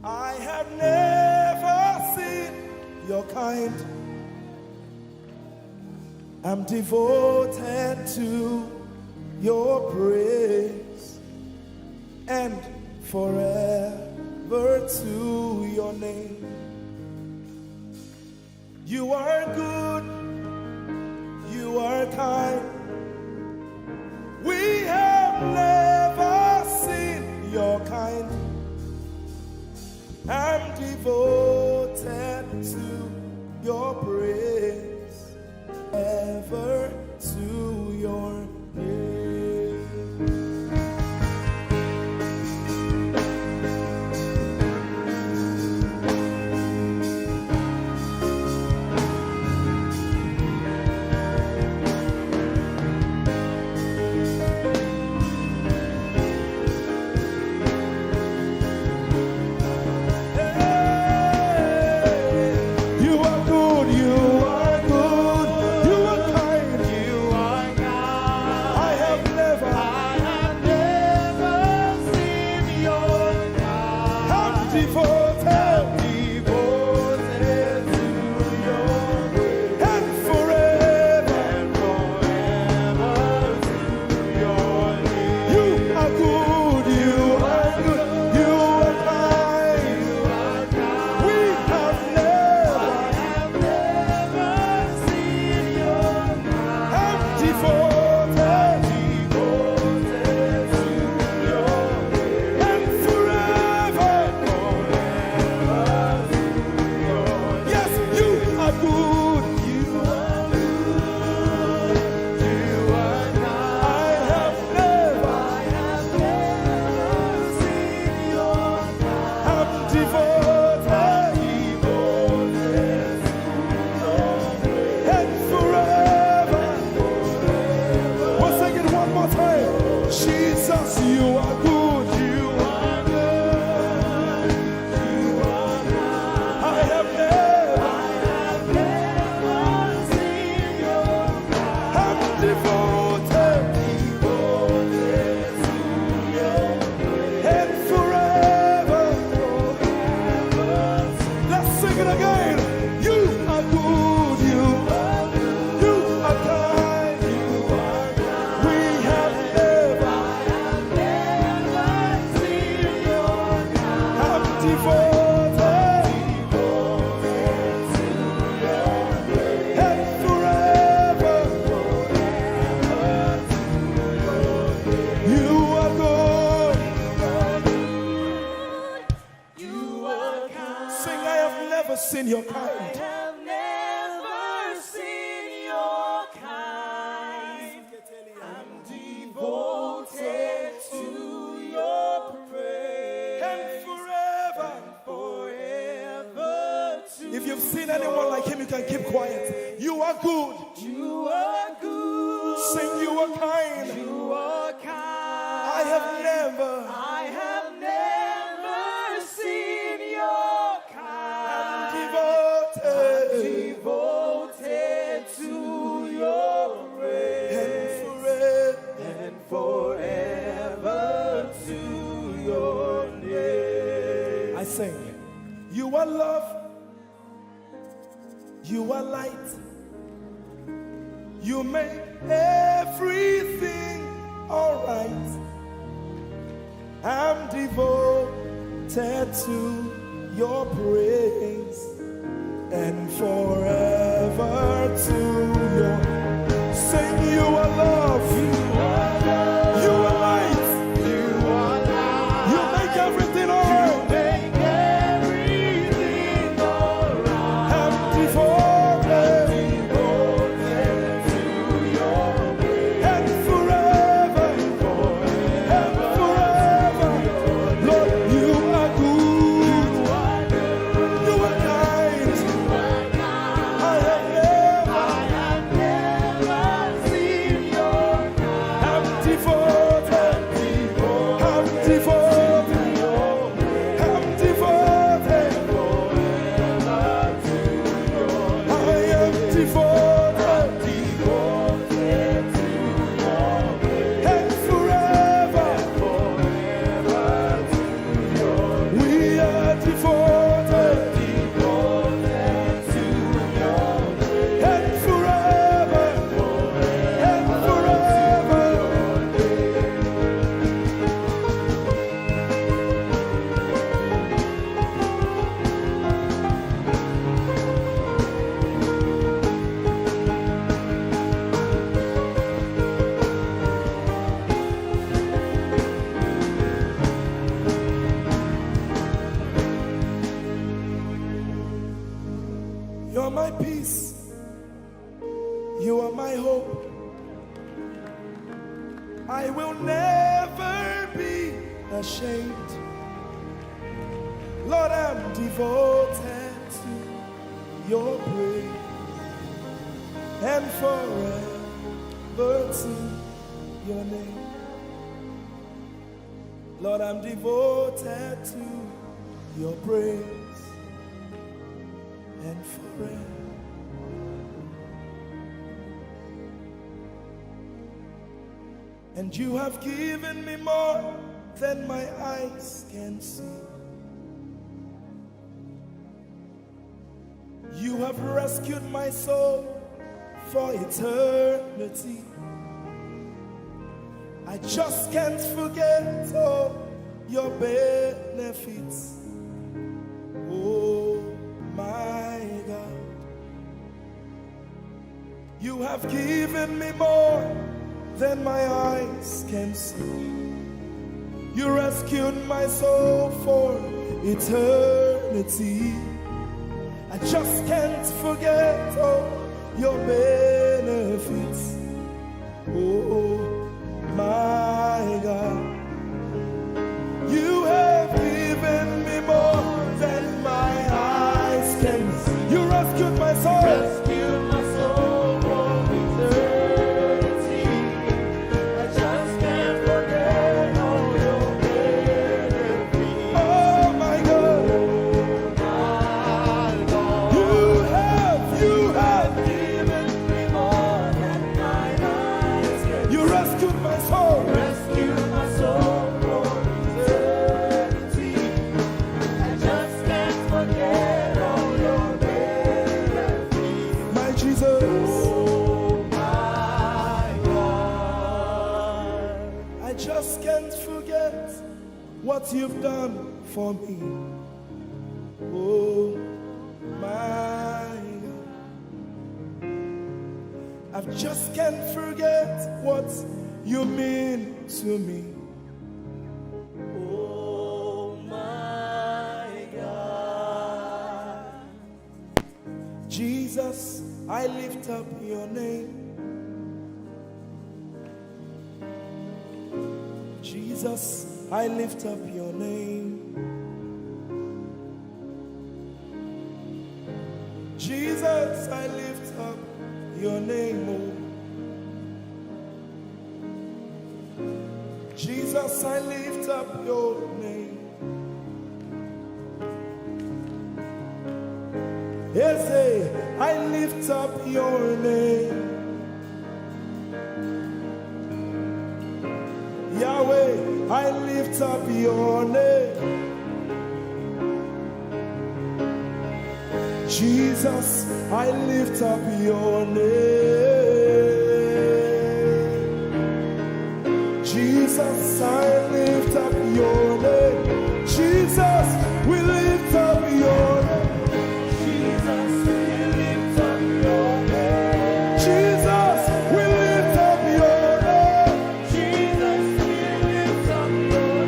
I have never seen your kind. I'm devoted to your praise and forever to your name. You are good, you are kind. We have never seen your kind. I'm devoted to your praise, ever to your name. Jesus, you are good. You are good. You are kind. I have never seen your kind. I'm devoted to your grace. And forever. Let's sing it again. You are good. You are good. You are kind. You are kind. We have never seen your kind. I'm devoted to your grace. And forever. You are good. You are kind. Sing, I have never seen your kind. I have never seen your kind. I'm devoted to your praise. And forever. Forever to If you've seen anyone like him, you can keep quiet. You are good. you are good. Sing, you are kind. You are kind. I have never. I have never seen your kind. Devoted. Devoted to your And praise. forever. And forever to your name. I sing. You are love. You are light. You make everything alright. I'm devoted to your praise and forever to your. Sing, you are love. You are love. You are light. You are light. You make everything alright. Make everything alright. I'm devoted To your praise. and forever. And forever. Lord, you are good. You are kind. I have never. Seen your I'm devoted. I'm devoted. I'm devoted. I am devoted. And forever. We are devoted. And forever. And forever. You're my peace. You are my hope. I will never be ashamed. Lord, I'm devoted to your praise and forever to your name. Lord, I'm devoted to your praise and forever. And you have given me more than my eyes can see. You have rescued my soul for eternity. I just can't forget all your benefits. Oh my God, you have given me more than my eyes can see. You rescued my soul for eternity. I just can't forget all your benefits. Oh my God, you have given me more than my eyes can see. You rescued my soul. Rescue my soul from eternity. I just can't forget. can't forget what you've done for me. Oh my God, I just can't forget what you mean to me. Oh my God, Jesus, I lift up your name. Jesus, I lift up your name. Jesus, I lift up your name. Oh. Jesus, I lift up your name. Yes, I lift up your name. Yahweh, I lift up your name. Jesus, I lift up your name. Jesus, I lift up your name. Jesus, we lift up your name. Jesus, we lift up your name. Jesus, we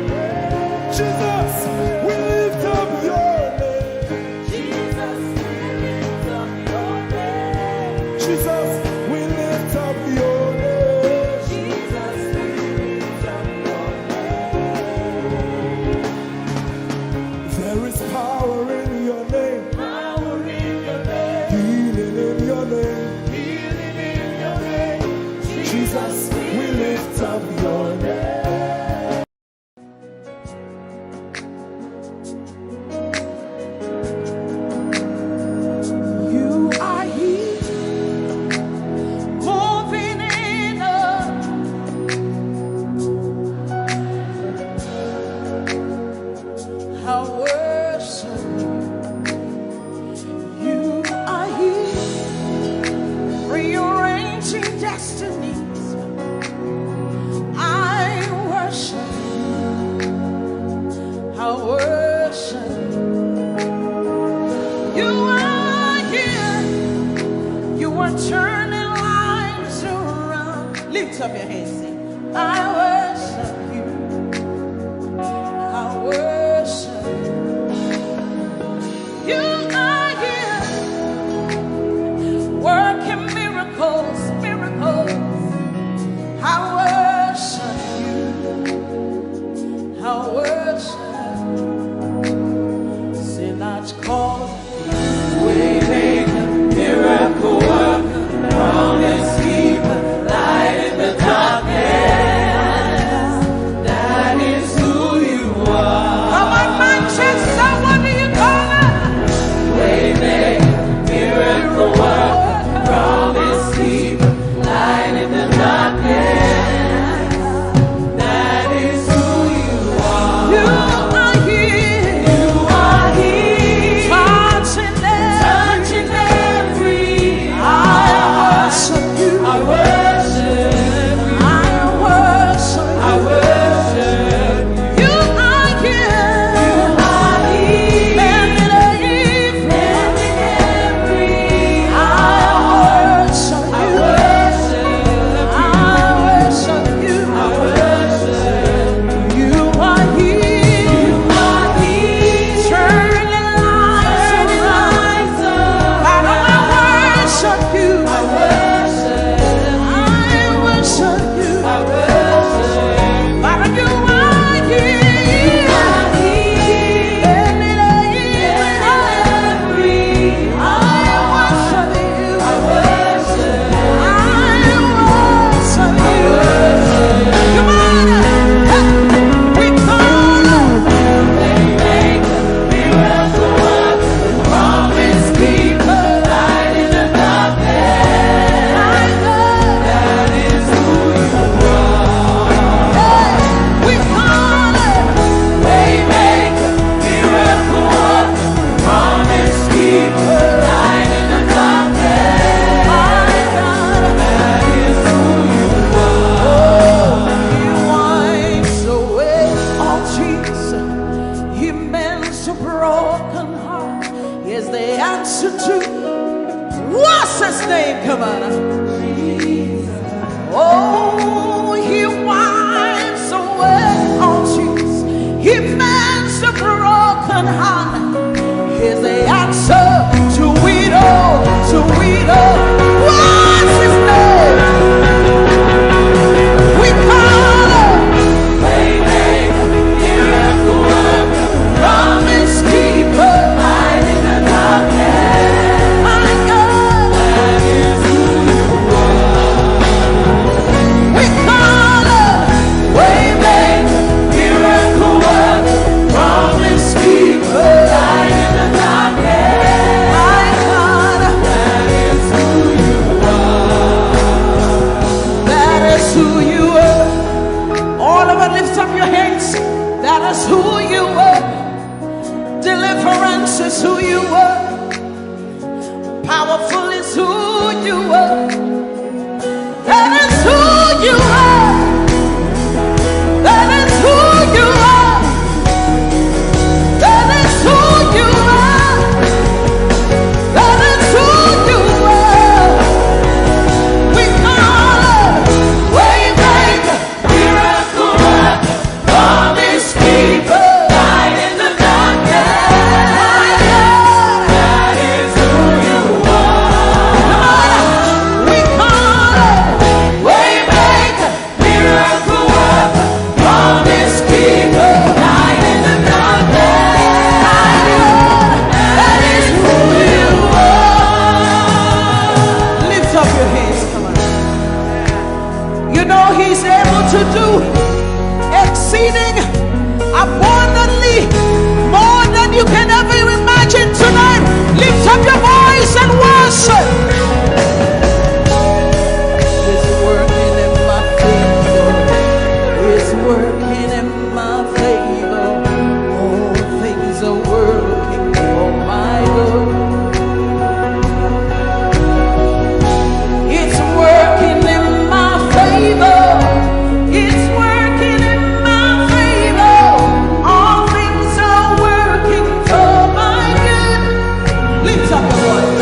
lift up your name. Jesus, we lift up your name. Jesus, we lift up your name. Jesus, we lift up your name. Jesus, we lift up your name. Jesus, we lift up your name. name, come on. Oh, he wipes away all tears. He mends the broken heart. He's the answer to it all, to it all. What's his name? We call him Waymaker, miracle worker, promise keeper, light in the darkness. My God, that is who you are. We call him Waymaker, miracle worker, promise keeper, light in the darkness. My God, that is who you are. That is who you are. All of it, lift up your hands. That is who you are. Deliverance is who you are. Powerful is who you are. That is who you are. That is who you are. That is who you are. That is who you are. We call him Waymaker, miracle worker, promise keeper, light in the darkness. My God, that is who you are. We call him Waymaker, miracle worker, promise keeper, light in the darkness. My God, that is who you are. Lift up your hands, come on. You know he's able to do exceeding abundantly more than you can ever imagine tonight. Lift up your voice and worship. It's working in my favor. It's working in my favor. All things are working for my good. It's working in my favor. It's working in my favor. All things are working for my good. Lift up your voice.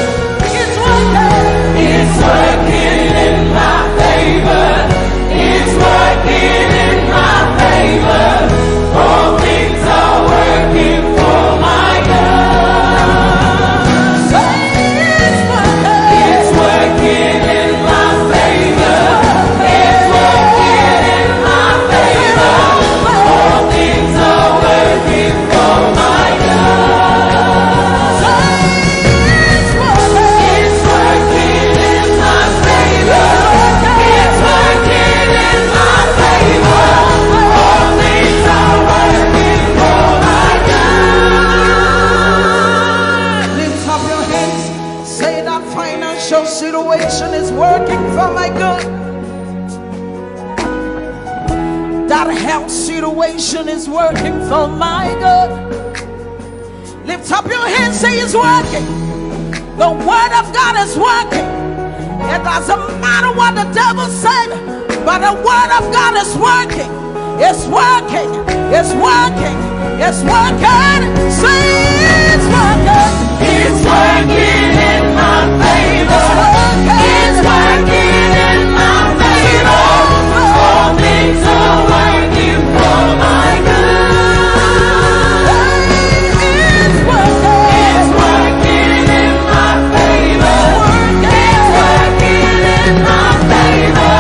It's working. It's working in my favor. It's working in my favor. All things are working for my good. Say it's working. It's working in my favor. It's working in my favor. All things are working for my good. Say it's working. It's working in my favor. It's working in my favor. All things are working for my good. Lift up your hands. Say that financial situation is working for my good. That health situation is working for my good. Lift up your hands. Say it's working. The word of God is working. It doesn't matter what the devil said, but the word of God is working. It's working. It's working. It's working. Say it's working. It's working in my favor. It's working in my favor. All things are working for my good. It's working. It's working in my favor. It's working in my favor.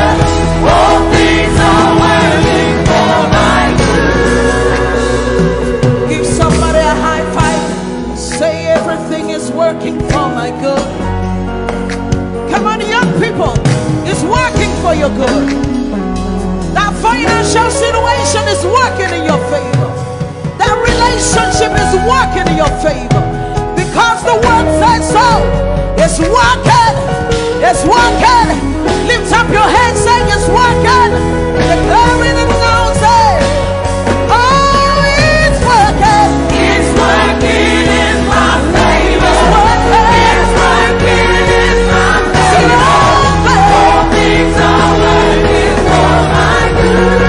All things are working for my good. Give somebody a high five. Say everything is working for my good. Come on, young people. It's working for your good. That financial situation is working in your favor. That relationship is working in your favor. Because the word says so. It's working. It's working. Lift up your hands saying it's working. Declaring it now, say, oh, it's working. It's working in my favor. It's working. It's working in my favor. All things are working for my good.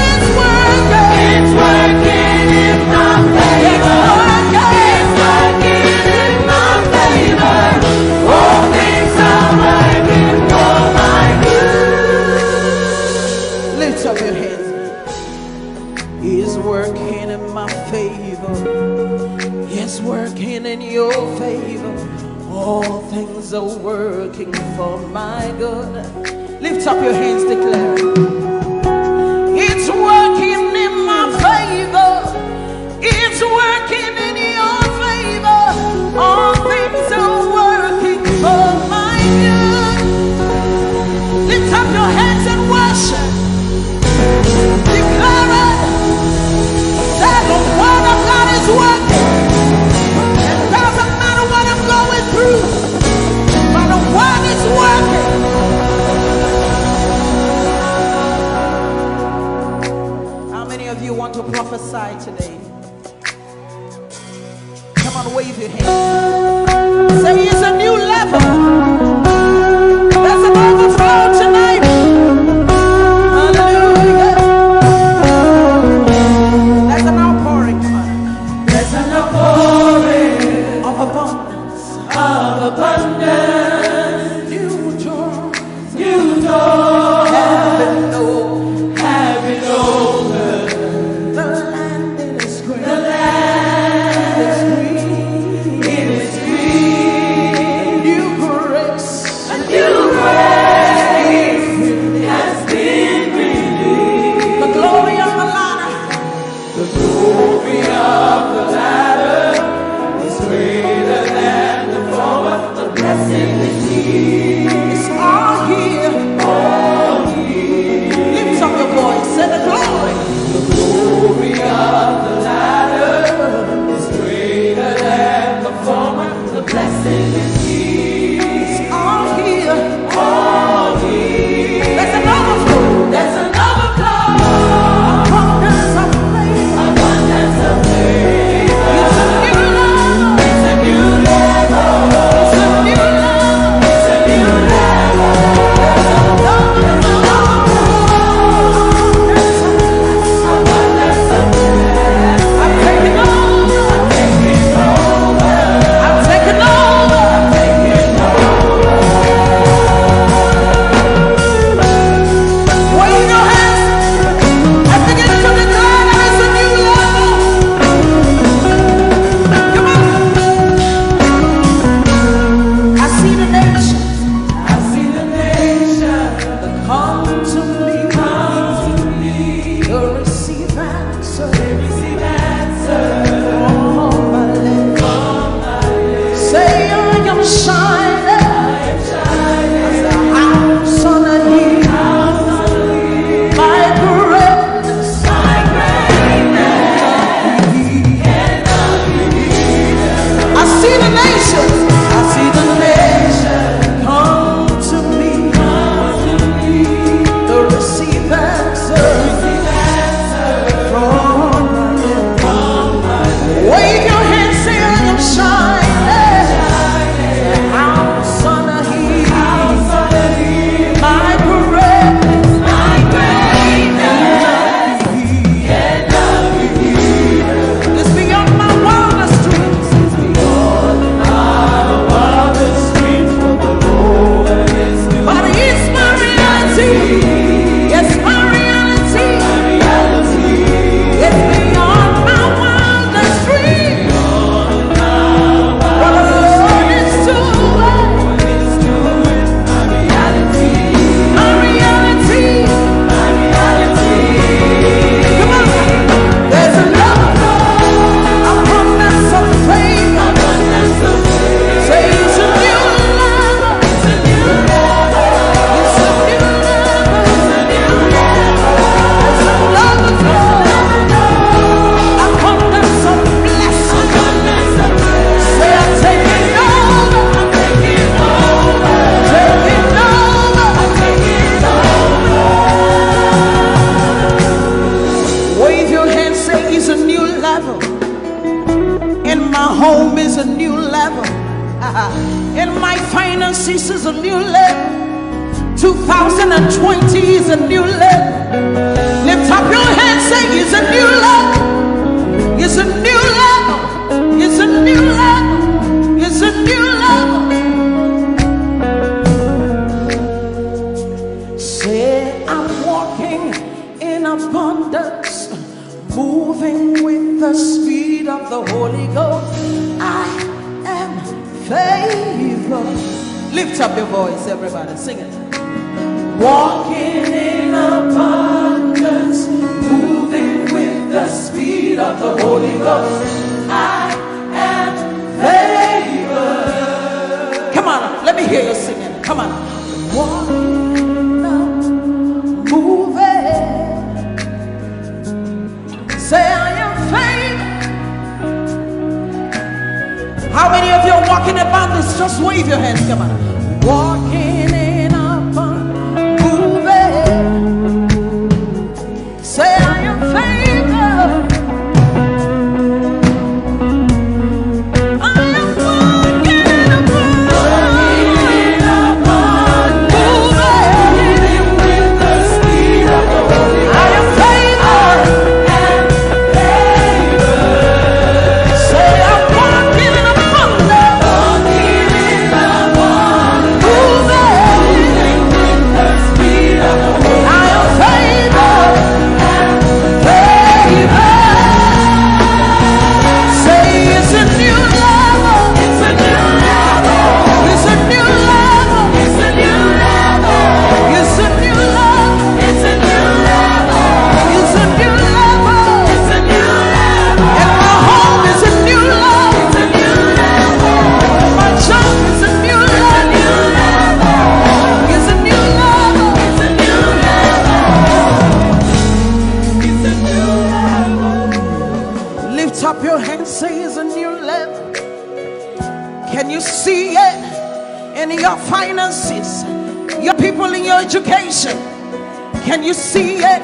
It's working. It's working in my favor. It's working in my favor. He's working in my favor. He's working in your favor. All things are working for my good. Lift up your hands, declare. It's working in my favor. It's working in your favor. All things are working for my good. Lift up your hands and worship. Declare it. That the word of God is working. It doesn't matter what I'm going through, but the word is working. How many of you want to prophesy today? Come on, wave your hands. Say it's a new level. There's an overflow tonight. Hallelujah. There's an outpouring. There's an outpouring of abundance. Of abundance. New doors. New doors. Having over. The land is green. The land is green. It is green. New grace. A new grace has been released. The glory of the latter. The glory of the latter is greater than the former. The blessing is here. It's all here. All here. Lift up your voice. Say the glory. The glory of the latter is greater than the former. The blessing is here. It's all here. All here. There's an overflow. There's an overflow. Abundance of favor. Abundance of favor. It's a new level. It's a new level. It's a new level. It's a new level. There's an overflow. Abundance of blessing. Abundance of blessing. I'm taking over. I'm taking over. I'm taking over. I'm taking over. Wave your hands and begin to declare that it's a new level. Come on. I see the nation. I see the nation. That come to me. Come to me. To receive answer. They receive answer. From my lips. From my lips. Say I am shining. I am shining. As a house on a hill. House on a hill. My greatness. My greatness. Cannot be hidden. I see the nation. I see the nation. Come to me. Come to me. To receive answer. Receive answer. From my lips. From my lips. Wave your hands, say I am shining. Shining. House on a hill. House on a hill. My greatness. My greatness. Cannot be hidden. It's beyond my wildest dreams. It's beyond my wildest dreams. What the Lord is doing. But it's my reality. It's my reality. My reality. It's beyond my wildest dreams. What the Lord is doing. My reality. My reality. My reality. Come on. There's an overflow. Abundance of favor. Abundance of favor. Say it's a new level. It's a new level. It's a new level. It's a new level. There's an overflow. Abundance of blessing. Abundance of blessing. Say I'm taking over. I'm taking over. Taking over. I'm taking over. Wave your hands, say it's a new level. In my home is a new level. In my finances is a new level. 2020 is a new level. Lift up your hands, say it's a new level. It's a new level. It's a new level. It's a new level. Say I'm walking in abundance. moving with the speed of the Holy Ghost. I am favored. Lift up your voice, everybody, sing it. Walking in abundance, moving with the speed of the Holy Ghost. I am favored. Come on, let me hear you singing. Come on. Walking up, moving. Say I am favored. How many of you are walking in abundance? Just wave your hands. Come on. Walking in abundance, moving. Say I am favored. I am walking in abundance, moving with the speed of the Holy Ghost. I am favored. Say I'm walking in abundance, moving with the speed of the Holy Ghost. I am favored. Say it's a new level. It's a new level. It's a new level. It's a new level. It's a new level. It's a new level. It's a new level. It's a new level. And my home is a new level. It's a new level. My job is a new level. It's a new level. It's a new level. It's a new level. Lift up your hands, say it's a new level. Can you see it in your finances, your people in your education? Can you see it?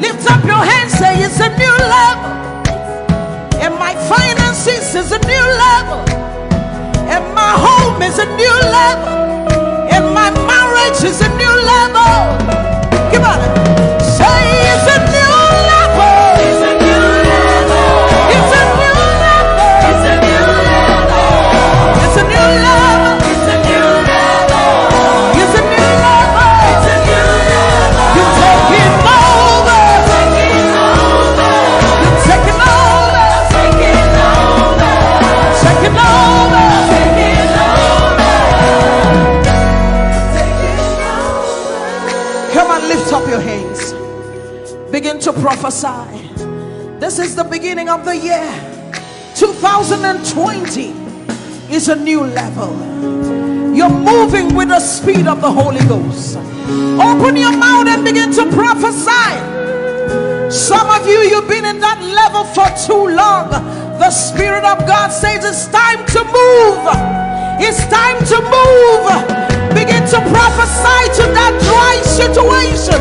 Lift up your hands, say it's a new level. And my finances is a new level. And my home is a new level. And my marriage is a new level. Come on. Say it's a new level. It's a new level. It's a new level. It's a new level. It's a new level. It's a new level. It's a new level. It's a new level. You're taking over. Taking over. You're taking over. Taking over. Taking over. Taking over. Come on, lift up your hands. Begin to prophesy. This is the beginning of the year. 2020 is a new level. You're moving with the speed of the Holy Ghost. Open your mouth and begin to prophesy. Some of you, you've been in that level for too long. The Spirit of God says it's time to move. It's time to move. Begin to prophesy to that dry situation.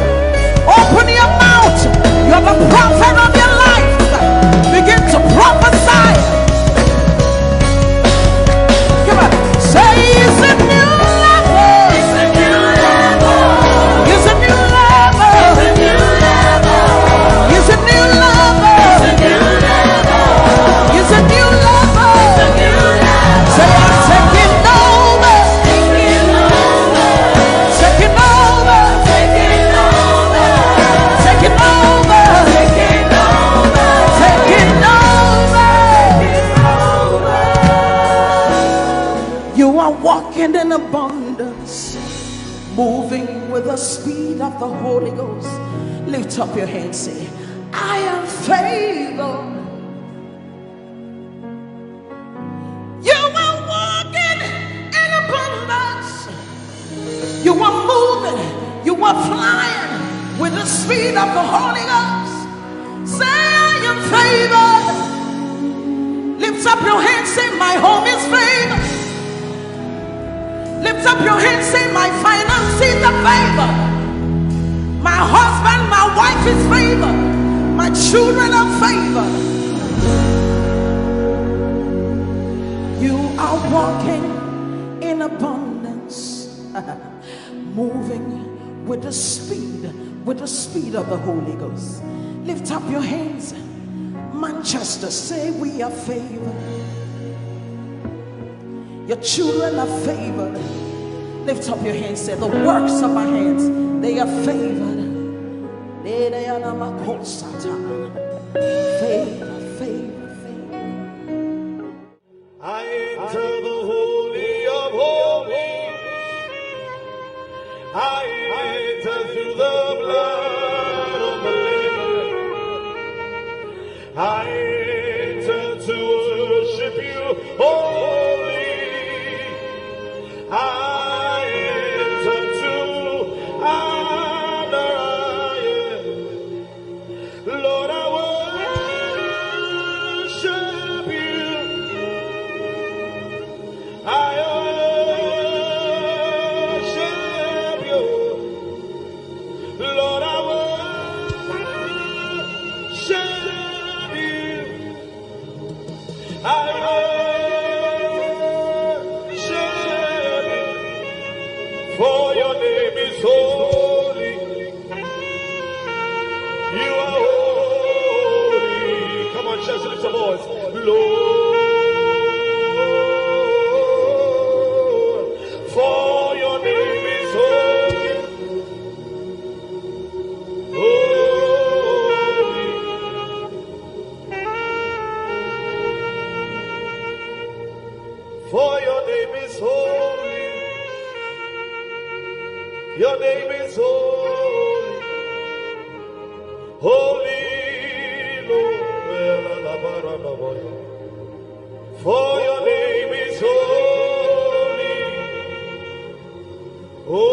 Open your mouth. You're the prophet of your life. Begin to prophesy. Come on. Say it's a new level. It's a new level. It's a new level. It's a new level. It's a new level. It's a new level. It's a new level. Say I'm taking over. Taking over. Taking over. Taking over. Taking over. Taking over. Taking over. You are walking in abundance, moving with the speed of the Holy Ghost. Lift up your hands, say, I am favored. You are walking in abundance. You are moving. You are flying with the speed of the Holy Ghost. Say, I am favored. Lift up your hands, say, my home is favored. Lift up your hands, say, my finances are favored. My husband, my wife is favored. My children are favored. You are walking in abundance, moving with the speed of the Holy Ghost. Lift up your hands. Manchester, say we are favored. Your children are favored. Lift up your hands, say the works of my hands, they are favored. Favor, favor, favor. I enter the holy of holies. I enter through the blood of the Lamb. I enter to worship you, holy. I enter to honor you. Lord, I worship you. I worship you. Lord, I worship you. I worship you. For your name is holy. You are holy. Come on, church, lift your voice. Lord, for your name is holy. Holy. For your name is holy. Your name is holy. Holy Lord. For your name is holy. Holy.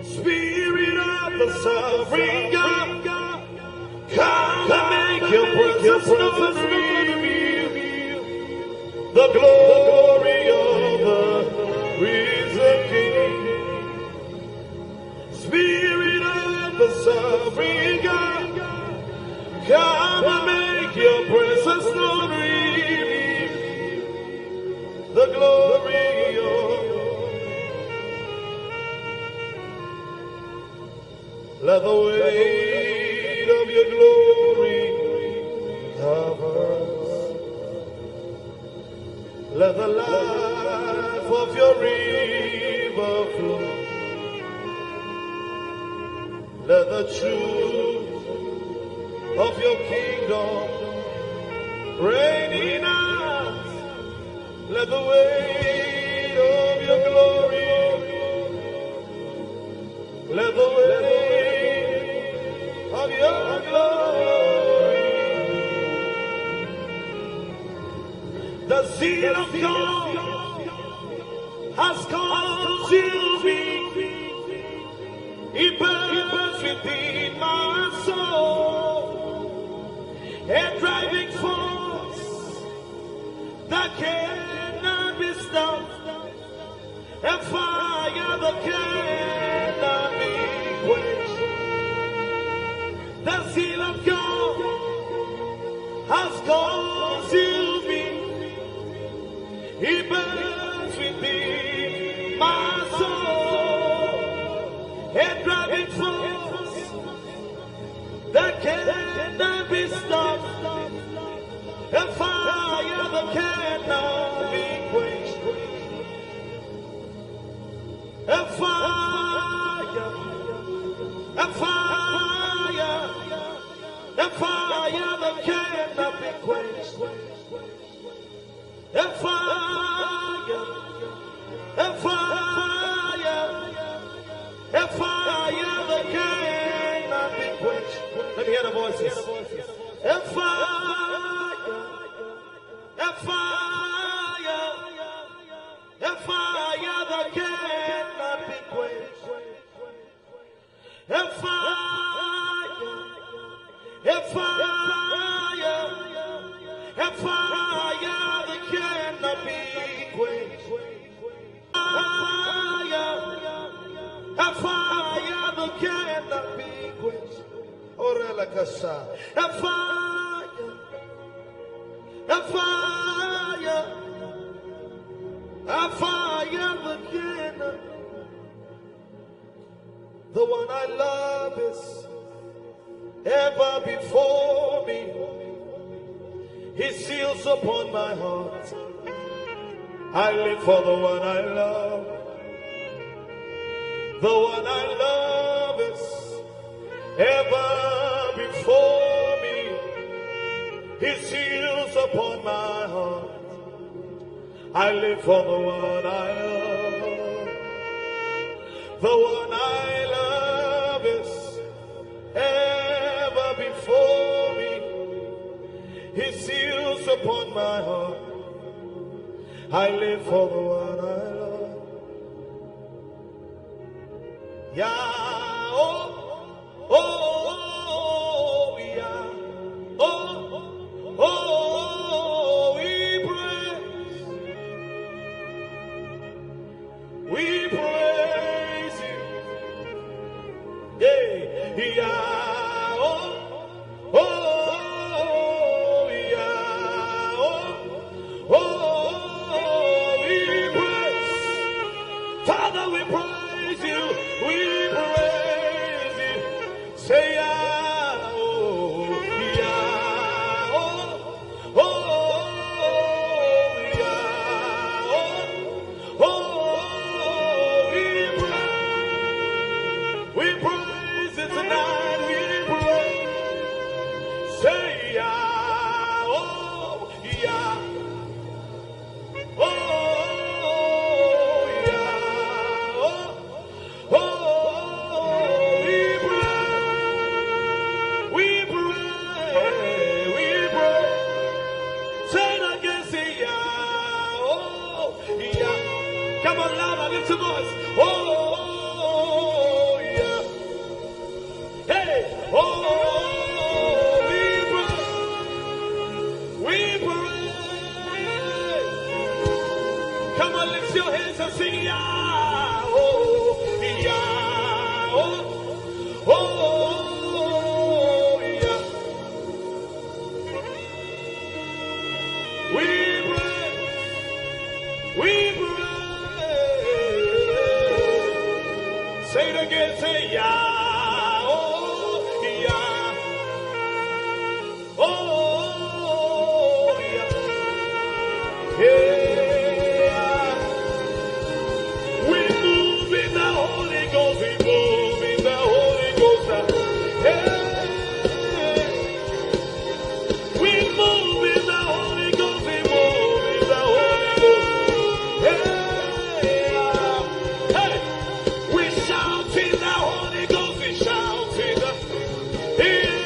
Spirit of the sovereign God, come and make your presence known. The glory of the risen King. Spirit of the sovereign God, come and make your presence known. The glory of. Let the weight of your glory cover us. Let the life of your river flow. Let the truth of your kingdom reign in us. Let the weight of your glory, let the weight of your glory, the zeal of God has consumed me. It burns within my soul, a driving force that cannot be stopped, a fire that cannot be quenched. The zeal of God has consumed me. It burns within my soul, a driving force that cannot be stopped, a fire that cannot be quenched, a fire, a fire, a fire that cannot be quenched, a fire, a fire, a fire that cannot be quenched. Let me hear the voices. A fire, a fire, a fire that cannot be quenched. A fire, a fire, a fire that cannot be quenched. A fire that cannot be quenched. Orela Kasa. A fire, a fire, a fire that cannot. The one I love is ever before me. His seals upon my heart. I live for the one I love. The one I love is ever before me. His heels upon my heart. I live for the one I love. The one I love is ever before me. His seals upon my heart. I live for the one I love. Yeah, oh, oh, oh, yeah, oh, oh, we praise you. Yeah, yeah, oh, oh, yeah, oh, we praise. Father, we praise you. We praise you. Say, yeah, oh, yeah, oh, yeah, oh, we praise it tonight. We praise. Say, yeah, oh, yeah, oh, yeah, oh, we praise. We praise. Say it again. Say, yeah, oh, yeah. Come on, louder, lift your voice. Oh, yeah. Hey, oh, we praise. Come on, lift your hands and sing, yeah, oh, yeah, oh, yeah. We praise. Say it again, say, yeah, oh, yeah, oh, yeah, yeah. We move in the Holy Ghost, we move in the Holy Ghost, yeah. We move in the Holy Ghost, we move in the Holy Ghost, yeah. Hey, we shout in the Holy Ghost, we shout in the, yeah.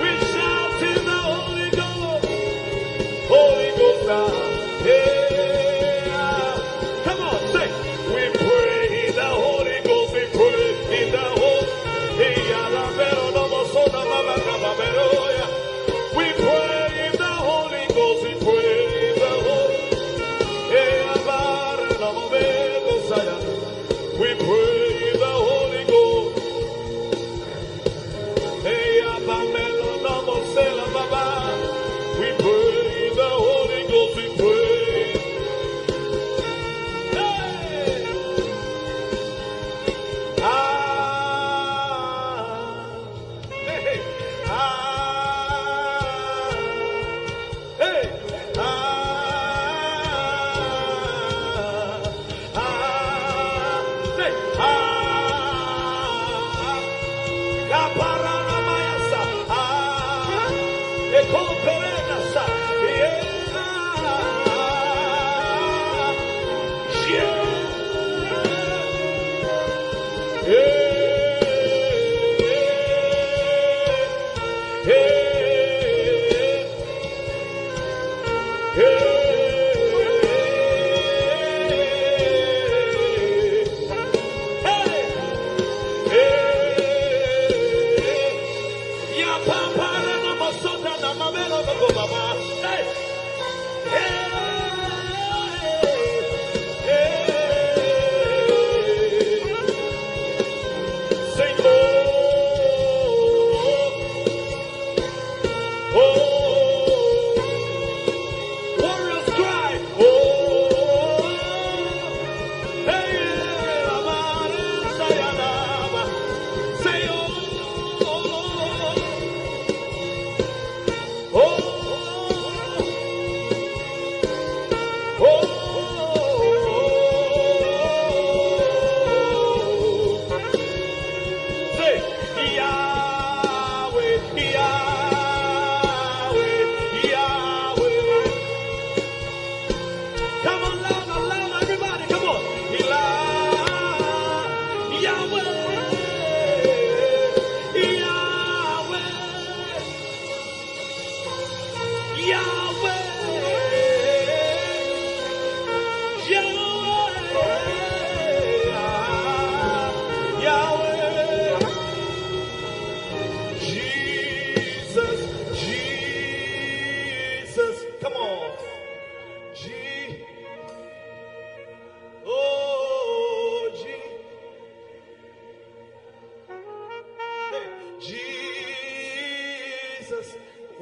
We shout in the Holy Ghost now, yeah. Come on, say, we pray in the Holy Ghost, we pray in the Holy, we pray in the Holy Ghost, we pray in the Holy, we pray in the Holy Ghost. We pray in the Holy Ghost, we pray. Hey! Hey! Hey! Hey!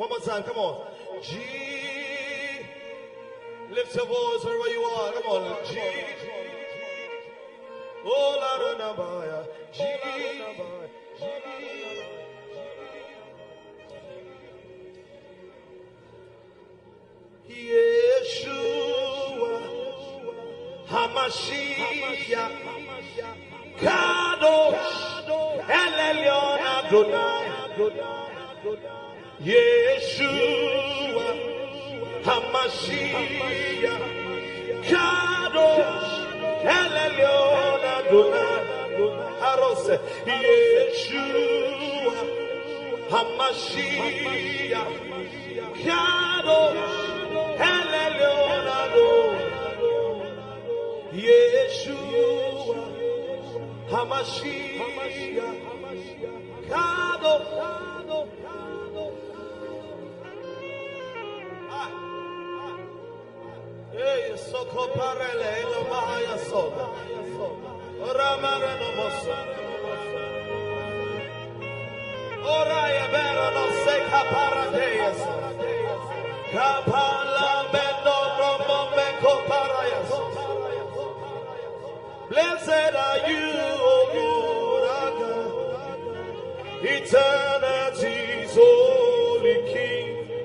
One more time, come on. G. Lift your voice wherever you are. Come on. G. Oh, Lara George. G. Yeshua Hamashiach Kadosh Elyon Adonai Yeshua Hamashiach Kadosh Elyon Adonai Harose Yeshua Hamashiach Kadosh Yeshua Hamashiach Kado Hey Soko Parele Elohaya Soda Ramare no Mosa Oraya Bera no Seka Paradeas Kapala Bendo Romo Beko Parayas. Blessed are you, O Lord, eternity's holy King.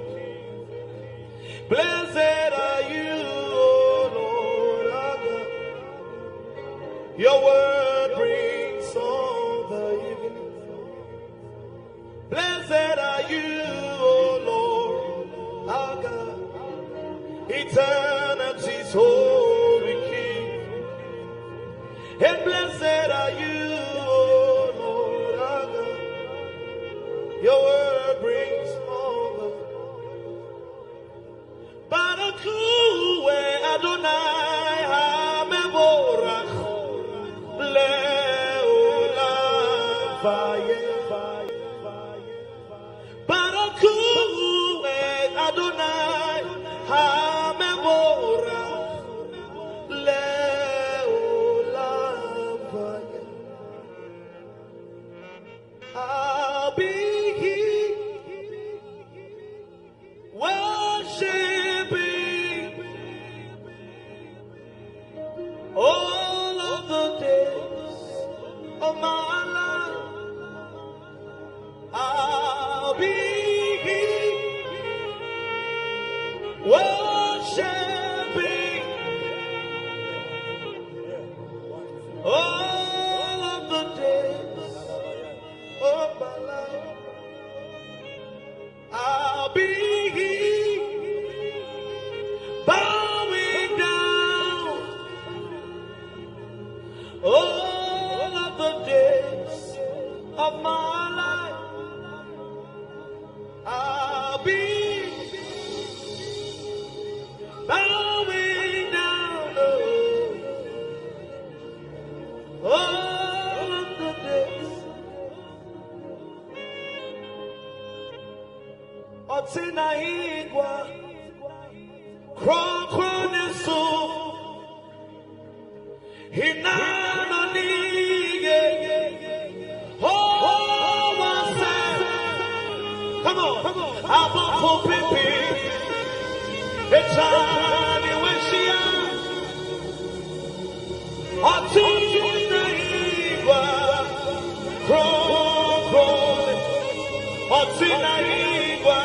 Blessed are you, O Lord, your word brings all the evening. Blessed are you, O Lord, our God, eternity's holy King. And blessed are you, O Lord, our God. Your word brings all the Barakue Adonai HaMevorach Le'olam Vayeh. Barakue Adonai HaMevorach Le'olam Vayeh. I'll be here worshiping all of the days of my life. I'll be here worshiping all of the days of my life. I'll be here bowing down all of the days of my life. I'll be bowing down all of the days. Otina igwa Krokronisu Hinanonige Oh wase Come on Aboko pipi Echani weshia Otina igwa Krokroni Otina igwa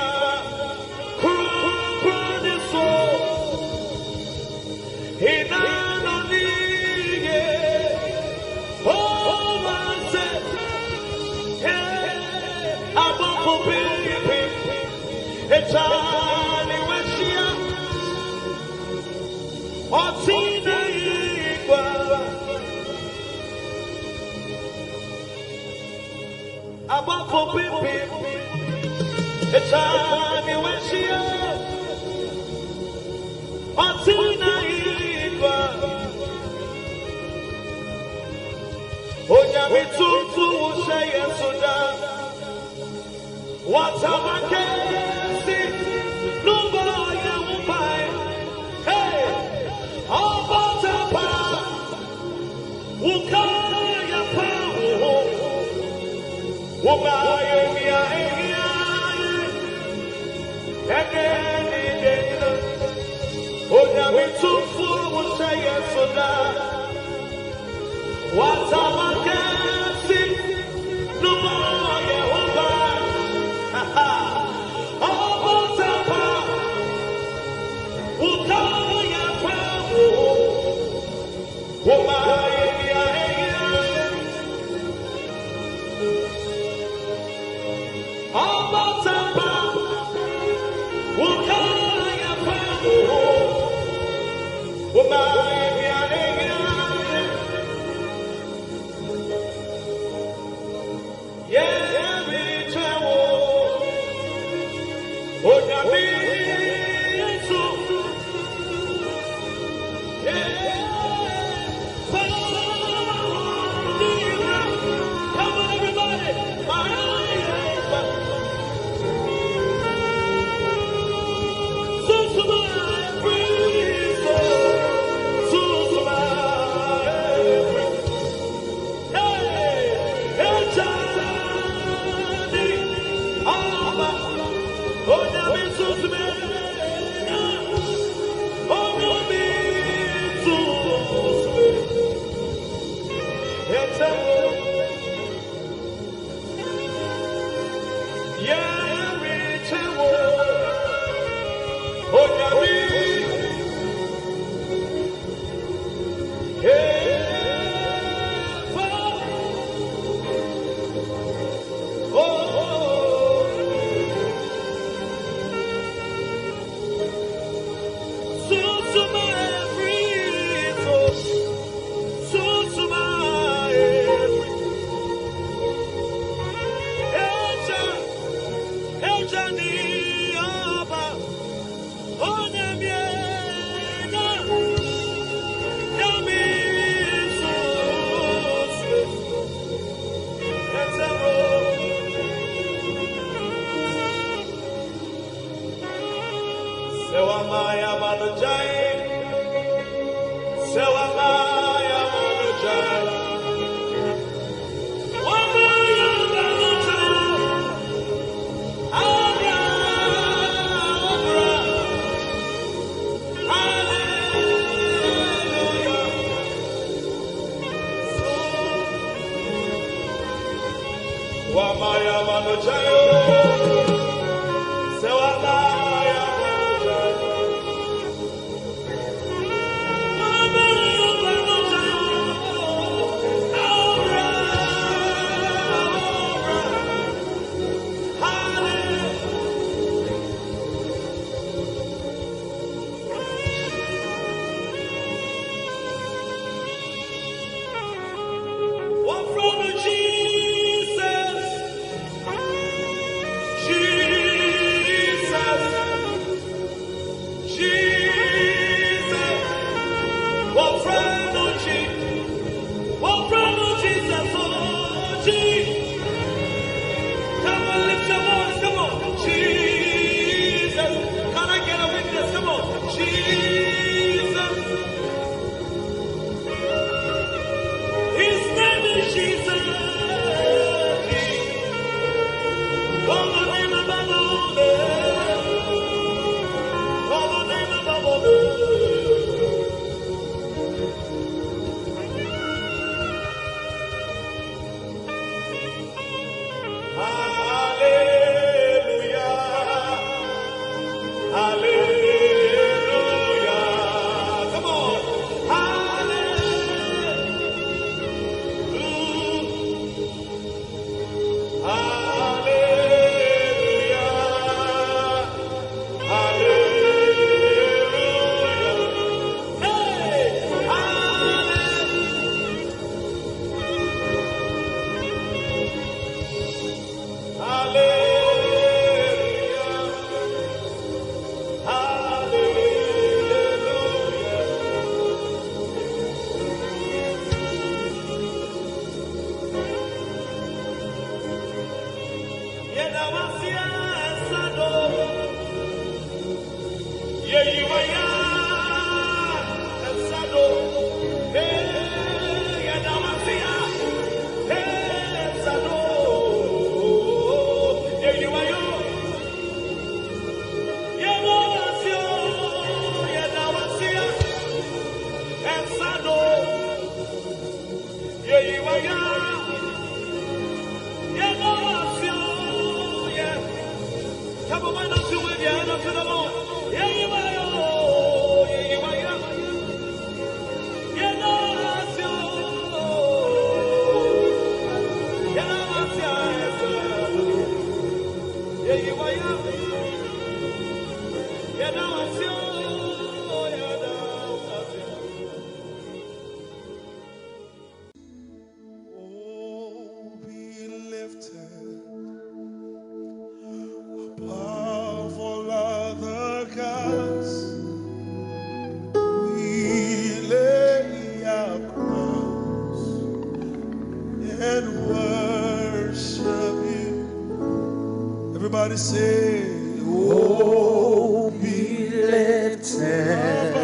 Everybody say, oh, be lifted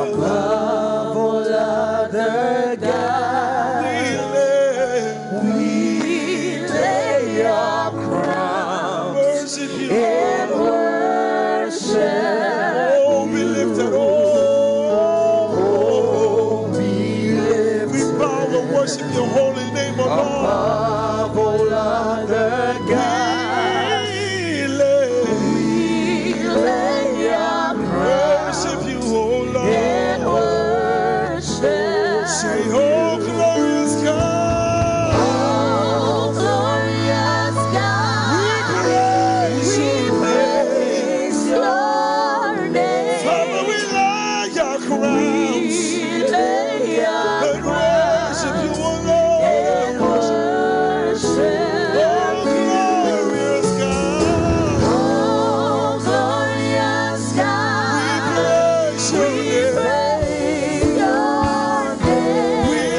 above all other gods. We lay your crowns worship you, and worship. Oh, be lifted, oh, be lifted. We bow and worship your holy name, O Lord. Above all other gods. We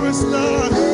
is none.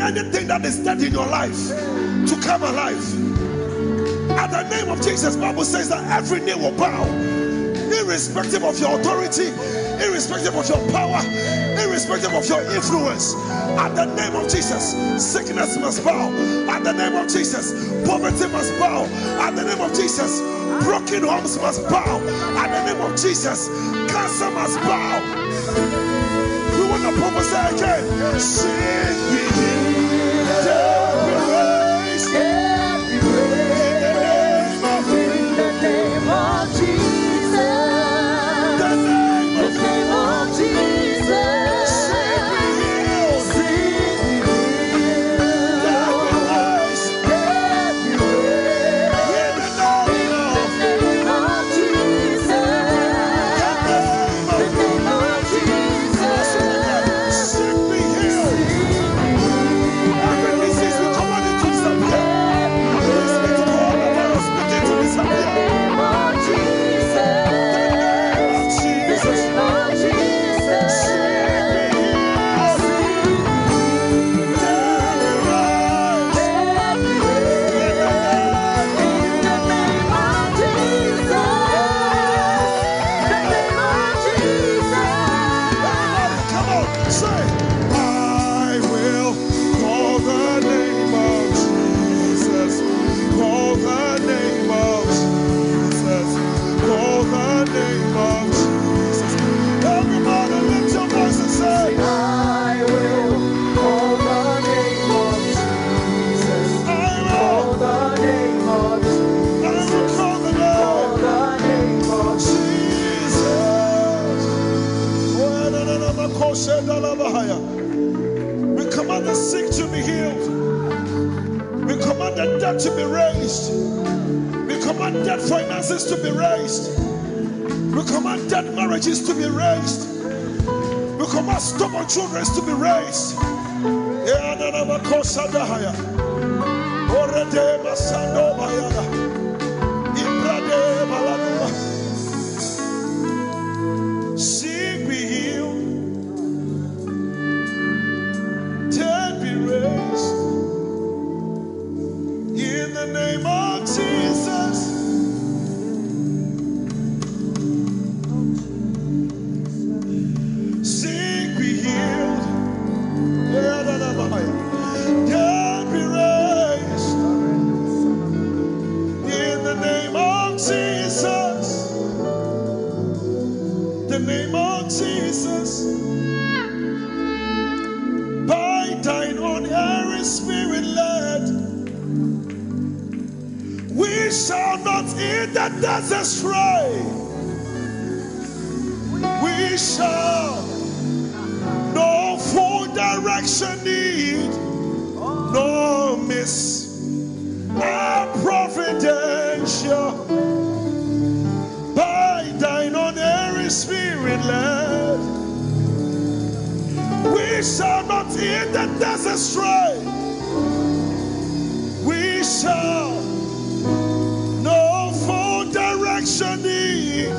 Anything that is dead in your life to come alive. At the name of Jesus, the Bible says that every knee will bow, irrespective of your authority, irrespective of your power, irrespective of your influence. At the name of Jesus, sickness must bow. At the name of Jesus, poverty must bow. At the name of Jesus, broken homes must bow. At the name of Jesus, cancer must bow. We want to prophesy again. Sing me. We command the sick to be healed. We command the dead to be raised. We command dead finances to be raised. We command dead marriages to be raised. We command stubborn children to be raised. Sick be healed, dead be raised. In the name of Jesus. Sick be healed, dead be raised. In the name of Jesus. The name of Jesus. By thine own Holy Spirit led, we shall not eat the desert stray. We shall no full direction need, no miss our providential. By thine own Holy Spirit led, we shall not eat the desert stray. We shall no full direction need,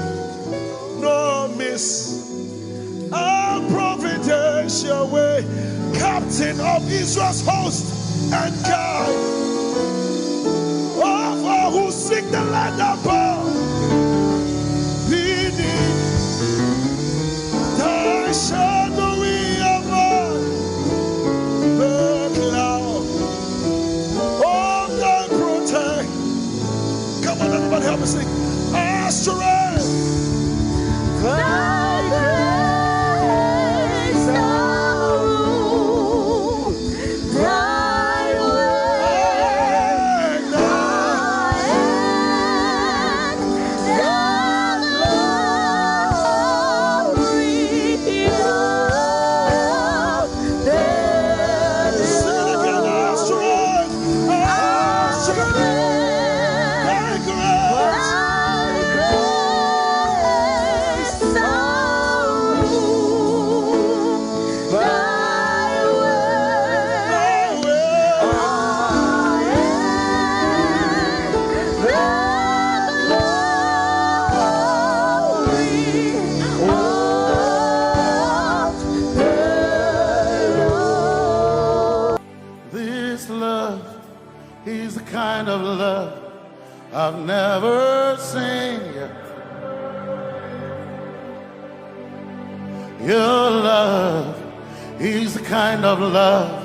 no miss our providential way. Captain of Israel's host and guide of all who seek the land above. Thy shadowy above the cloud of thy protect. Come on, everybody, help me sing. Our strength, Thy grace, our rule, Thy way, Thy end, Thy glory, sing it again. Our strength, our strength, thy grace. This love is the kind of love I've never seen yet. Your love is the kind of love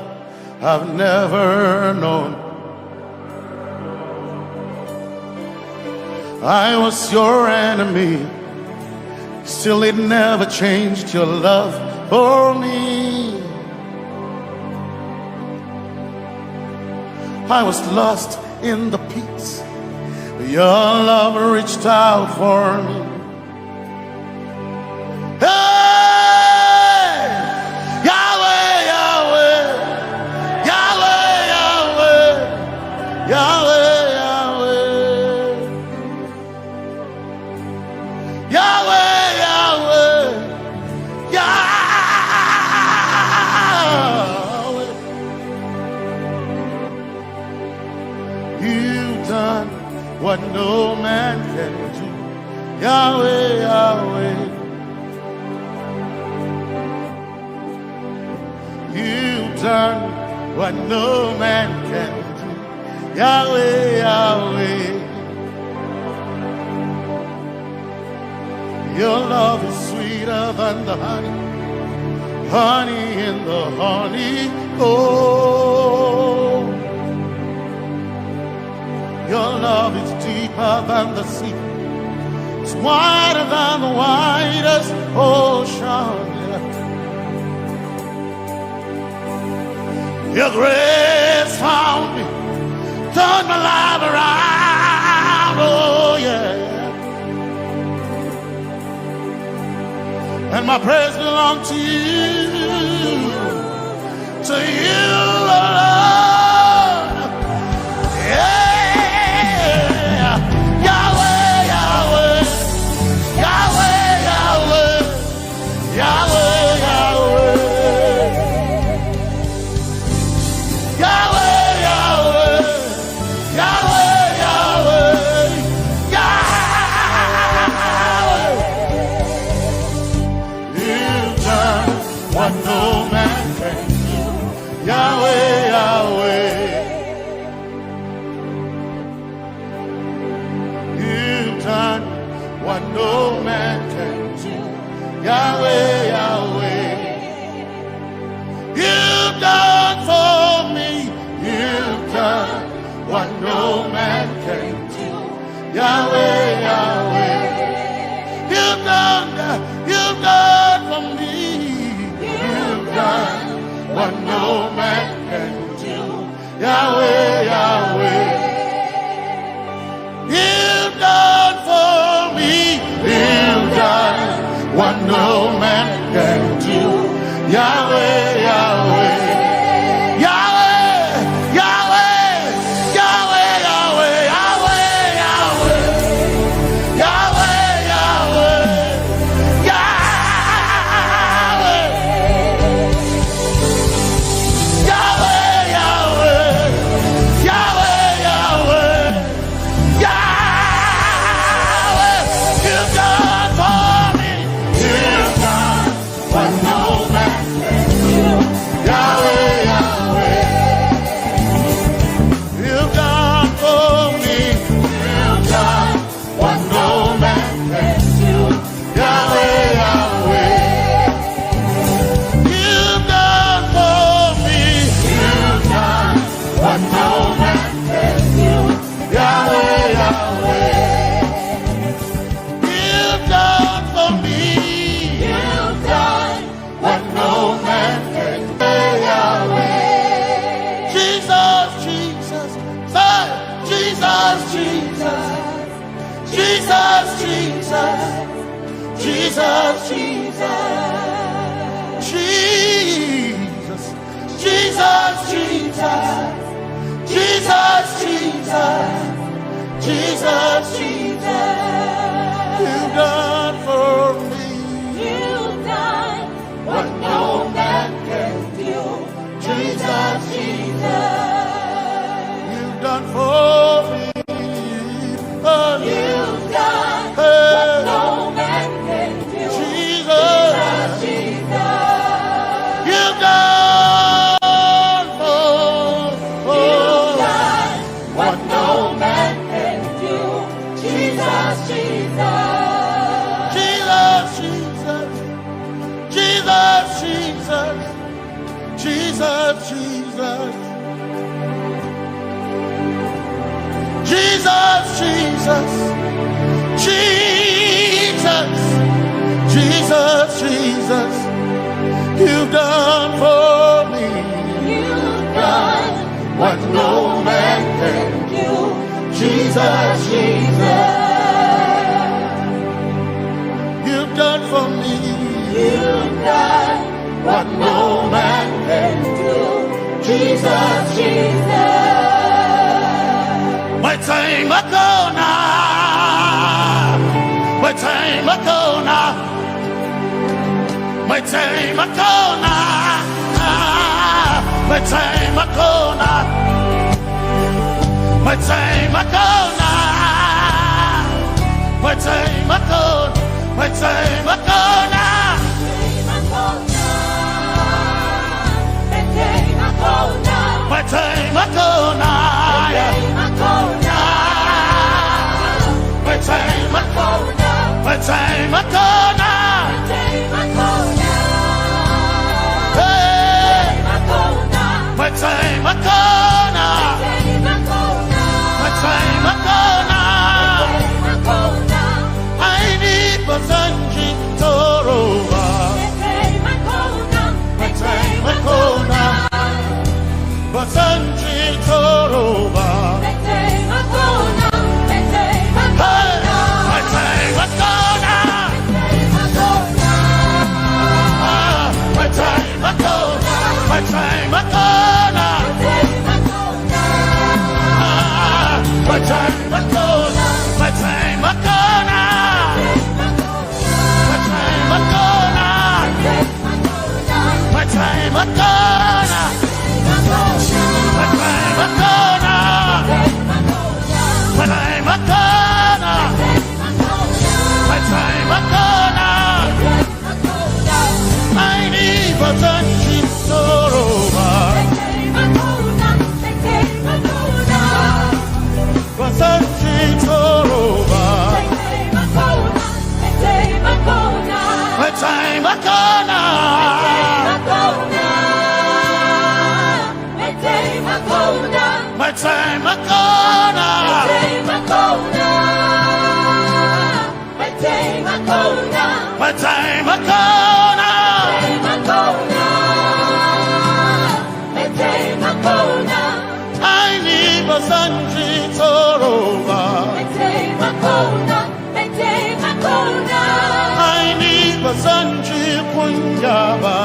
I've never known. I was your enemy, still it never changed your love for me. I was lost in the pits, but your love reached out for me. Hey! Yahweh, Yahweh, Yahweh, Yahweh, Yahweh, Yahweh, Yahweh, Yahweh, Yahweh. You've done what no man can do. Yahweh, Yahweh. You've done what no man can do. Yahweh, Yahweh. Your love is sweeter than the honey, honey in the honeycomb. Your love is deeper than the sea, it's wider than the widest ocean. Your grace found me, turned my life around, oh yeah. and my praise belongs to you, to you alone. Yeah, Yahweh, Yahweh, Yahweh, Yahweh, Yahweh, Yahweh, Yahweh, Yahweh, Yahweh, Yahweh, Yahweh. You've done what no man can do. Yahweh, Yahweh. You've done what no man can do. Yahweh, Yahweh. You've done for me. You've done what no man can do. Yahweh, Yahweh. You've done for me. You've done what no man can do. Yahweh, Yahweh. You've done for me. You've done what no man can do. Yahweh, Yahweh. Yahweh, Yahweh, Yahweh, Yahweh, Yahweh, Yahweh, Yahweh, Yahweh, Yahweh, Yahweh, Yahweh, Yahweh, Yahweh. You've done for me. You've done what no man can do. Yahweh, Yahweh. You've done for me. You've done what no man can do. Yahweh, Yahweh. You've done for me. You've done what no man can do. Yahweh, Yahweh. You've done for me. You've done what no man can do. Yahweh. Jesus, Jesus, say, Jesus, Jesus, Jesus, Jesus, Jesus, Jesus, Jesus, Jesus, Jesus, Jesus, Jesus. You've done for me. You've done what no man can do. Jesus, Jesus. You've done for me. Oh, you've done what no man can do. Jesus, Jesus. You've done you've done what no man can do. Jesus, Jesus. Jesus, Jesus. Jesus, Jesus. Jesus, Jesus. Jesus, Jesus. Jesus. Jesus, Jesus. You've done for me. You've done what no man can do. Jesus, Jesus. You've done for me. You've done what no man can do. Jesus, Jesus. My time ago now. My time ago now. My time ago now. My time ago now. My time ago now. My time ago. My time ago now. My time ago now. My time ago now. My time ago now. Hey. My time ago now. My time ago now. I need Basanji Torova. My time ago now. Basanji Torova. Makona. I need a Sanji Toroba. I need a Sanji Punjaba.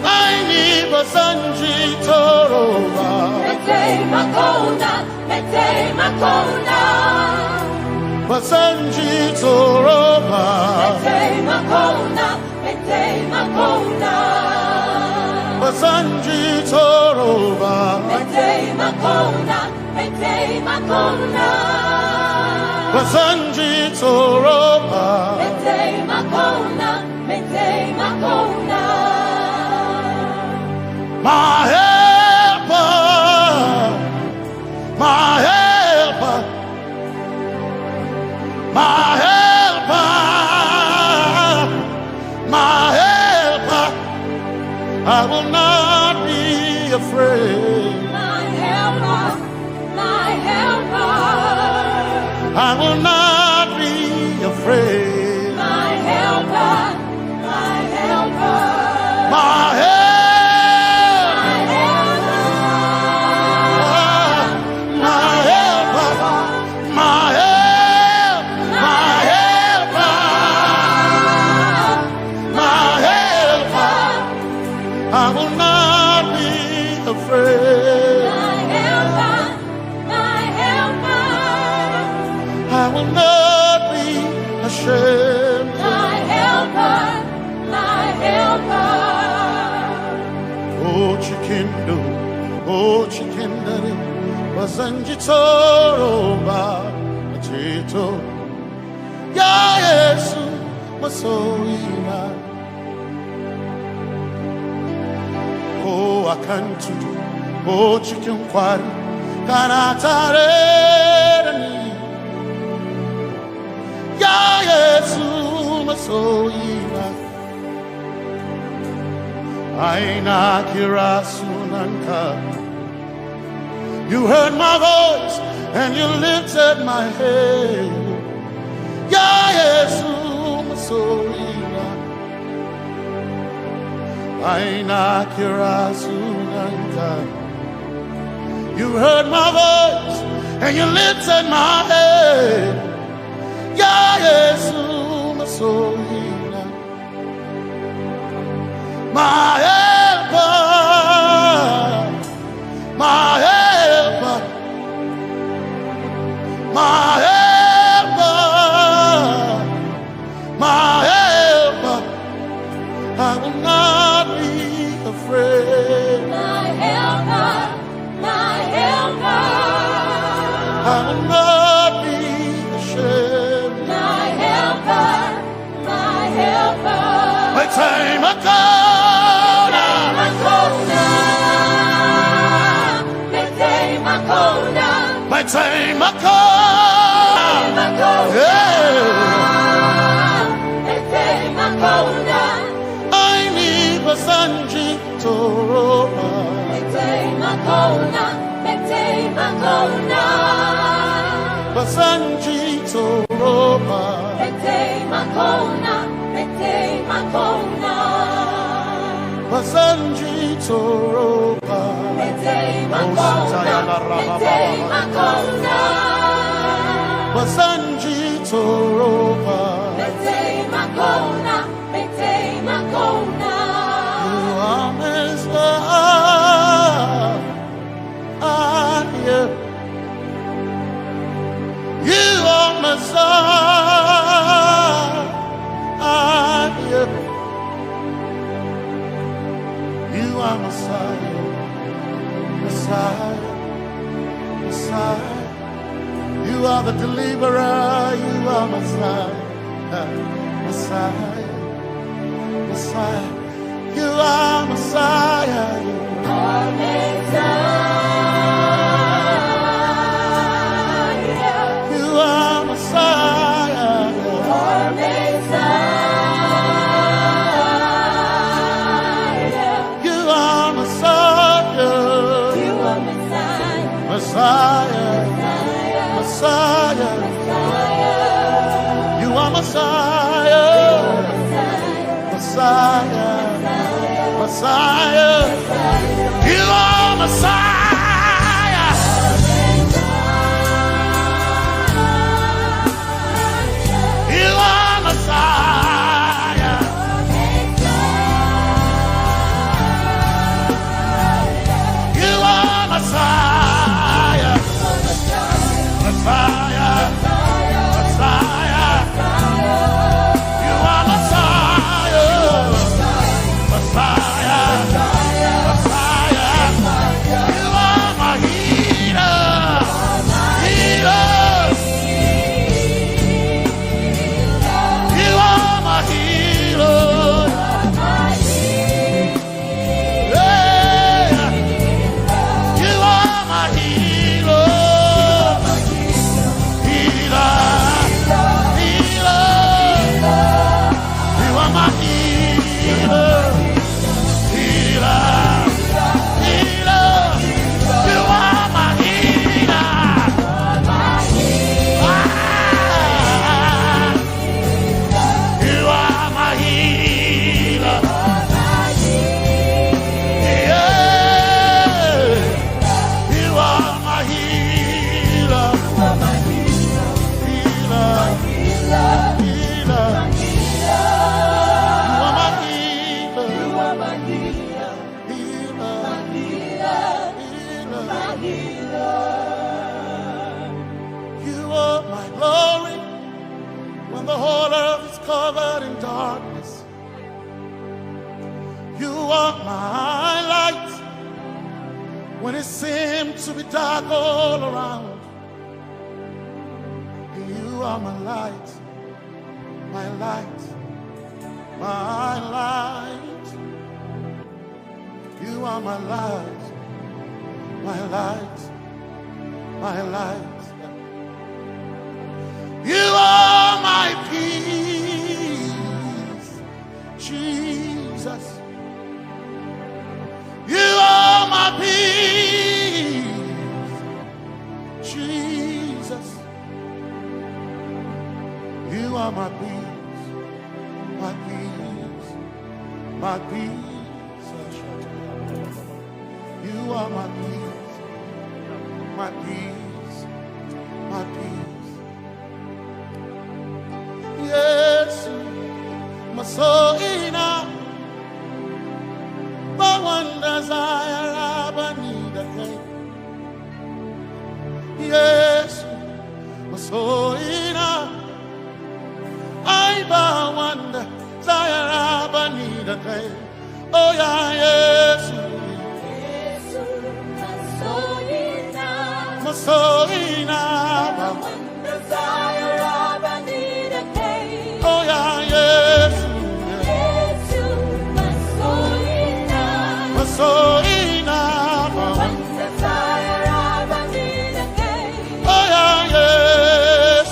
I need a Sanji Toroba. Basanji Toroba. Basanji Toroba. Basanji Toroba. My helper, my helper, my helper, my helper. I will not be afraid. My helper, my helper. I will not be afraid. My helper, my helper. My helper. Oh, chikendari, basanji toroba, chito, ya Yesu, masoina. Oh, akantu, oh, chikenkwari, kanatare ni, ya Yesu, masoina. Aina kirasunanka. You heard my voice and you lifted my head. Ya Yesu masoina. Aina kirasunanka. You heard my voice and you lifted my head. Ya Yesu masoina. My helper, my helper, my helper, my helper. I will not be afraid. My helper, my helper. I will not be ashamed. My helper, my helper. My time I come. My time I come. I need a Sanji Toroba. Basanji Toroba. Basanji Toroba. Basanji Toroba. You are Messiah. You are Messiah. You are Messiah. are the deliverer. You are Messiah. Messiah. Messiah. You are Messiah. You are Messiah. You are Messiah. You are Messiah. You are Messiah. You are Messiah. Messiah. Messiah. You are Messiah. Messiah. Messiah. You are Messiah. You are Messiah. You are Messiah. Messiah. Messiah. You are Messiah. Messiah. Messiah. You are my healer. Healer. You are my healer. Yeah. You are my healer. Healer. Healer. You are my healer. Healer. Healer. You are my healer. You are my healer. Yeah. You are my healer. Healer. Healer. You are my healer. You are my healer. Healer. You are my glory when the whole earth is covered in darkness. You are my light when it seems to be dark all around. You are my light, my light, my light. You are my light, my light, my light. You are my peace, Jesus. You are my peace, Jesus. You are my peace, my peace, my peace. You are my peace, my peace, my peace. Yes, my soul in a one desire, I need a thing. Yes, my soul in a I one desire, I need a thing. Oh yeah, yes, my soul in a one desire, I need a thing. Oh yeah, yes, my soul in a one desire, I need a thing. Oh yeah, yes,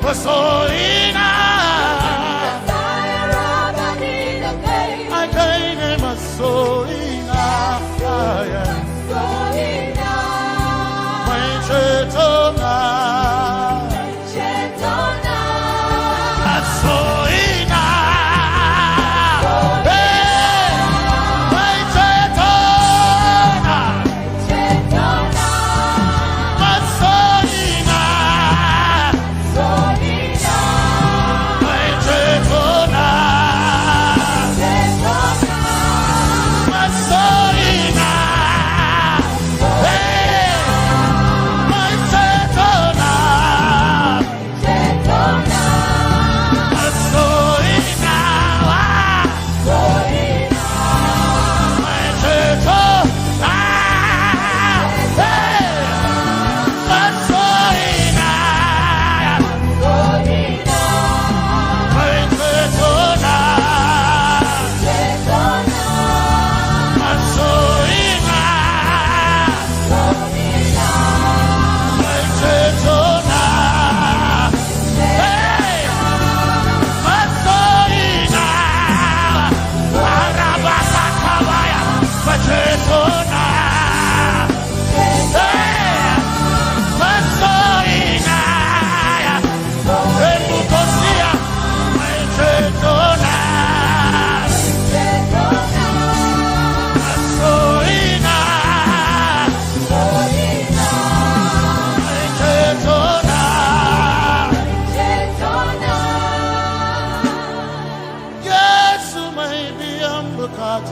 my soul in a I gain my soul in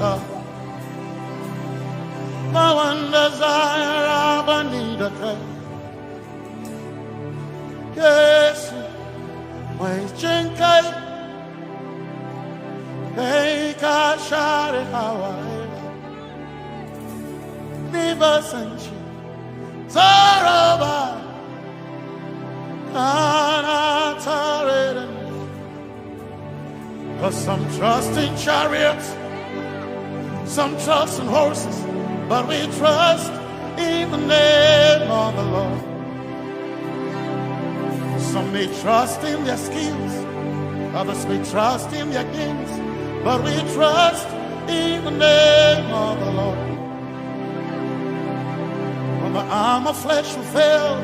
Maranatha. My one desire, I need a care. Yes, my chinkai. Hey, Kashari, how I never sent you. Zaraba, because some trust in chariots, some trust in horses, but we trust in the name of the Lord. Some may trust in their skills, others may trust in their gains, but we trust in the name of the Lord. When the arm of flesh will fail,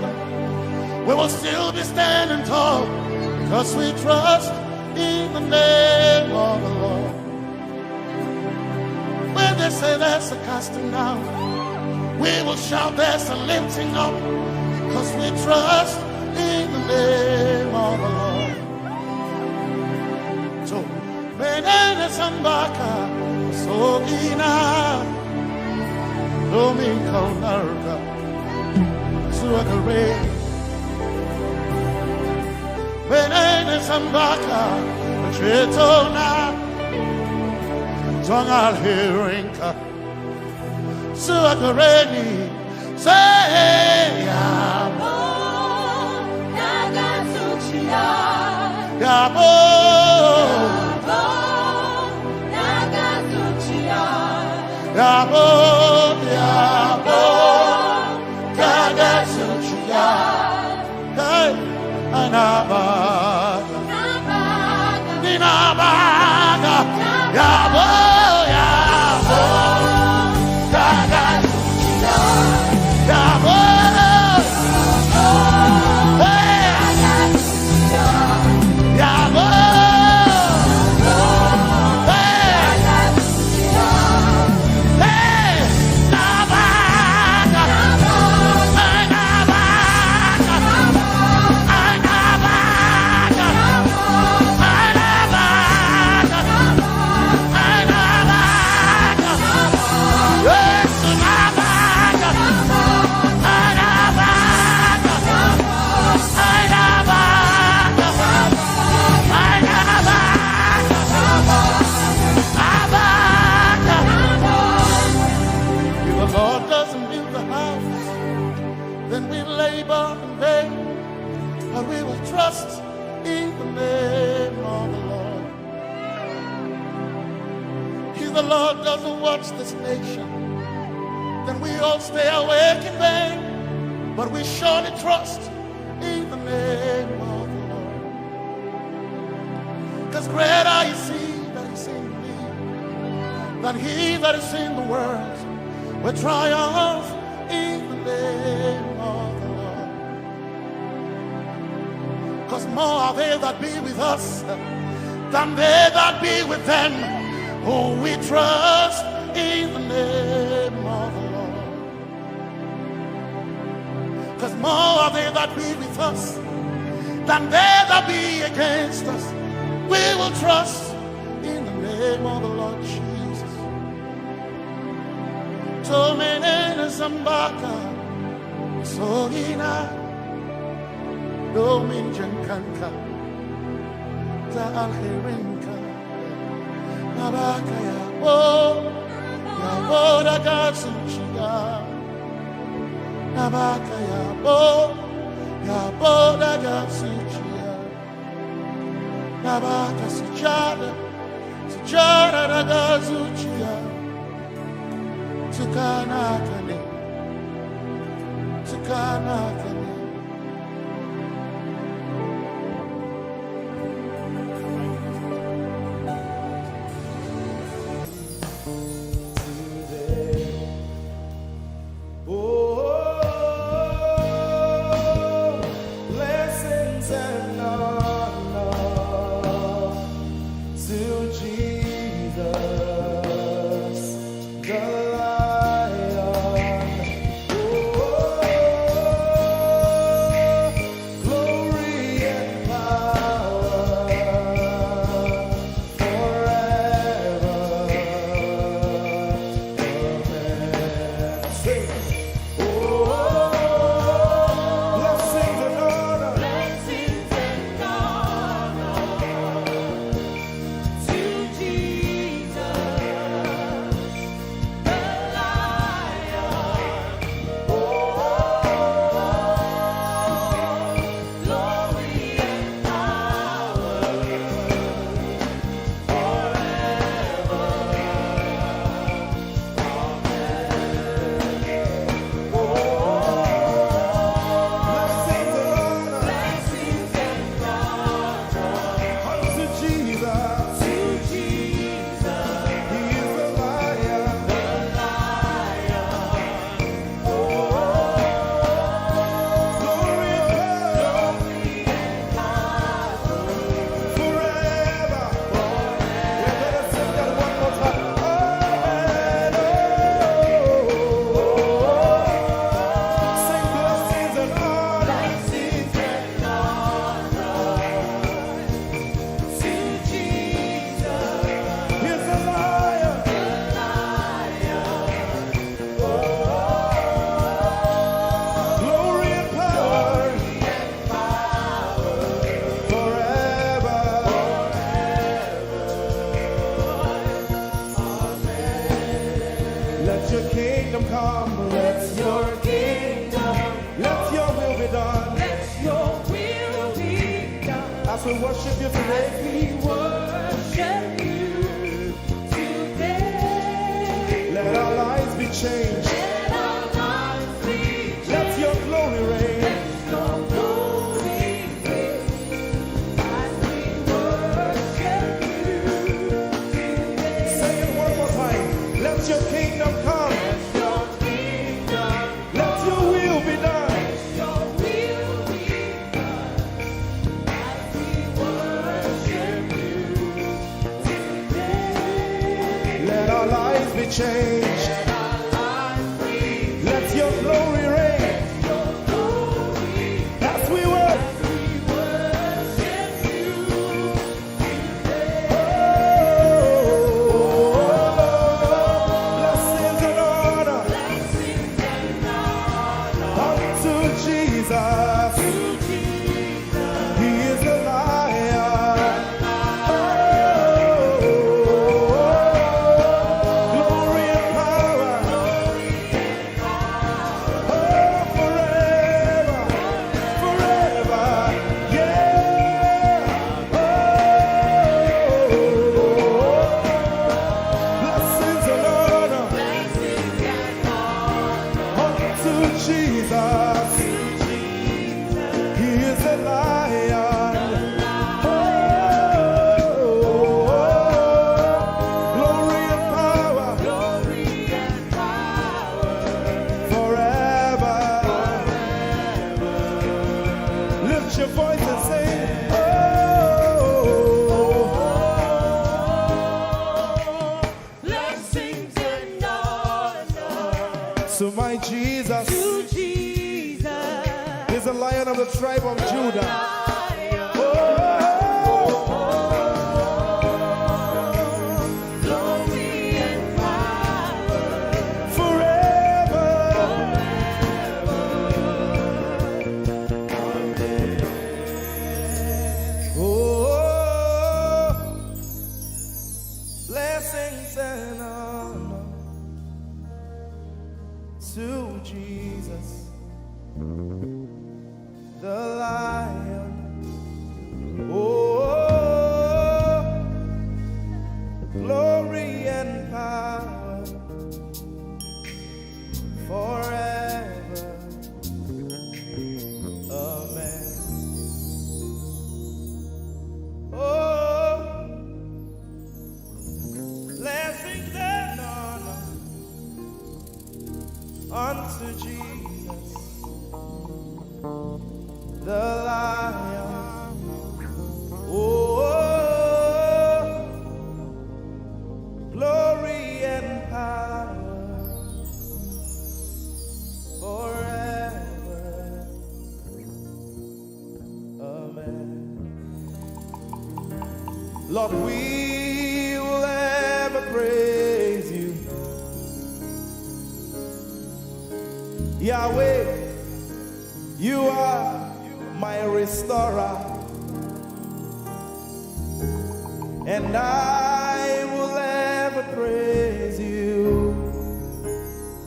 we will still be standing tall, because we trust in the name of the Lord. When they say there's a casting down, we will shout there's a lifting up, because we trust in the name of the Lord. So, Benene Sambaka, Sogina, Domingo Narga, Suagare, Benene Sambaka, Chetona, Tongal Hirinka, Suagareni, say, Yabo, Nagatsuchiya, Yabo, Nagatsuchiya, Yabo, Yabo, Nagatsuchiya, hey, Anabaga, Ninabaga, Yabo, Yabo, Nagatsuchiya, Yabo, hey, Yabo, hey, Nabaga, if the Lord doesn't build the house, then we labor in vain, but we will trust in the name of the Lord. If the Lord doesn't watch this nation, then we all stay awake in vain, but we surely trust in the name of the Lord. Because greater is He that is in me than he that is in the world. We triumph in the name of the Lord. Because more are they that be with us than they that be with them. Oh, we trust in the name of the Lord. Because more are they that be with us than they that be against us. We will trust in the name of the Lord Jesus. Tomenene Zambaka, Sohina, Dominjan Kanka, Za Alherinka, Nabaka Yabo, Yabo Dagatsuchiya, Nabaka Yabo, Yabo Dagatsuchiya, Nabaka Sujada, Sujada Dagatsuchiya. Tukanakane, Tukanakane. Blessings and honor to Jesus. Let your kingdom come. Let your kingdom. Let your will be done. Let your will be done. As we worship you today. We worship you today. Let our lives be changed. Let our lives be changed. Let your glory reign. Let your glory reign. As we worship you today. Say it one more time. Let your kingdom come. Let your kingdom. Let your will be done. Let your will be done. As we worship you today. Let our lives be changed. Let our lives be Let your glory reign. your glory. As we work. We worship you today. Blessings and honor Blessings and honor unto Jesus. to Jesus. He is the lion. Glory and power. Forever. Forever. Yeah. Blessings and honor Blessings and honor unto Jesus. He is the lion. Glory and power glory and power forever. Lift your voice and sing. blessings and honor So my Jesus to Jesus. is the lion of the tribe of Judah. Lion. Oh, Glory and power forever. Oh, blessings and honor to Jesus, the lion. Oh, glory and power forever. Amen. Oh, blessings and honor unto Jesus, the lion. Oh, glory and power forever. Amen. Lord, we will ever praise you. Yahweh, you are my restorer, and I will ever praise you.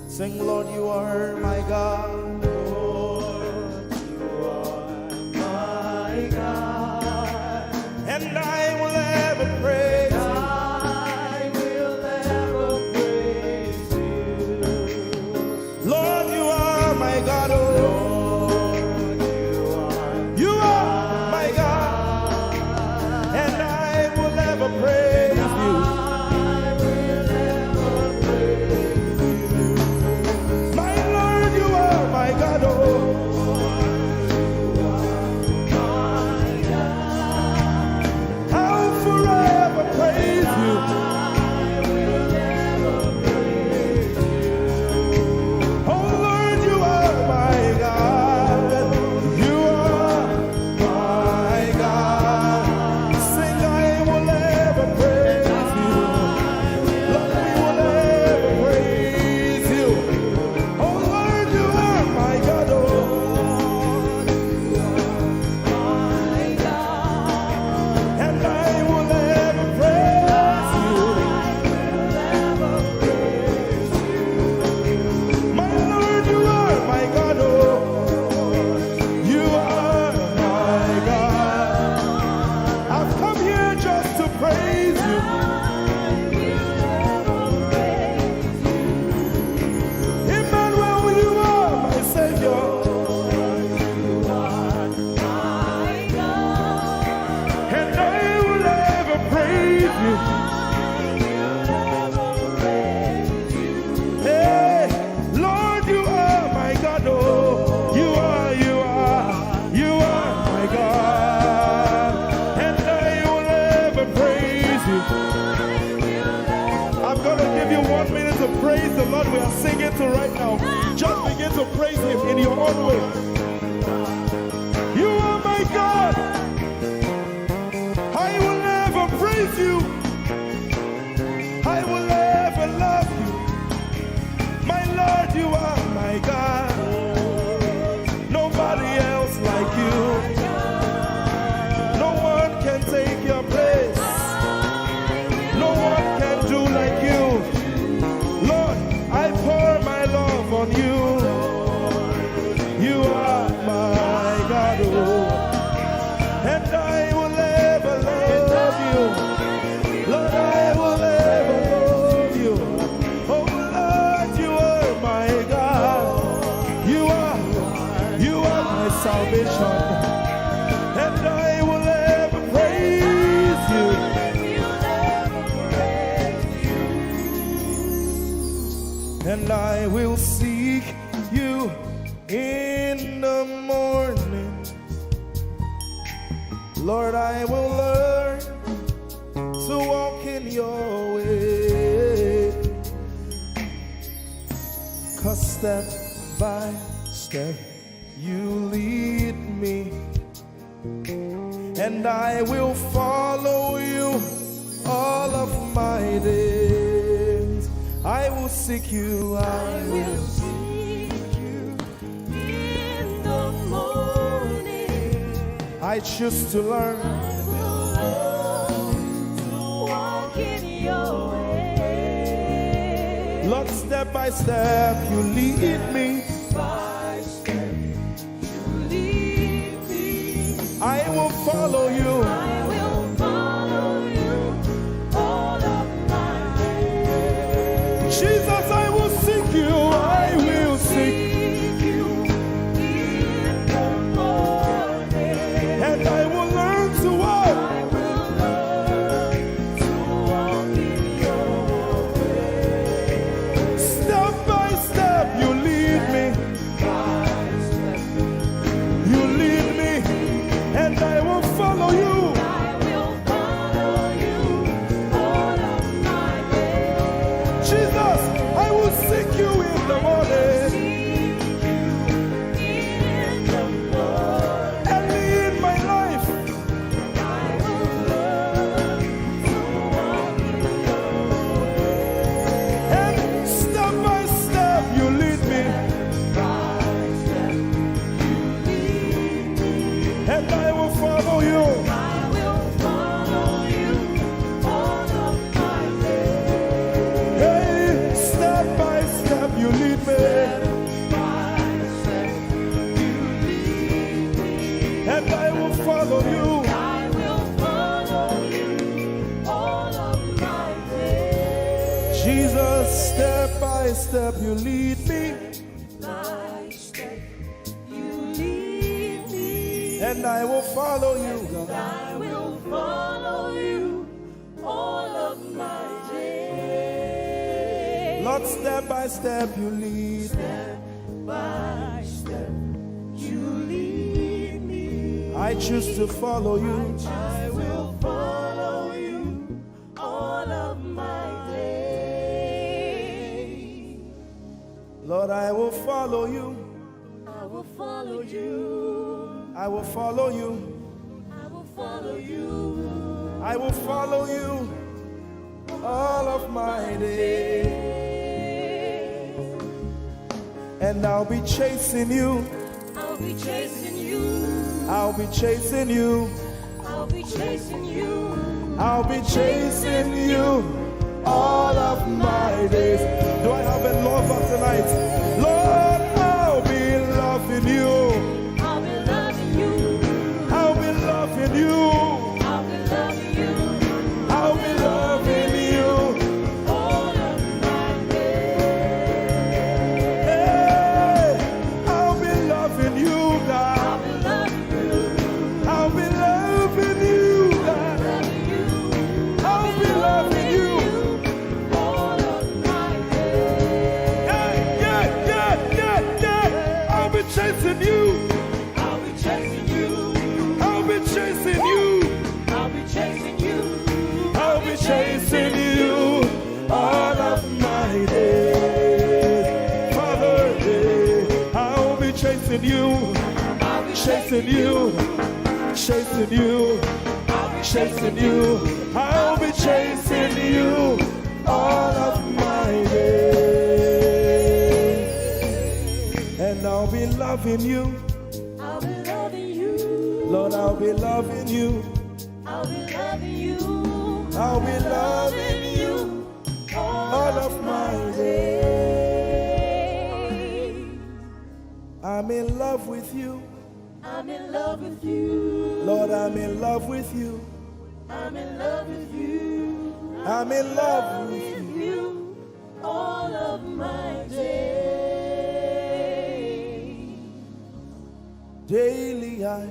Sing, Lord, you are my God. Lord, you are my God, and I will ever praise you. I will ever praise you. Lord, you are my God. Oh, you are my God, and I will ever praise you. My Lord, you are my God. we are singing to right now. Just begin to praise him in your own way. You are my God. I will never praise you. I will never love you. My Lord, you are my God. Nobody else like you. No one can take your place. No one can do like you. Lord, I pour my love on you. You are my God, oh. And I will ever love you. Lord, I will ever love you. Oh Lord, you are my God. You are my salvation. And I will ever praise you. And I will seek you in the morning. Lord, I will learn to walk in your way. 'Cause step by step you lead me, and I will follow you all of my days. I will seek you, I will seek you in the morning. I choose to learn. I will learn to walk in your way. Lord, step by step you lead me. By step you lead me. I will follow you. I will follow you all of my days. Jesus, I will seek you. I will seek you in the morning. And I will learn to walk. I will learn to walk in your way. Step by step you lead me. You lead me, and I will follow you. I will follow you all of my days. Jesus, I will seek you in the morning. Early in my life, I will learn to walk in your way. And step by step you lead me. And I will follow you. I will follow you all of my days. Hey, step by step you lead me. And I will follow you. I will follow you all of my days. Jesus, step by step you lead me. And I will follow you, God. I will follow you all of my days. Lord, step by step you lead. Step by step you lead me. I choose to follow you. I will follow you all of my days. Lord, I will follow you. I will follow you. I will follow you. I will follow you. I will follow you all of my days. And I'll be chasing you. I'll be chasing you. I'll be chasing you. I'll be chasing you. I'll be chasing you all of my days. Do I have a lover tonight? Lord, I'll be loving you. Loving you, I'll be loving you, I'll be loving you all of my days. Hey, I'll be loving you, God. I'll be loving you, God. I'll be loving you all of my chasing you, chasing you, chasing you, chasing you. I'll be chasing you all of my days. And I'll be loving you. I'll be loving you. Lord, I'll be loving you. I'll be loving you. I'll be loving you all of my days. I'm in love with you. I'm in love with you. Lord, I'm in love with you. I'm in love with you. I'm in love with you all of my days. Daily I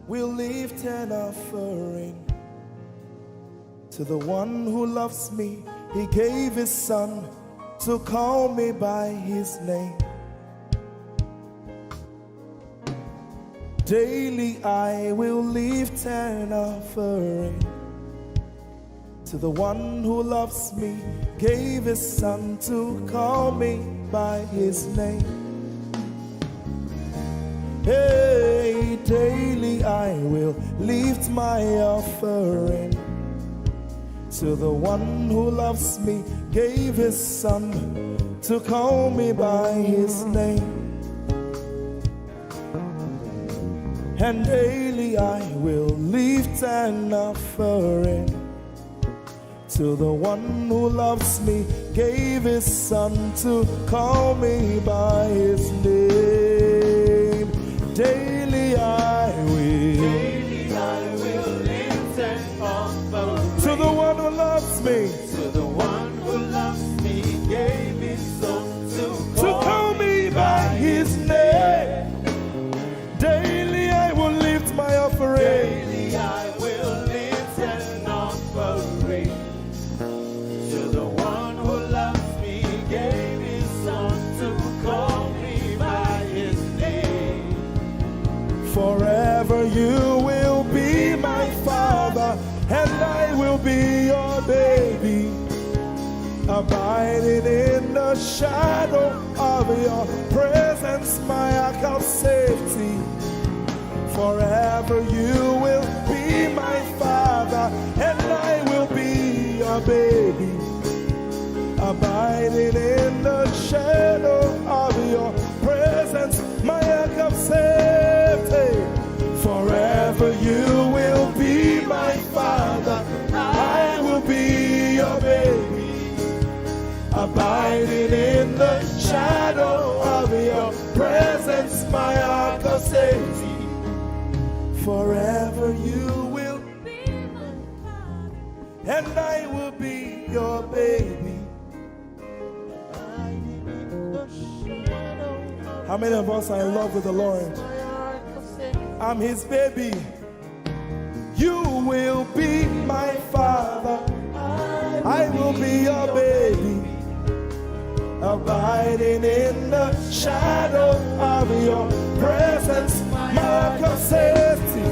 will lift an offering to the one who loves me. He gave his son to call me by his name. Daily I will lift an offering to the one who loves me, gave his son to call me by his name. Hey, daily I will lift my offering to the one who loves me, gave his son to call me by his name. And daily I will lift an offering to the one who loves me, gave his son to call me by his name. Daily I will lift an offering to the one who loves me, to the one who loves me, gave his son to call me by his name. Daily I will lift my offering. Daily I will lift an offering to the one who loves me, gave his son to call me by his name. Forever you will be my father, and I will be your baby, abiding in the shadow of your presence, my ark of safety. Forever you will be my father, and I will be your baby, abiding in the shadow of your presence, my ark of safety. Forever you will be my father, I will be your baby, abiding in the shadow of your presence, my ark of safety. Forever you will be my father, and I will be your baby. How many of us are in love with the Lord? I'm his baby. You will be my father, I will be your baby, abiding in the shadow of your presence, mark of safety.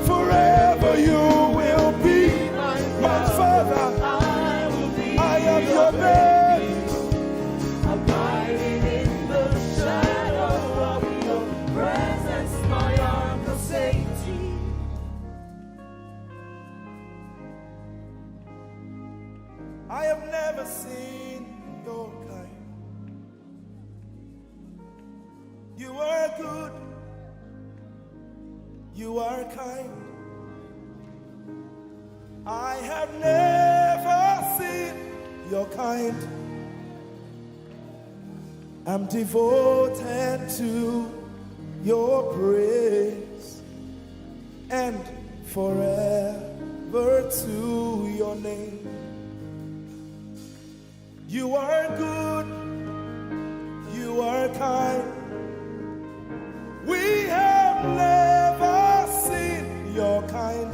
Forever you will be my father, I am your baby, Abiding in the shadow of your presence, my ark of safety. I have never seen your kind. You are good, you are kind. I have never seen your kind. I'm devoted to your praise and forever to your name. You are good, you are kind. We have never seen your kind.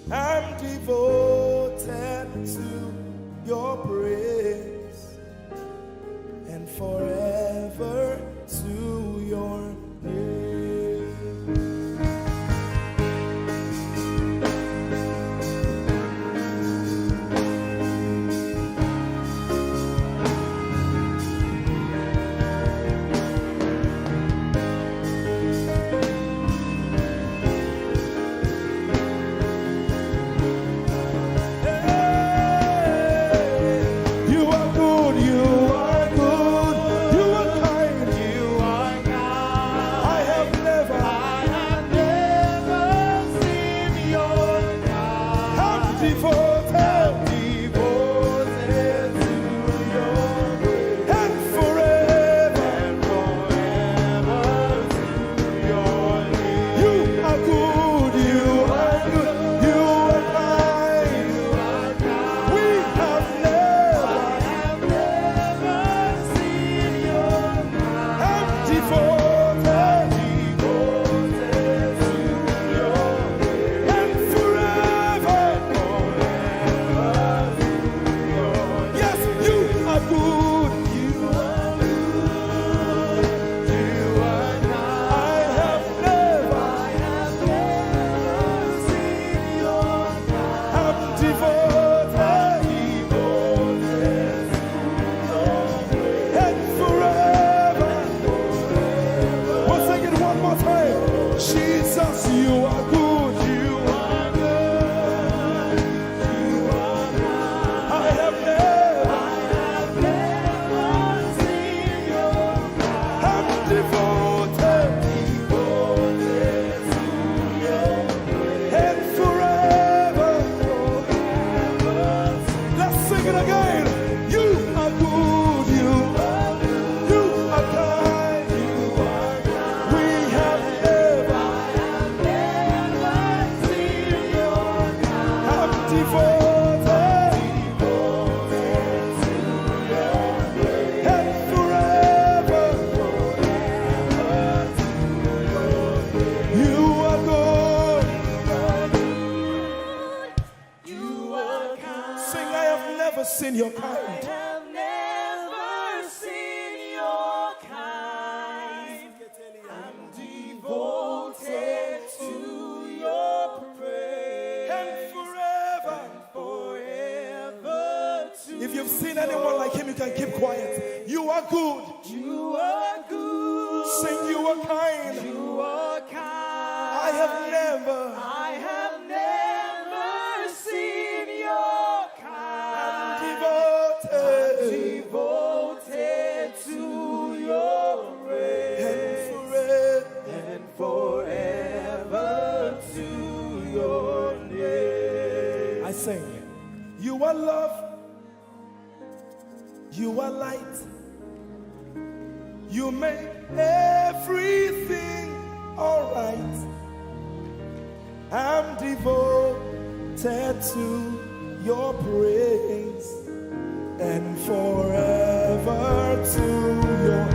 I'm devoted to your praise and forever to your name. kind. have never seen your kind. I'm devoted to your praise. And forever. If you've seen anyone like him, you can keep quiet. You are good. You are good. Sing, you are kind. You are kind. I have never seen your kind. devoted To your praise. and Forever to your name. I sing. You are love. You are light. You make everything alright. I'm devoted to your praise and forever to your.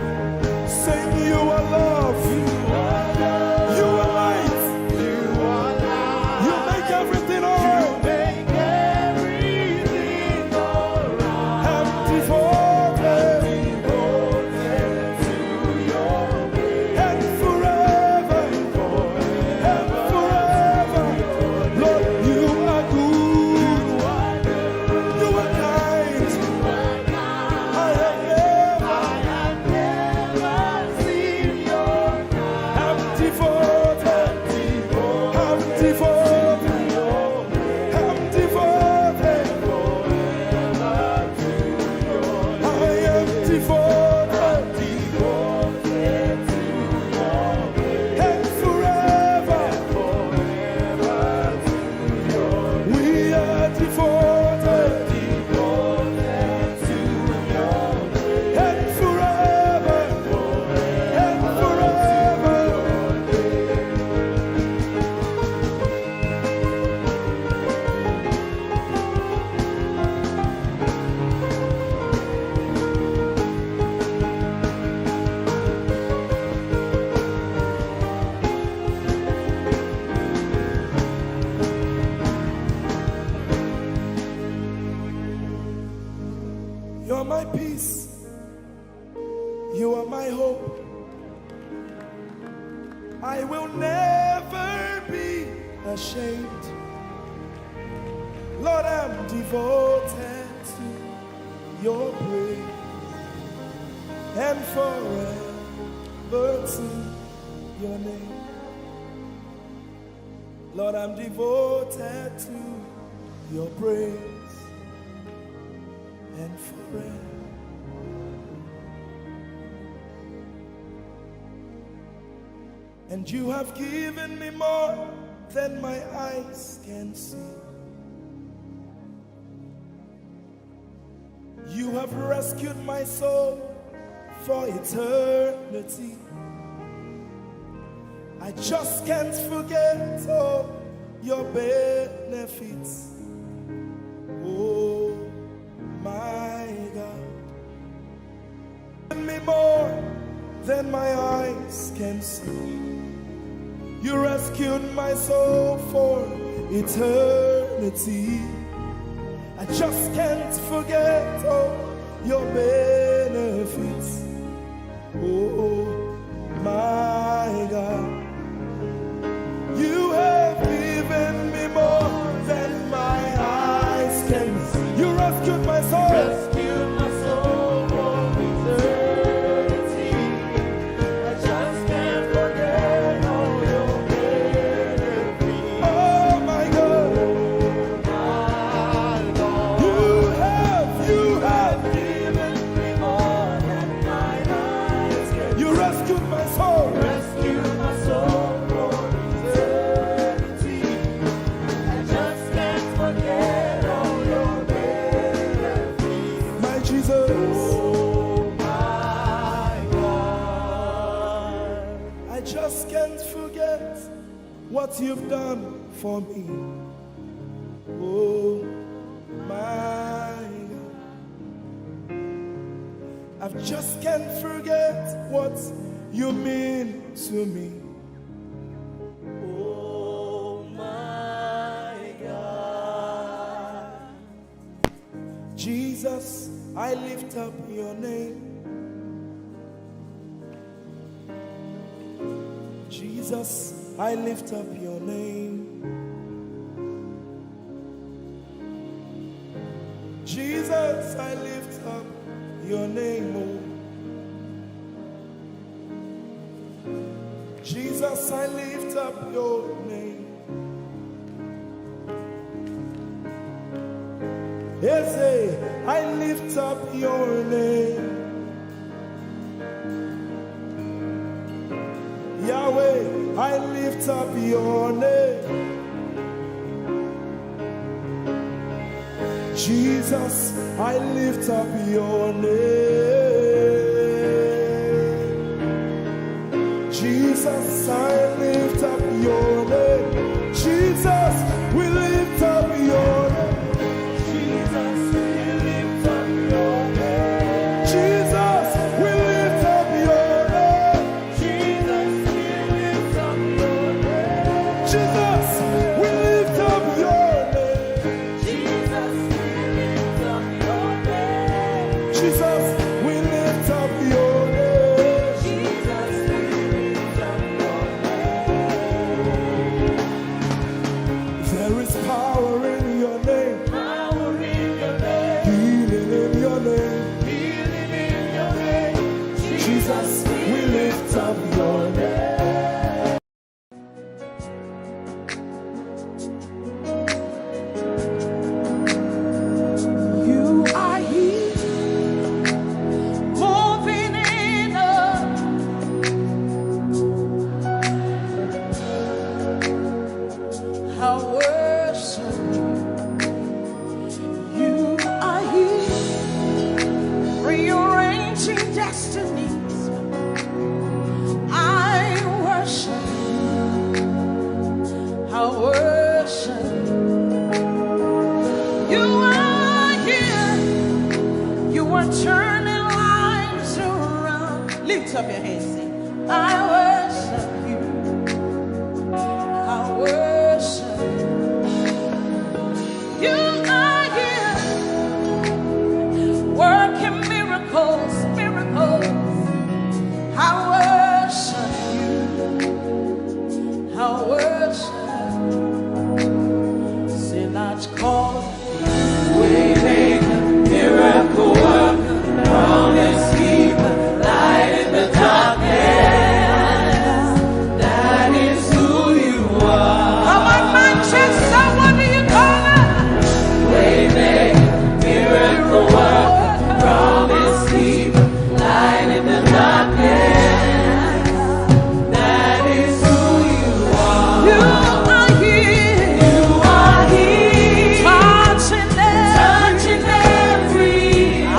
Sing, you are love. You are love. You are light. You are light. You make everything alright. Make everything alright. I'm devoted To your praise. and forever. And forever. Lord, you are good. You are kind. I have never seen your kind. I'm devoted. I'm devoted. I'm devoted. I am devoted. And forever. We are devoted. And forever. And forever. You're my peace. You are my hope. I will never be ashamed. Lord, I'm devoted to your praise and forever to your name. Lord, I'm devoted to your praise and forever. And you have given me more than my eyes can see. You have rescued my soul for eternity. I just can't forget all your benefits. Oh my God, give me more than my eyes can see. You rescued my soul for eternity. I just can't forget all your benefits. Oh my God, you have given me more than my eyes can see. You rescued my soul. Rescue my soul from eternity. I just can't forget all your benefits. Oh my God, you have Given me more than my eyes can. you rescued my soul. Rescue my soul from eternity. I just can't forget all your benefits. My Jesus, Oh my God. I just can't forget what you've done for me. Oh my God, I just can't forget what you mean to me. Oh my God. Jesus, Jesus, I lift up your name. Jesus, I lift up your name. Jesus, I lift up your name. Oh. Jesus, I lift up your name. Ese, I lift up your name. Yahweh, I lift up your name. Jesus, I lift up your name. Jesus, I lift up your name. Jesus, we lift up your name. Jesus, we lift up your name. Jesus, we lift up your name. Jesus, we lift up your name. Jesus, we lift up your name. Jesus, we lift up your name. Jesus, we lift up your name. Jesus, we lift up your name. There is power in your name. Power in your name. Healing in your name. Healing in your name. Jesus, we lift up your name. You are here, moving in us. I worship you. You are here, rearranging destinies. I worship you. I worship you. You are here. You are turning lives around. Lift up your hands, sing. I worship you. I worship you. You are here, working miracles, miracles. I worship you. I worship you. Sinach called. Waymaker, miracle worker, promise keeper, light in the darkness. That is who you are. Come on, Manchester, what do you call it? Waymaker, miracle worker, promise keeper, light in the darkness. That is who you are. You are here. You are here. Touching every. I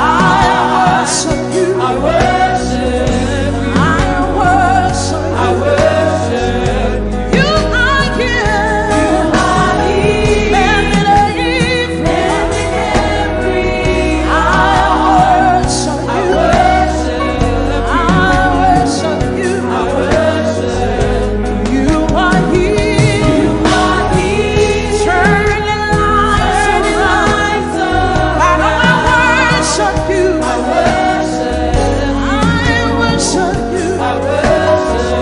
worship you. I worship you. I worship you. I worship you. You are here. You are here. Mending every. I worship you. I worship you. I worship you. You are here. You are here. Turning lives around. Father, I worship you. I worship you. I worship.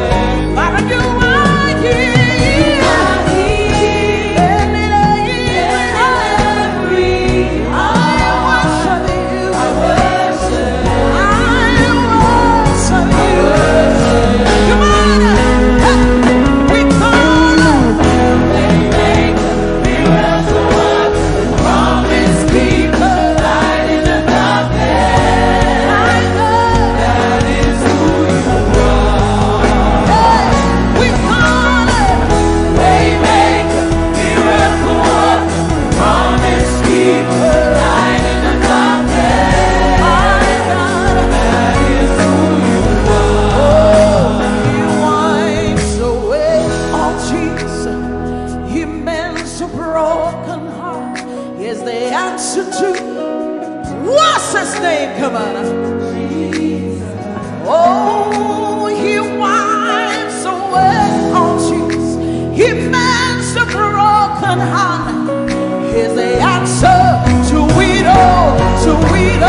Father, you are here. You are here. Mending every. I worship you. I worship. I worship you. Come on, we call Waymaker, miracle worker, promise keeper, light in the darkness. That is who you are. We call Waymaker, miracle worker, promise keeper, light in the darkness. That is who you are. He wipes away all tears. He mends a broken heart. Is the answer to what's his name? Come on. Oh, he wipes away all tears. He mends a broken heart. Is the answer to it all, to it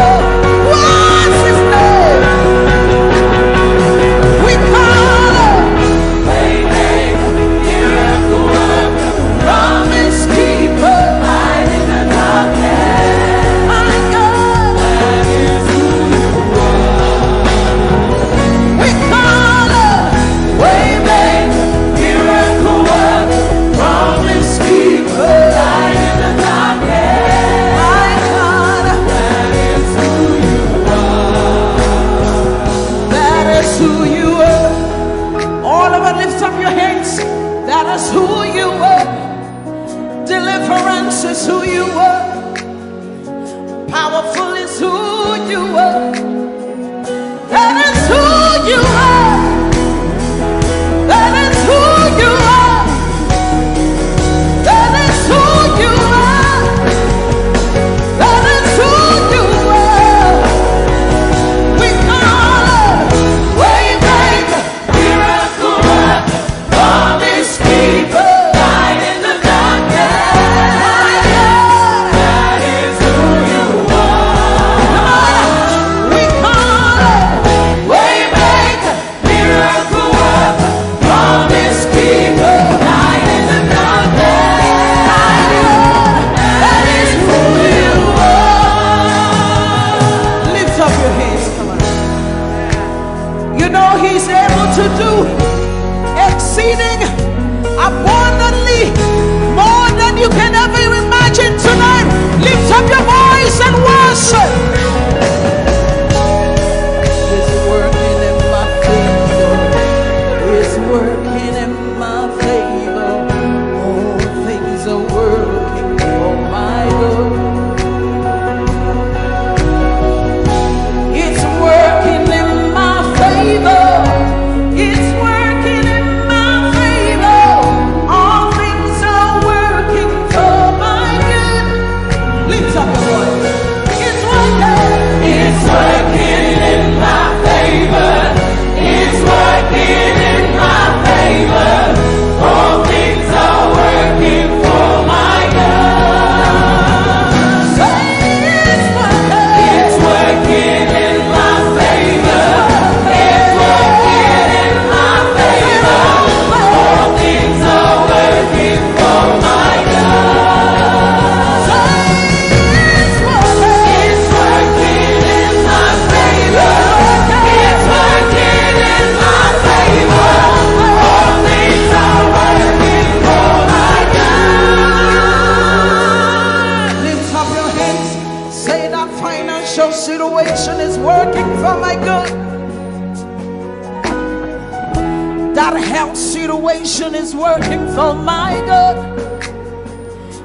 Situation is working for my good.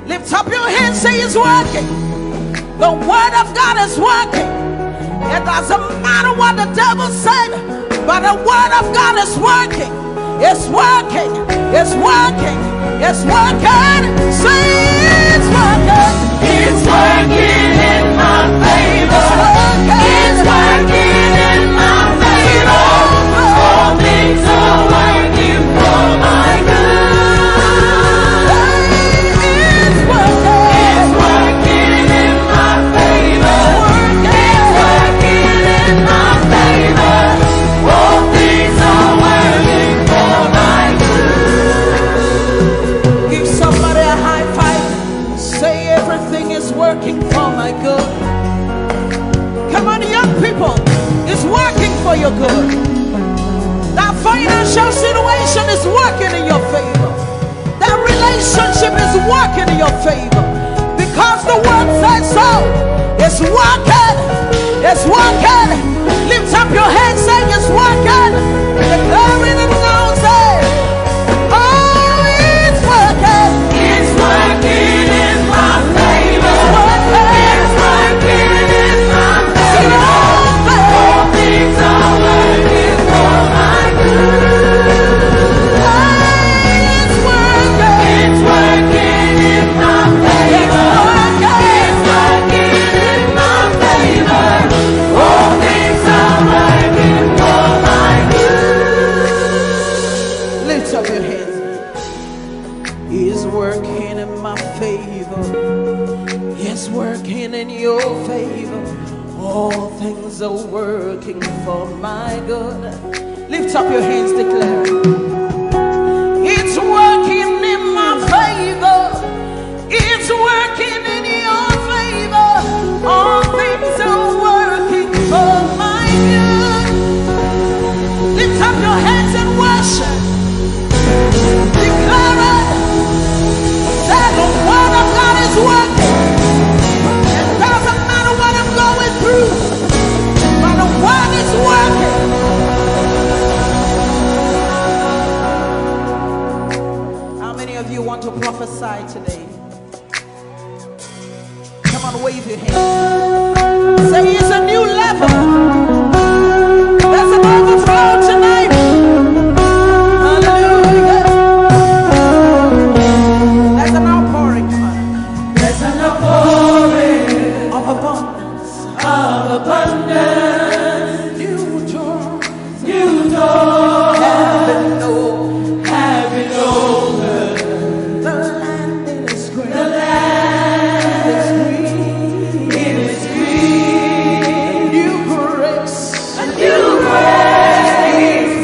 Lift up your hands, say it's working. The word of God is working. It doesn't matter what the devil said, but the word of God is working. It's working. It's working. It's working. Say it's working. It's working in my favor. It's working in my favor. All things are working for my good. It's working in my favor. It's working in my favor. All things are working for my good. Give somebody a high five. Say everything is working for my good. Come on, young people. It's working for your good. That financial situation is working in your favor. That relationship is working in your favor. Because the word says so. It's working. It's working. Lift up your hands, saying it's working. Declaring it now, say, oh, it's working. It's working in my favor. It's working in my favor. All things are working for my good. It's working in my favor. It's working in my favor. All things are working for my good. things are working for my good. Lift up your hands, declare it. It's working in my favor. It's working in your favor. All things are working for my good. Lift up your hands and worship. Declare it. That the word of God is working. It doesn't matter what I'm going through, but the word is working. How many of you want to prophesy today? Come on, wave your hand. Say it's a new level. There's an overflow tonight. Hallelujah. There's an outpouring. Come on. There's an outpouring Of abundance. of abundance. New doors. New doors Heaven knows. have been opened. The land is great. The land is green. it is green. New grace. A new grace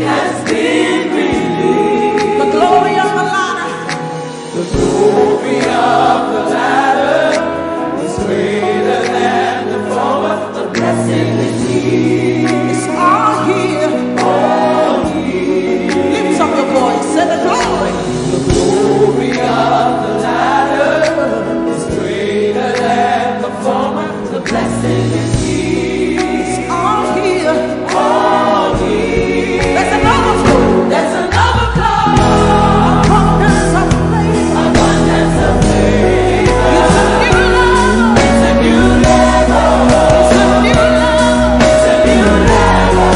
has been released. The glory of the Lara. The glory of the latter is greater than the former. The blessing is here. It's all here. Lift up your voice. Say the glory. The glory of the latter is greater than the former. The blessing is here. It's all here. All here. There's an overflow. There's an overflow. Abundance of faith. Abundance of faith. It's a new level. It's a new level. It's a new level. It's a new level.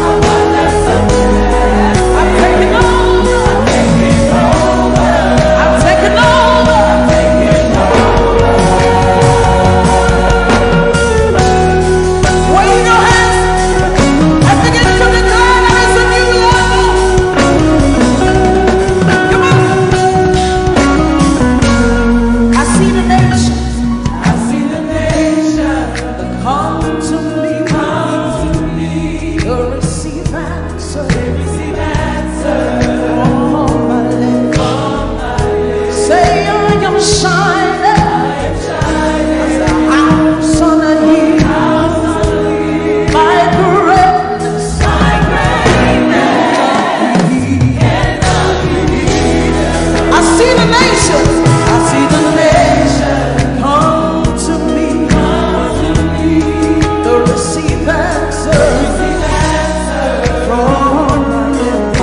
Abundance of faith. I'm taking over. I'm taking over. Wave your hands and begin to declare that it's a new level. Come on. I see the nations I see the nation come to me. come to me. To receive answer Receive answer from my lips. from my lips. Say I am shining as a house on a hill. My greatness I see the nations. I see the nations come to me. To receive answer from my lips.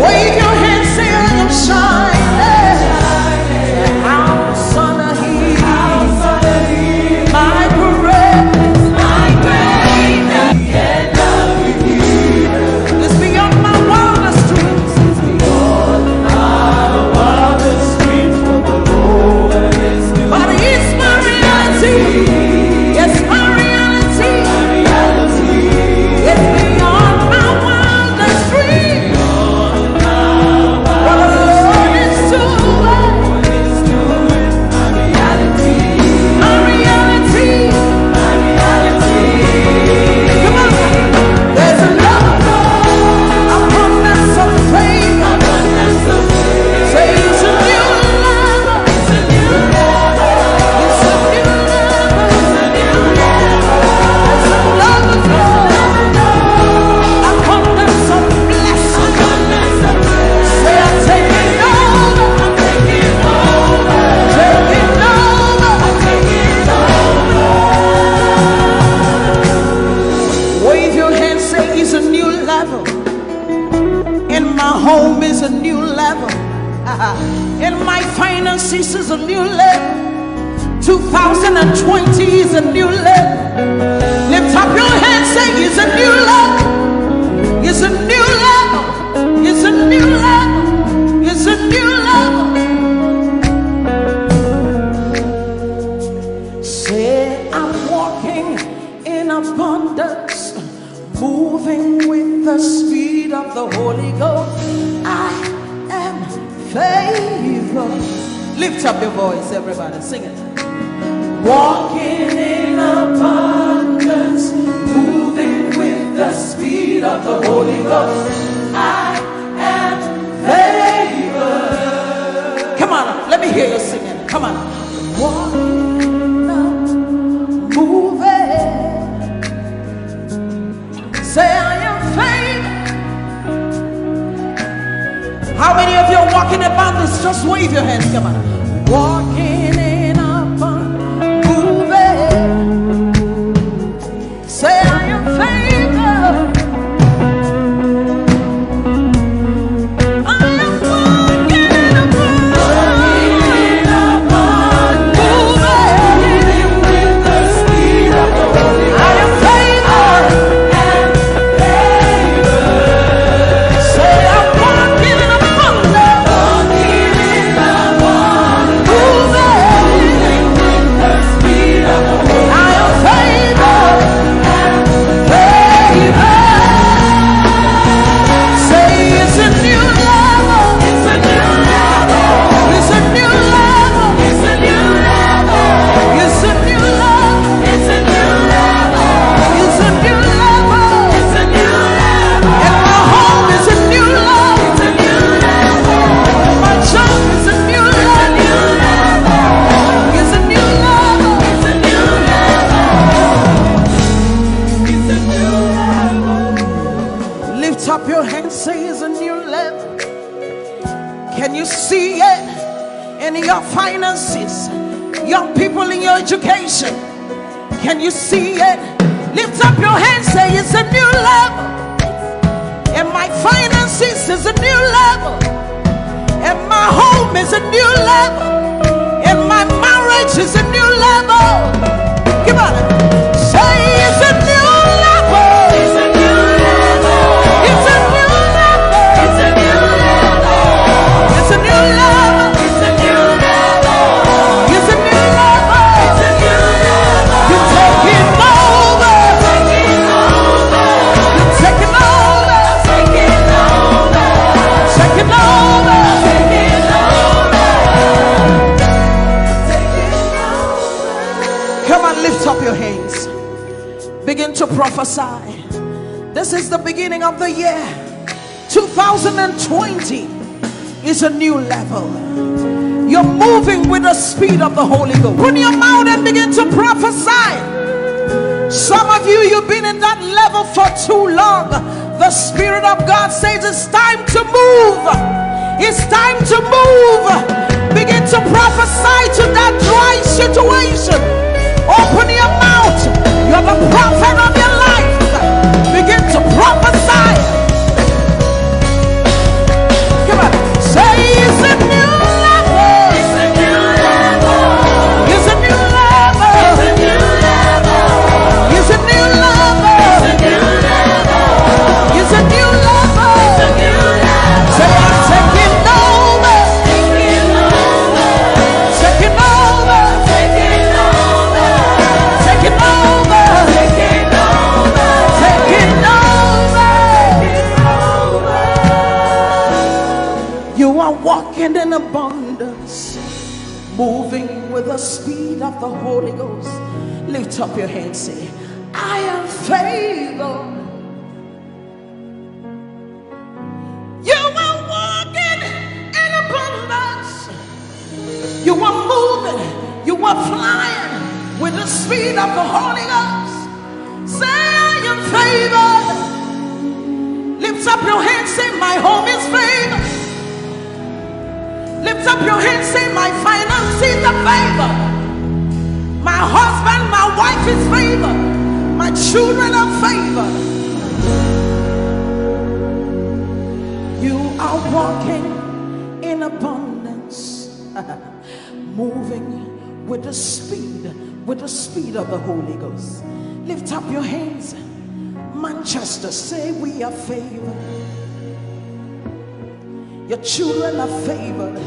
Wave your hands, say I am shining. House on a hill. My greatness is beyond my wildest dreams. But it's my reality. It's my reality. It's beyond my wildest dreams. What the Lord is doing. My reality. Come on. There's another abundance of faith. Say it's a new level. It's a new level. It's a new level. There's another abundance of blessing. Say I'm taking over. Taking over. Wave your hands, say it's a new level. In my home is a new level. In my finances is a new level. 2020 is a new level. Lift up your hands, say it's a new level. It's a new level. It's a new level. It's a new level. Say I'm walking in abundance, moving with the speed of the Holy Ghost. I am favored. Lift Lift up your voice, everybody. Sing it. Walking in abundance, moving with the speed of the Holy Ghost. I am favored. Come on, let me hear you singing. Come on. Walking up, moving. Say I am favored. How many of you are walking in abundance? Just wave your hands. Come on. Walking in abundance, moving. Say I am favored. I am walking in abundance, moving with the speed of the Holy Ghost. I am favored. Say I'm walking in abundance, moving with the speed of the Holy Ghost. I am favored. Say it's a new level. It's a new level. It's a new level. It's a new level. It's a new level. It's a new level. It's a new level. It's a new level. And my home is a new level. It's a new level. My job is a new level. It's a new level. It's a new level. It's a new level. Lift up your hands, say it's a new level. Can you see it in your finances? Young people in your education. Can you see it? Lift up your hands, say it's a new level. And my finances is a new level. And my home is a new level. And my marriage is a new level. Come on. Say it's a new level. It's a new level. It's a new level. It's a new level. It's a new level. It's a new level. It's a new level. It's a new level. You're taking over. Taking over. You're taking over. Taking over. Taking over. Taking over. Come on, lift up your hands. Begin to prophesy. This is the beginning of the year. 2020 is a new level. You're moving with the speed of the Holy Ghost. Open your mouth and begin to prophesy. Some of you, you've been in that level for too long. The Spirit of God says it's time to move. It's time to move. Begin to prophesy to that dry situation. Open your mouth. You're the prophet of your life. Begin to prophesy. Come on. Say it's a new level. It's a new level. It's a new level. It's a new level. It's a new level. It's a new level. It's a new level. It's a new level. Say I'm taking over. Taking over. Taking over. Taking over. Taking over. Taking over. Taking over. You are walking in abundance, moving with the speed of the Holy Ghost. Lift up your hands, say, I am favored. You are walking in abundance. You are moving. You are flying with the speed of the Holy Ghost. Say, I am favored. Lift up your hands, say, my home is favored. Lift up your hands, say, my finances are favored. My husband, my wife is favored. My children are favored. You are walking in abundance, moving with the speed of the Holy Ghost. Lift up your hands. Manchester, say we are favored. Your children are favored.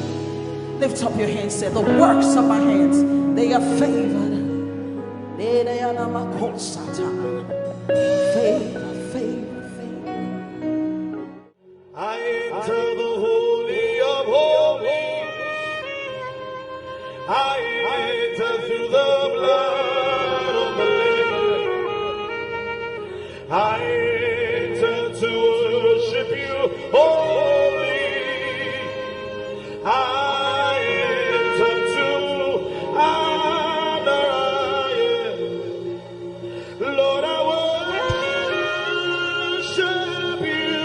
Lift up your hands, say the works of my hands, they are favored. Favor, favor, favor. I enter the Holy of Holies. I enter through the blood of the Lamb. I enter to worship you, holy. I enter to honor you. Lord, I worship you.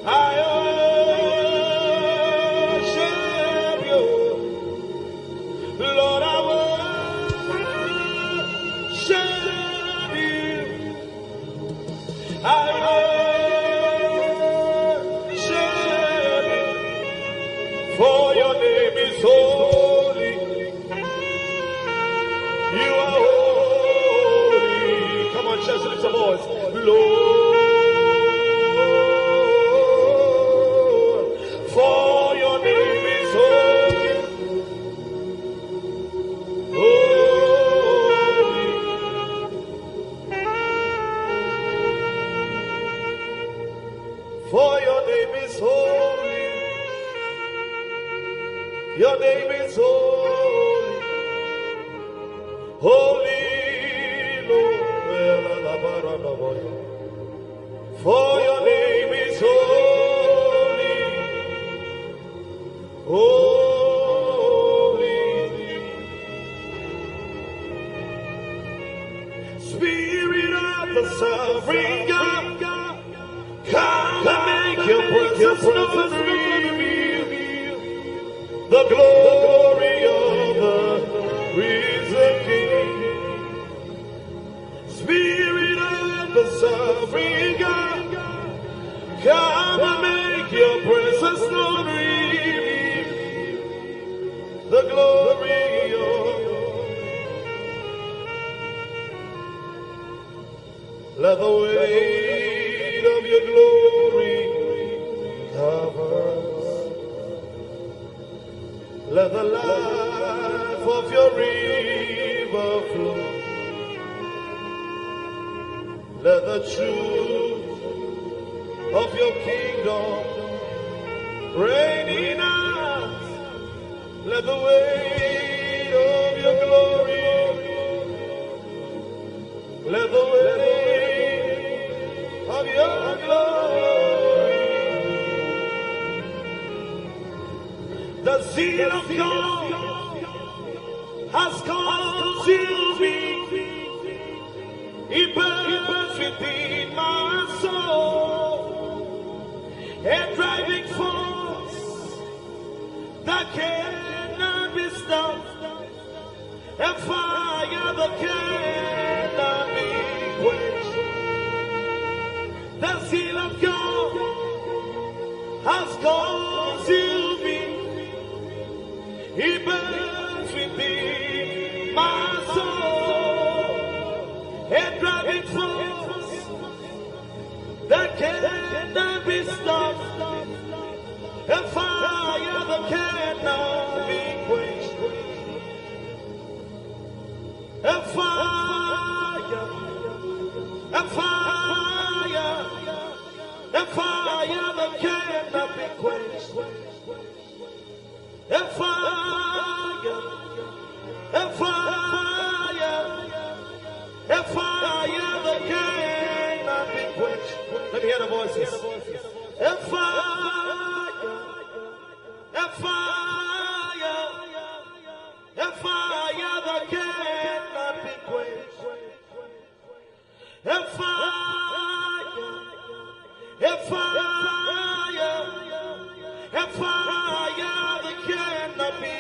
I worship you. Lord, I worship you. I worship you. For your name is holy. You are holy. Come on, church, lift your voice. Lord, for your name is holy. Holy. For your name is holy. Your name is holy. Holy Lord. For your name is holy. Holy. Spirit of the sovereign God, come and make your presence known. The glory of the risen King. Spirit of the sovereign God, come and make your presence known. The glory of let the weight of your glory cover us. Let the life of your river flow. Let the truth of your kingdom reign in us. Let the weight of your glory, let the weight of your glory, the zeal of God has consumed me. It burns within my soul, a driving force that cannot be stopped, a fire that cannot be quenched. The zeal of God has consumed me. It burns within my soul, a driving force that cannot be stopped, a fire that cannot be quenched, a fire, a fire, a fire that cannot be quenched, a fire, a fire, a fire that cannot be quenched. Let me hear the voices. A fire, a fire, a fire that cannot be quenched. A fire, a fire, a fire that cannot be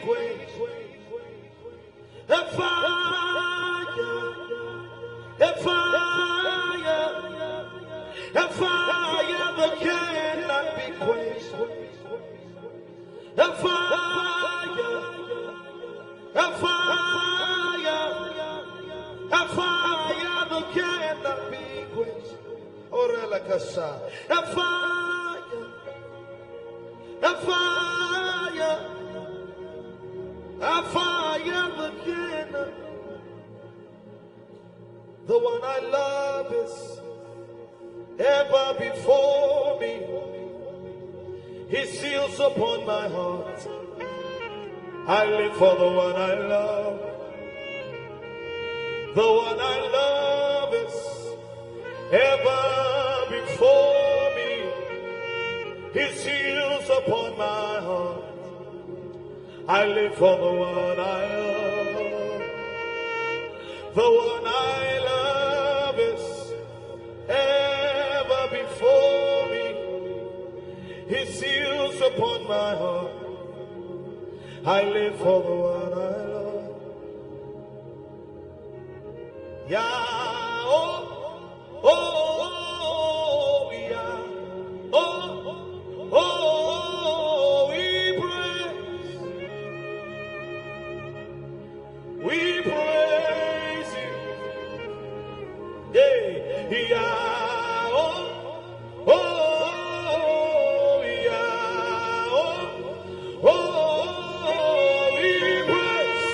quenched. A fire, a fire, a fire that cannot be quenched. A fire, a fire, a fire that cannot be quenched. Orelakasa, a fire, a fire, a fire that cannot. The one I love is ever before me. He seals upon my heart I live for the one I love. The one I love is ever before me. His seals upon my heart. I live for the one I love. The one I love is ever before me. His seals upon my heart. I live for the one I love. Yeah, oh, oh, oh, yeah, oh, oh, we praise you, yeah, yeah, oh, oh, yeah, oh, we praise,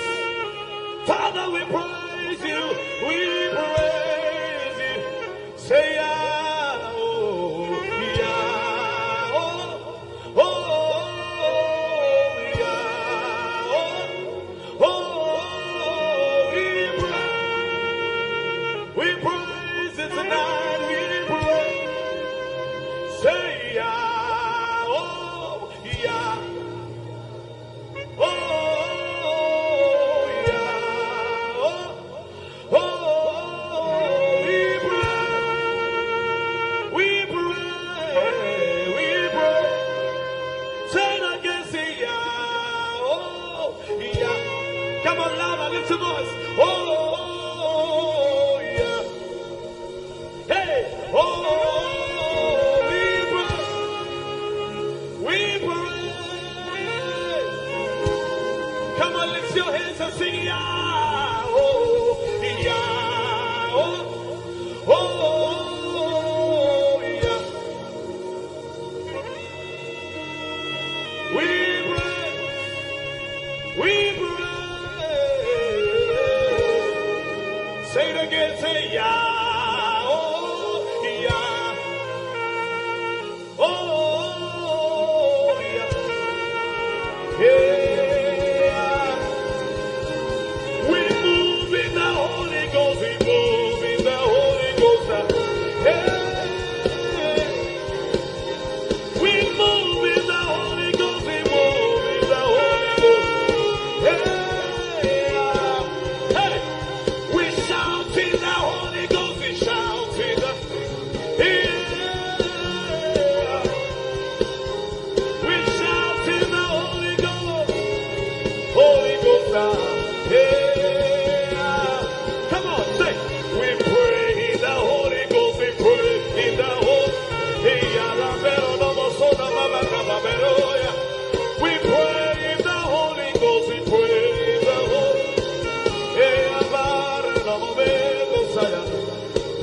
Father, we praise you, we praise you, say yeah, oh, yeah, oh, yeah, we praise it tonight, we praise, say yeah, oh, yeah, oh, yeah, oh, we pray, say it again, say yeah, oh, yeah, come on louder, lift your voice, oh, yeah, hey, oh, we pray, come on, lift your hands and sing yeah, oh, yeah, oh, yeah, we pray, say it again, say yeah, oh, yeah, oh, yeah, yeah, we move in the Holy Ghost, we move in the Holy Ghost, hey, we move in the Holy Ghost, we move in the Holy Ghost, hey, we shout in the Holy Ghost, we shout in the, we shout in the Holy Ghost, come on, say, we pray in the Holy Ghost, we pray in the Holy, we pray in the Holy Ghost, we pray in the Holy,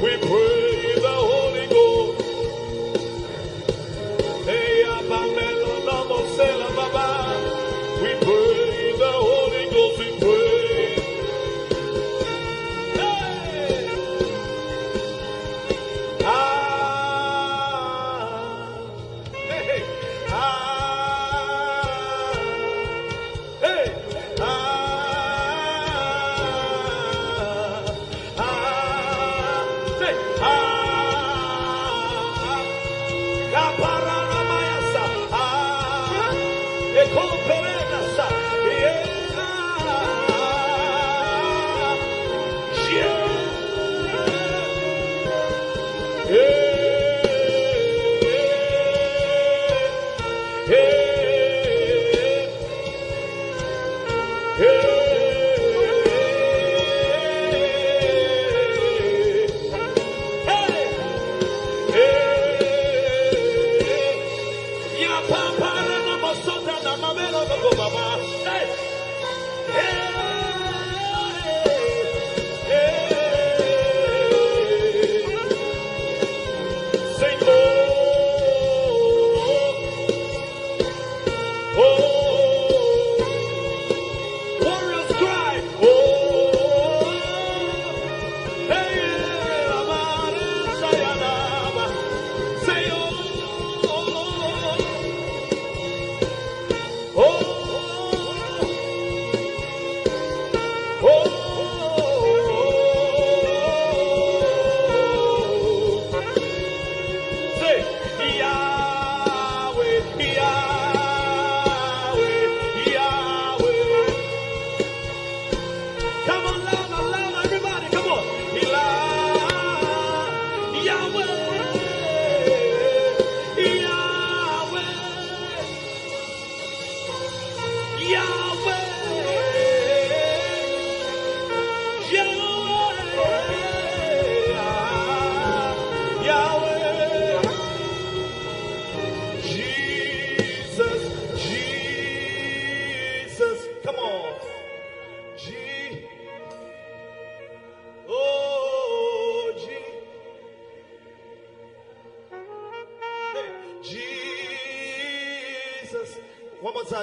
we pray in the Holy Ghost, we pray in the Holy Ghost, we pray.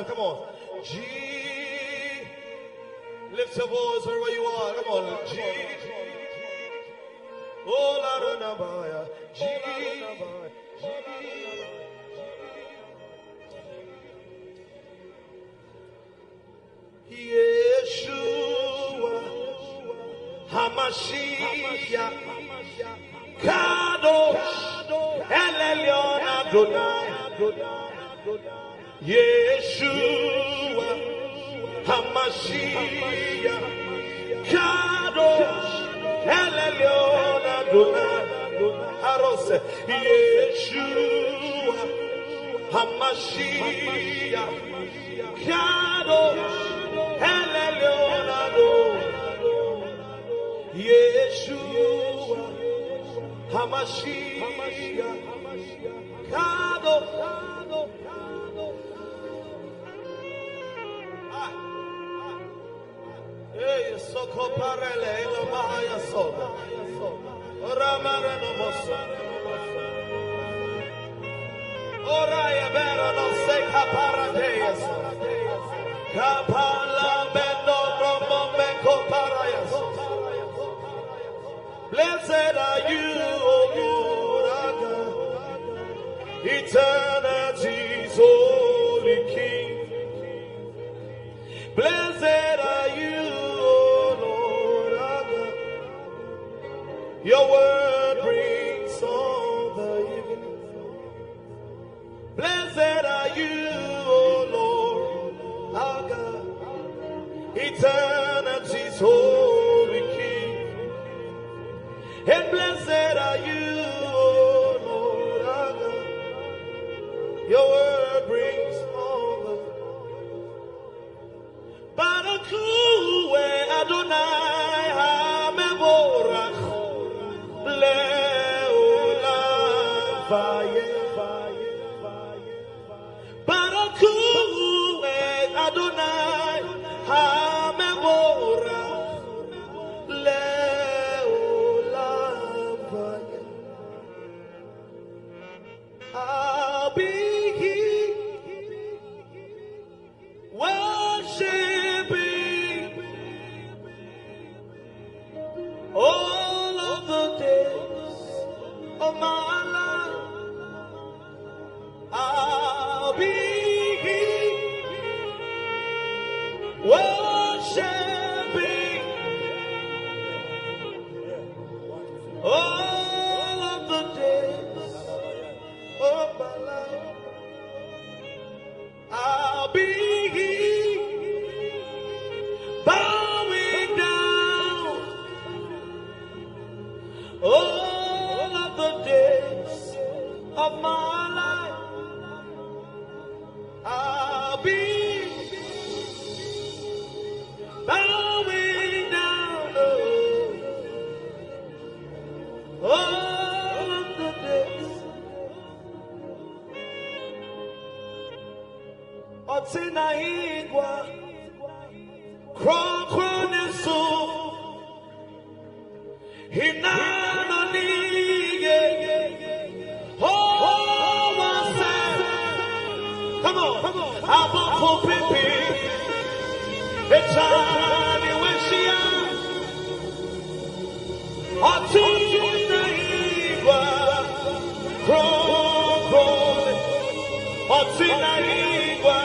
time. Come on. G. Lift your voice wherever you are. Come on. G. Oh, Lara George. G. Yeshua Hamashiach Kadosh El Elyon Adonai Yeshua Hamashiach Kadosh El Elyon Adonai Harose Yeshua Hamashiach Kadosh El Elyon Adonai Yeshua Hamashiach Kadosh. Hey, Soko Parele, Mahaya Soda, Ramara no Mosso, Oraya Bera no Seka Paradeas, Kapala Bendo Romo Meko Parayas. Blessed are you, O Lord, eternity's holy King. Blessed are you, O Lord, our God. Your word brings all the evening. Blessed are you, O Lord, our God. Eternity's holy King. And blessed are you, O Lord, our God. Your word brings all the Barakue Adonai HaMevorach Le'olam Barakue Adonai HaMevorach Le'olam I'll be here worshiping all of the days of my life. I'll be here worshiping all of the days of my life. I'll be here bowing down all of the days of my life. I'll be bowing down all of the days. Otina igwa Krokronisu Hinanoniye Oh wase Come on Aboko pipi Echani weshia Otina igwa Krokroni Otina igwa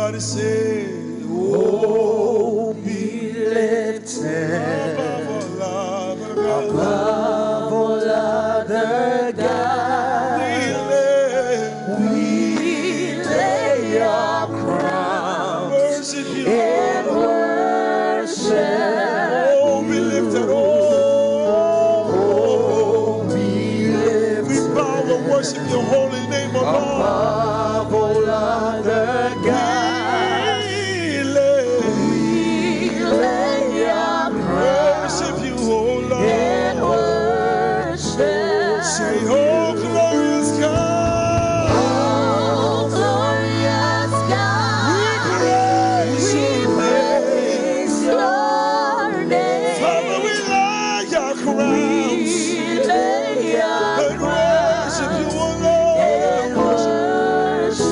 Everybody say, Oh, be lifted above all other gods. We lay our crowns worship you. in worship. Oh, be lifted. Oh, be lifted. we bow and worship your holy name, O Lord. Above all other gods. We lay our crowns Worship you, oh Lord. in worship. Say, oh, glorious God. Oh, glorious God, praise we your praise your name. Father, we lay our crowns We lay our and worship you, oh Lord. in worship.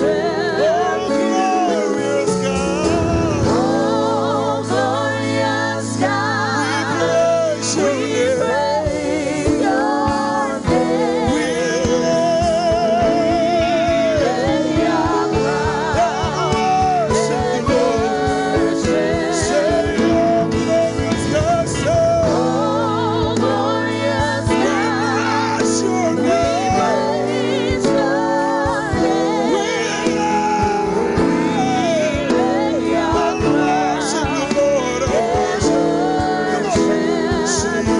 Oh, glorious God. Oh, glorious God, Praise your we name. praise your name. We Lay our crowns in worship. say, oh, glorious God. Say, Oh, glorious God, praise your we name. praise your name. We Lay our worship you, Lord. crowns in worship. Say, oh,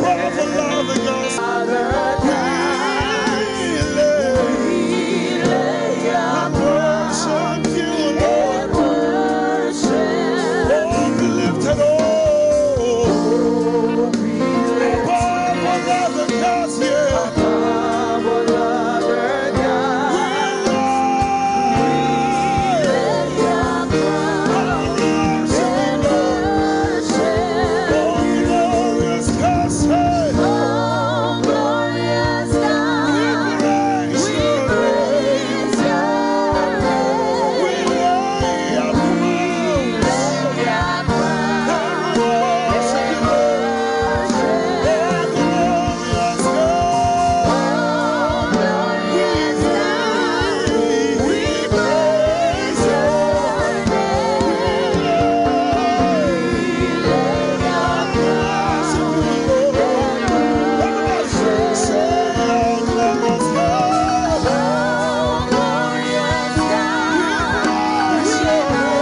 powerful love and gospel. Other gods, We lay we lay our worship you, Lord. in worship. Oh, be lifted, oh, powerful love and gospel. Above all other gods, We lay our crowns in worship. oh, glorious God, say, Oh, glorious God, we praise we you. praise your name. We lay our crowns Lay our and crowns worship you, in Lord. worship. Oh, glorious God. Oh, glorious God, we praise your name. Lay our crowns in worship. Oh, glorious God, we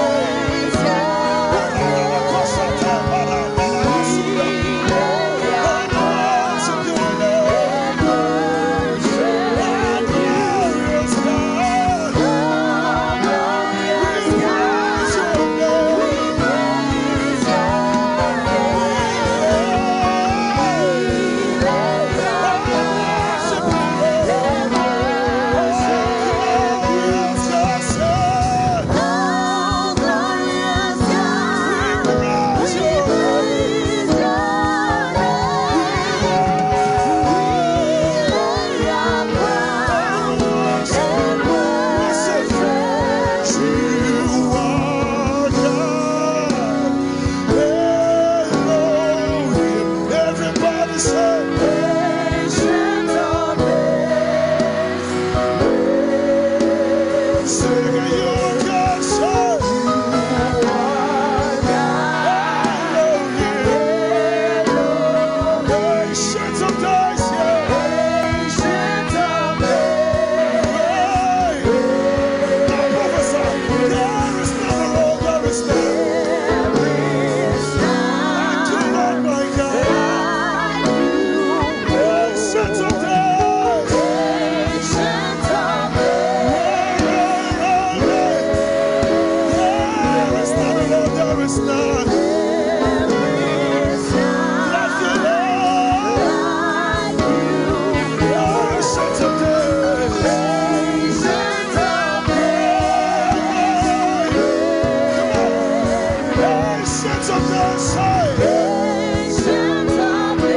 praise your Everybody say, sing you are God, say, Ancient of days, yeah. Now prophesy, there is none alone, there is none. Thank you, Lord, my God. Ancient of days, there is none alone, there is none. Bless the Lord. Ancient of days, ancient of days, say, ancient of days.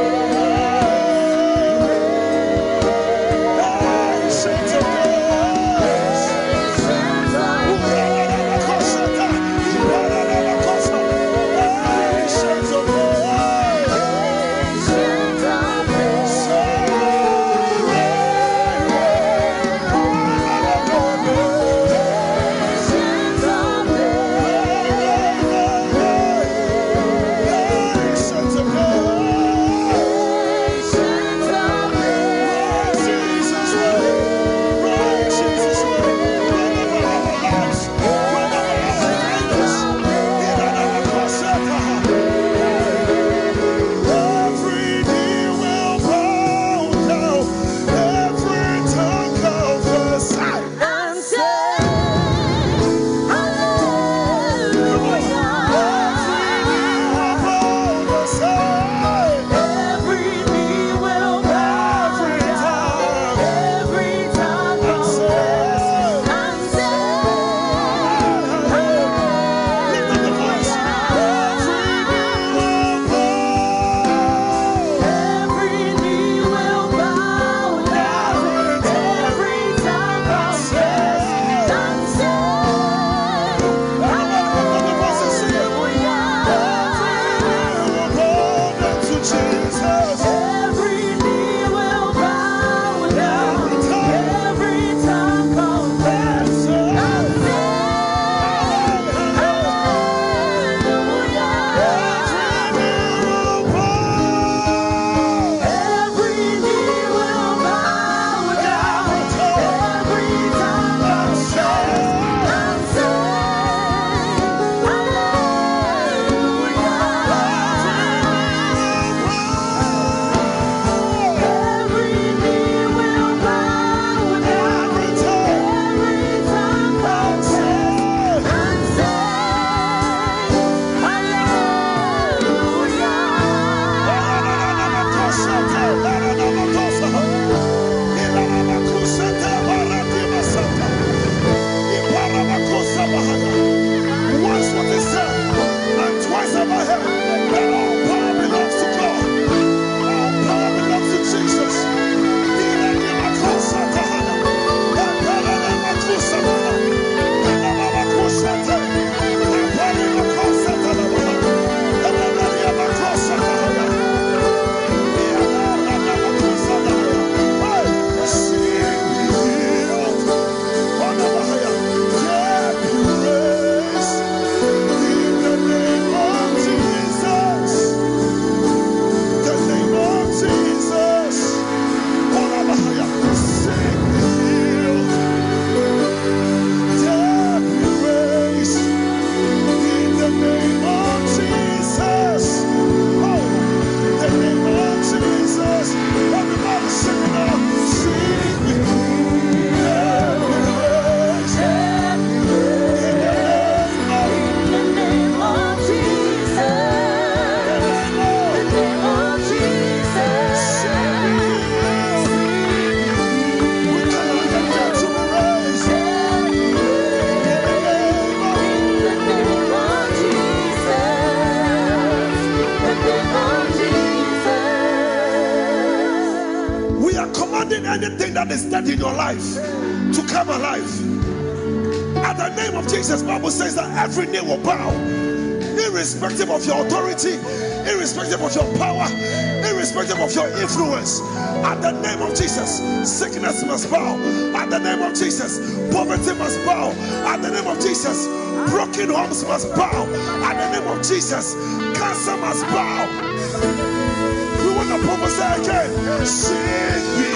that is dead in your life to come alive. At the name of Jesus, the Bible says that every knee will bow, irrespective of your authority, irrespective of your power, irrespective of your influence. At the name of Jesus, sickness must bow. At the name of Jesus, poverty must bow. At the name of Jesus, broken homes must bow. At the name of Jesus, cancer must bow. We want to prophesy again. Sing me,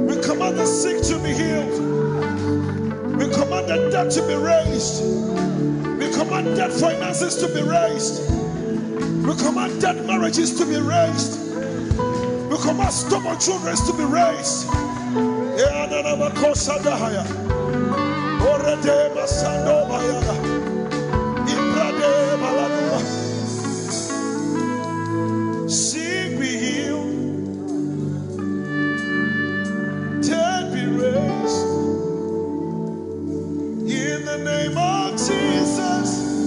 we command the sick to be healed. We command the dead to be raised. We command dead finances to be raised. We command dead marriages to be raised. We command stubborn children to be raised. Sick be healed. In the name of Jesus,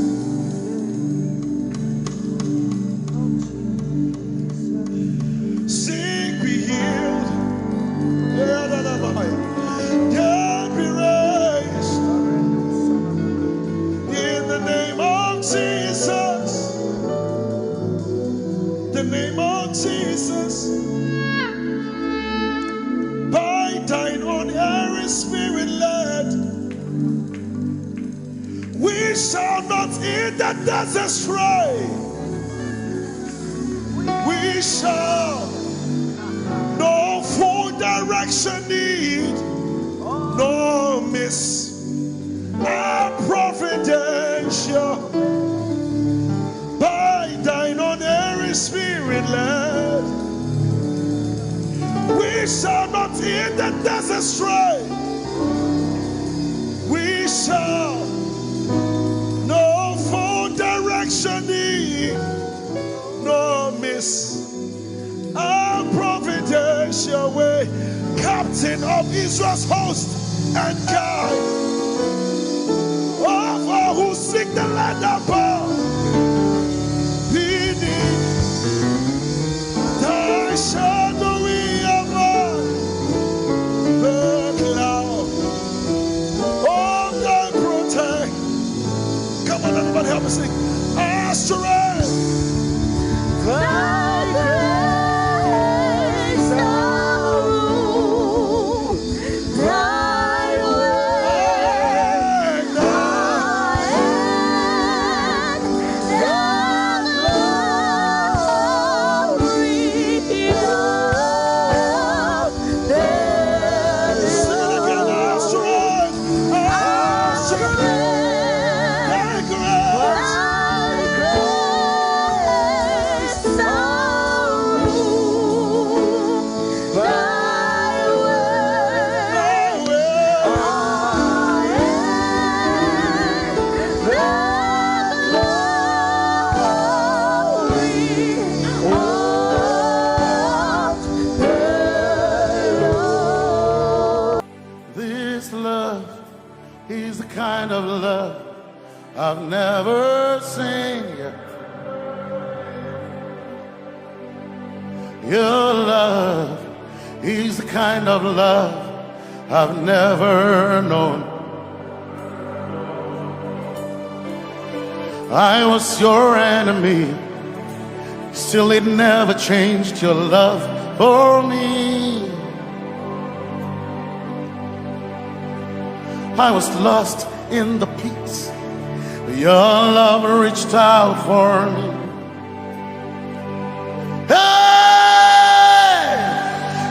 sick be healed, dead be raised. In the name of Jesus, the name of Jesus, by thine own Holy Spirit led. We shall not eat the desert stray. We shall no full direction need, no miss our providential. By thine own Holy Spirit led. We shall not eat the desert stray. We shall no miss our providential way. Captain of Israel's host and guide of all who seek the land above. Beneath thy shadowy above the cloud of thy protect. Come on, everybody, help me sing. Strength, thy grace, thy way, thy Your love is the kind of love I've never known. I was your enemy, still it never changed your love for me. I was lost in the pits, but your love reached out for me. Hey!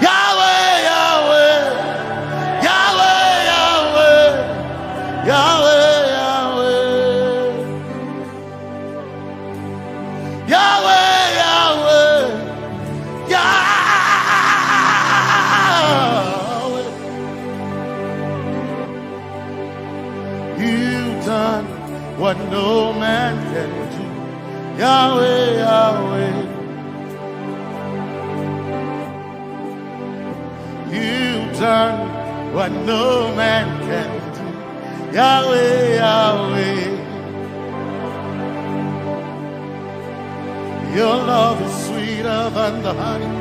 Yahweh, Yahweh, Yahweh, Yahweh, Yahweh, Yahweh, Yahweh, Yahweh, Yahweh. You've done what no man can do. Yahweh, Yahweh. You've done what no man can do. Yahweh, Yahweh. Your love is sweeter than the honey,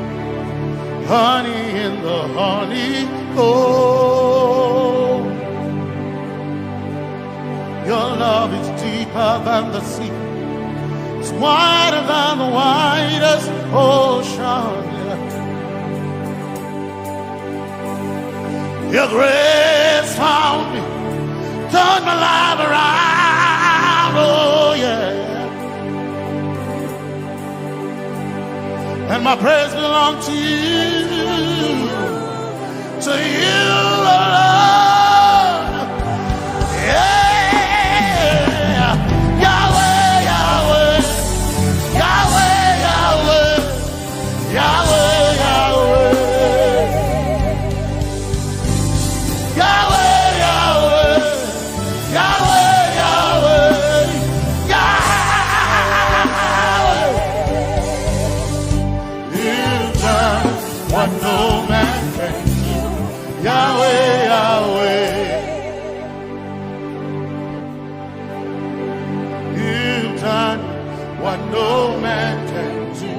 honey in the honeycomb. Your love is deeper than the sea, it's wider than the widest ocean. Your grace found me, turned my life around, oh yeah. And my praise belongs to you, Lord. Yeah. Yahweh, Yahweh, Yahweh, Yahweh, Yahweh, Yahweh. Yahweh, Yahweh, Yahweh, Yahweh, Yahweh. You've done what no man can do. Yahweh, Yahweh. You've done what no man can do.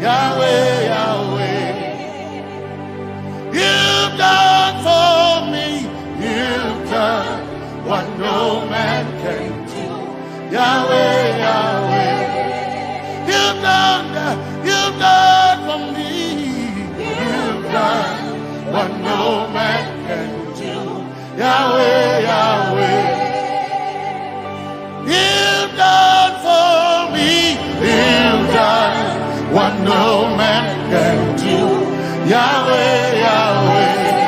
Yahweh, Yahweh. You've done for me. You've done what no man can do. Yahweh, Yahweh. You've done for me. You've done what no man can do. Yahweh, Yahweh.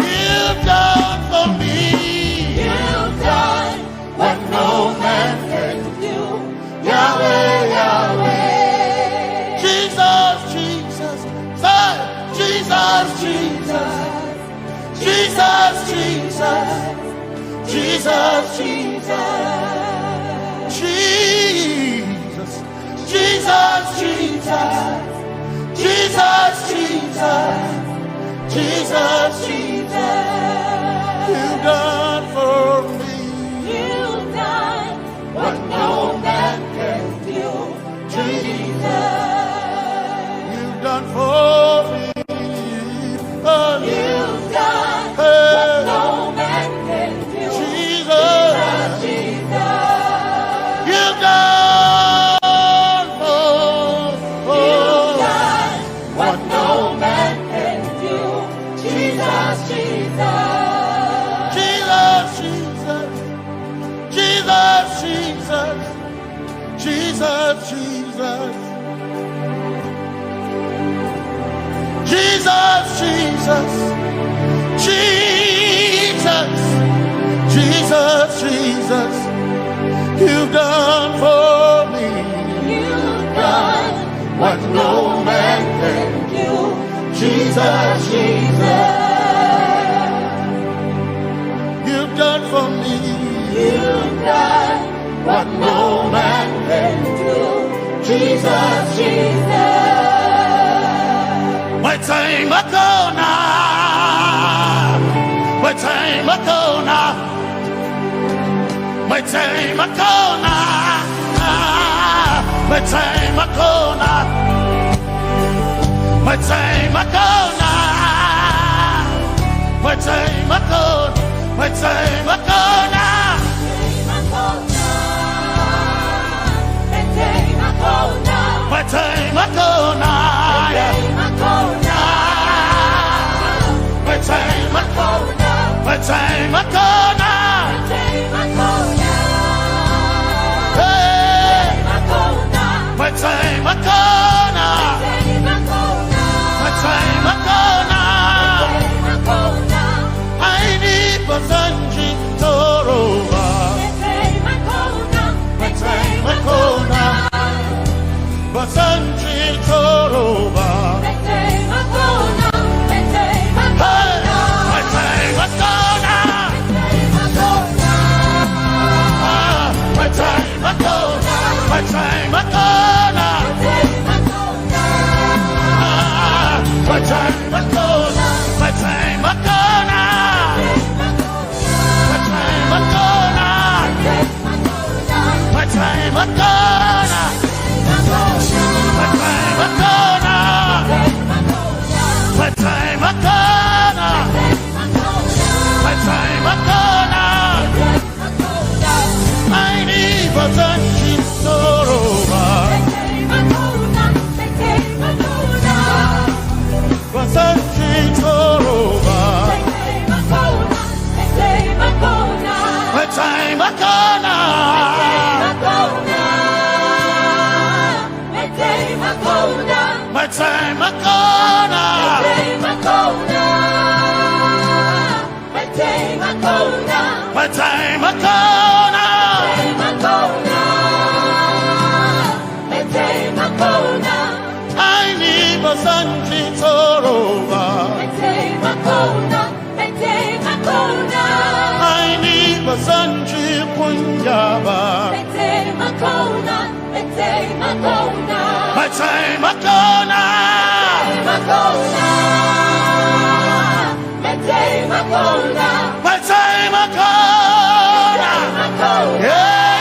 You've done for me. You've done what no man can do. Yahweh, Yahweh. Jesus, Jesus, Jesus, Jesus, Jesus, Jesus, you've done for me. You've done what no man can do. Jesus, you've done for me. Oh, you've done what no man can do. Jesus, you've done what no man can do. Jesus, Jesus, Jesus, Jesus. Jesus, Jesus. Jesus, Jesus. Jesus. Jesus, Jesus. You've done for me. You've done what no man can do. Jesus, Jesus. You've done for me. You've done what no man can do. Jesus, Jesus. My time ago now. My time ago now. My time ago now. My time ago now. My time ago now. My time ago. My time ago now. My time ago now. My time ago. My time ago now. Hey. My time ago now. My time ago now. I need Basanji Toroba. My time ago now. Basanji Toroba. My time ago now. My time ago now. My time ago now. My time ago now. My time ago now. My time ago now. My time ago now. My time ago now. My time ago now. My time ago now. My time ago now. I need Basanji Toroba. Basanji Toroba. My time ago now. My time ago now. My time ago now. I need Basanji Toroba. I need Basanji Punyaba. My time ago now. My time ago now. Yeah.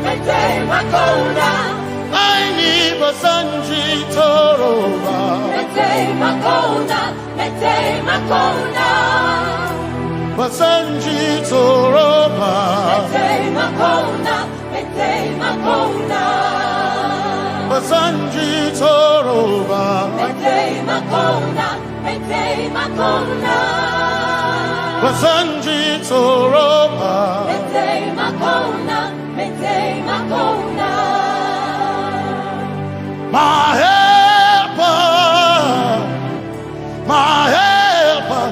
My time ago now. I need Basanji Toroba. Basanji Toroba. Basanji Toroba. Basanji Toroba. My helper, my helper,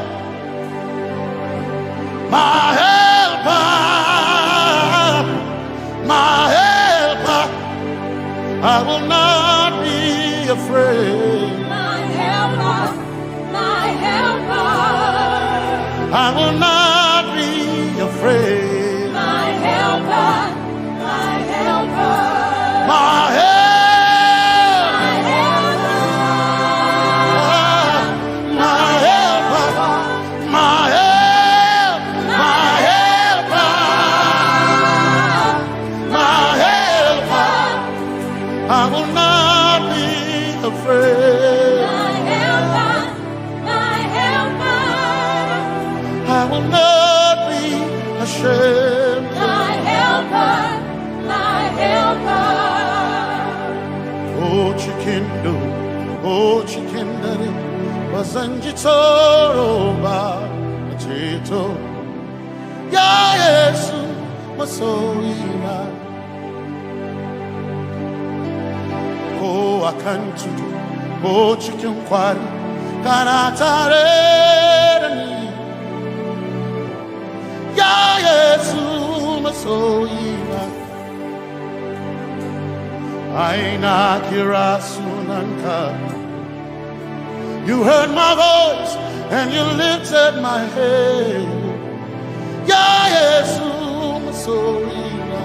my helper, my helper. I will not be afraid. My helper, my helper. I will not be afraid. My helper, my helper. My helper. I will not be afraid. My helper, my helper. I will not be ashamed. My helper, my helper. Oh, chicken do, oh, chicken daddy, Wasanjitoroba Chito Ya Yesu Masoina O Akantu O Chicken Quarry Kanatareni Ya Yesu Masoina Aina Kirasunanka. You heard my voice and you lifted my head. Ya Yesu Masoina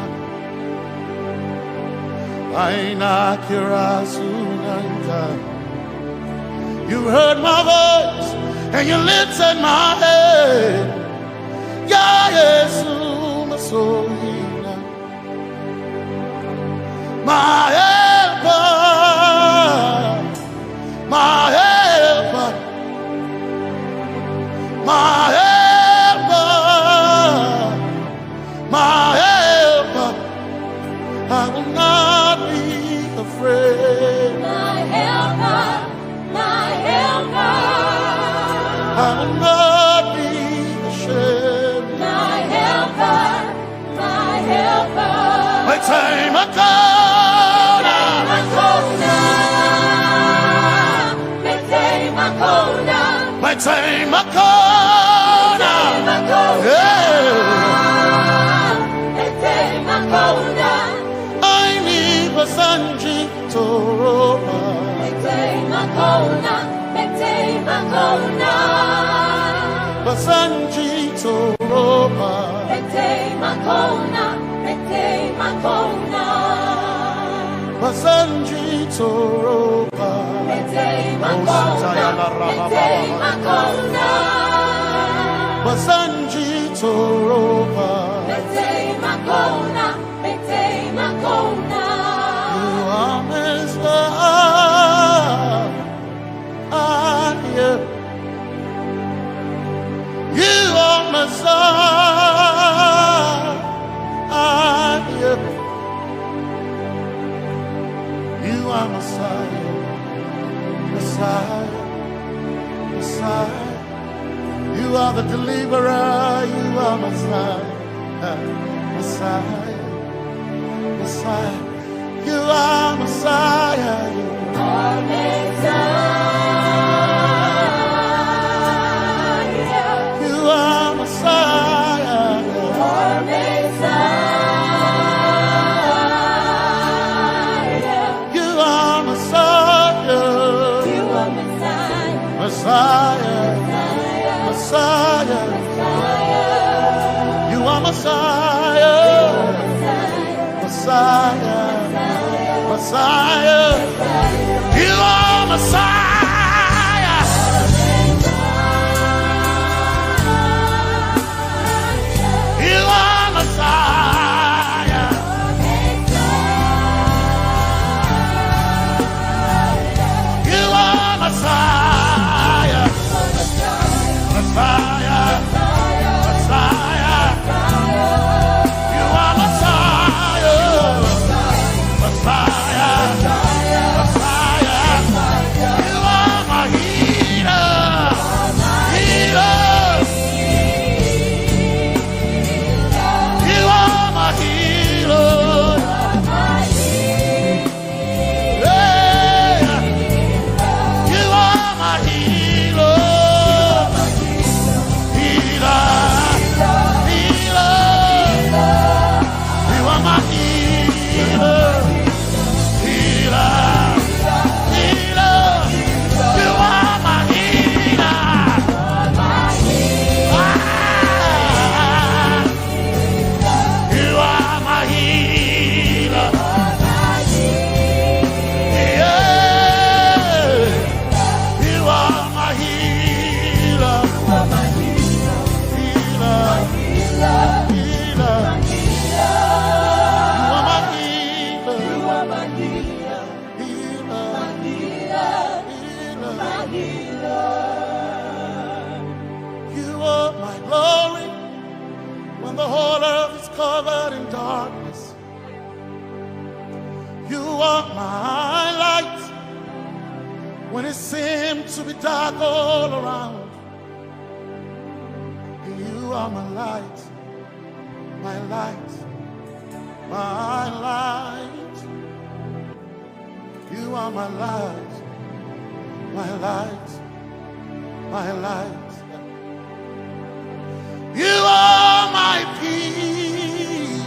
Aina Kirasunanka. You heard my voice and you lifted my head. Ya Yesu Masoina my helper, my helper, my helper, my helper. I will not be afraid. My helper, my helper. I will not be ashamed. My helper, my helper. My time I come. My time I call I need Basanji Toroba. Basanji Toroba. Basanji Toroba. Basanji Toroba. You are Messiah. You are Messiah. You are Messiah. Messiah, Messiah, you are the deliverer, you are Messiah, Messiah, Messiah, you are Messiah, you are Messiah, you are Messiah, you are Messiah, you are Messiah. Messiah, Messiah, you are Messiah, Messiah, Messiah, you are Messiah, you are Messiah, you are Messiah. Messiah, Messiah, you are Messiah, Messiah, Messiah, you are my healer, healer, you are my healer, yeah, you are my healer. Covered in darkness, you are my light when it seemed to be dark all around. You are my light, my light, my light. You are my light, my light, my light. You are my peace,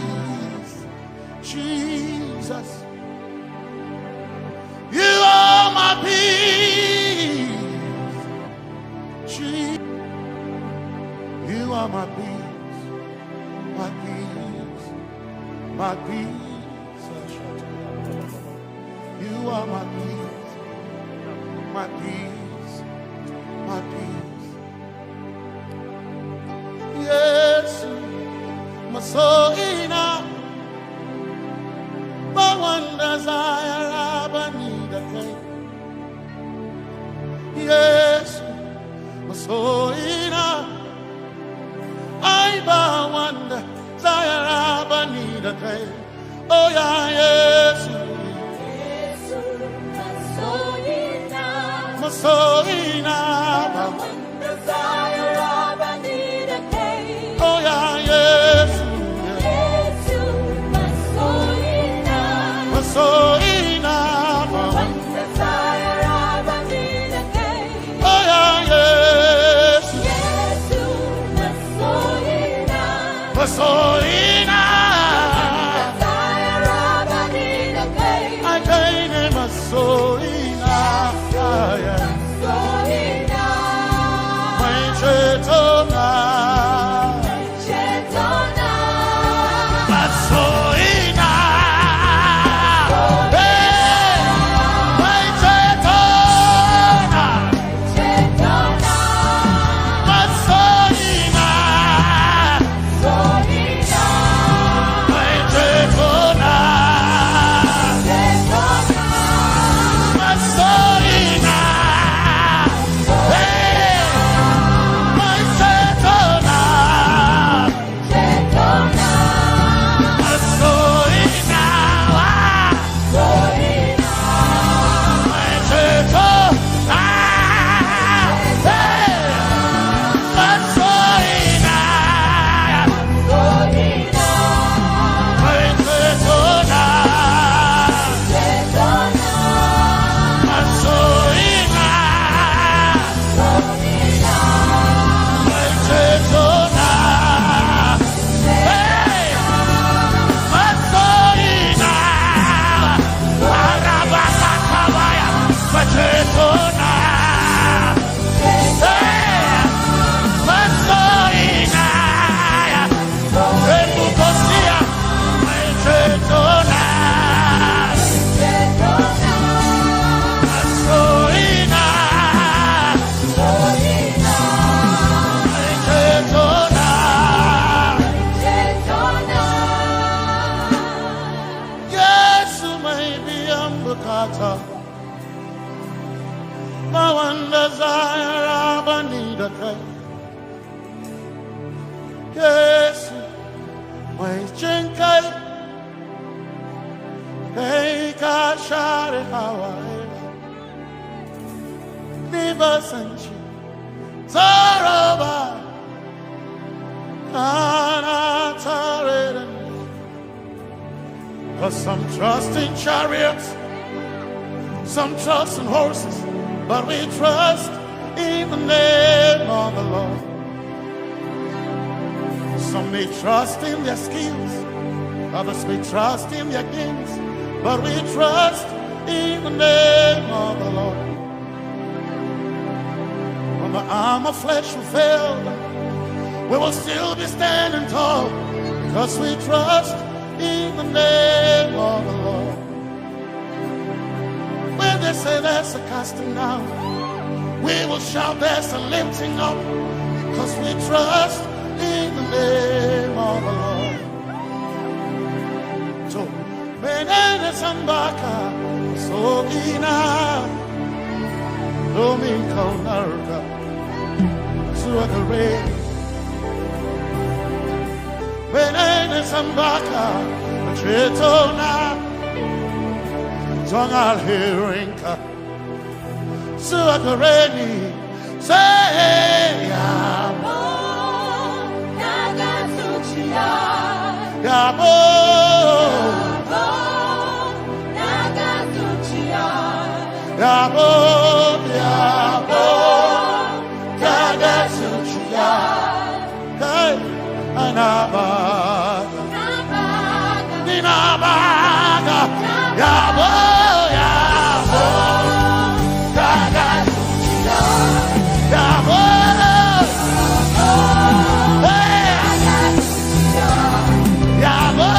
Jesus. You are my peace, Jesus. You are my peace, my peace, my peace. You are my peace, my peace, my peace. Yes, my soul in a but one desire I need a day. Yes, my soul in a I but one desire I need a day. Oh yeah, yes, my soul in a one desire I need a day. Oh yeah, yes. So enough, one desire I need a day. Oh yeah, yes, yes, so enough, desire I need a day. I gain him a so enough, so enough, my chetona, but so some trust in chariots, some trust in horses, but we trust in the name of the Lord. Some may trust in their skills, others may trust in their gifts, but we trust in the name of the Lord. When the arm of flesh will fail, we will still be standing tall, because we trust in the name of the Lord. When they say there's a casting down, we will shout there's a lifting up, because we trust in the name of the Lord. So, Benene Sambaka, so ina, Domingo Narga, Suakare. Benene Sambaka, Chetona, Tongal Hirinka, Suakareni, say Yabo, Nagatuchia, Yabo, Nagatuchia, Yabo, Yabo, Nagatuchia, Hey, Anabaga, Ninabaga, Yabo, Yabo, Nagatuchia, Yabo, Yabo,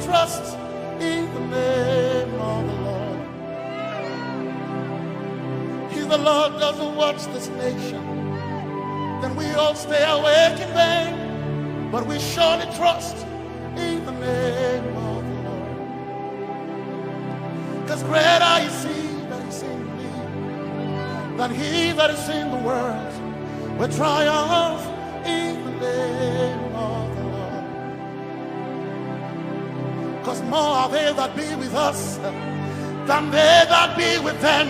trust in the name of the Lord. If the Lord doesn't watch this nation, then we all stay awake in vain. But we surely trust in the name of the Lord. Because greater is He that is in me than he that is in the world. We triumph in the name of the Lord. Because more are they that be with us than they that be with them.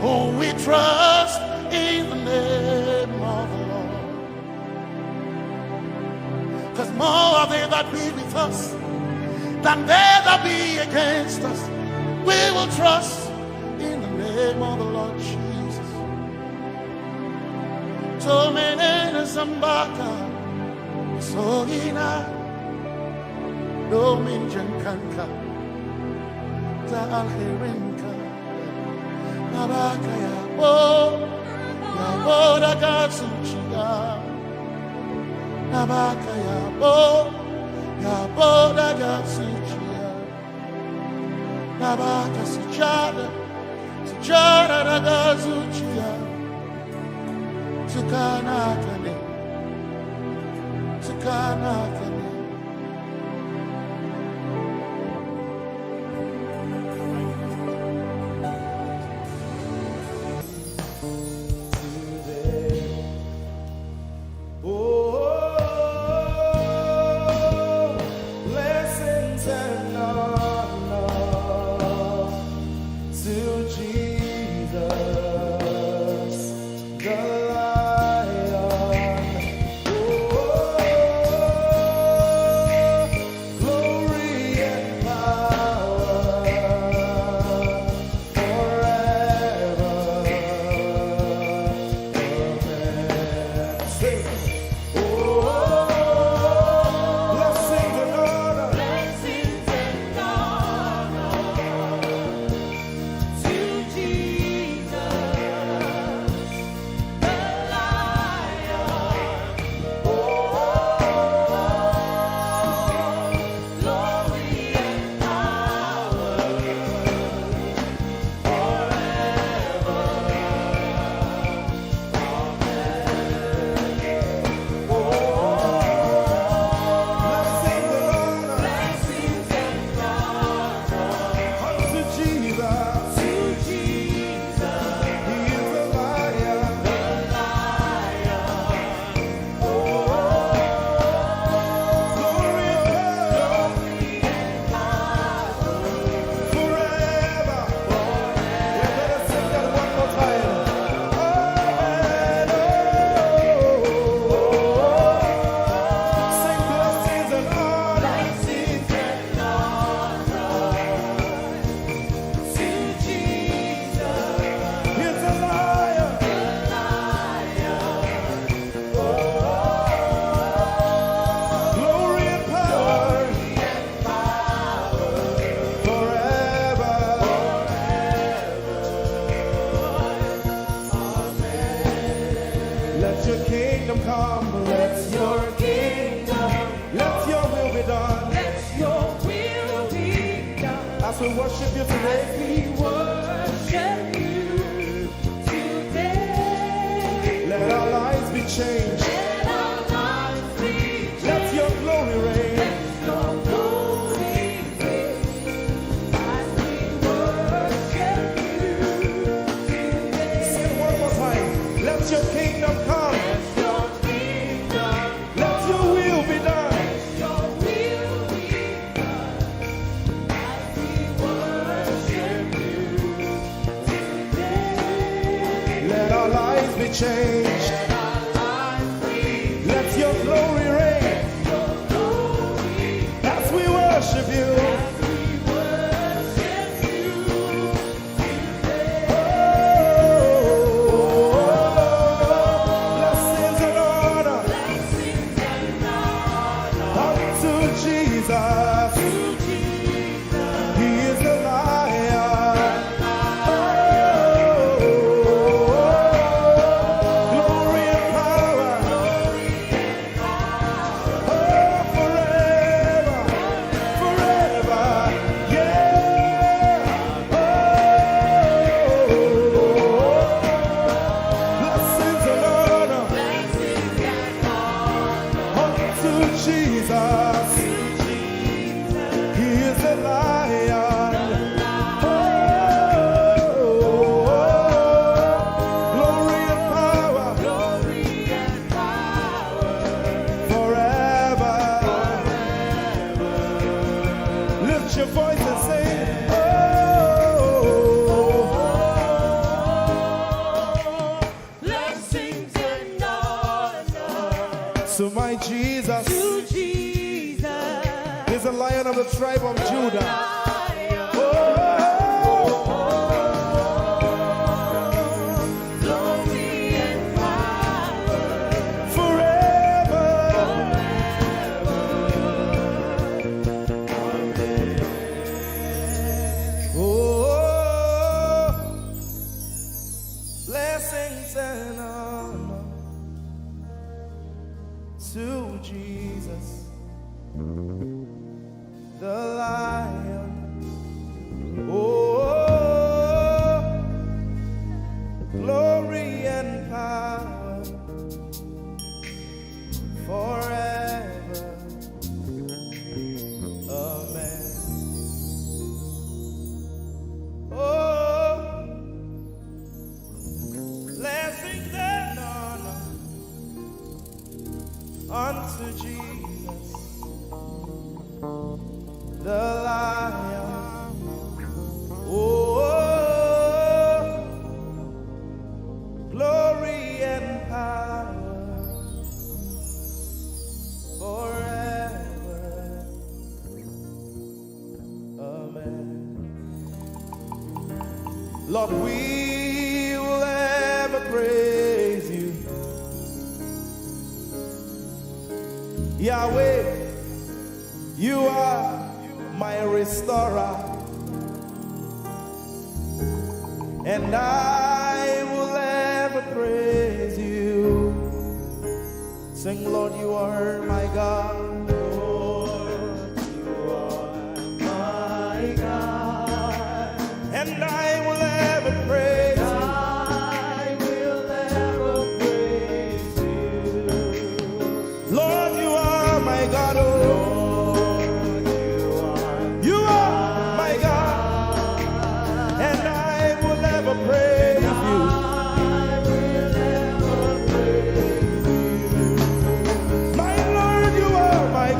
Oh, we trust in the name of the Lord. Because more are they that be with us than they that be against us. We will trust in the name of the Lord Jesus. Tomene Zambaka, Sohina. Domin Jankanka, Ta Alherinka, Nabaka Yabo, Yabo Dagatsuchia, Nabaka Yabo, Yabo Dagatsuchia, Nabaka Sujada, Sujada Dagatsuchia, Tukanakane, Tukanakane. Jesus. kingdom come. Let your kingdom, Let your will be done. let your will be done. As we worship you today, We worship you today. let our lives be changed. Let our lives be changed. Let your glory reign. Let your glory reign. As we worship you today. Sing it one more time. Let your kingdom come. Let your kingdom, Let your will be done. your will be done. As we worship you today. Let our lives be changed. Let our lives be Let your glory reign. your glory. As we worship you. We worship you today. Blessings and honor Blessings and honor unto Jesus. to Jesus. He is the Lion. Glory and power. Forever. Forever. Yeah. Blessings and honor Blessings and honor unto Jesus. He is the Lion. Glory and power glory and power forever. Lift your voice and sing. blessings and honor So my Jesus to Jesus. is the Lion of the tribe of Judah. Lion, glory and power Forever. Blessings and honor to Jesus, the Lion. Glory and power forever. Amen. Blessings and honor unto Jesus, the Lion. Glory and power forever. Amen. Lord, we will ever praise you. Yahweh, you are my restorer, and I will ever praise you. Sing, Lord, you are my God. Lord, you are my God, and I will ever praise you. I will ever praise you. Lord, you are my God. Oh, Lord, you are my God, and I will ever praise you. My Lord, you are my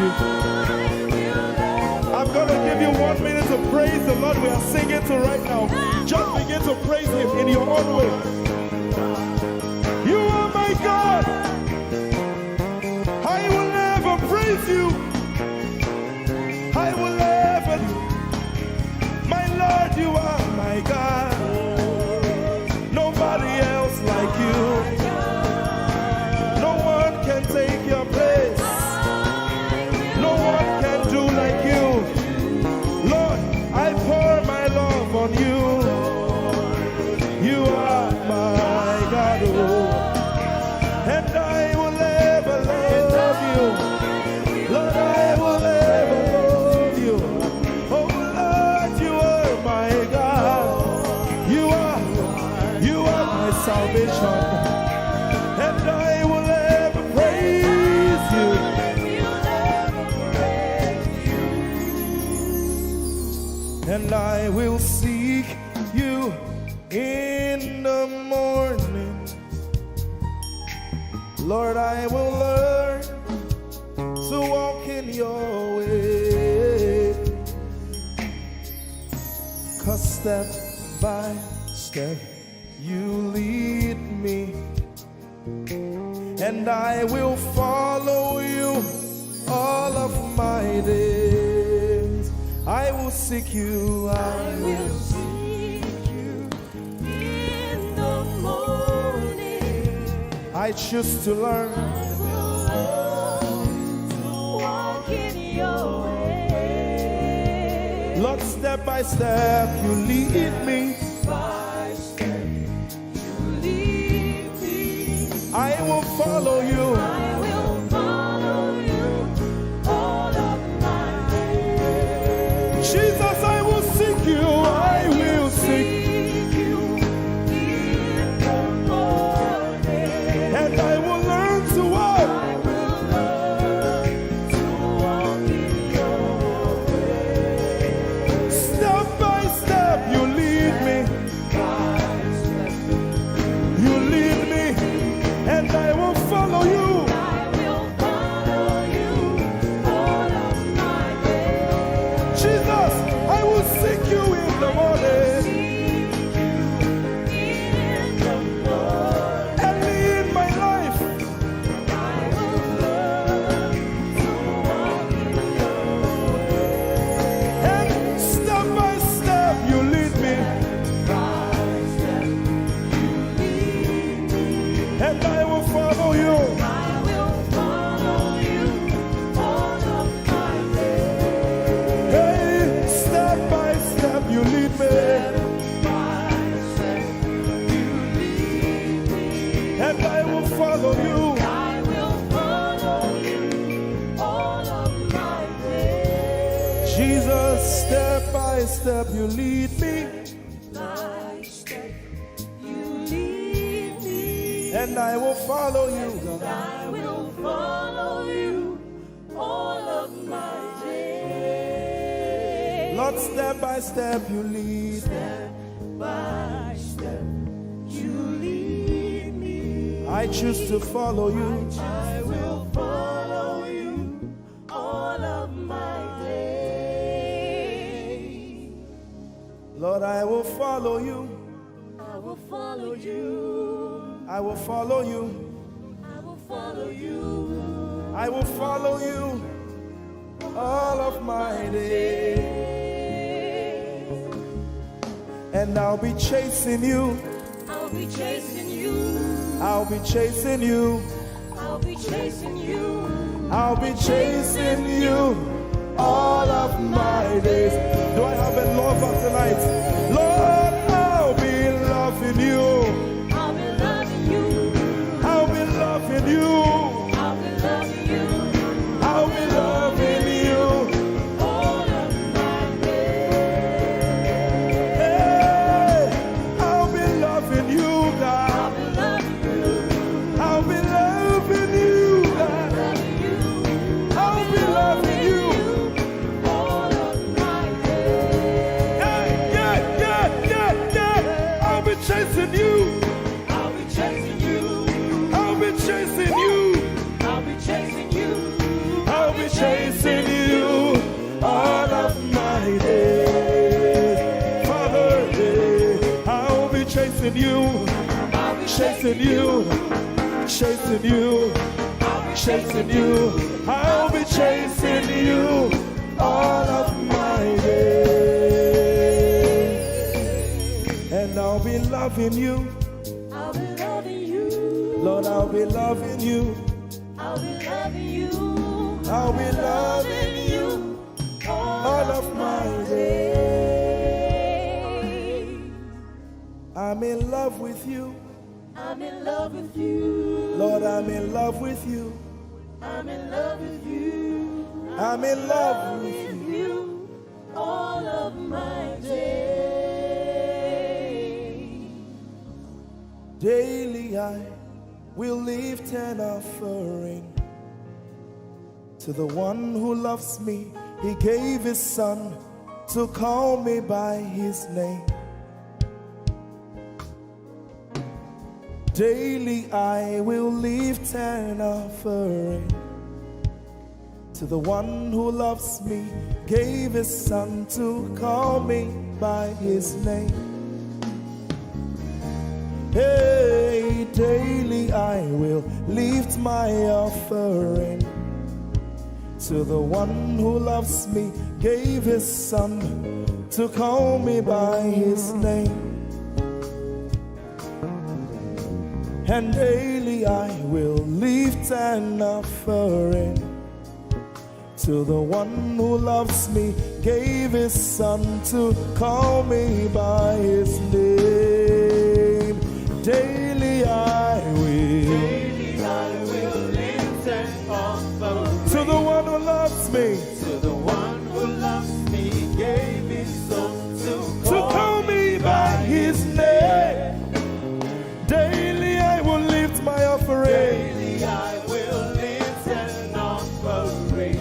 you. I'm going to give you 1 minute to praise the Lord. We are singing to right now. Just begin to praise him in your own way. You are my God. I will never praise you. I will never. My Lord, you are my God. Nobody else like you. No one can take your place. No one can do like you. Lord, I pour my love on you. You are my God, oh. And I will ever love you. Lord, I will ever love you. Oh Lord, you are my God. You are my salvation. And I will ever praise you. And I will seek you in the morning. Lord, I will learn to walk in your way. 'Cause step by step you lead me, and I will follow you all of my days. I will seek you, I will seek you in the morning. I choose to learn. I will learn to walk in your way. Lord, step by step you lead me. By step you lead me. I will follow you. I will follow you all of my days. Jesus, I will seek you. I will seek you in the morning. And I will learn to walk. I will learn to walk in your way. Step by step you lead me. You lead me, and I will follow you. I will follow you all of my days. Jesus, I will seek you in the morning. Early in my life, I will learn to walk in your way. And step by step you lead me. And I will follow you. I will follow you all of my days. Hey, step by step you lead me. Step by step you lead me. And I will follow you. I will follow you all of my days. Jesus, step by step you lead me. By step you lead me. And I will follow you, God. I will follow you all of my days. Lord, step by step you lead. Step by step you lead me. I choose to follow you. I will follow you all of my days. Lord, I will follow you. I will follow you. I will follow you. I will follow you. I will follow you all of my days. And I'll be chasing you. I'll be chasing you. I'll be chasing you. I'll be chasing you. I'll be chasing you all of my days. Do I have a lover tonight? Lord, I'll be loving you. I'll be loving you. I'll be loving you. I'll be loving you. I'll be loving you all of my days. Hey, I'll be loving you, God. I'll be loving you. I'll be loving you, God. I'll be loving you. chasing you, chasing you, chasing you, chasing you. I'll be chasing you all of my days. And I'll be loving you. I'll be loving you. Lord, I'll be loving you. I'll be loving you. I'll be loving you all of my days. I'm in love with you. I'm in love with you. Lord, I'm in love with you. I'm in love with you. I'm in love with you all of my days. Daily I will lift an offering to the one who loves me. He gave his son to call me by his name. Daily I will lift an offering to the one who loves me, gave his son to call me by his name. Hey, daily I will lift my offering to the one who loves me, gave his son to call me by his name. And daily I will lift an offering to the one who loves me, gave his son to call me by his name. Daily I will lift an offering to the one who loves me, to the one who loves me, gave his son to call me by his name. Daily I will lift my offering. Daily I will lift an offering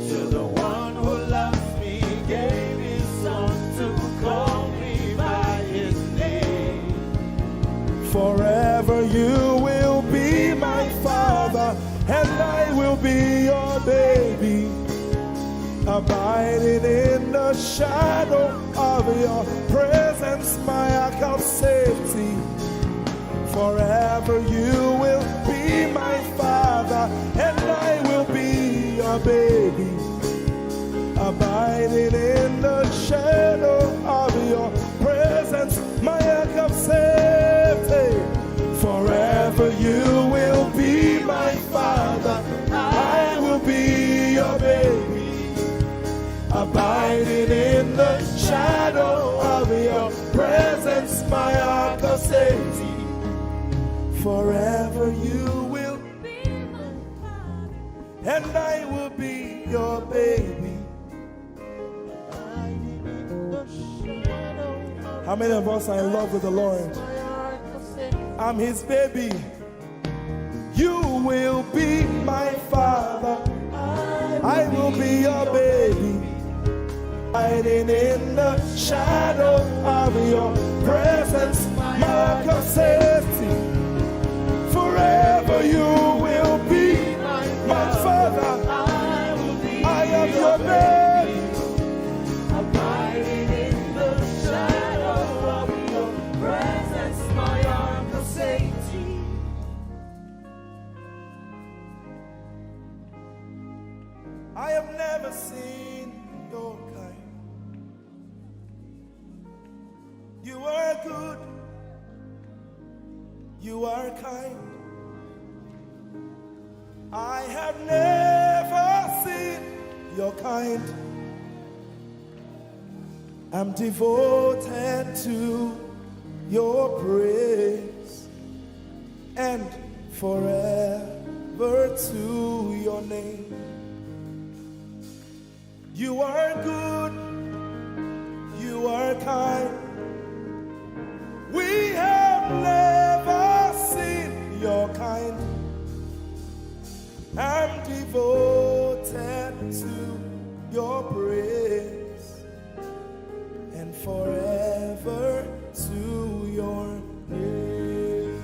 to the one who loves me, gave his son to call me by his name. Forever you will be my father, and I will be your baby, abiding in the shadow of your presence, my ark of safety. Forever you will be my father, and I will be your baby, abiding in the shadow of your presence, my ark of safety. Forever you will be my father, I will be your baby, abiding in the shadow of your presence, my ark of safety. Forever you will be my father, and I will be your baby. How many of us are in love with the Lord? I'm his baby. You will be my father, I will be your baby, hiding in the shadow of your presence, my ark of safety. Forever you will be my father, I am your baby, Abiding in the shadow of your presence, my ark of safety. I have never seen your kind. You are good, you are kind. I have never seen your kind. I'm devoted to your praise and forever to your name. You are good, you are kind. We have never seen your kind. I'm devoted to your praise and forever to your name.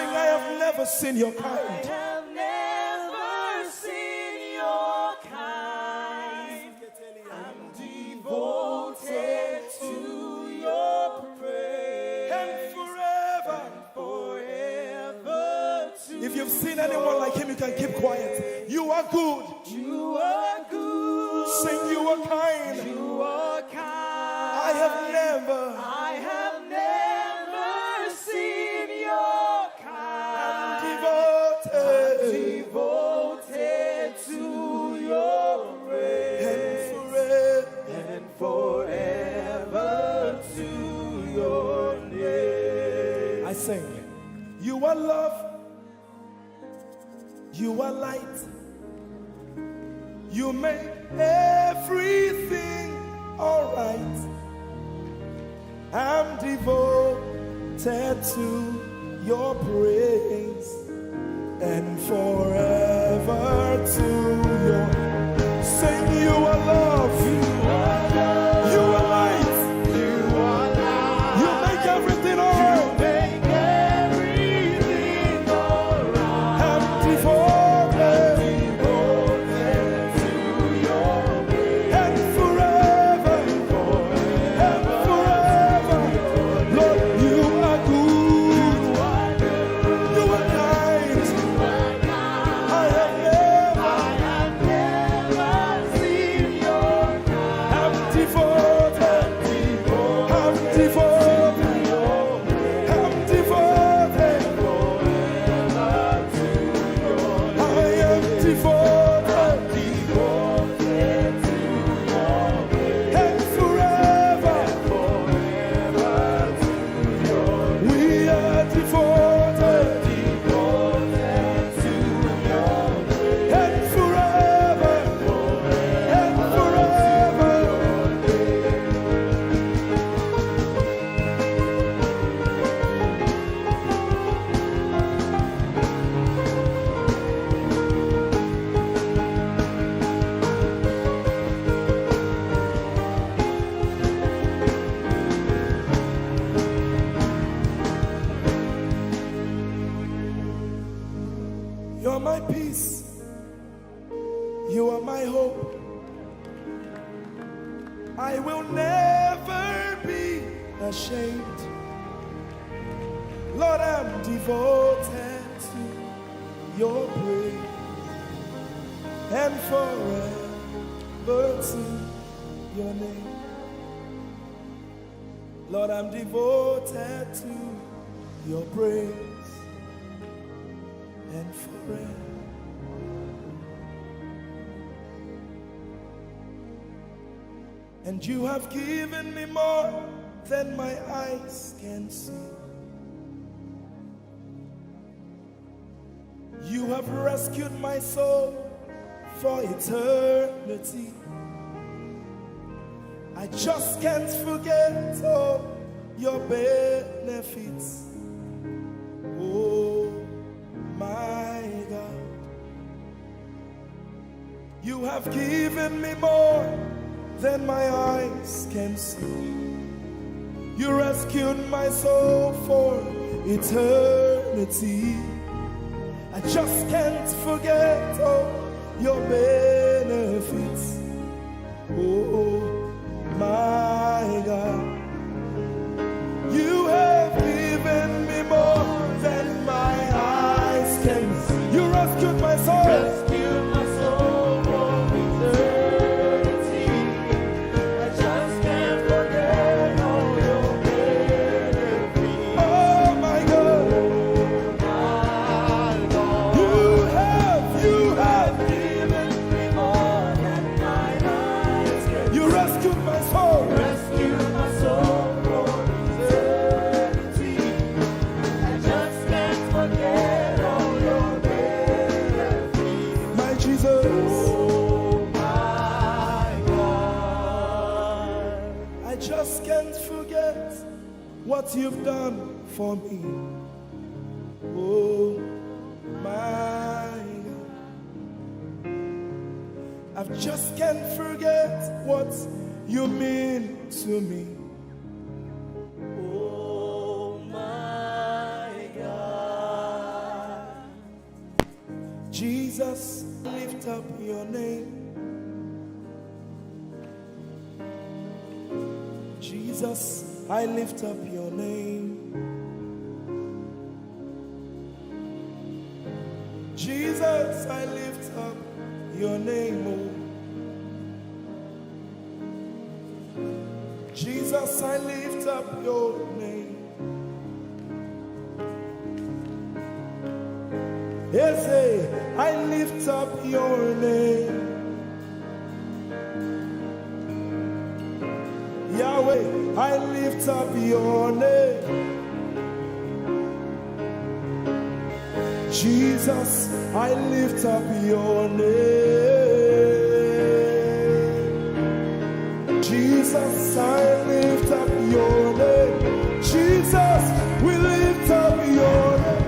Sing, I have never seen your kind. I have never seen your kind. I'm devoted to your praise. And forever. If you've seen anyone like him, you can keep quiet. You are good. You are good. Sing, you are kind. You are kind. I have never seen your kind. Devoted to your praise. and forever to your name. I sing, you are love. You are light. You make everything alright. I'm devoted to your praise and forever to your. Sing, you are love. You are love. You are light. You are light. You make everything alright. Ashamed. Lord, I'm devoted to your praise and forever to your name. Lord, I'm devoted to your praise and forever. And you have given me more than my eyes can see. You have rescued my soul for eternity. I just can't forget all your benefits. Oh my God, you have given me more than my eyes can see. You rescued my soul for eternity. I just can't forget all your benefits. Oh my God, you have given me more than my eyes can see. You rescued my soul. Rescued my soul from eternity. I just can't forget all your benefits. Oh my God, you have given me more than my eyes can see. you rescued my soul. Rescued my soul from eternity. I just can't forget all your benefits. My Jesus, Oh my God. I just can't forget what you've done for me. Oh my God, I just can't forget what you mean to me. Oh my God. Jesus, lift up your name. Jesus, I lift up your name. Jesus, I lift up your name. Oh. Jesus, I lift up your name. Ese, I lift up your name. Yahweh, I lift up your name. Jesus, I lift up your name. Jesus, I lift up your name. Jesus, we lift up your name.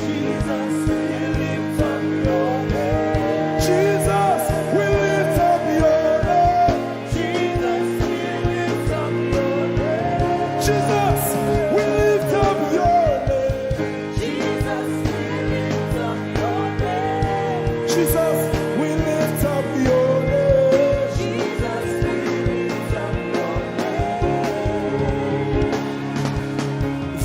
Jesus, we lift up your name. Jesus, we lift up your name. Jesus, we lift up your name. Jesus, we lift up your name. Jesus, we lift up your name. Jesus, we lift up your name. Jesus, we lift up your name.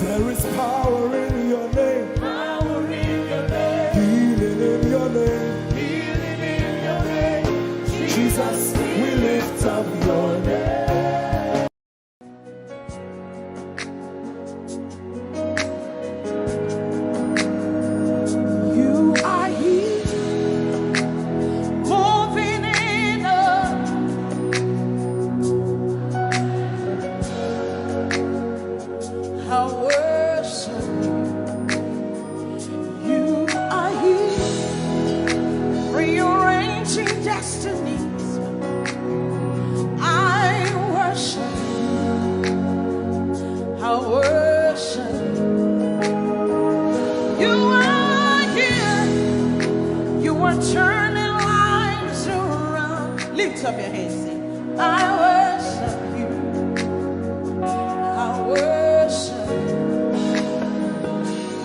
There is power in your name. Power in your name. Healing in your name. Healing in your name. Jesus, we lift up your name. You are here, moving in us. I worship you. You are here, rearranging destinies. I worship you. I worship you. You are here. You are turning lives around. Lift up your hands, sing. I worship you. I worship you.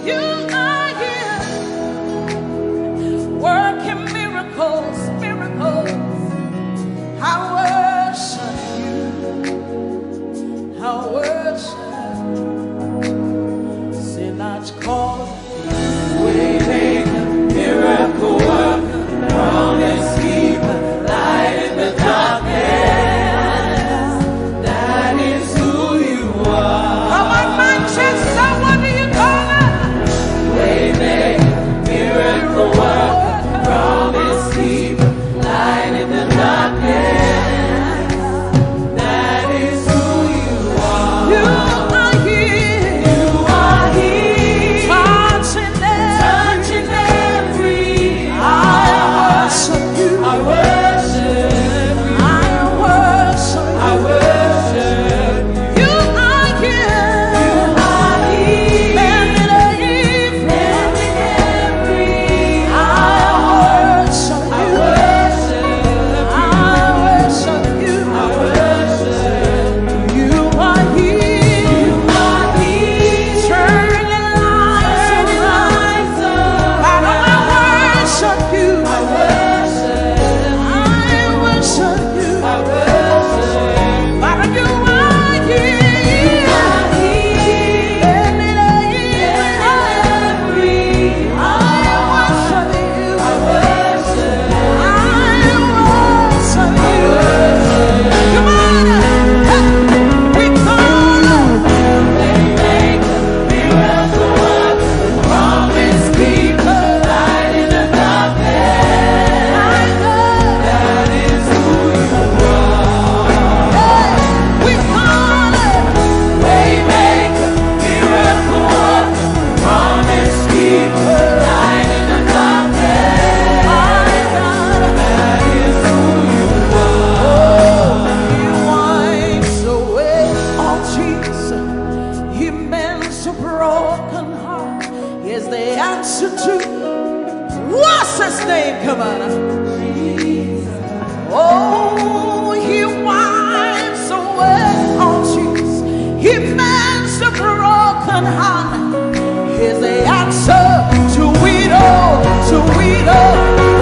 You are here, working miracles, miracles. I worship you. I worship you. Sinach call, waymaker, miracle worker, promise keeper, light in the darkness. That is who you are. Come on, Manchester, what do you call it? Waymaker, miracle worker, promise keeper, light in the darkness. That is who you are. You are here. You are here. Touching every. I worship you. I worship you. I worship you. I worship you. You are here. You are here. Mending every. I worship you. I worship you. I worship you. You are here. You are here. Turning lives around. Father, I worship you. I worship you. I worship. Father, you are here. You are here. Mending every. I worship you. I worship. I worship you. Come on, we call waymaker, miracle worker, promise keeper, light in the darkness. That is who you are. We call waymaker, miracle worker, promise keeper, light in the darkness. That is who you are. He wipes away all tears. He mends a broken heart. Here's the answer to what's his name? Come on. Oh, he wipes away all tears. He mends a broken heart. Here's the answer to it all, to it all.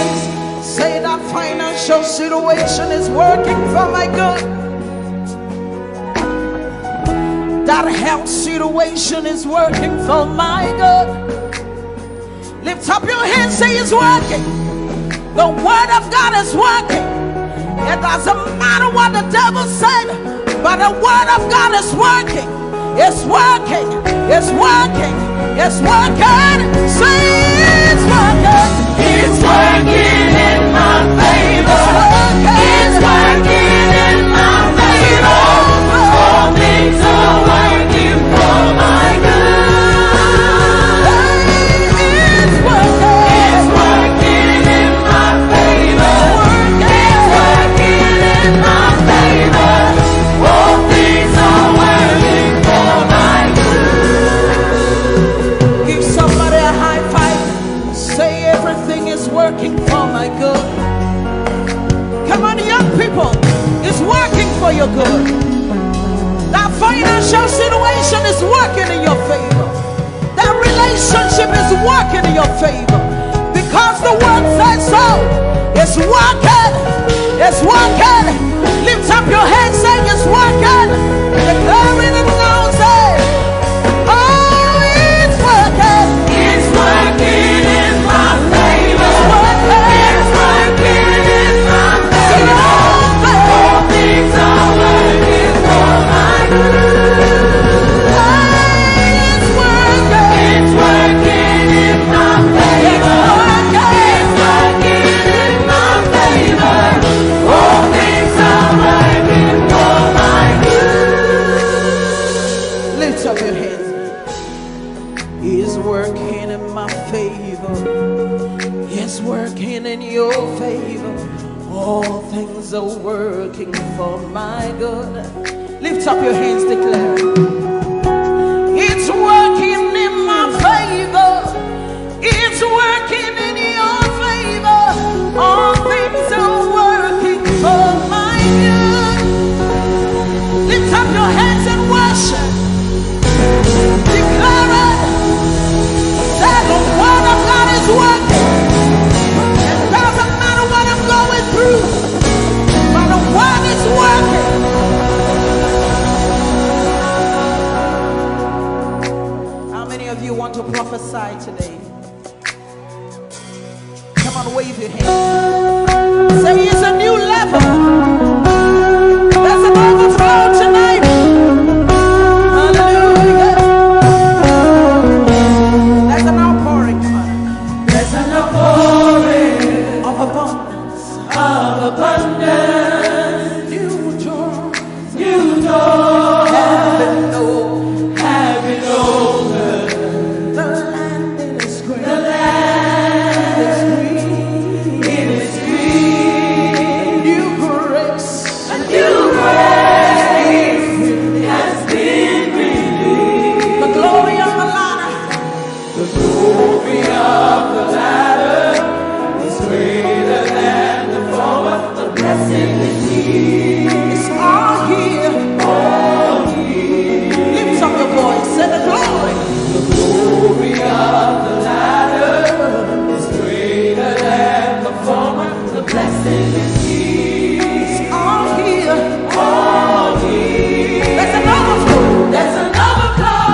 hands. Say that financial situation is working for my good. That health situation is working for my good. Lift up your hands, say it's working. The word of God is working. It doesn't matter what the devil said, but the word of God is working. It's working. It's working. It's working. Say it's working. It's working in my favor. It's working in my favor. All things are working for my good. It's working. It's working in my favor. It's working in my favor. All things are working for my good. Give somebody a high five. Say everything is working for my good. Come on, young people. It's working for your good. That financial situation is working in your favor. That relationship is working in your favor. Because the word says so. It's working. It's working. Lift up your hands, saying it's working. Declaring it now, say, oh, it's working. It's working in my favor. It's working in my favor. All things are working for my good. It's working. It's working in my favor. It's working in my favor. All things are working for my good. Lift up your hands. He's working in my favor. He's working in your favor. All things are working for my good. Lift up your hands, declare. It's working in my favor. It's working in your favor. All things are working for my good. Lift up your hands and worship. Declare it. That the word of God is working. It doesn't matter what I'm going through, but the word is working. How many of you want to prophesy today? Come on, wave your hands. Say it's a new level. There's an overflow tonight. Hallelujah. There's an outpouring. There's an outpouring Of abundance. of abundance. New doors New doors have been opened. have been opened. The land is great. The land is green. it is green. New grace. A new grace has been released. The glory of the Lara. The glory of the latter is greater than the former. The blessing is here. It's all here. Lift up your voice. Say the glory. The glory of the latter is greater than the former. The blessing is here. It's all here. All here. There's an overflow. There's an overflow.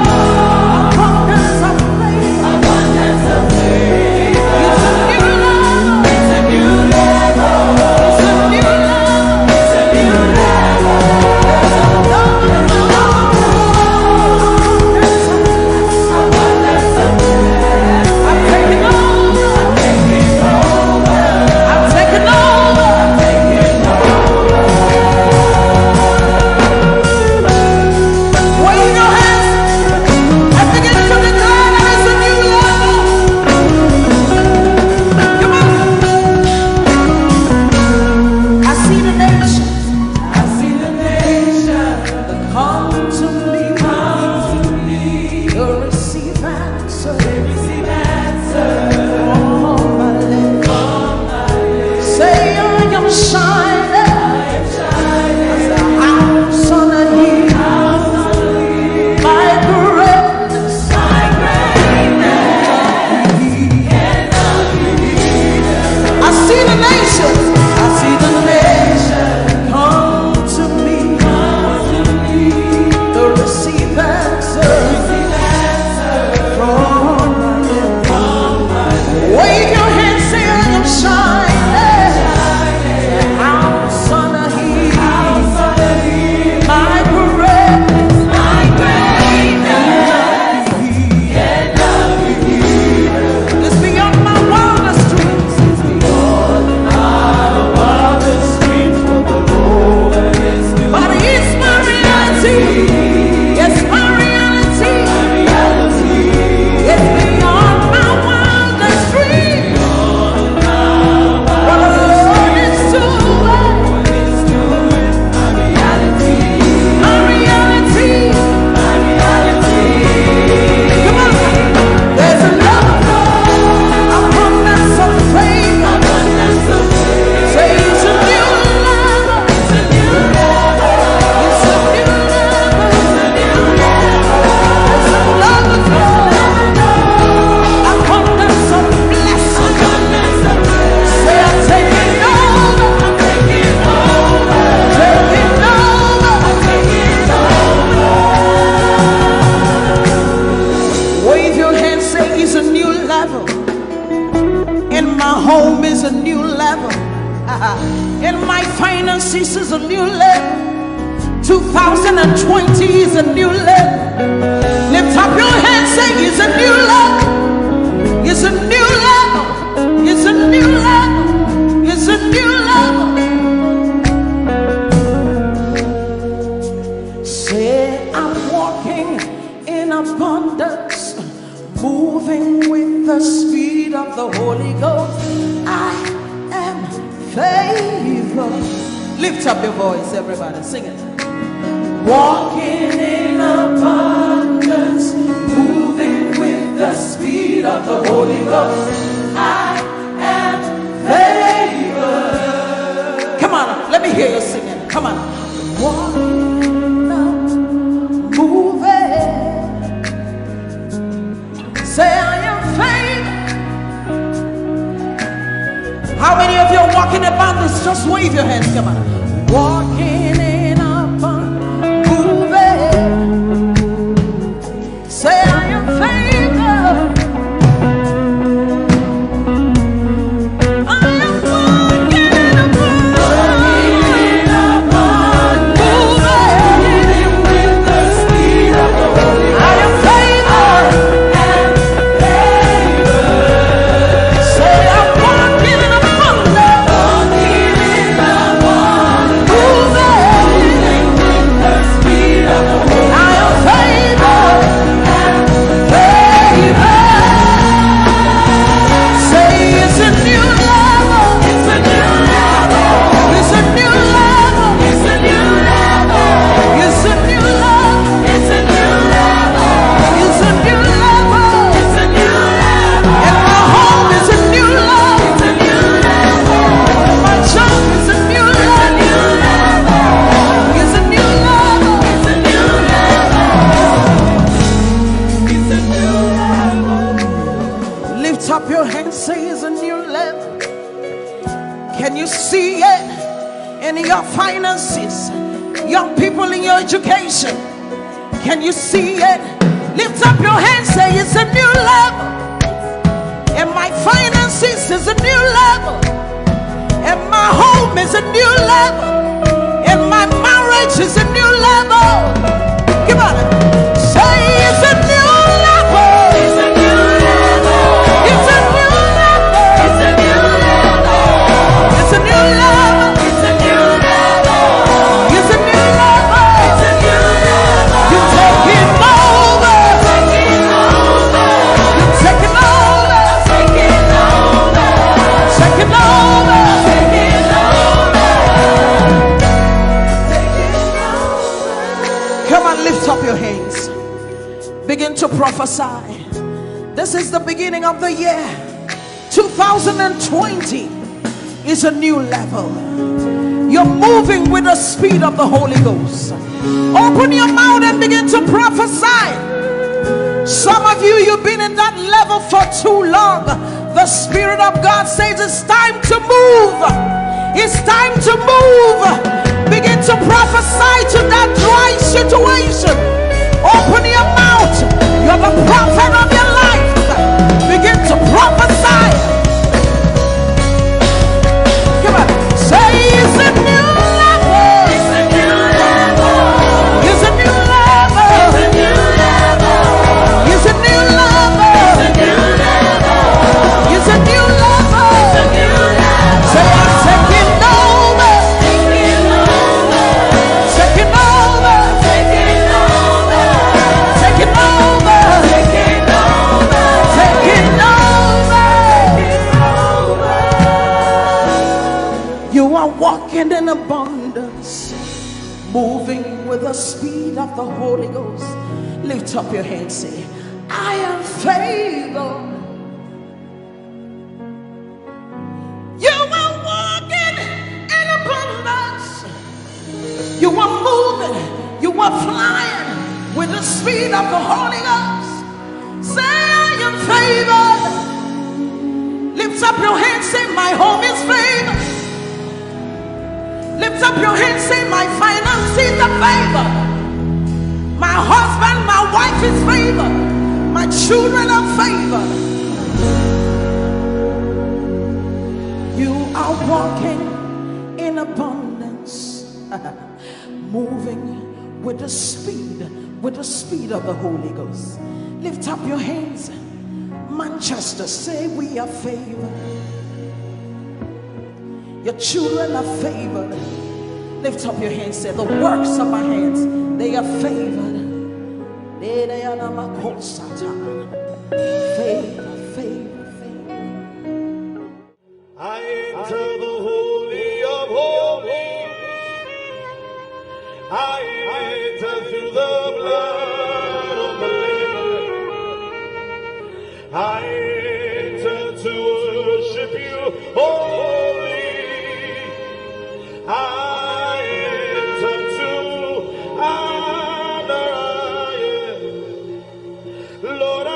Abundance of faith. Abundance of favor. It's a new level. It's a new level. It's a new level. It's a new level. There's an overflow. Abundance of favor. I'm taking over. Taking over. I'm taking over. see the nations. I see the nations come to me. To receive answers from my lips. Wave your hands, say I am shining. House on a hill. My greatness cannot be hidden. It's beyond my wildest dreams. It's beyond my wildest dreams. For the Lord is good. But it's my reality. It's my reality. It's beyond my wildest dreams. What the Lord is doing. My reality. Come on. There's a love abundance of faith. Say it's a new level. It's a new level. It's a new level. It's a love of God. Abundance of blessing. Say I'm taking over. Taking over. Wave your hand, say it's a new level. In my home is a new level. In my finances is a new level. 2020 is a new level. Lift up your hands, say it's a new level. It's a new level. It's a new level. It's a new level. Say I'm walking in abundance, moving with the speed of the Holy Ghost. I am favored. Lift up your voice, everybody, sing it. Walking in abundance, moving with the speed of the Holy Ghost. I am favored. Come on, let me hear you singing. Come on. Walking up, moving. Say I am favored. How many of you are walking about this? Just wave your hands. Come on. Walking in abundance, moving. Say I am favored. I am walking in abundance, moving with the speed of the Holy Ghost. I am favored. Say I'm walking in abundance, moving with the speed of the Holy Ghost. I am favored. Say it's a new level. It's a new level. It's a new level. It's a new level. It's a new level. It's a new level. It's a new level. It's a new level. And my home is a new level. It's a new level. My job is a new level. It's a new level. It's a new level. It's a new level. Lift up your hands, say it's a new level. Can you see it in your finances? Young people in your education. Can you see it? Lift up your hands, say it's a new level. And my finances is a new level. And my home is a new level. And my marriage is a new level. Come on. Say it's a new level. It's a new level. It's a new level. It's a new level. It's a new level. It's a new level. It's a new level. It's a new level. You're taking over. Taking over. You're taking over. Taking over. Taking over. Taking over. Come on, lift up your hands. Begin to prophesy. This is the beginning of the year. 2020 is a new level. You're moving with the speed of the Holy Ghost. Open your mouth and begin to prophesy. Some of you, you've been in that level for too long. The Spirit of God says it's time to move. It's time to move. Begin to prophesy to that dry situation. Open your mouth. You're the prophet of your life. Begin to prophesy. Come on. Say it's a new level. It's a new level. It's a new level. It's a new level. It's a new level. It's a new level. It's a new level. Say I'm taking over. Taking over. Taking over. Taking over. Taking over. Taking over. Taking over. You are walking in abundance, moving with the speed of the Holy Ghost. Lift up your hands, say, I am favored. You are walking in abundance. You are moving. You are flying with the speed of the Holy Ghost. Say, I am favored. Lift up your hands, say, my home is favored. Lift up your hands, say, my finances are favored. My husband, my wife is favored. My children are favored. You are walking in abundance, moving with the speed of the Holy Ghost. Lift up your hands. Manchester, say we are favored. Your children are favored. Lift up your hands, say the works of my hands, they are favored. Favor, favor, favor. I enter the Holy of Holies. I enter through the blood of the Lamb. I enter to worship you, holy. I enter to honor you. Lord, I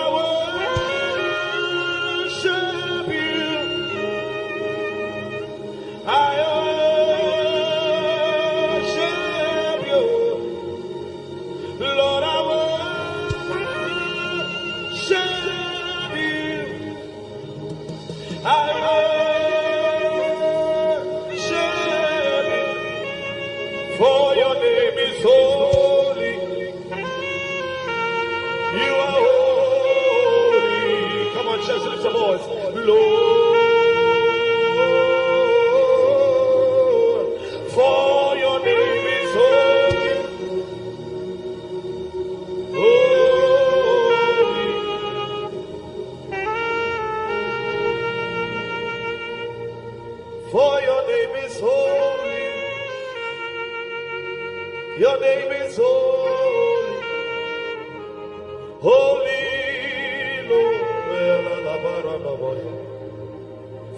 worship you. I worship you. Lord, I worship you. I worship you. For your name is holy. You are holy. Come on, church, lift your voice. Lord, for your name is holy. Holy. For your name is holy. Your name is holy. Holy Lord.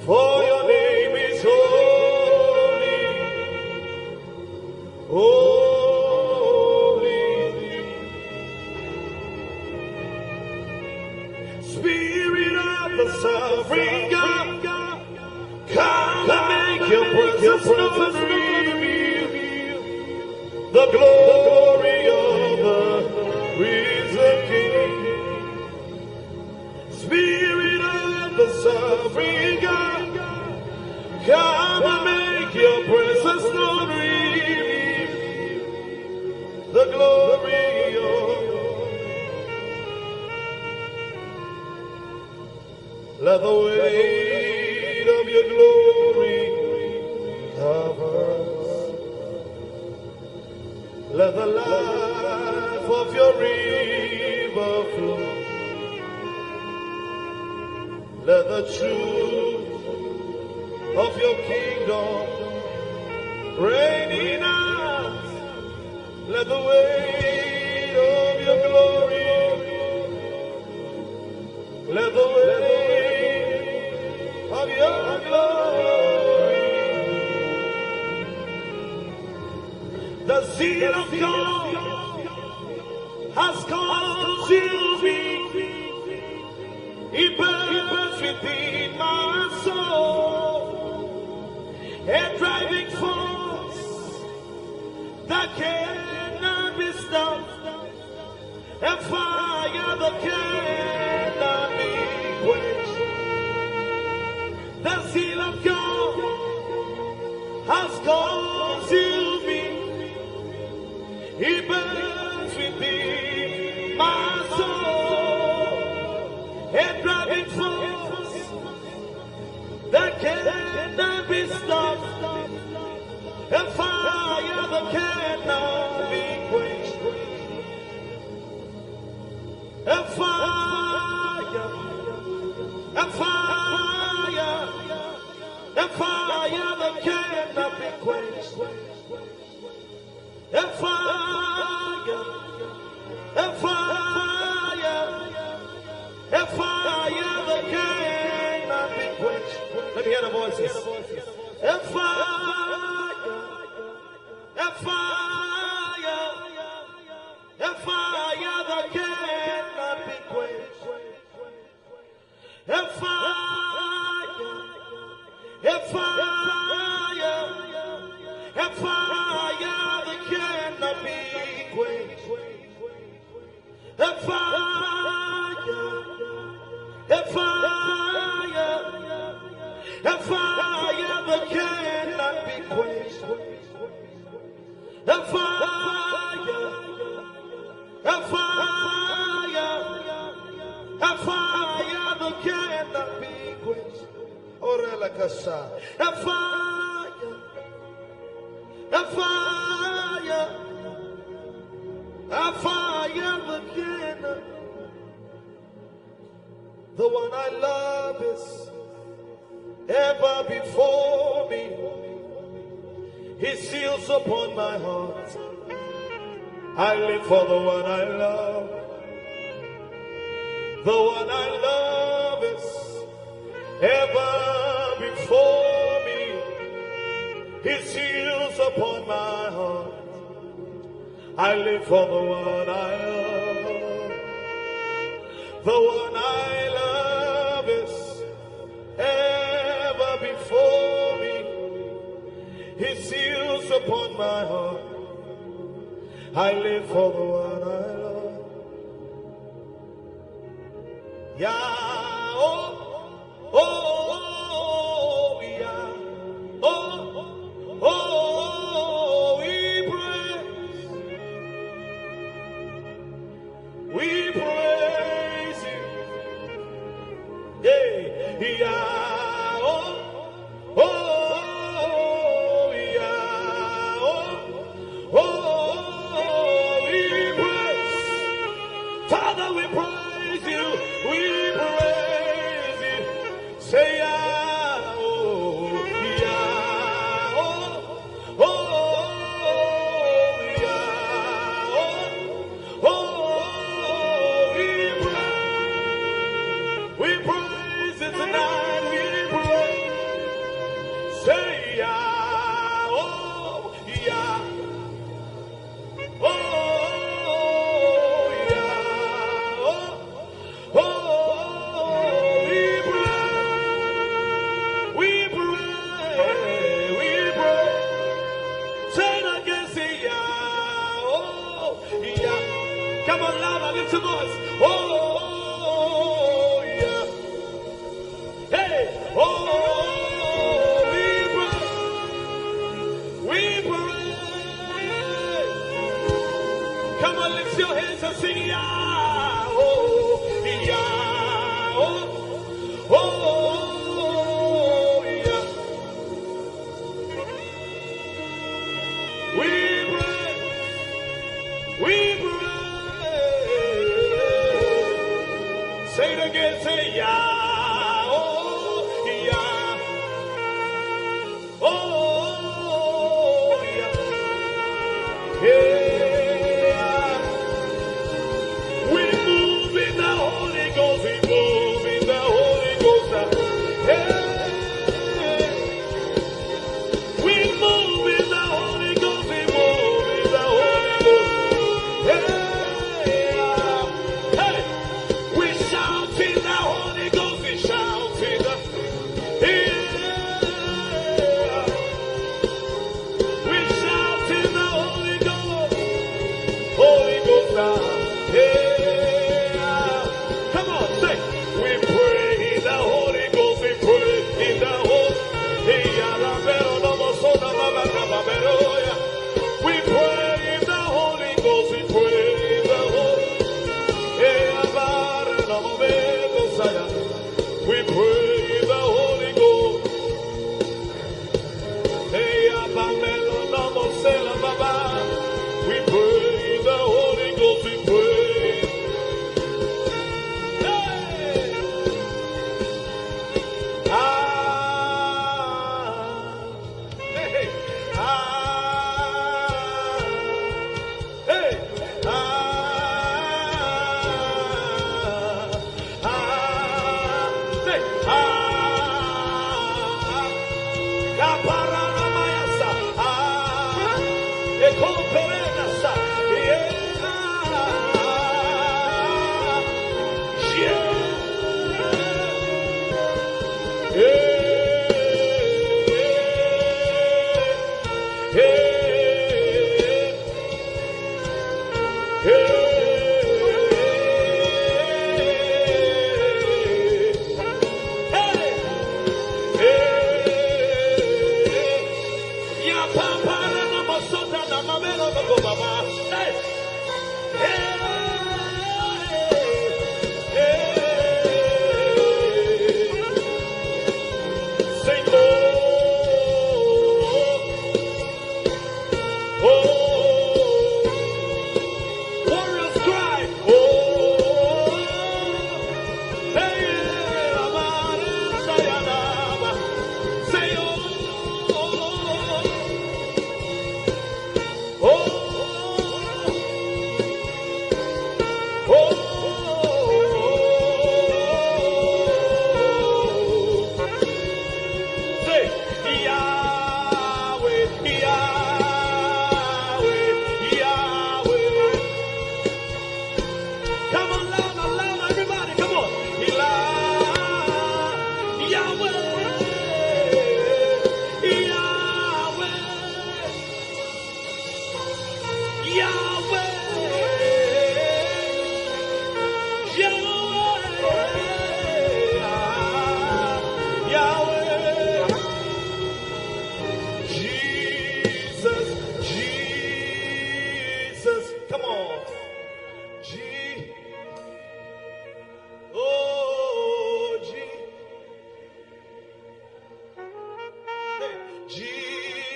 For your name is holy. Holy. Spirit of the sovereign God, come and make your presence known. The glory of the risen King. Spirit of the sovereign God, come and make your presence known. The glory of. Let the weight of your glory cover us. Let the life of your river flow. Let the truth of your kingdom reign in us. Let the weight of your glory, let the weight of your glory. The zeal of God has consumed me. It burns within my soul, a driving force that cannot be stopped, a fire that cannot be quenched. The seal of God has consumed me. He burns within my soul, a driving force that cannot be stopped, a fire that cannot be quenched. A fire, a fire, a fire that cannot be quenched. A fire, a fire, a fire that cannot be quenched. Let me hear the voices. A fire, a fire, a fire that cannot be quenched. A fire, a fire, a fire that cannot be quenched. A fire, a fire, a fire that cannot be quenched. A fire, a fire, a fire that cannot be quenched. Orelakasa, a fire, a fire, a fire that cannot. The one I love is ever before me. His seals upon my heart. I live for the one I love. The one I love is ever before me. His seals upon my heart. I live for the one I love. The one I love is ever before me. His seals upon my heart. I live for the one I love. Yeah, oh, oh, oh, yeah, oh, oh, we praise you, yeah, yeah, oh, oh, yeah, oh, we praise, Father, we praise you, we praise.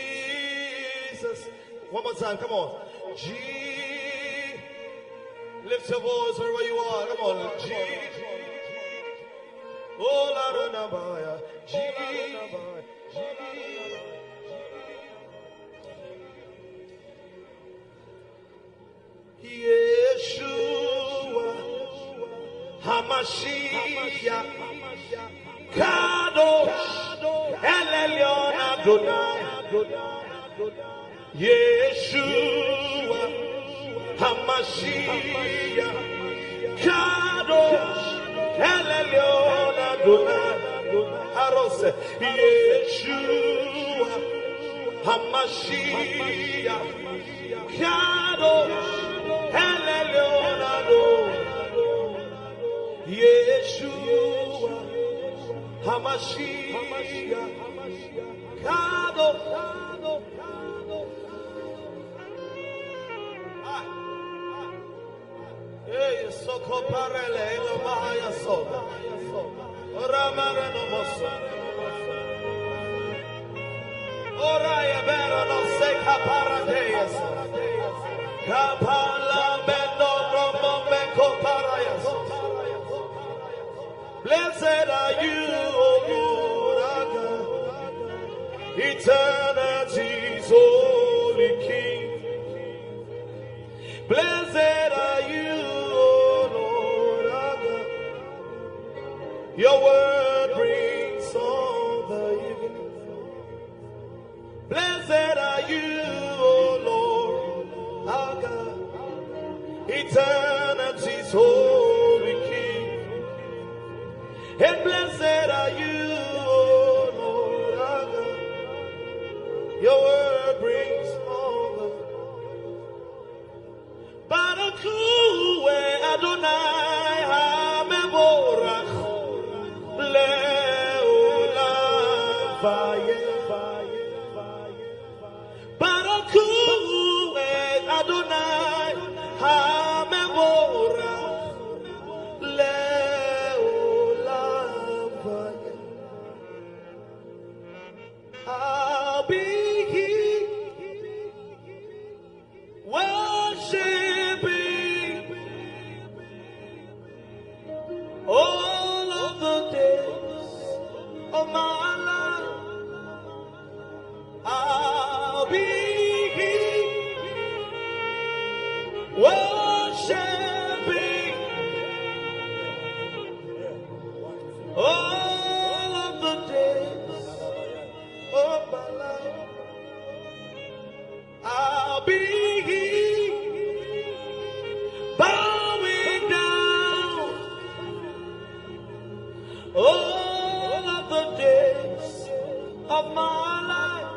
Jesus. One more time, come on. Lift your voice wherever you are. Come on. Oh, Lara Nabaya. Yeshua Hamashiach Kadosh El Elyon Adonai. Yeshua Hamashiach Kadosh El Elyon Adonai. Harose Yeshua Hamashiach Kadosh El Elyon Adonai. Yeshua Hamashiach Kadosh. Hey, soko parele elo mahaya soda. Oramare no moso. Oraya bero no se kaparadeyas. Kapala bendo romo meko parayas. Blessed are you, O Lord our God, eternity's holy King. Blessed are you, O Lord our God. Your word brings all the evening. Blessed are you, O Lord our God, eternity's holy King. And blessed are you, O Lord our God. Your word brings all the Barakue Adonai HaMevorach Le'olam Vayeh. Barakue Adonai HaMevorach Le'olam Vayeh. I'll be worshiping all of the days of my life. I'll be worshiping all of the days of my life. I'll be bowing down all of the days of my life.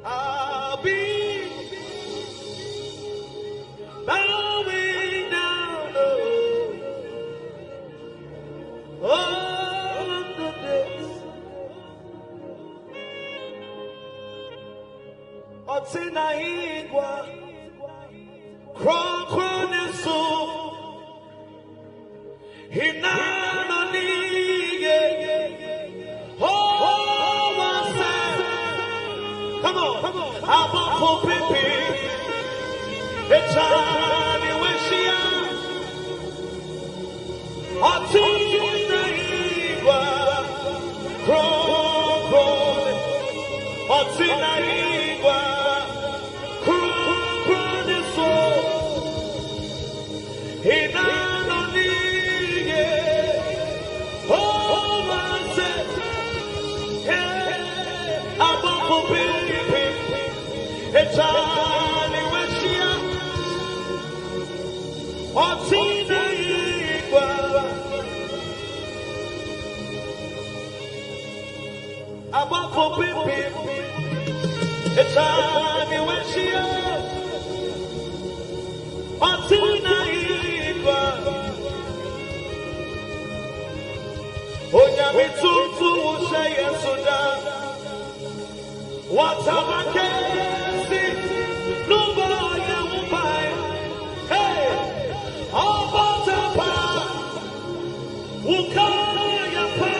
I'll be bowing down all of the days. Otina igwa Kronkronesu Hinanonige Oh, wase. Come on, Abafo Pipi Echani Weshia Otina igwa Kronkrone Otina igwa Kronkronesu Hinanonige Oh, wase. Abafo Pipi Echani Weshia Otina igwa Abafo Pipi Echani Weshia Otina igwa Onyami tutu ushe yesuda Watabakesi Nubo yewupai Hey Obotapa Ukaya pa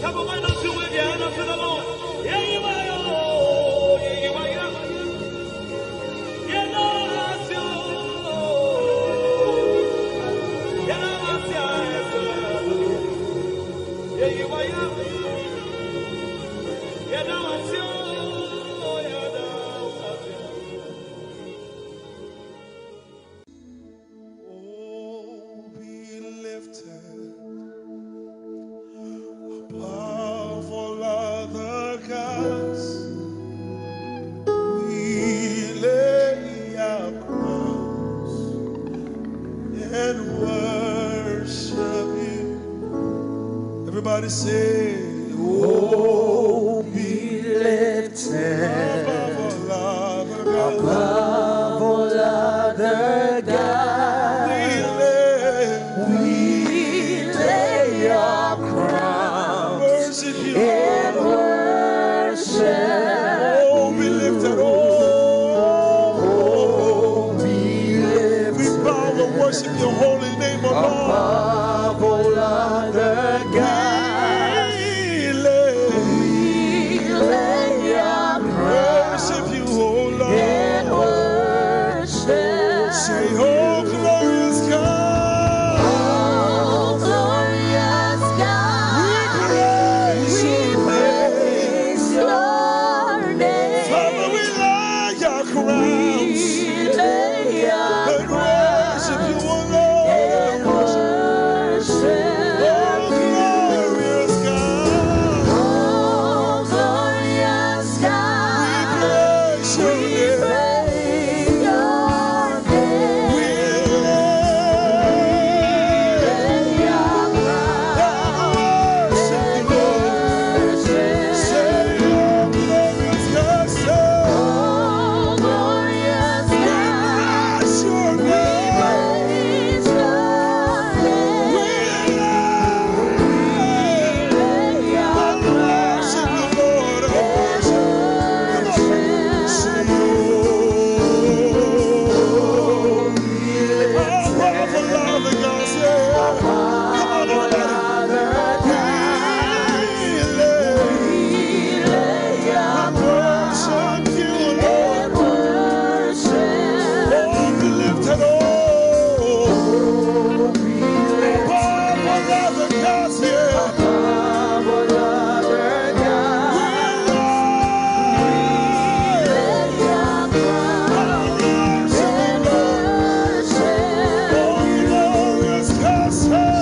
Come on, why not you with your hand up to the Lord? Yeah, you are. Yeah, you are. Yeah, no, that's you. Yeah, that's you. Yeah, you are. Yeah, no, that's you. Yeah, that's you. Oh, be lifted above all other gods. We lay our crowns and worship you. Everybody say, oh, be lifted above all other gods. Above all other gods, We lay your crown worship you. and worship. Oh, be lifted. Oh, Be we lifted bow and worship your holy name, O Lord. above all other gods. We lay Your crown worship you, O Lord. and worship. Say, oh, glorious God. Oh, glorious God, Praise we your praise your name. Father, we lay our crowns We lay your and worship you, O Lord. and worship. Oh, glorious God. Oh, glorious God, Praise your we name. praise your name. We Lay your crown worship and you, Lord. worship. Say, oh, glorious God. Say, Oh, glorious God, praise your we name. praise your We name. Lay your worship you, Lord. I worship. Come on. Say, oh, powerful Lord, the God, say, come on, everybody. Worship you, Lord. Oh, be lifted, oh. Powerful Lord, the God, yeah. Glorious God, say,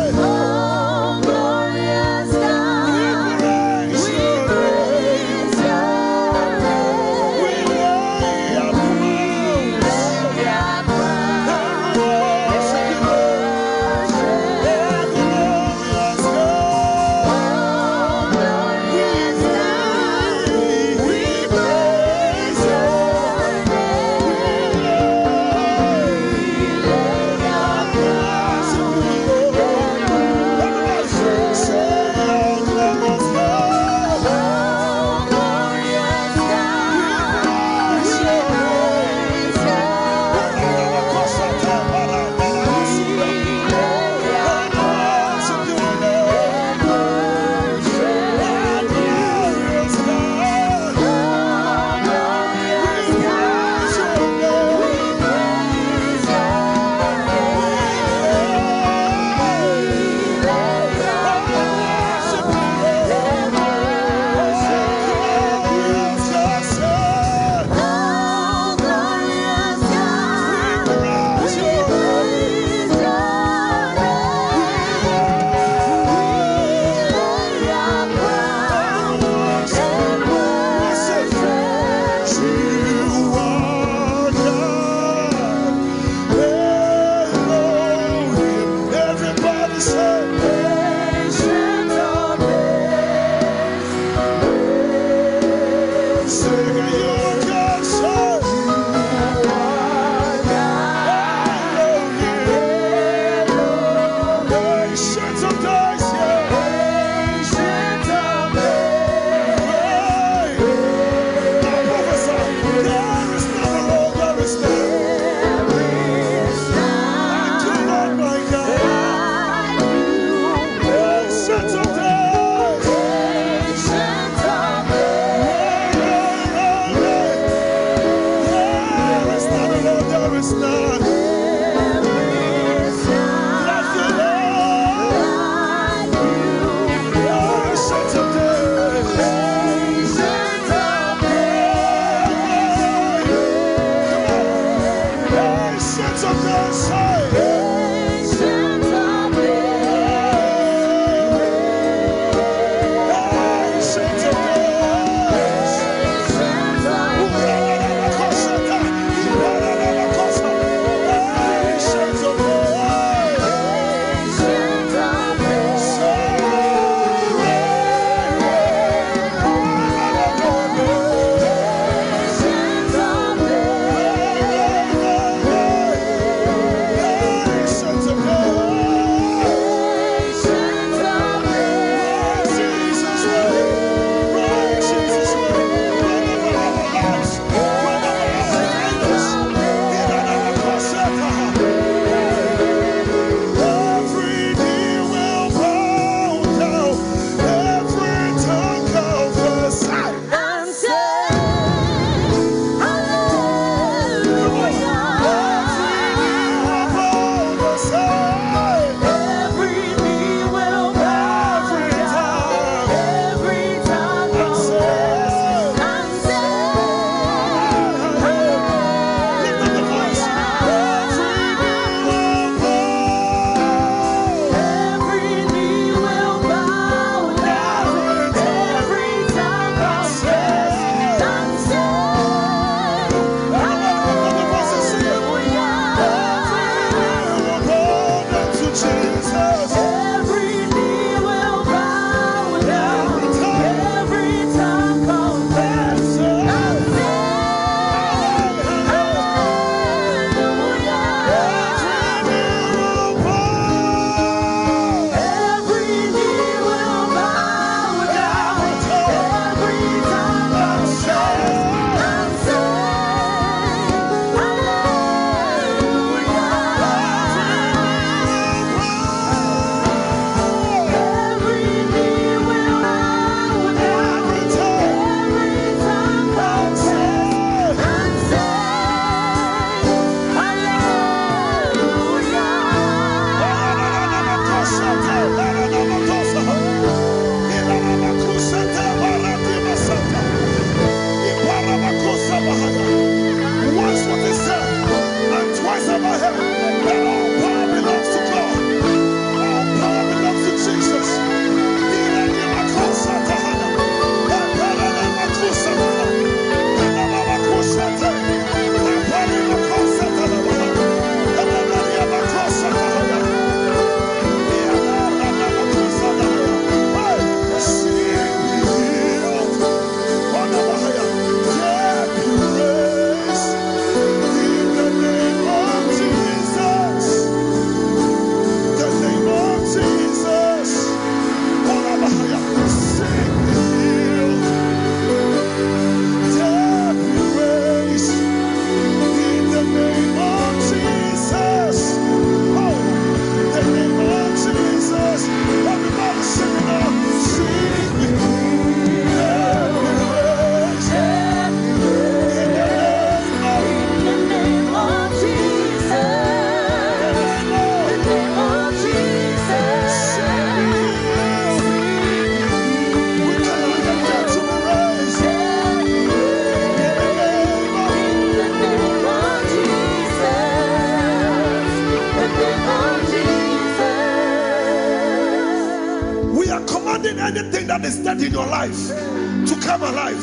We are commanding anything that is dead in your life to come alive.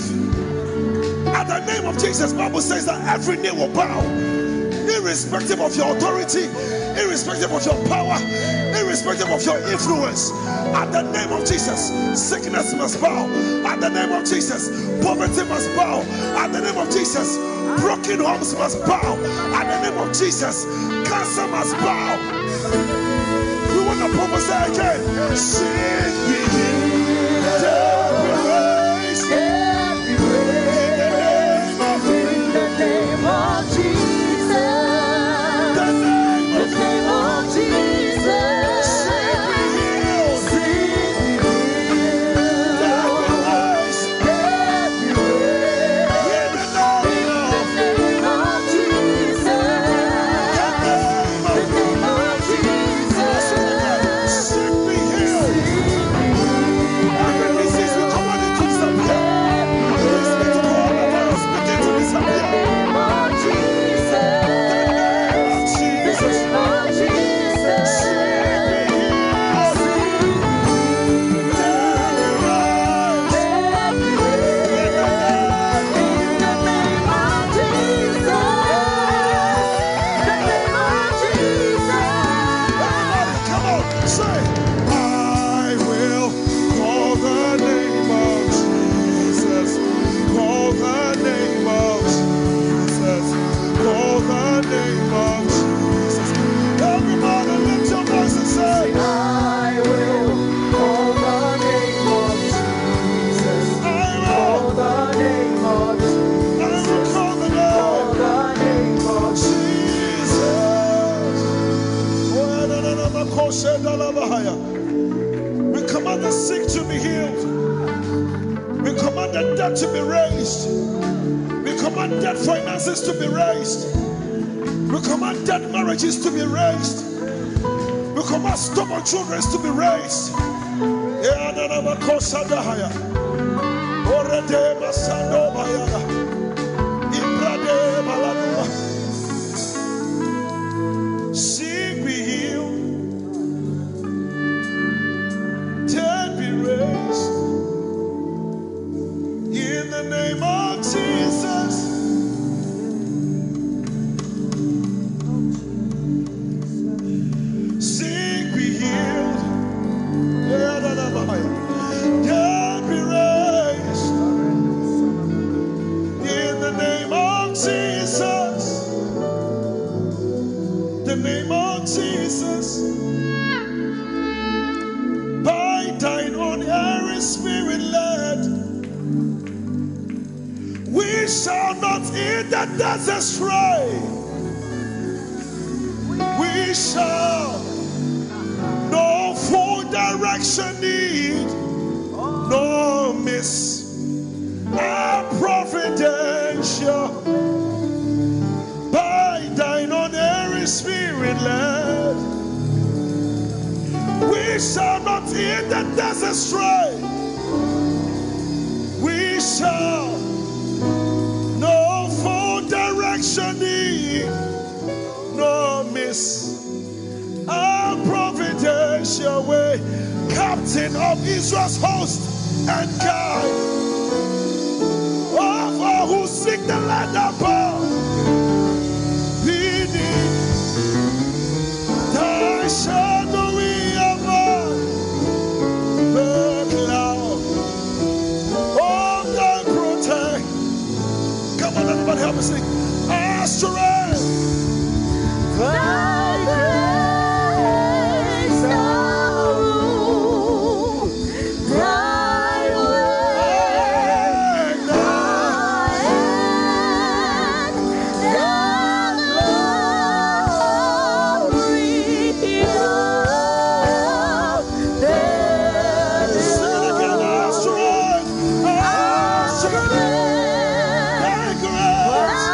At the name of Jesus, the Bible says that every knee will bow, irrespective of your authority, irrespective of your power, irrespective of your influence. At the name of Jesus, sickness must bow. At the name of Jesus, poverty must bow. At the name of Jesus, broken homes must bow. At the name of Jesus, cancer must bow. We want to prophesy again. Sing with me. We command the sick to be healed. We command the dead to be raised. We command dead finances to be raised. We command dead marriages to be raised. We command stubborn children to be raised. Sick be healed. In the name of Jesus, sick be healed, dead be raised. In the name of Jesus, the name of Jesus, by thine own Holy Spirit led, we shall not eat the desert stray. We shall no full direction need, no miss our providential. By thine own Holy Spirit led, we shall not eat the desert stray. We shall no full direction need, no miss our providential way. Captain of Israel's host and guide of all who seek the land above, we need thy shadowy above the cloud of thy protect. Come on, everybody, help me sing. Our strength, thy grace, our rule, thy way, thy hand, thy glory of their sing it again. Our strength, thy grace.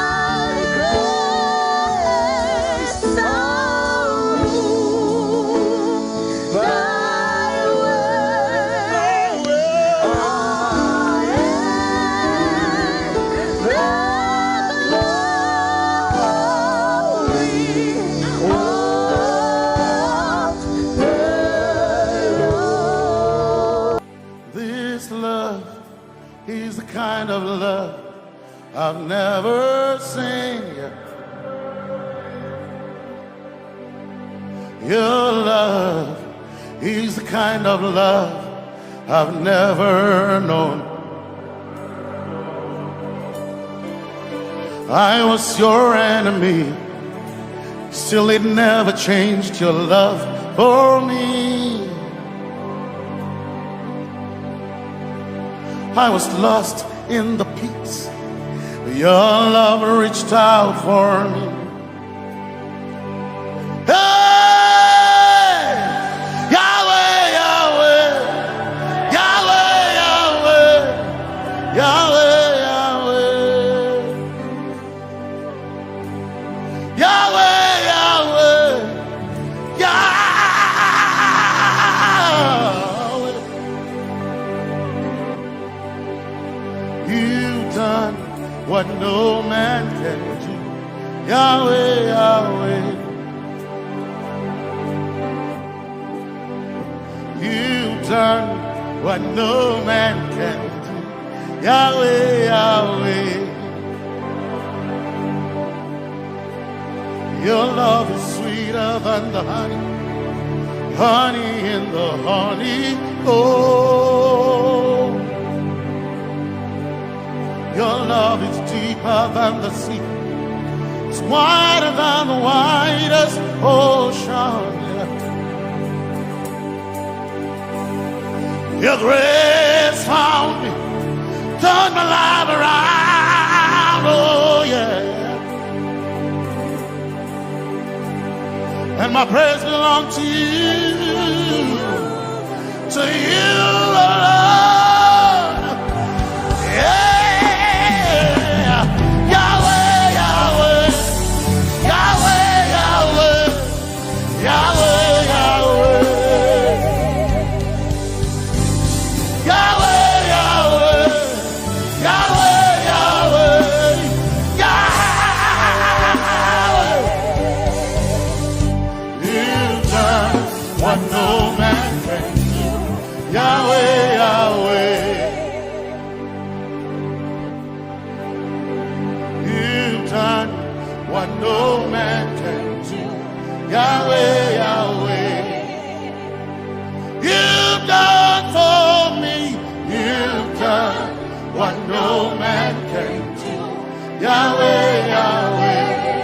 He's the kind of love I've never seen yet. Your love, He's the kind of love I've never known. I was your enemy, still it never changed your love for me. I was lost in the pits, but your love reached out for me. Hey! Yahweh, Yahweh, Yahweh, Yahweh, Yahweh, Yahweh, Yahweh, Yahweh, Yahweh. You've done what no man can do. Yahweh, Yahweh. You've done what no man can do. Yahweh, Yahweh. Your love is sweeter than the honey, honey in the honey. Oh, your love is deeper than the sea. It's wider than the widest ocean. Your grace found me, turned my life around. Oh yeah. And my praise belongs to you, Lord. Yeah. Yahweh, Yahweh, Yahweh, Yahweh, Yahweh, Yahweh, Yahweh, Yahweh, Yahweh, Yahweh, Yahweh. What no man can do, Yahweh, Yahweh. You've done what no man can do, Yahweh, Yahweh. You've done for me, you've done what no man can do, Yahweh, Yahweh.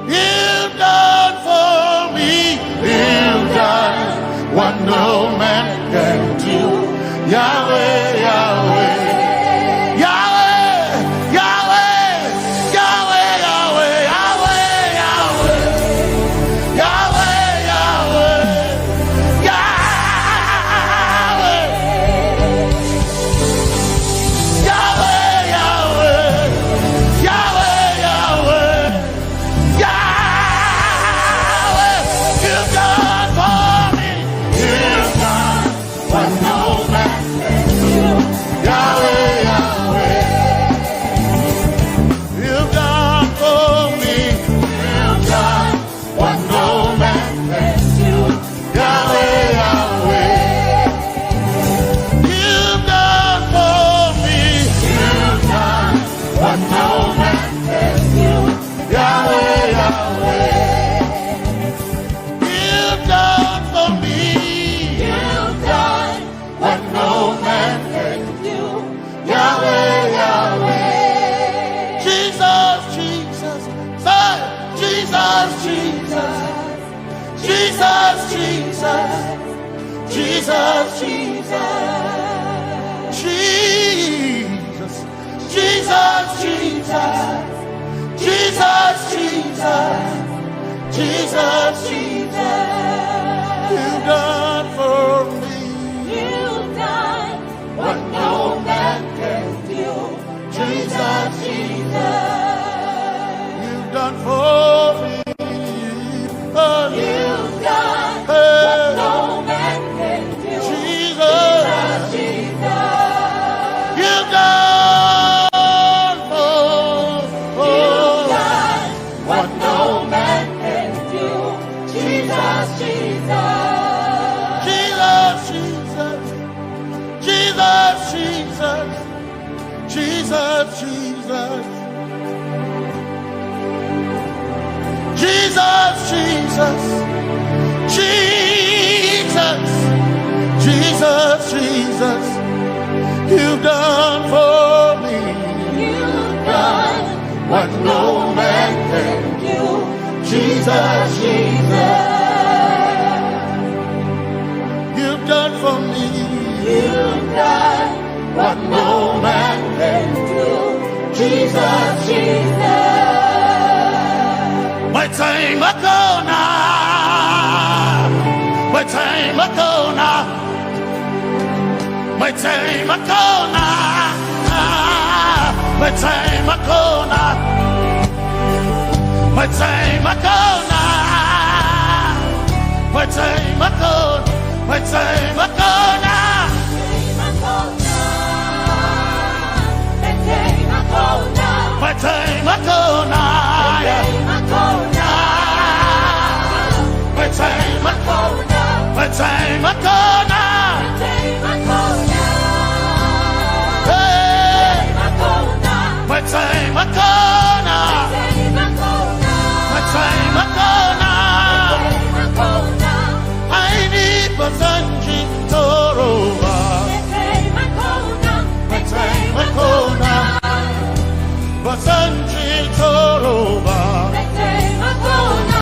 You've done for me. What no man can do, Yahweh, Yahweh. You've done for me, you've done what no man can do, Yahweh, Yahweh. You've done for me. You've done what no man can do. Jesus, Jesus. You've done for me. You've done what no man can do. Jesus, Jesus. You've done for me. Jesus, Jesus. Jesus, Jesus. Jesus. Jesus, Jesus. You've done for me. You've done what no man can do. Jesus, Jesus. You've done for me. You've done what no man can do. Jesus, Jesus. My time ago now. My time ago now. My time ago now. My time ago now. My time ago now. My time ago. My time ago now. My time ago now. My time ago now. My time ago now. Hey. My time ago now. My time ago now. I need Basanji Toroba. My time ago now. Basanji Toroba. My time ago now.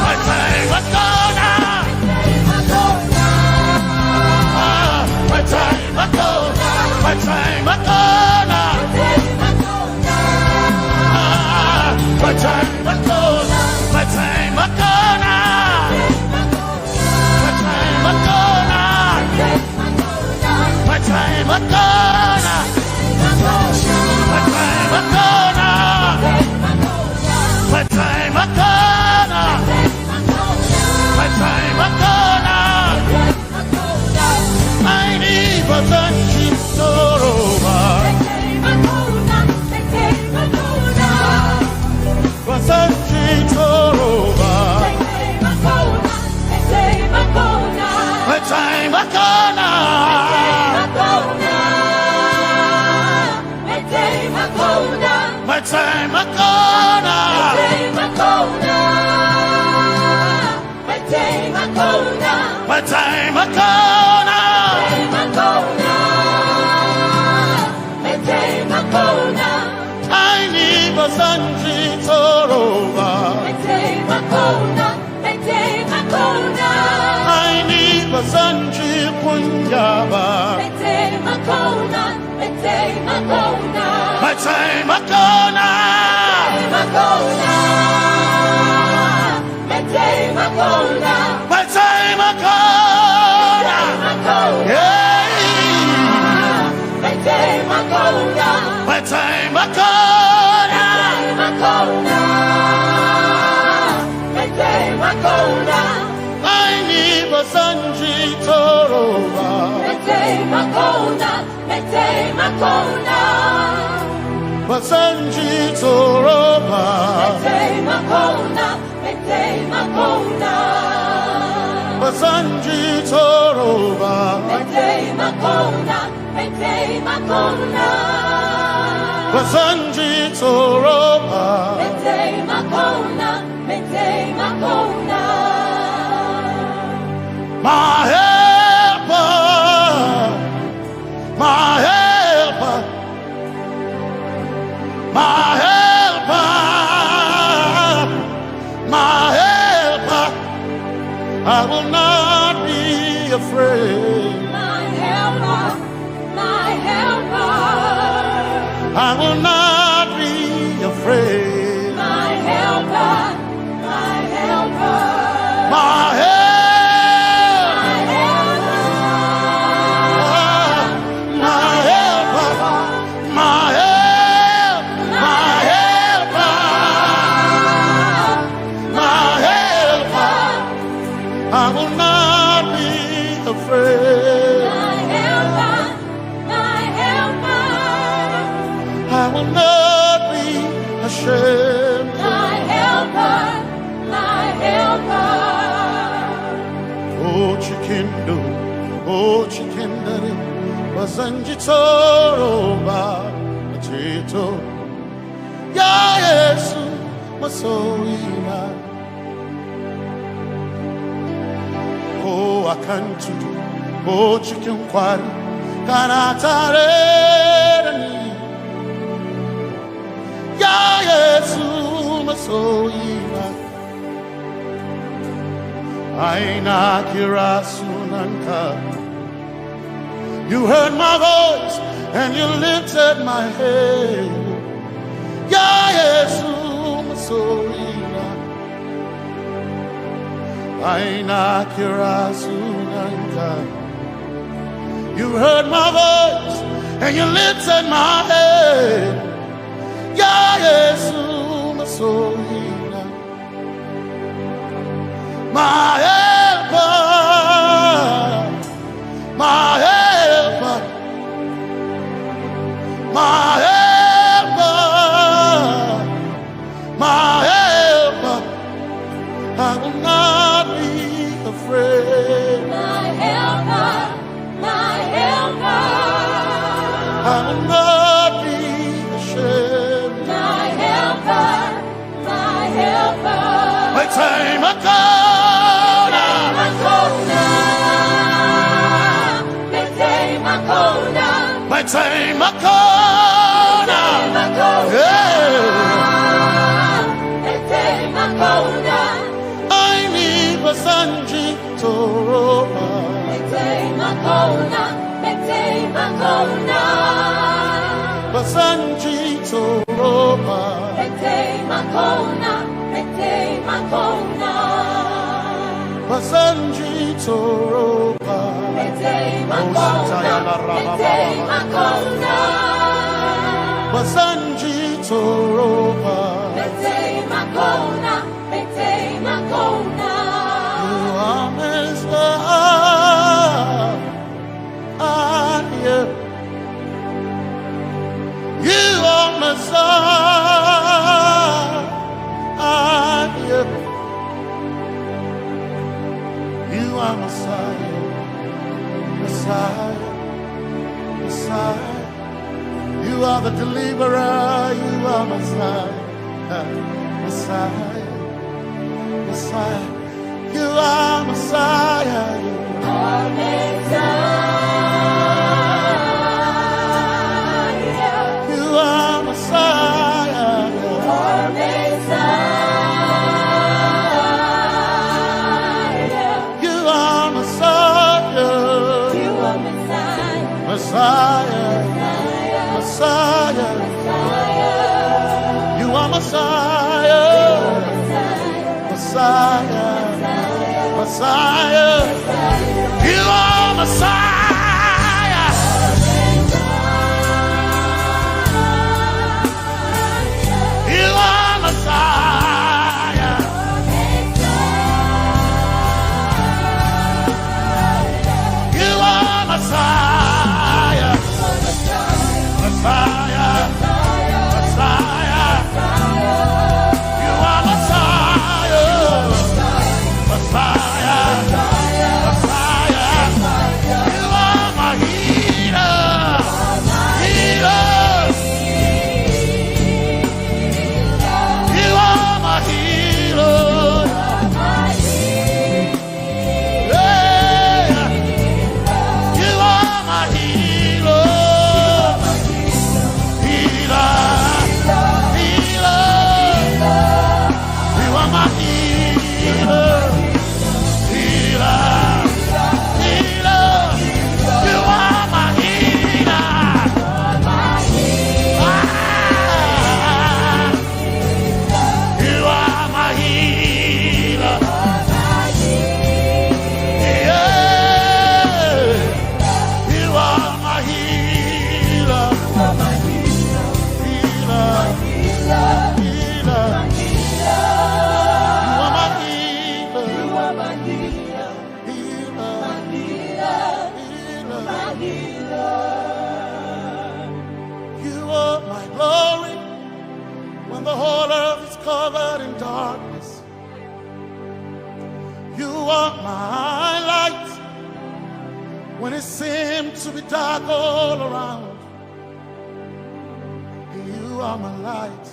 My time ago now. My time ago now. My time ago now. My time ago now. My time ago now. My time ago now. My time ago now. My time ago now. My time ago now. I need Basanji Toroba. Basanji Toroba. My time ago now. My time ago now. My time ago now. I need Basanji Toroba. I need Basanji Punjaba. My time ago now. My time ago now. Yeah. My time ago now. My time ago now. I need Basanji Toroba. Basanji Toroba. Basanji Toroba. Basanji Toroba. My helper, my helper, my helper, my helper. I will not be afraid. My helper, my helper. I will not be afraid. My helper, my helper. My helper. I will not be ashamed. My helper, my helper. Oh, Chikindo, Basanji Toro. masoina. Oh, I can't do. Oh, chicken quarry. Kanatare. Ya Yesu masoina. Aina kirasunanka. You heard my voice and you lifted my head. Ya Yesu masoina. Aina kirasunanka. You heard my voice and you lifted my head. Ya Yesu masoina. My helper, my helper, my helper, my helper. I will not be afraid. My helper, my helper. I will not be ashamed. My helper, my helper. My time I come. My time I come. I need a Sanji Toroba. Basanji Toroba. Basanji Toroba. Basanji Toroba. You are Messiah. You are Messiah. You are Messiah. Messiah, Messiah, you are the deliverer, you are Messiah, Messiah, Messiah, you are Messiah, you are Messiah, you are Messiah, you are Messiah, you are Messiah. Messiah, Messiah, you are Messiah, Messiah, Messiah, you are Messiah, you are Messiah, you are Messiah. Messiah, Messiah, you are Messiah, Messiah, Messiah, you are my healer, healer, you are my healer, yeah, you are my healer. Covered in darkness, you are my light when it seemed to be dark all around. You are my light,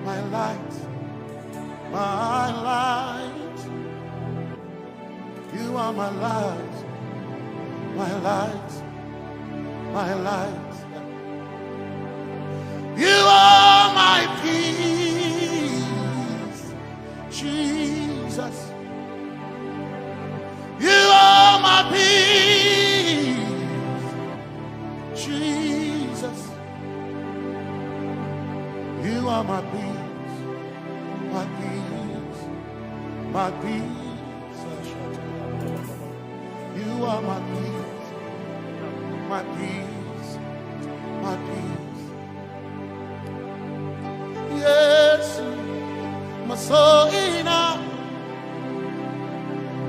my light. my light. You are my light, my light, my light. You are my peace, Jesus. You are my peace, Jesus. You are my peace, my peace, my peace. You are my peace, my peace, my peace. Yes, my soul in a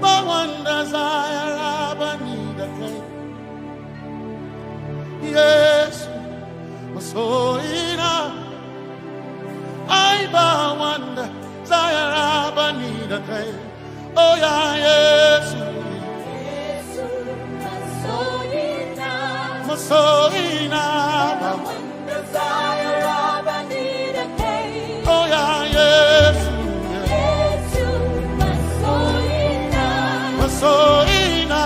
one desire, I need a king. Yes, my soul in a I bow one desire, I need a king. Oh yeah, yes. Masoina, one desire, I need a king. Oh yeah, yes. Masoina,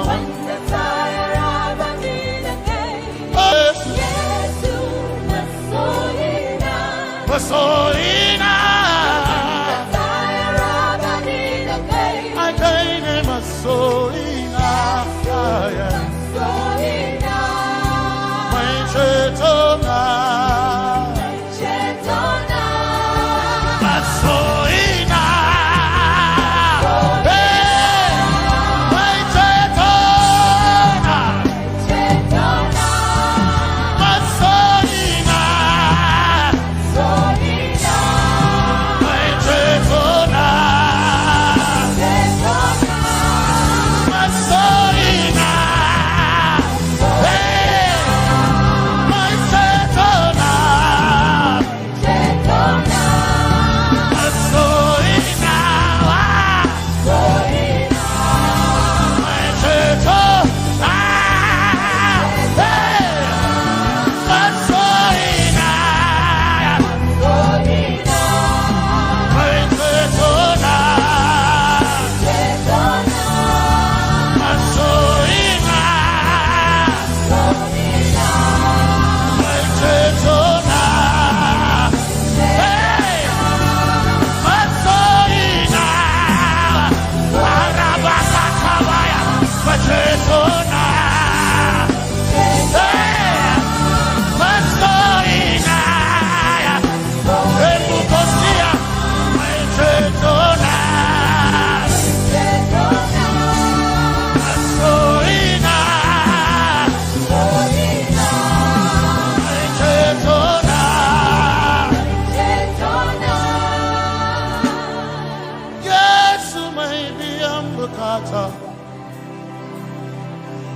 one desire, I need a king. Yes, Masoina, Masoina, desire, I need a king. I can't name Masoina, yeah.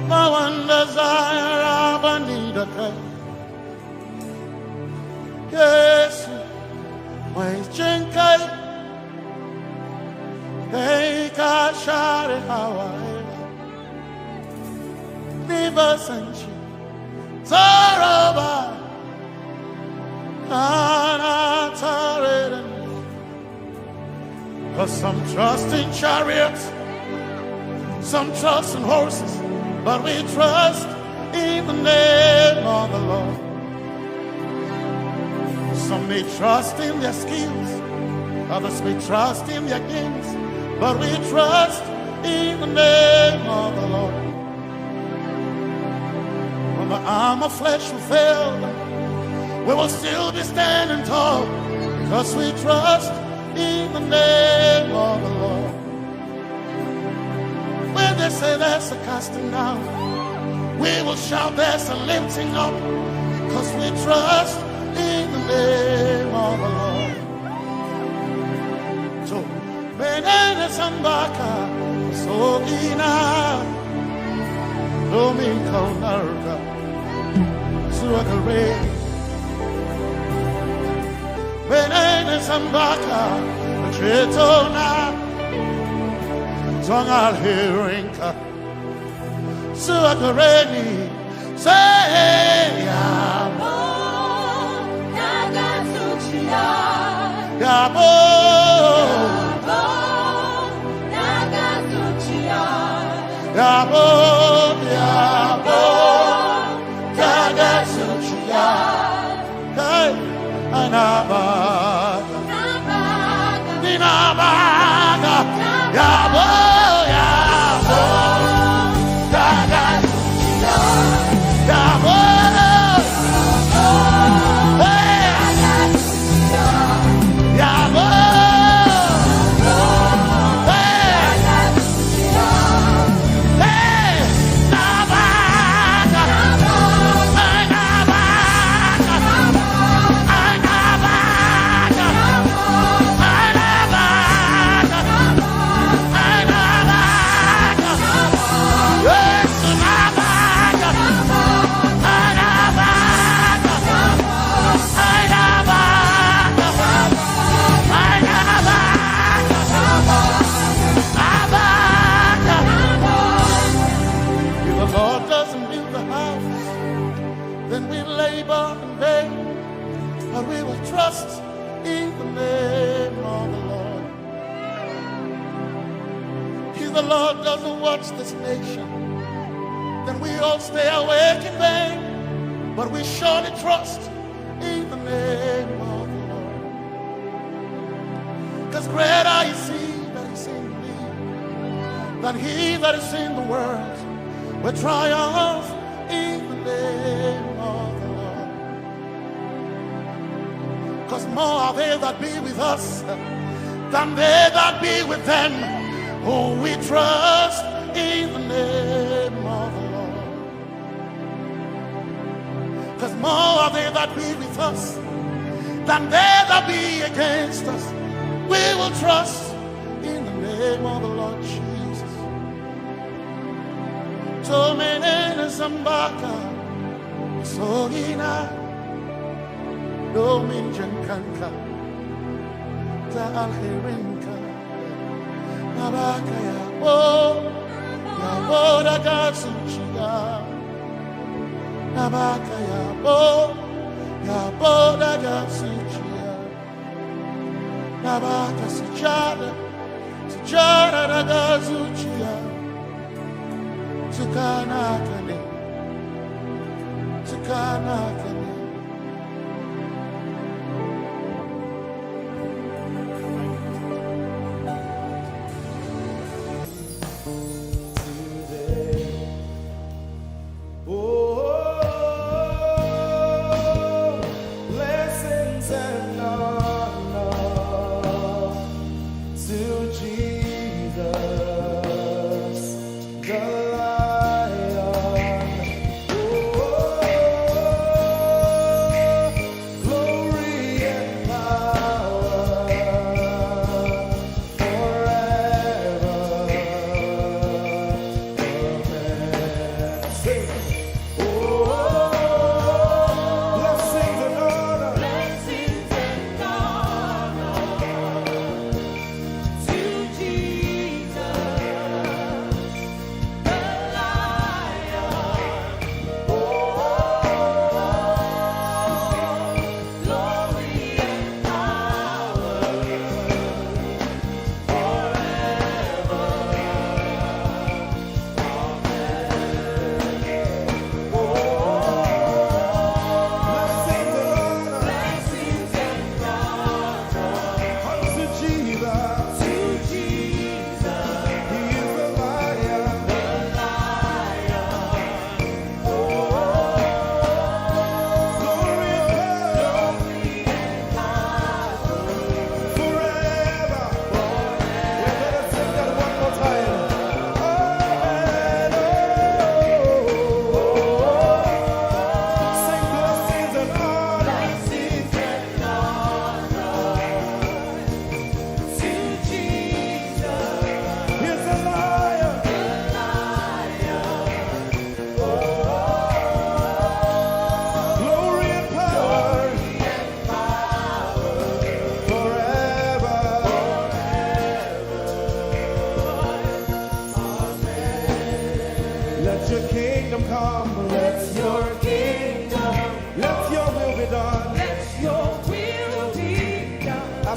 My one desire, I need a king. Yes, my chinkai, they can share it how I never sent you. Zaraba, cause some trust in chariots, some trust in horses, but we trust in the name of the Lord. Some may trust in their skills, others may trust in their gifts, but we trust in the name of the Lord. When the arm of flesh will fail, we will still be standing tall, because we trust in the name of the Lord. When they say there's a casting down, we will shout there's a lifting up, because we trust in the name of the Lord. So, Benene Sambaka, so ina, Domingo Narga, Suakare, Benene Sambaka, Chetona, Zongal Hirinka, Suakareni, say, Yabo, Hey, Anabaga, Dinabaga, Yabo, Yabo, Daga, Yabo, hey, Yabo, hey, Nabaga, trust in the name of the Lord. If the Lord doesn't watch this nation, then we all stay awake in vain. But we surely trust in the name of the Lord. Because greater is He that is in me than he that is in the world. We triumph in the name of the Lord. Because more are they that be with us than they that be with them. Who we trust in the name of the Lord. Because more are they that be with us than they that be against us. We will trust in the name of the Lord Jesus. Tomenene Zambaka Sogina Dominjankanka Ta Alherinka Nabaka Yabo Yaboda Gatsuchiya Nabaka Yabo Yaboda Gatsuchiya Nabaka Sijada Sijada Gatsuchiya Tukanakane Tukanakane.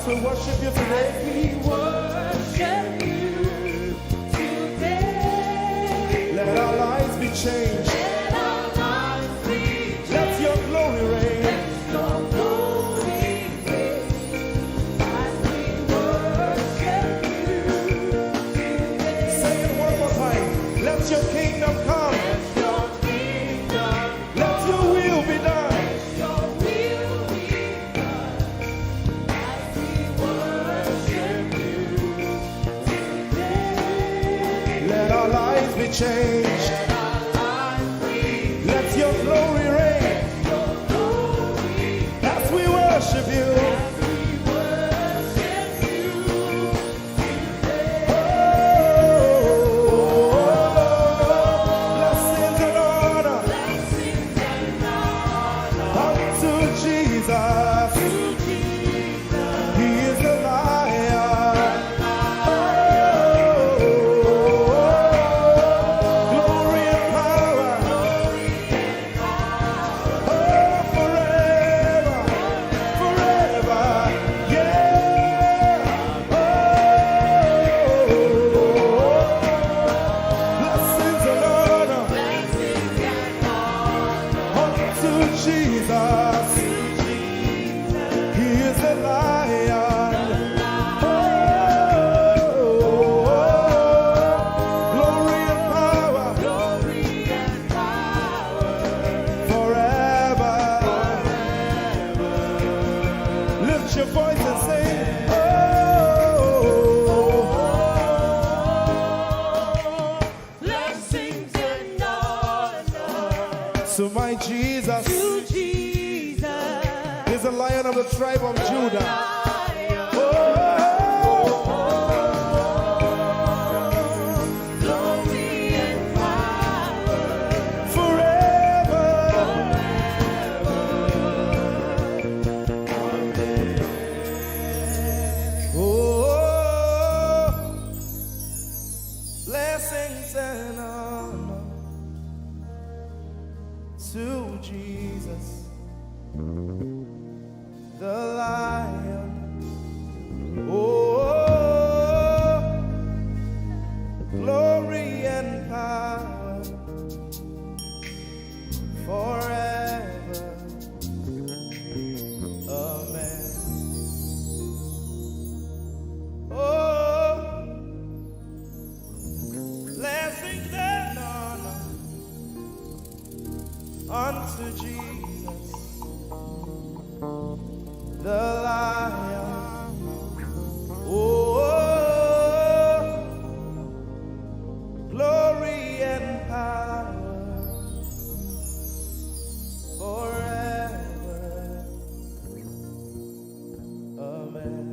We worship you today. We worship you today. Let our lives be changed. Let our lives be changed. Let your Jesus. He is the lion. Glory and power. Forever, forever. Yeah. Blessings and honor unto Jesus. He is the lion. Glory and power forever. Lift your voice and sing. Blessings and honor So my Jesus to Jesus. is the lion of the tribe of Judah. Glory and power Forever. Oh, blessings and honor to Jesus, the lion. Oh, glory and power forever. Amen. Oh, blessings and honor unto Jesus, the lion. Oh, glory and power forever. Amen.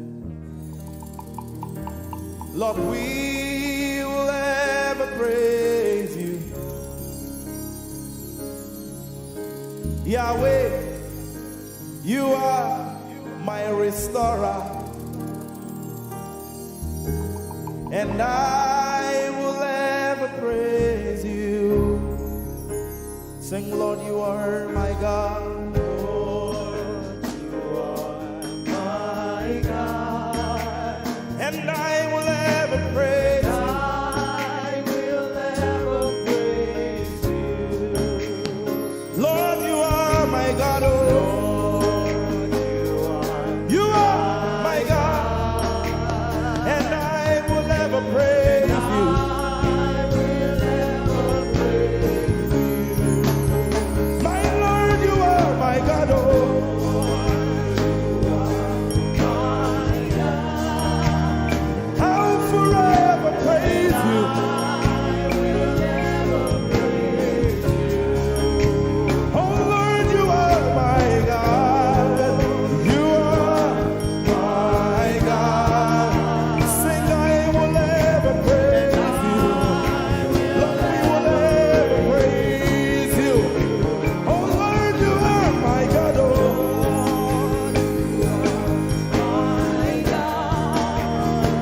Lord, we will ever praise you. Yahweh, you are my restorer, and I will ever praise you. Sing, Lord, you are my God. Lord, you are my God, and I will ever praise you. I will ever praise you. Lord, you are my God. Oh, you are my God, and I will ever praise you. My Lord, you are my God. Oh, I'll forever praise you. Oh Lord, you are my God. You are my God. Sing, I will ever praise you. Lord, we will ever praise you. Oh Lord, you are my God. Oh,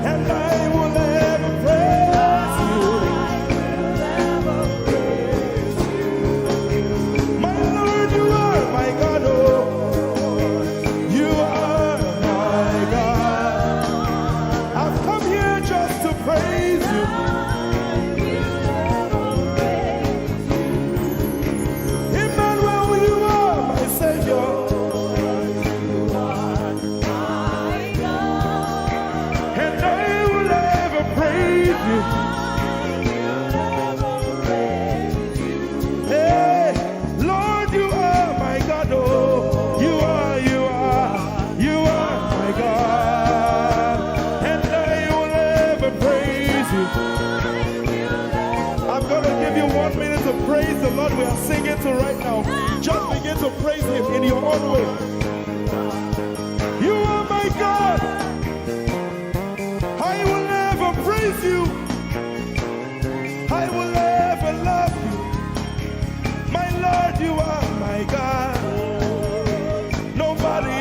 and I will ever praise you. My Lord, you are my God. Oh, you are my God. I've come here just to praise you. Emmanuel, you are my Savior. And I will ever praise you. Hey, Lord, you are my God. Oh, you are my God. And I will ever praise you. I'm going to give you 1 minute to praise the Lord. We are singing to right now. Just begin to praise him in your own way. You are my God. I will ever praise you. I will ever love you. My Lord, you are my God. Nobody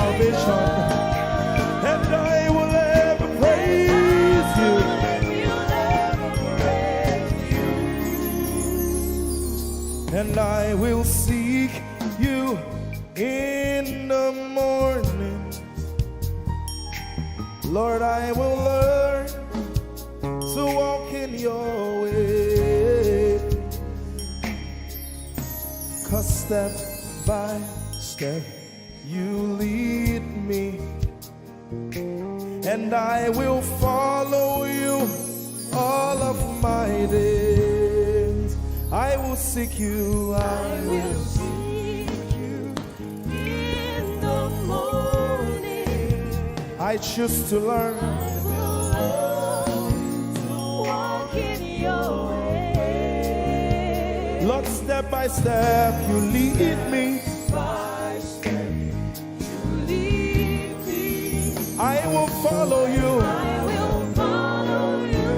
salvation, and I will ever praise you. And I will seek you in the morning. Lord, I will learn to walk in your way. 'Cause step by step you lead me, and I will follow you all of my days. I will seek you, I will seek you in the morning. I choose to learn, I will learn to walk in your way. Lord, step by step you lead me. By step you lead me. I will follow you. I will follow you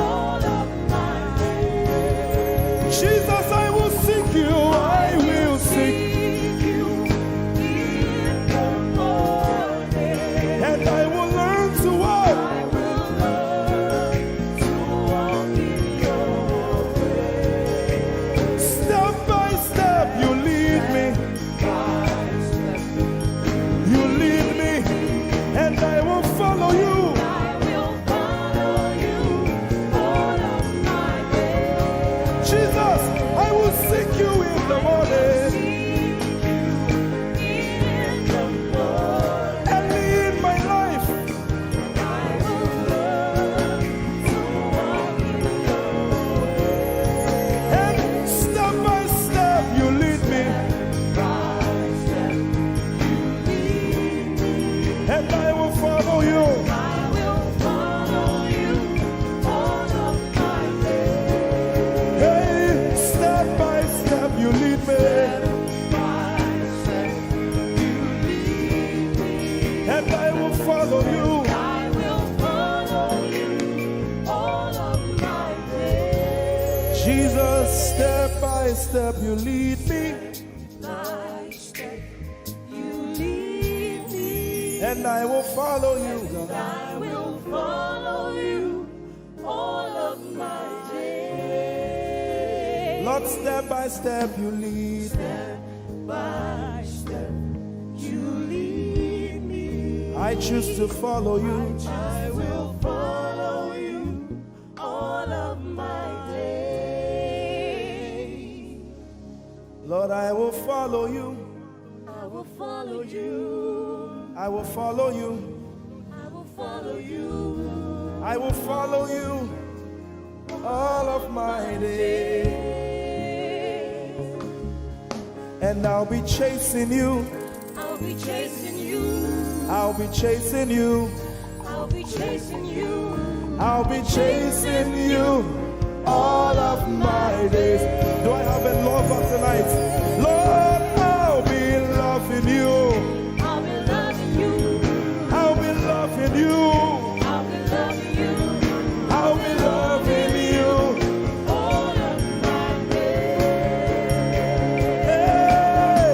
all of my days. Jesus, I will seek you. I will seek you in the morning. And I will learn to walk. I will learn to walk in your way. Step by step you lead me. You lead me, and I will follow you. I will follow you all of my days. Jesus, I will seek you in the morning. Early in my life, I will learn to walk in your way. And step by step you lead me. And I will follow you. I will follow you all of my days. Hey, step by step you lead me. Step by step you lead me. And I will follow you. I will follow you all of my days. Jesus, step by step you lead me. By step you lead me. And I will follow you, God. I will follow you all of my days. Lord, step by step you lead. Step by step you lead me. I choose to follow you. I will follow you all of my days. Lord, I will follow you. I will follow you. I will follow you. I will follow you. I will follow you all of my days. And I'll be chasing you. I'll be chasing you. I'll be chasing you. I'll be chasing you. I'll be chasing you all of my days. Do I have a lover tonight? Lord, I'll be loving you. I'll be loving you. I'll be loving you. I'll be loving you. I'll be loving you all of my days. Hey,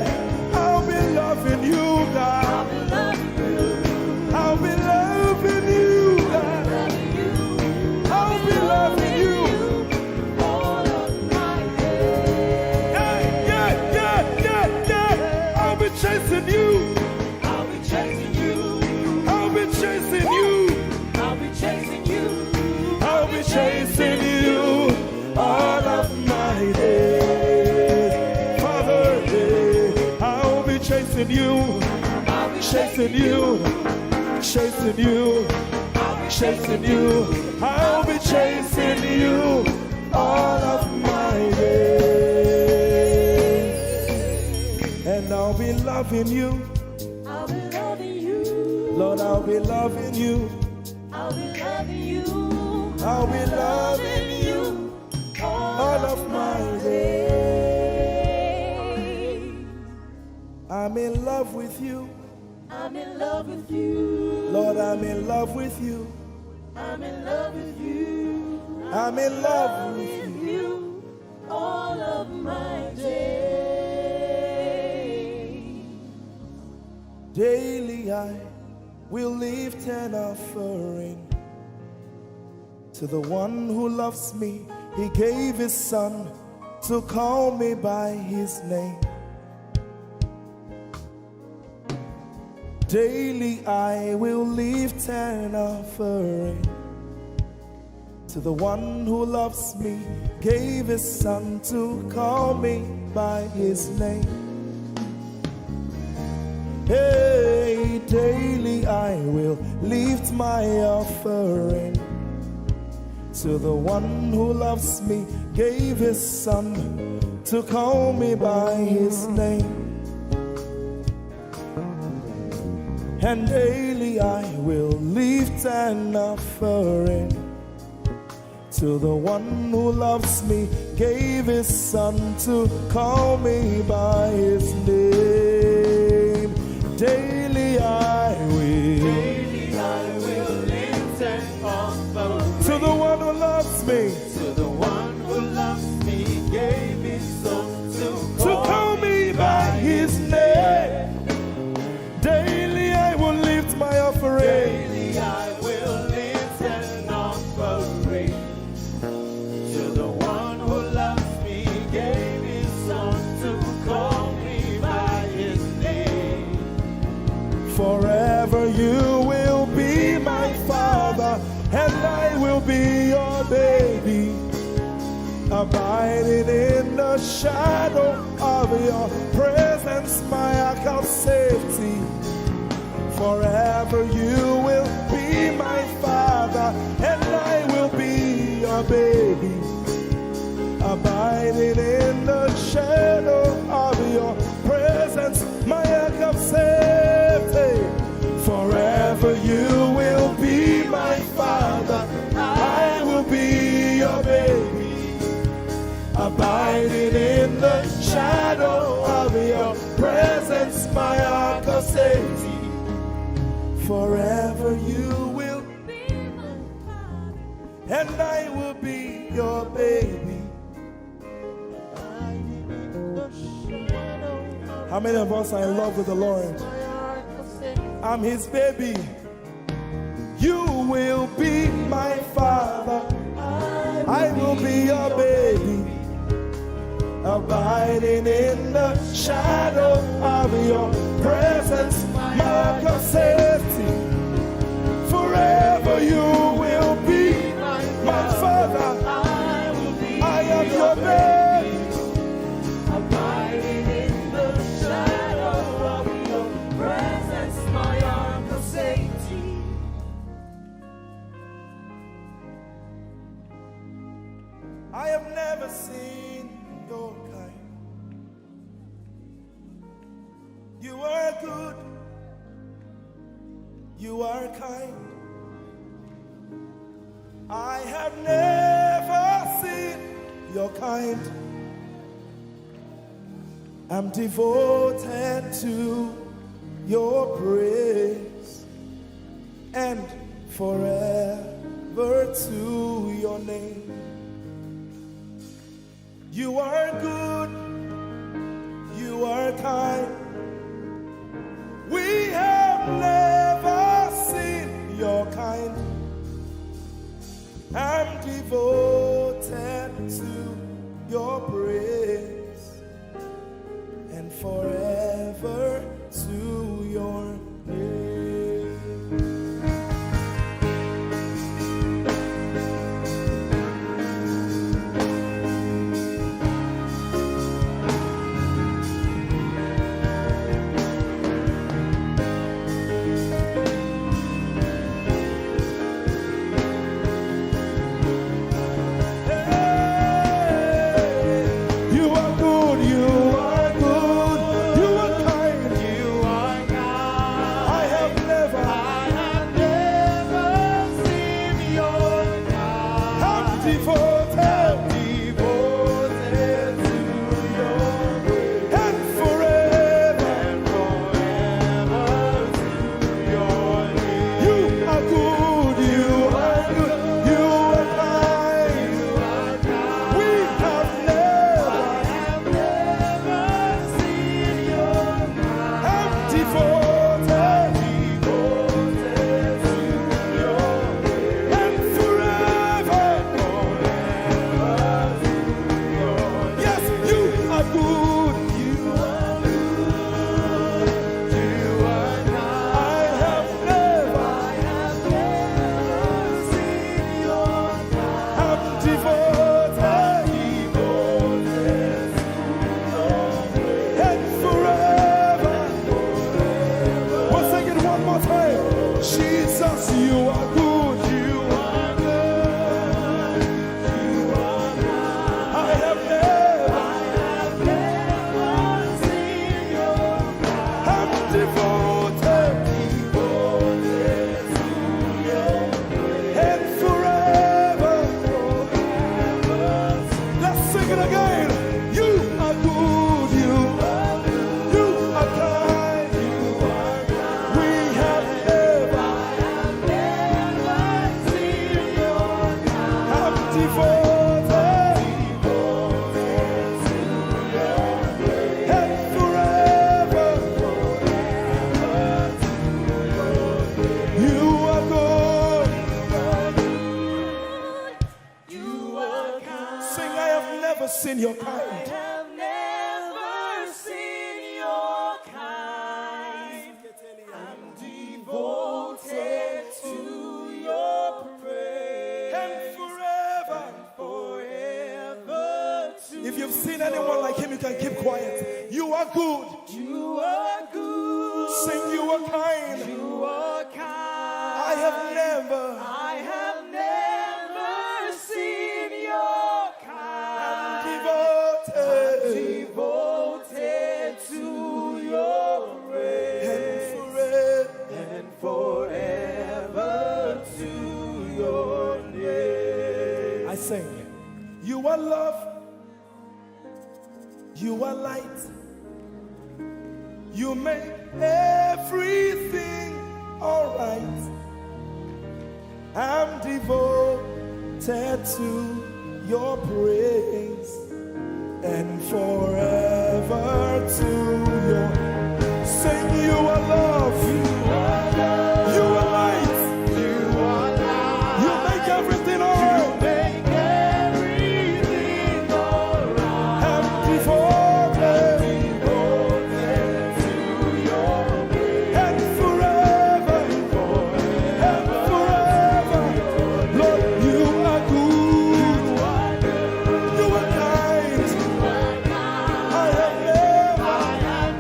I'll be loving you, God. I'll be loving you. I'll be loving you, God. I'll be loving you all of my days. Yeah, yeah, yeah, yeah, yeah. I'll be chasing you. I'll be chasing you. I'll be chasing you. I'll be chasing you. I'll be chasing you all of my days. Father, I'll be chasing you. I'll be chasing you. Chasing you. I'll be chasing you. I'll be chasing you all of my days. And I'll be loving you. I'll be loving you. Lord, I'll be loving you. I'll be loving you. I'll be loving you all of my days. I'm in love with you. I'm in love with you. Lord, I'm in love with you. I'm in love with you. I'm in love with you all of my days. Daily I will lift an offering to the one who loves me. He gave his son to call me by his name. Daily I will lift an offering to the one who loves me, gave his son to call me by his name. Hey, daily I will lift my offering to the one who loves me, gave his son to call me by his name. And daily I will lift an offering to the one who loves me, gave his son to call me by his name. Daily I will lift an offering to the one who loves me, to the one who loves me, gave his son to call me by his name. Daily I will lift my offering. Daily I will lift an offering to the one who loves me, gave his son to call me by his name. Forever you will be my father, and I will be your baby, abiding in the shadow of your presence, my ark of safety. Forever you will be my father, and I will be your baby, abiding in the shadow of your presence, my ark of safety. Forever you will be my father, I will be your baby, abiding in the shadow of your presence, my ark of safety. Forever you will be my father, and I will be your baby. How many of us are in love with the Lord? I'm his baby. You will be my father, I will be your baby, abiding in the shadow of your presence, my ark of safety. Forever you will be my father, I am your baby, Abiding in the shadow of your presence, my ark of safety. I have never seen your kind. You are good, you are kind. I have never seen your kind. I'm devoted to your praise, and forever to your name. You are good, you are kind. We have never seen your kind. I'm devoted to your praise, and forever to your name. can keep quiet. You are good. You are good. Sing, you are kind. You are kind. I have never seen your kind. Devoted to your praise. and Forever to your name. I sing. You are love. You are light. You make everything alright. I'm devoted to your praise and forever to your. Sing, you are love. You are love. You are light. You are light. You make everything alright. You make everything alright. I'm devoted to your praise. and forever. And forever. Lord, you are good. You are kind. I have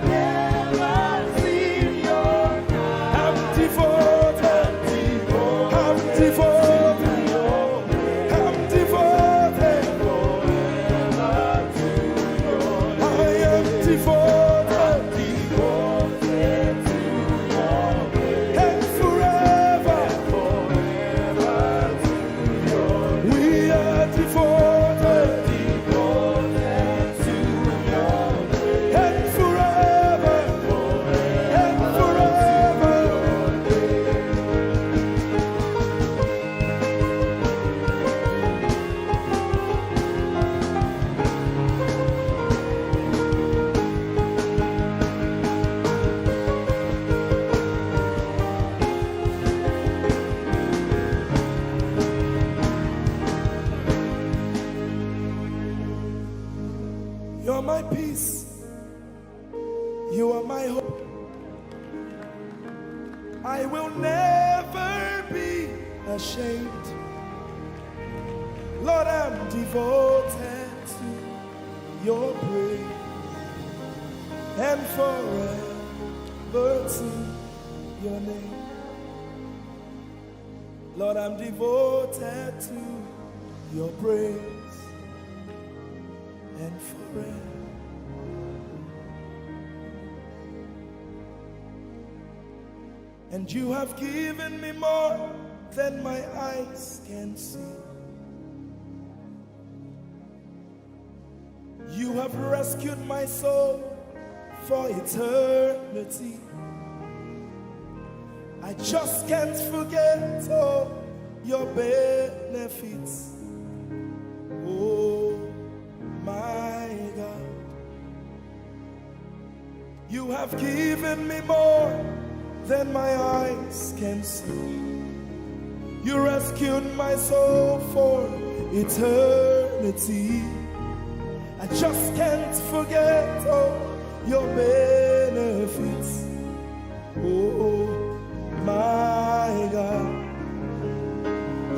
never seen your kind. I'm devoted. I'm devoted. I'm devoted. I am devoted. And forever. We are devoted. And forever. And forever. You're my peace. You are my hope. I will never be ashamed. Lord, I'm devoted to your praise and forever to your name. Lord, I'm devoted to your praise and forever. And you have given me more than my eyes can see. You have rescued my soul for eternity. I just can't forget all your benefits. Oh my God, you have given me more than my eyes can see. You rescued my soul for eternity. I just can't forget all your benefits. Oh my God,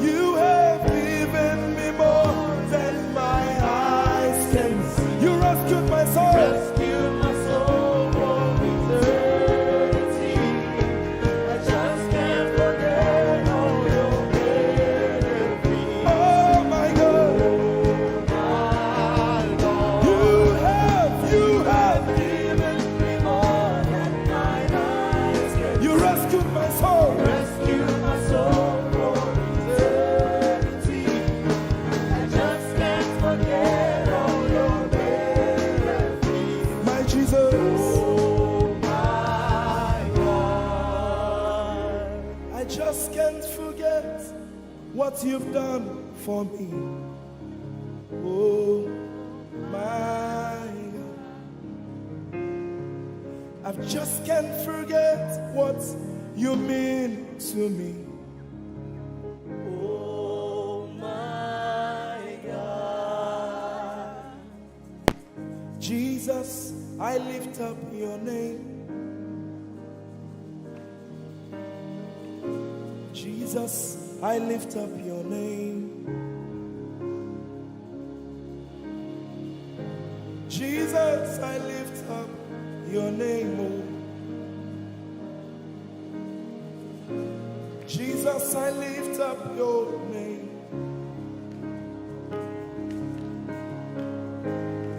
you have given me more than my eyes can see. You rescued my soul. Rescued my soul from eternity. I just can't forget all your benefits. Oh my God, you have given me more than my eyes can you rescued my soul. rescue my soul from eternity. I just can't forget all your benefits. My Jesus, Oh my God. I just can't forget what you've done for me. Oh my God, I just can't forget what you mean to me. Oh my God. Jesus, I lift up your name. Jesus, I lift up your name. Jesus, Jesus, I lift up your name.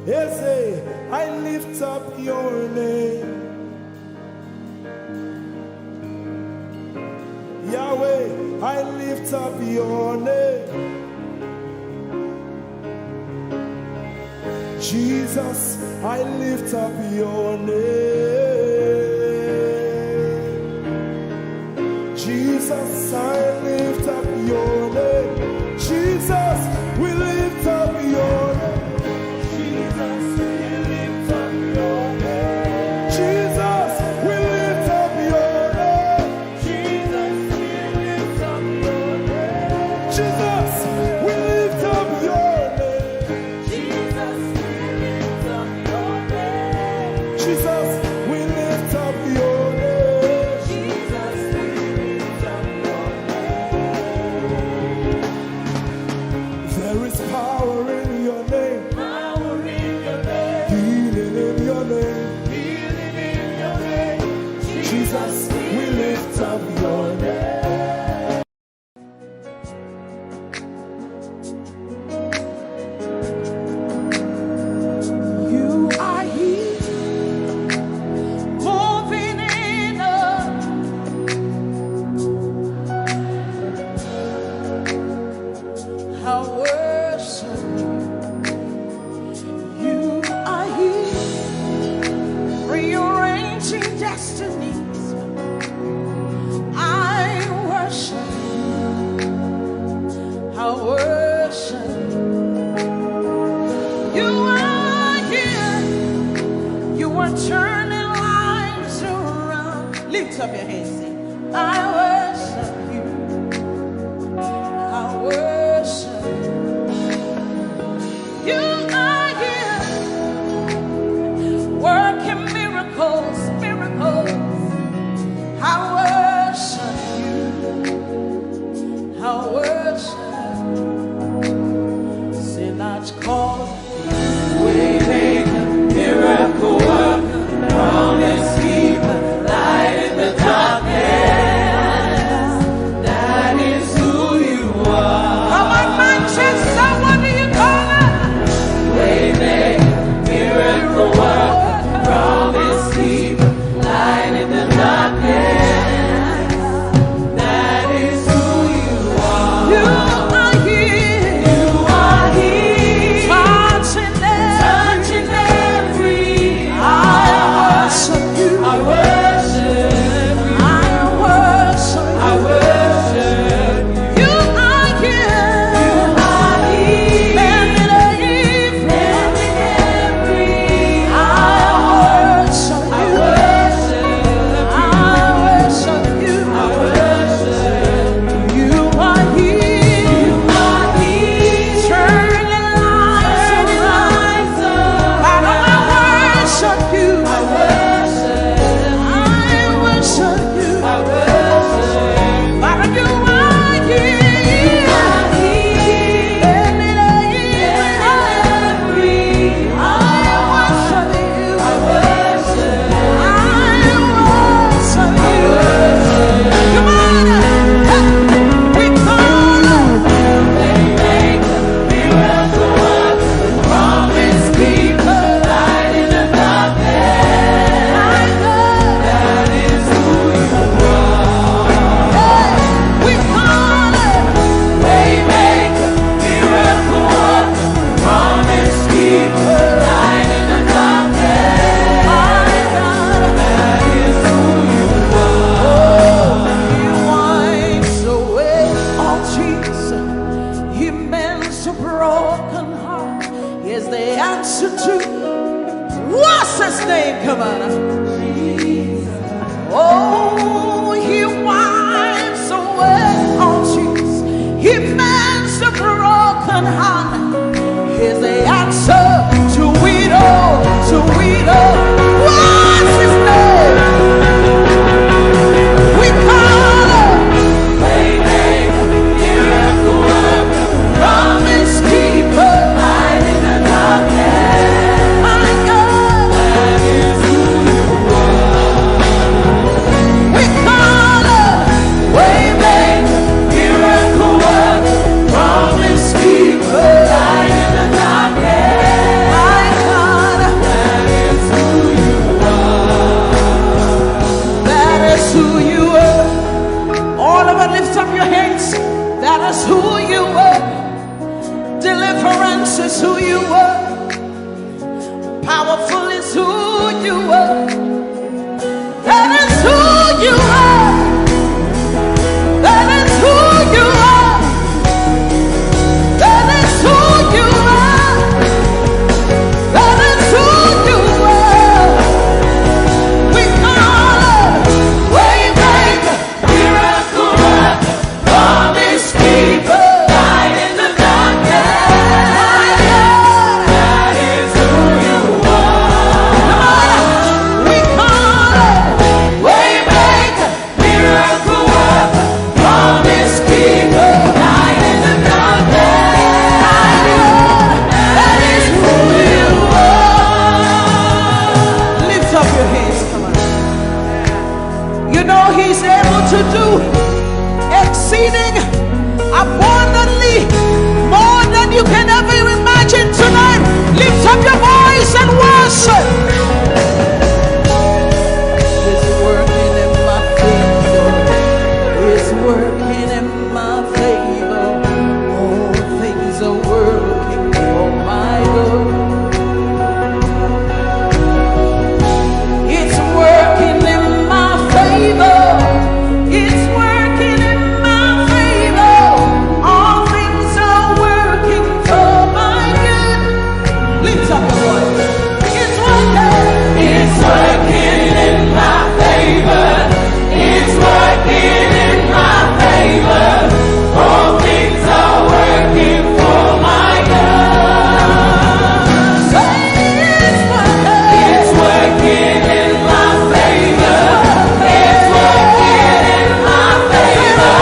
Ese, I lift up your name. Yahweh, I lift up your name. Jesus, I lift up your name. Jesus, I lift up your name. Jesus, we lift up your name. Jesus, we lift up your name. Jesus, we lift up your name. Jesus, we lift up your name. Jesus, we lift up your name. Jesus, we lift up your name. Jesus, we lift up your name. Jesus, we lift up your name. There is power in your name. Power in your name. Healing in your name. Healing in your name. Jesus, we lift up your name. You are here, moving in us. I worship you. You are here, rearranging destinies. I worship you. I worship you. You are here. You are turning lives around. Lift up your hands, sing. I worship you. I worship you. You are here, working miracles, miracles. I worship you. I worship you. Sinach called Waymaker, miracle worker, promise keeper, light in the darkness. who you are. All of it, lift up your hands. That is who you are. Deliverance is who you are. Powerful is who you are. That is who you are. That is who you are. That is who you are. That is who you are. We call it Waymaker, miracle worker, promise keeper, light in the darkness. That is who you are. We call it Waymaker, miracle worker, promise keeper, light in the darkness. That is who you are. Lift up your hands, come on. You know he's able to do exceeding abundantly more than you can ever imagine tonight. Lift up your voice and worship. It's working in my favor. It's working in my favor. All things are working for my good. It's working in my favor. It's working in my favor. All things are working for my good. Lift up your voice. It's working. It's working in my favor. It's working in my favor. All things are working for my good. Say it's working. It's working in my favor. It's working in my favor.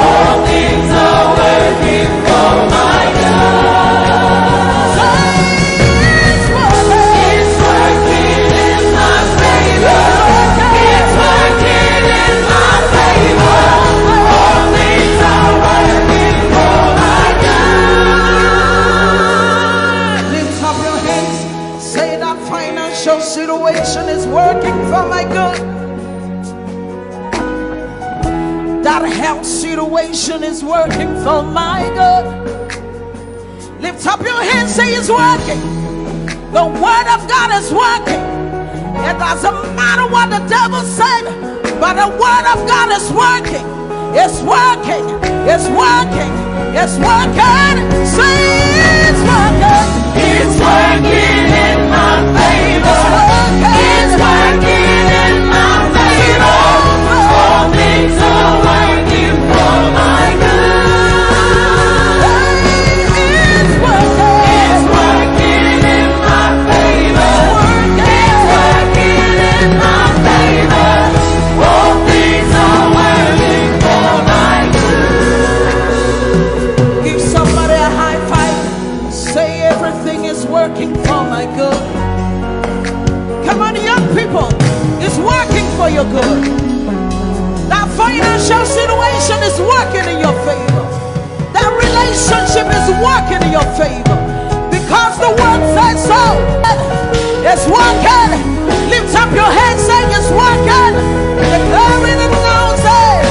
All things are working for my good. Say it's working. It's working in my favor. It's working in my favor. All things are working for my good. Lift up your hands. Say that financial situation is working for my good. That health situation is working for my good. Lift up your hands, say it's working. The word of God is working. It doesn't matter what the devil said, but the word of God is working. It's working. It's working. It's working. Say it's working. It's working in my favor. It's working in my favor. All things are working for my good. It's working. It's working in my favor. It's working in my favor. All things are working for my good. Give somebody a high five. Say everything is working for my good. Come on, young people. It's working for your good. That financial situation is working in your favor. That relationship is working in your favor. Because the word says so. It's working. Lift up your hands, saying it's working. Declaring it now, say,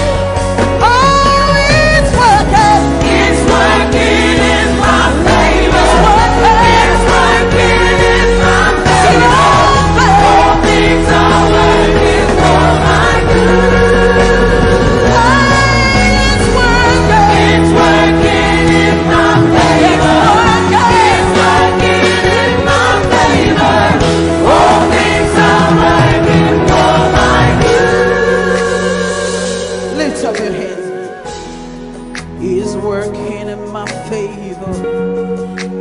oh, it's working. It's working in my favor. It's working in my favor. All things are working for my good. It's working. It's working in my favor. It's working in my favor. All things are working for my good. Lift up your hands. It's working in my favor.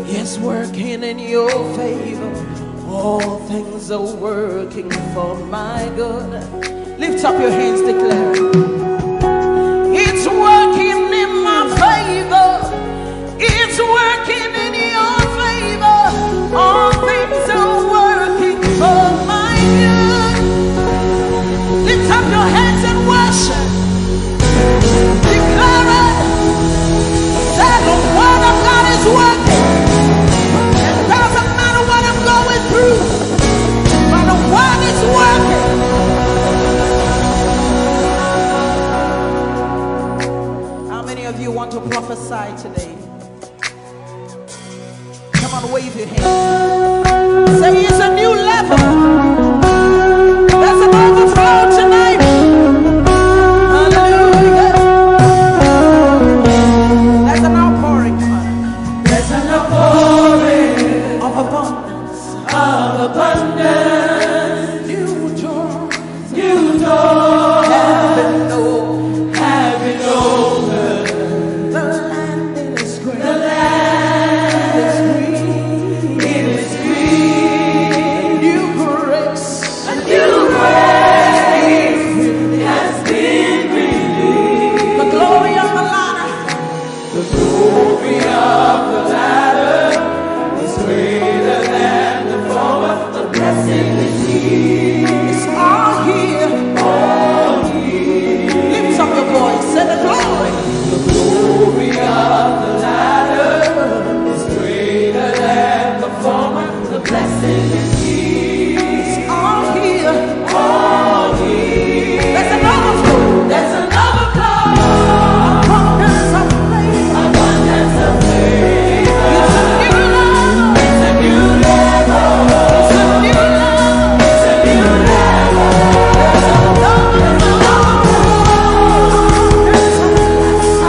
It's working in your favor. All things are working for my good. Lift up your hands, declare. It's working in my favor. It's working in your favor. All things are working for my good. Lift up your hands and worship. Declare it. That the word of God is working. It doesn't matter what I'm going through, but the word is working. wave your hand. Say it's a new level. There's an overflow tonight. Hallelujah. There's an outpouring. There's an outpouring of abundance. Of abundance. New doors. New doors. Have been opened. The land is green. The land is green. It is green. New grace. A new grace has been released. The glory of the ladder. The glory of the ladder is greater than the former. The blessing is here. It's all here. All here. Lift up your voice. Say the glory. The glory of the ladder is greater than the former. The blessing is here. It's all here. All here. There's an overflow. There's an overflow. Abundance of faith. Abundance of faith. It's a new level. It's a new level. It's a new level. It's a new level. There's an overflow.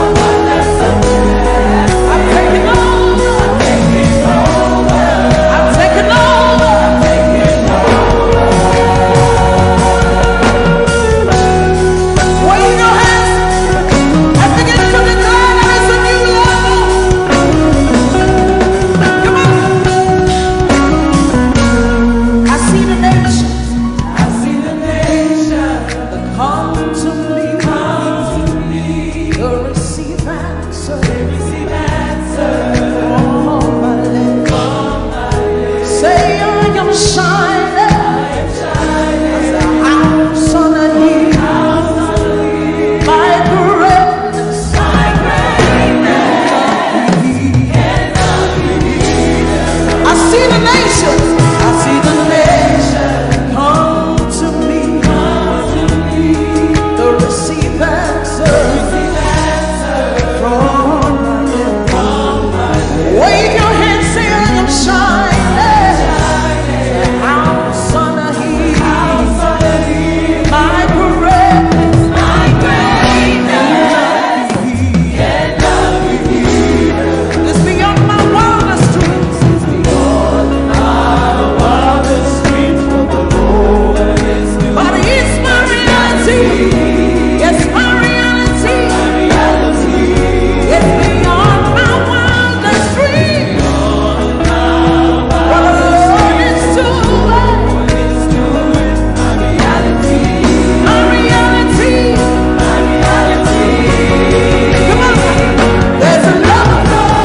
Abundance of faith. I'm taking over. I'm taking over. I'm taking over. I'm taking over. Wave your hands and begin to declare that it's a new level. Come on. I see the nations. I see the nations that come to me. Come to me. To receive answer. They receive answer. From my lips. Say I am shining. I am shining. As a house on a hill. House on a hill. My greatness. My greatness. Cannot be hidden. I see the nations. I see the nations come to me. Come to me. To receive answer. Receive answer. From my lips. From my lips. Wave your hands, say I am shining. House on a hill. House on a hill. My greatness. My greatness. Cannot be hidden. It's beyond my wildest dreams. It's beyond my wildest dreams. But the Lord is good. But it's my reality. It's my reality. My reality. It's beyond my wildest dreams. What the Lord is doing. My reality. My reality. My reality. Come on. There's an overflow.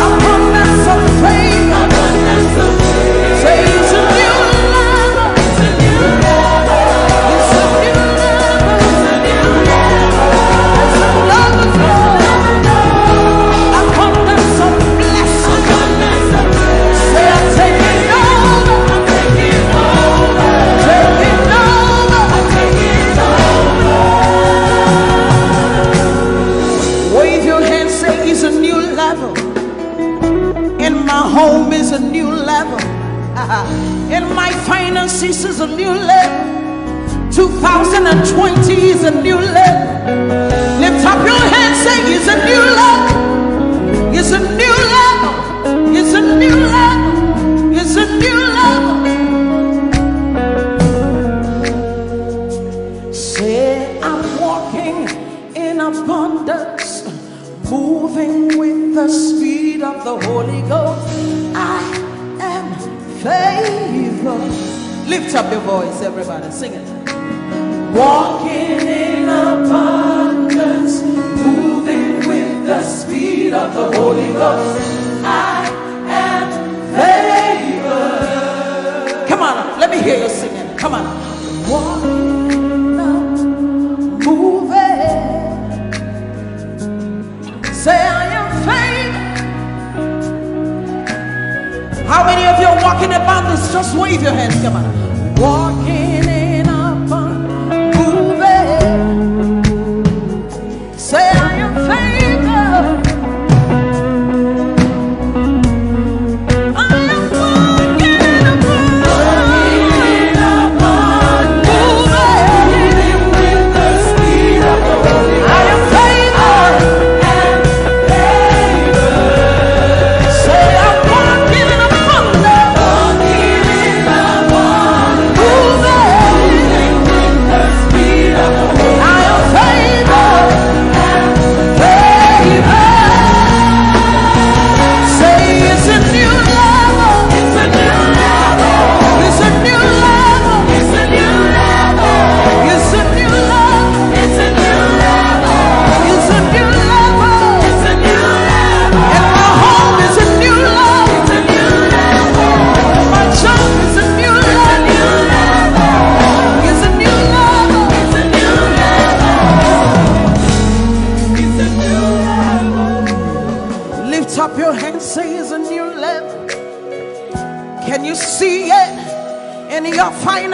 Abundance of faith. Abundance of faith. Say it's a new level. It's a new level. It's a new level. It's a new level. There's an overflow. Abundance of blessing. Abundance of blessing. Say I'm taking over. I'm taking over. Taking over. I'm taking over. Wave your hand, say it's a new level. In my home is a new level. In my finances is a new level. 2020 is a new level. Lift up your hands, say it's a new level. It's a new level. It's a new level. It's a new level. Say I'm walking in abundance, moving with the speed of the Holy Ghost. I am favored. Lift up your voice, everybody, sing it. Walking in abundance, moving with the speed of the Holy Ghost. I am favored. Come on, let me hear you singing. Come on. Walking up, moving. Say I am favored. How many of you are walking about this? Just wave your hands. Come on. Walking in abundance, moving. Say I am favored. I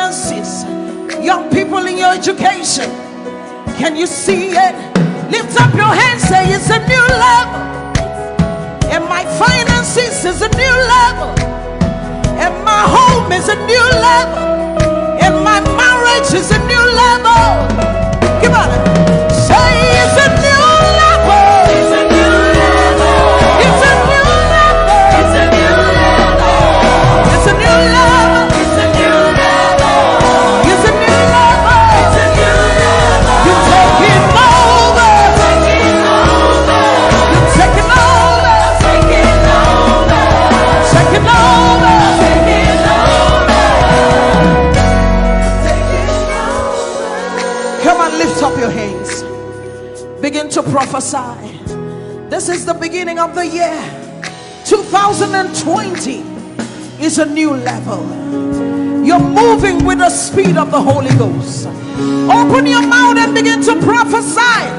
finances, young people in your education. Can you see it? Lift up your hands, say it's a new level. And my finances is a new level. And my home is a new level. And my marriage is a new level. Come on. Say it's a new level. It's a new level. It's a new level. It's a new level. It's a new level. It's a new level. It's a new level. It's a new level. You're taking over. Taking over. You're taking over. Taking over. Taking over. Taking over. Come on, lift up your hands. Begin to prophesy. This is the beginning of the year. 2020 is a new level. You're moving with the speed of the Holy Ghost. Open your mouth and begin to prophesy.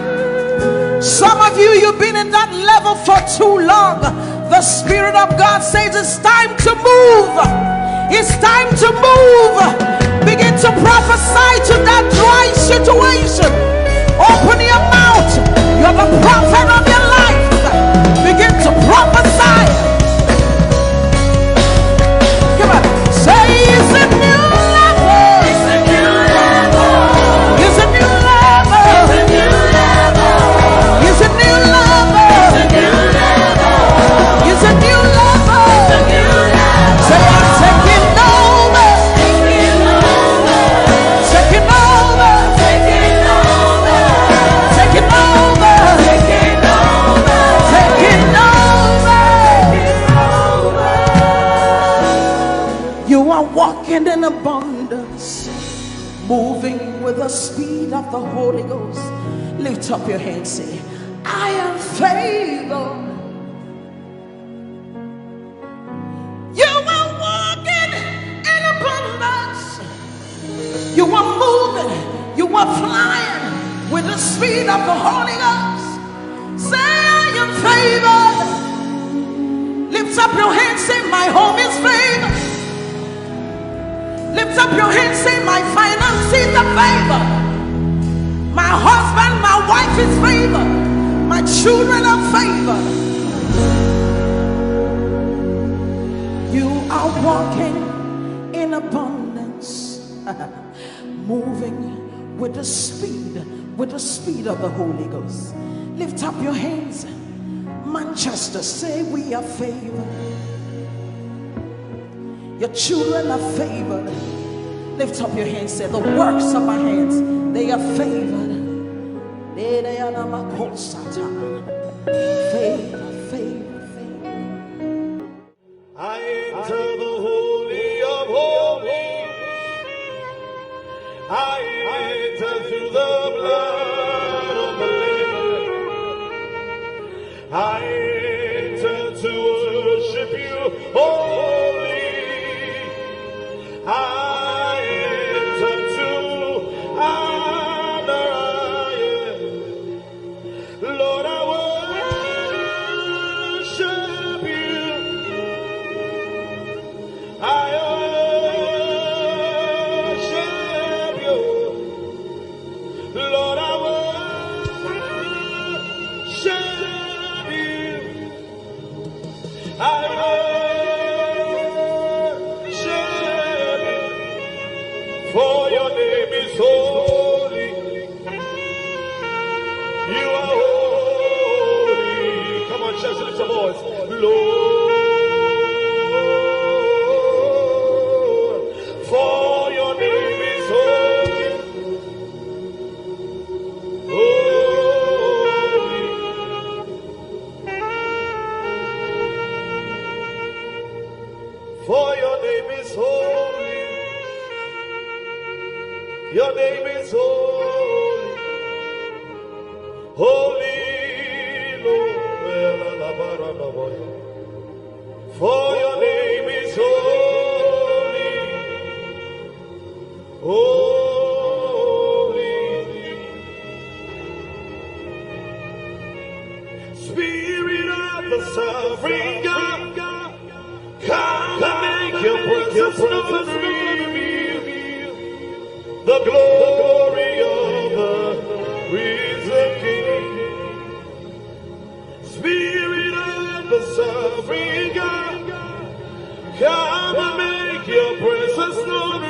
Some of you, you've been in that level for too long. The Spirit of God says it's time to move. It's time to move. Begin to prophesy to that dry situation. Open your mouth. You're the prophet of your life. Begin to prophesy. Come on. Say it's a new level. It's a new level. It's a new level. It's a new level. It's a new level. It's a new level. It's a new level. Say I'm taking over. Taking over. Taking over. Taking over. Taking over. Taking over. Taking over. You are walking in abundance, moving with the speed of the Holy Ghost. Lift up your hands, say, I am favored. You are walking in abundance. You are moving. You are flying with the speed of the Holy Ghost. Say, I am favored. Lift up your hands, say, my home is favored. Lift up your hands, say, my finances are favored. My husband, my wife is favored. My children are favored. You are walking in abundance, moving with the speed of the Holy Ghost. Lift up your hands. Manchester, say we are favored. Your children are favored. Lift up your hands, say the works of our hands, they are favored. Favor, favor, favor. I enter the Holy of Holies. I enter through the blood of the Lamb. I enter to worship you, holy. I enter to honor you. Lord, I worship you. I worship you. Lord, I worship you. I worship you. For your name is holy. You are holy. Come on, church, lift your voice. Lord, for your name is holy. Holy. For your name is holy. Your name is holy. Holy Lord. For your name is holy. Holy. Spirit of the sovereign God, come and make your presence known. glory of the risen King. Spirit of the sovereign God, come and make your presence known.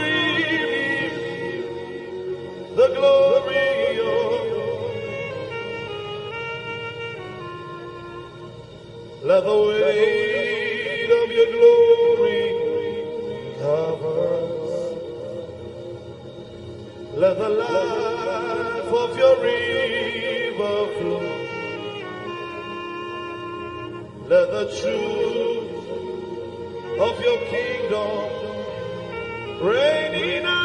The glory of, let the weight of your glory cover us. Let the life of your river flow. Let the truth of your kingdom reign in us.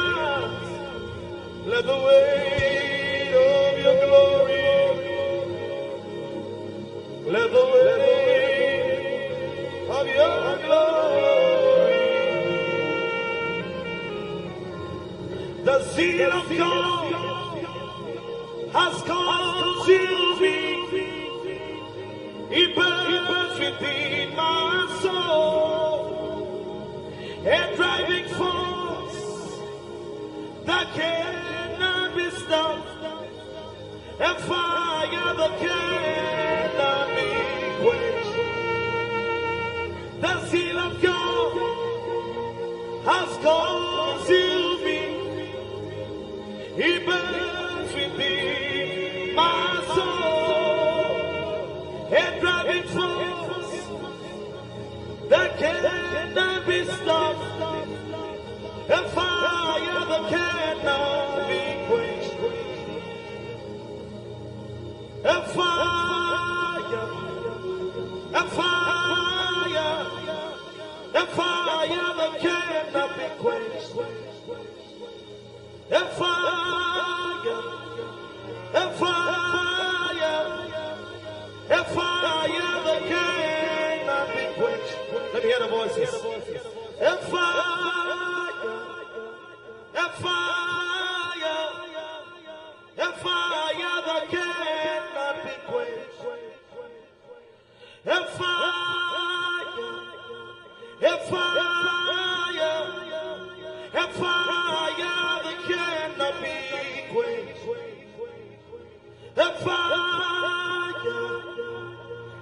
Let the weight of your glory, let the weight of your glory, the zeal of God has consumed me. It burns within my soul, a driving force that cannot be stopped, a fire that cannot be quenched. The zeal of God has consumed me. He burns within my soul, a driving force that cannot be stopped, a fire that cannot be quenched. A fire, a fire, a fire that cannot be quenched. A fire, a fire, a fire that cannot be quenched. Let me hear the voices. A fire, a fire, a fire that cannot be quenched. A fire, a fire, a fire that cannot be quenched. A fire,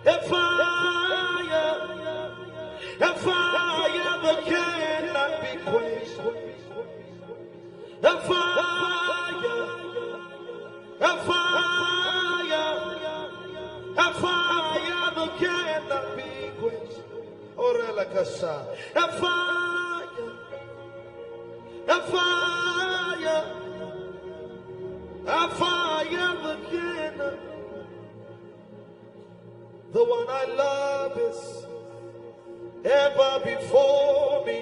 a fire, a fire that cannot be quenched. A fire, a fire, a fire that cannot be quenched. Orela Kasa. A fire, a fire, a fire that cannot. The one I love is ever before me.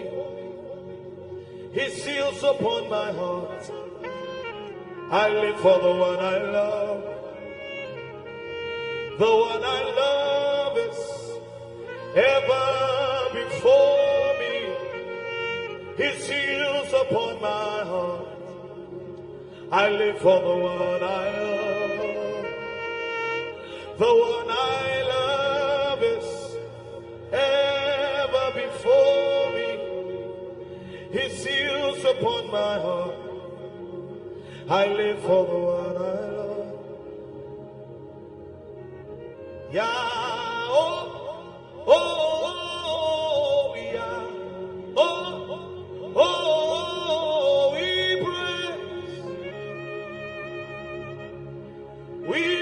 His seals upon my heart. I live for the one I love. The one I love is ever before me. His seals upon my heart. I live for the one I love. The one I love is ever before me. His seals upon my heart. I live for the one I love. Yeah, oh, oh, oh, yeah, oh, oh, we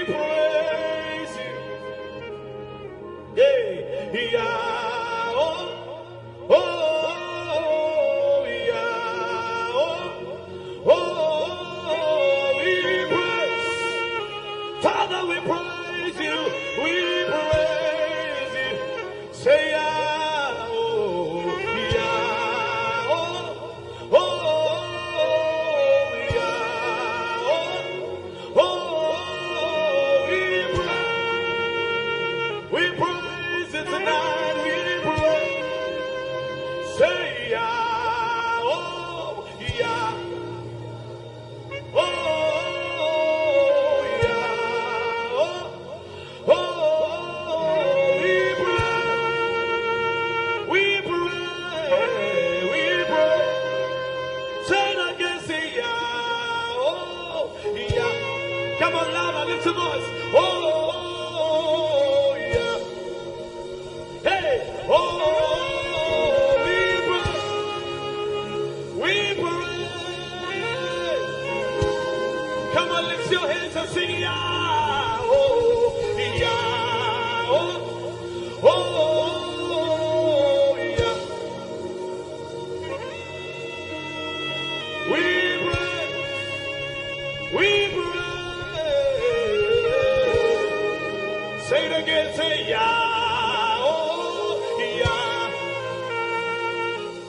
praise you, yeah, yeah, oh, oh, yeah, oh, oh. Father, we praise you, we praise you. Say, yeah, oh, yeah, oh, oh, yeah, oh, oh, we praise you tonight. Come on, louder, lift your voice. Oh, yeah. Hey, oh, we pray. Come on, lift your hands and sing, yeah. Oh, yeah. Oh, yeah. We pray. We pray. Say it again, say yeah, oh, yeah,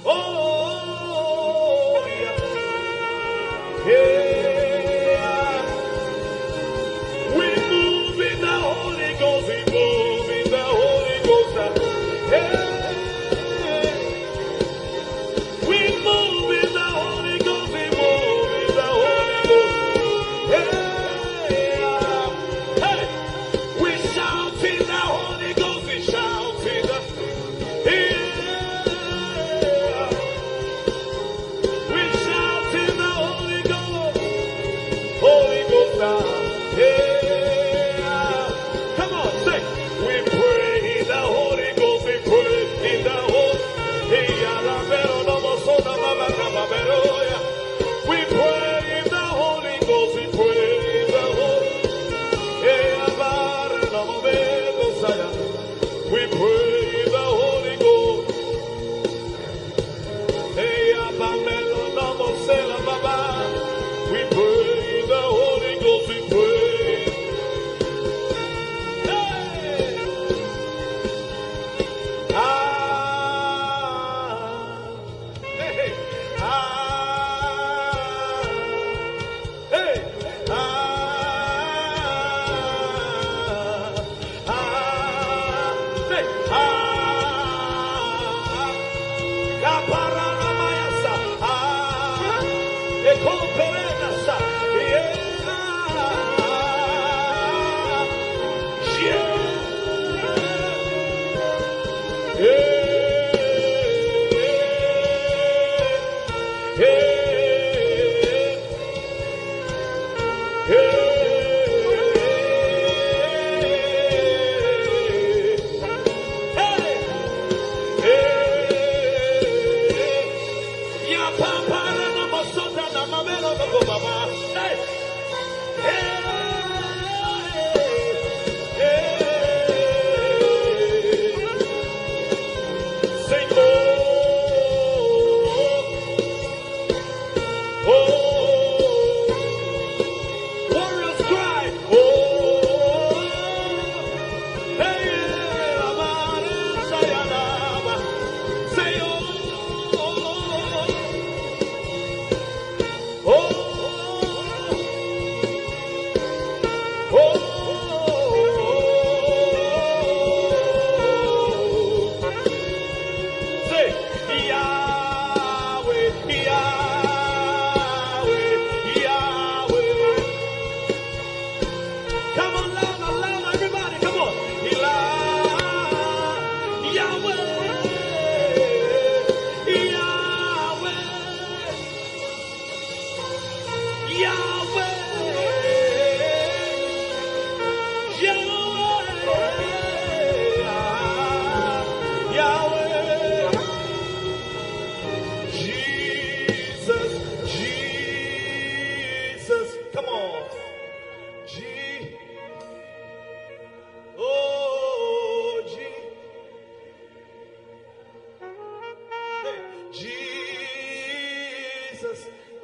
oh, yeah, yeah. We move in the Holy Ghost, we move in the Holy Ghost, yeah. We move in the Holy Ghost, we move in the Holy Ghost, yeah.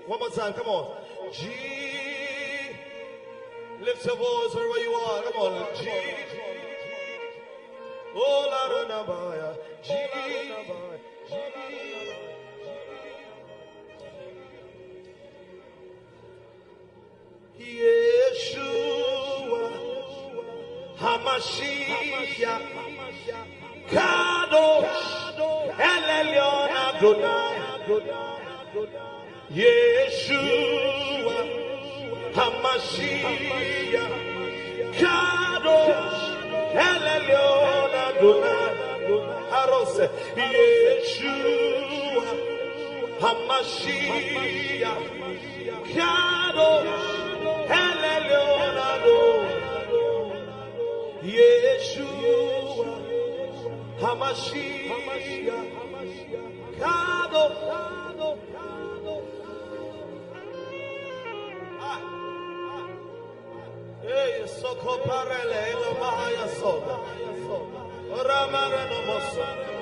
One more time, come on. G. Lift your voice wherever you are. Come on. G. Oh, Lara George. G. Yeshua. Hamashiach. Kadosh. Elelyon Adonai. Yeshua, Hamashiach, Kadosh, Elelyon Adonai, Arose, Yeshua, Hamashiach, Kadosh, Elelyon Yeshua, Hamashiach, Kado. Hey, Soko Parele, Mahaya Soda, Ramana no Moso.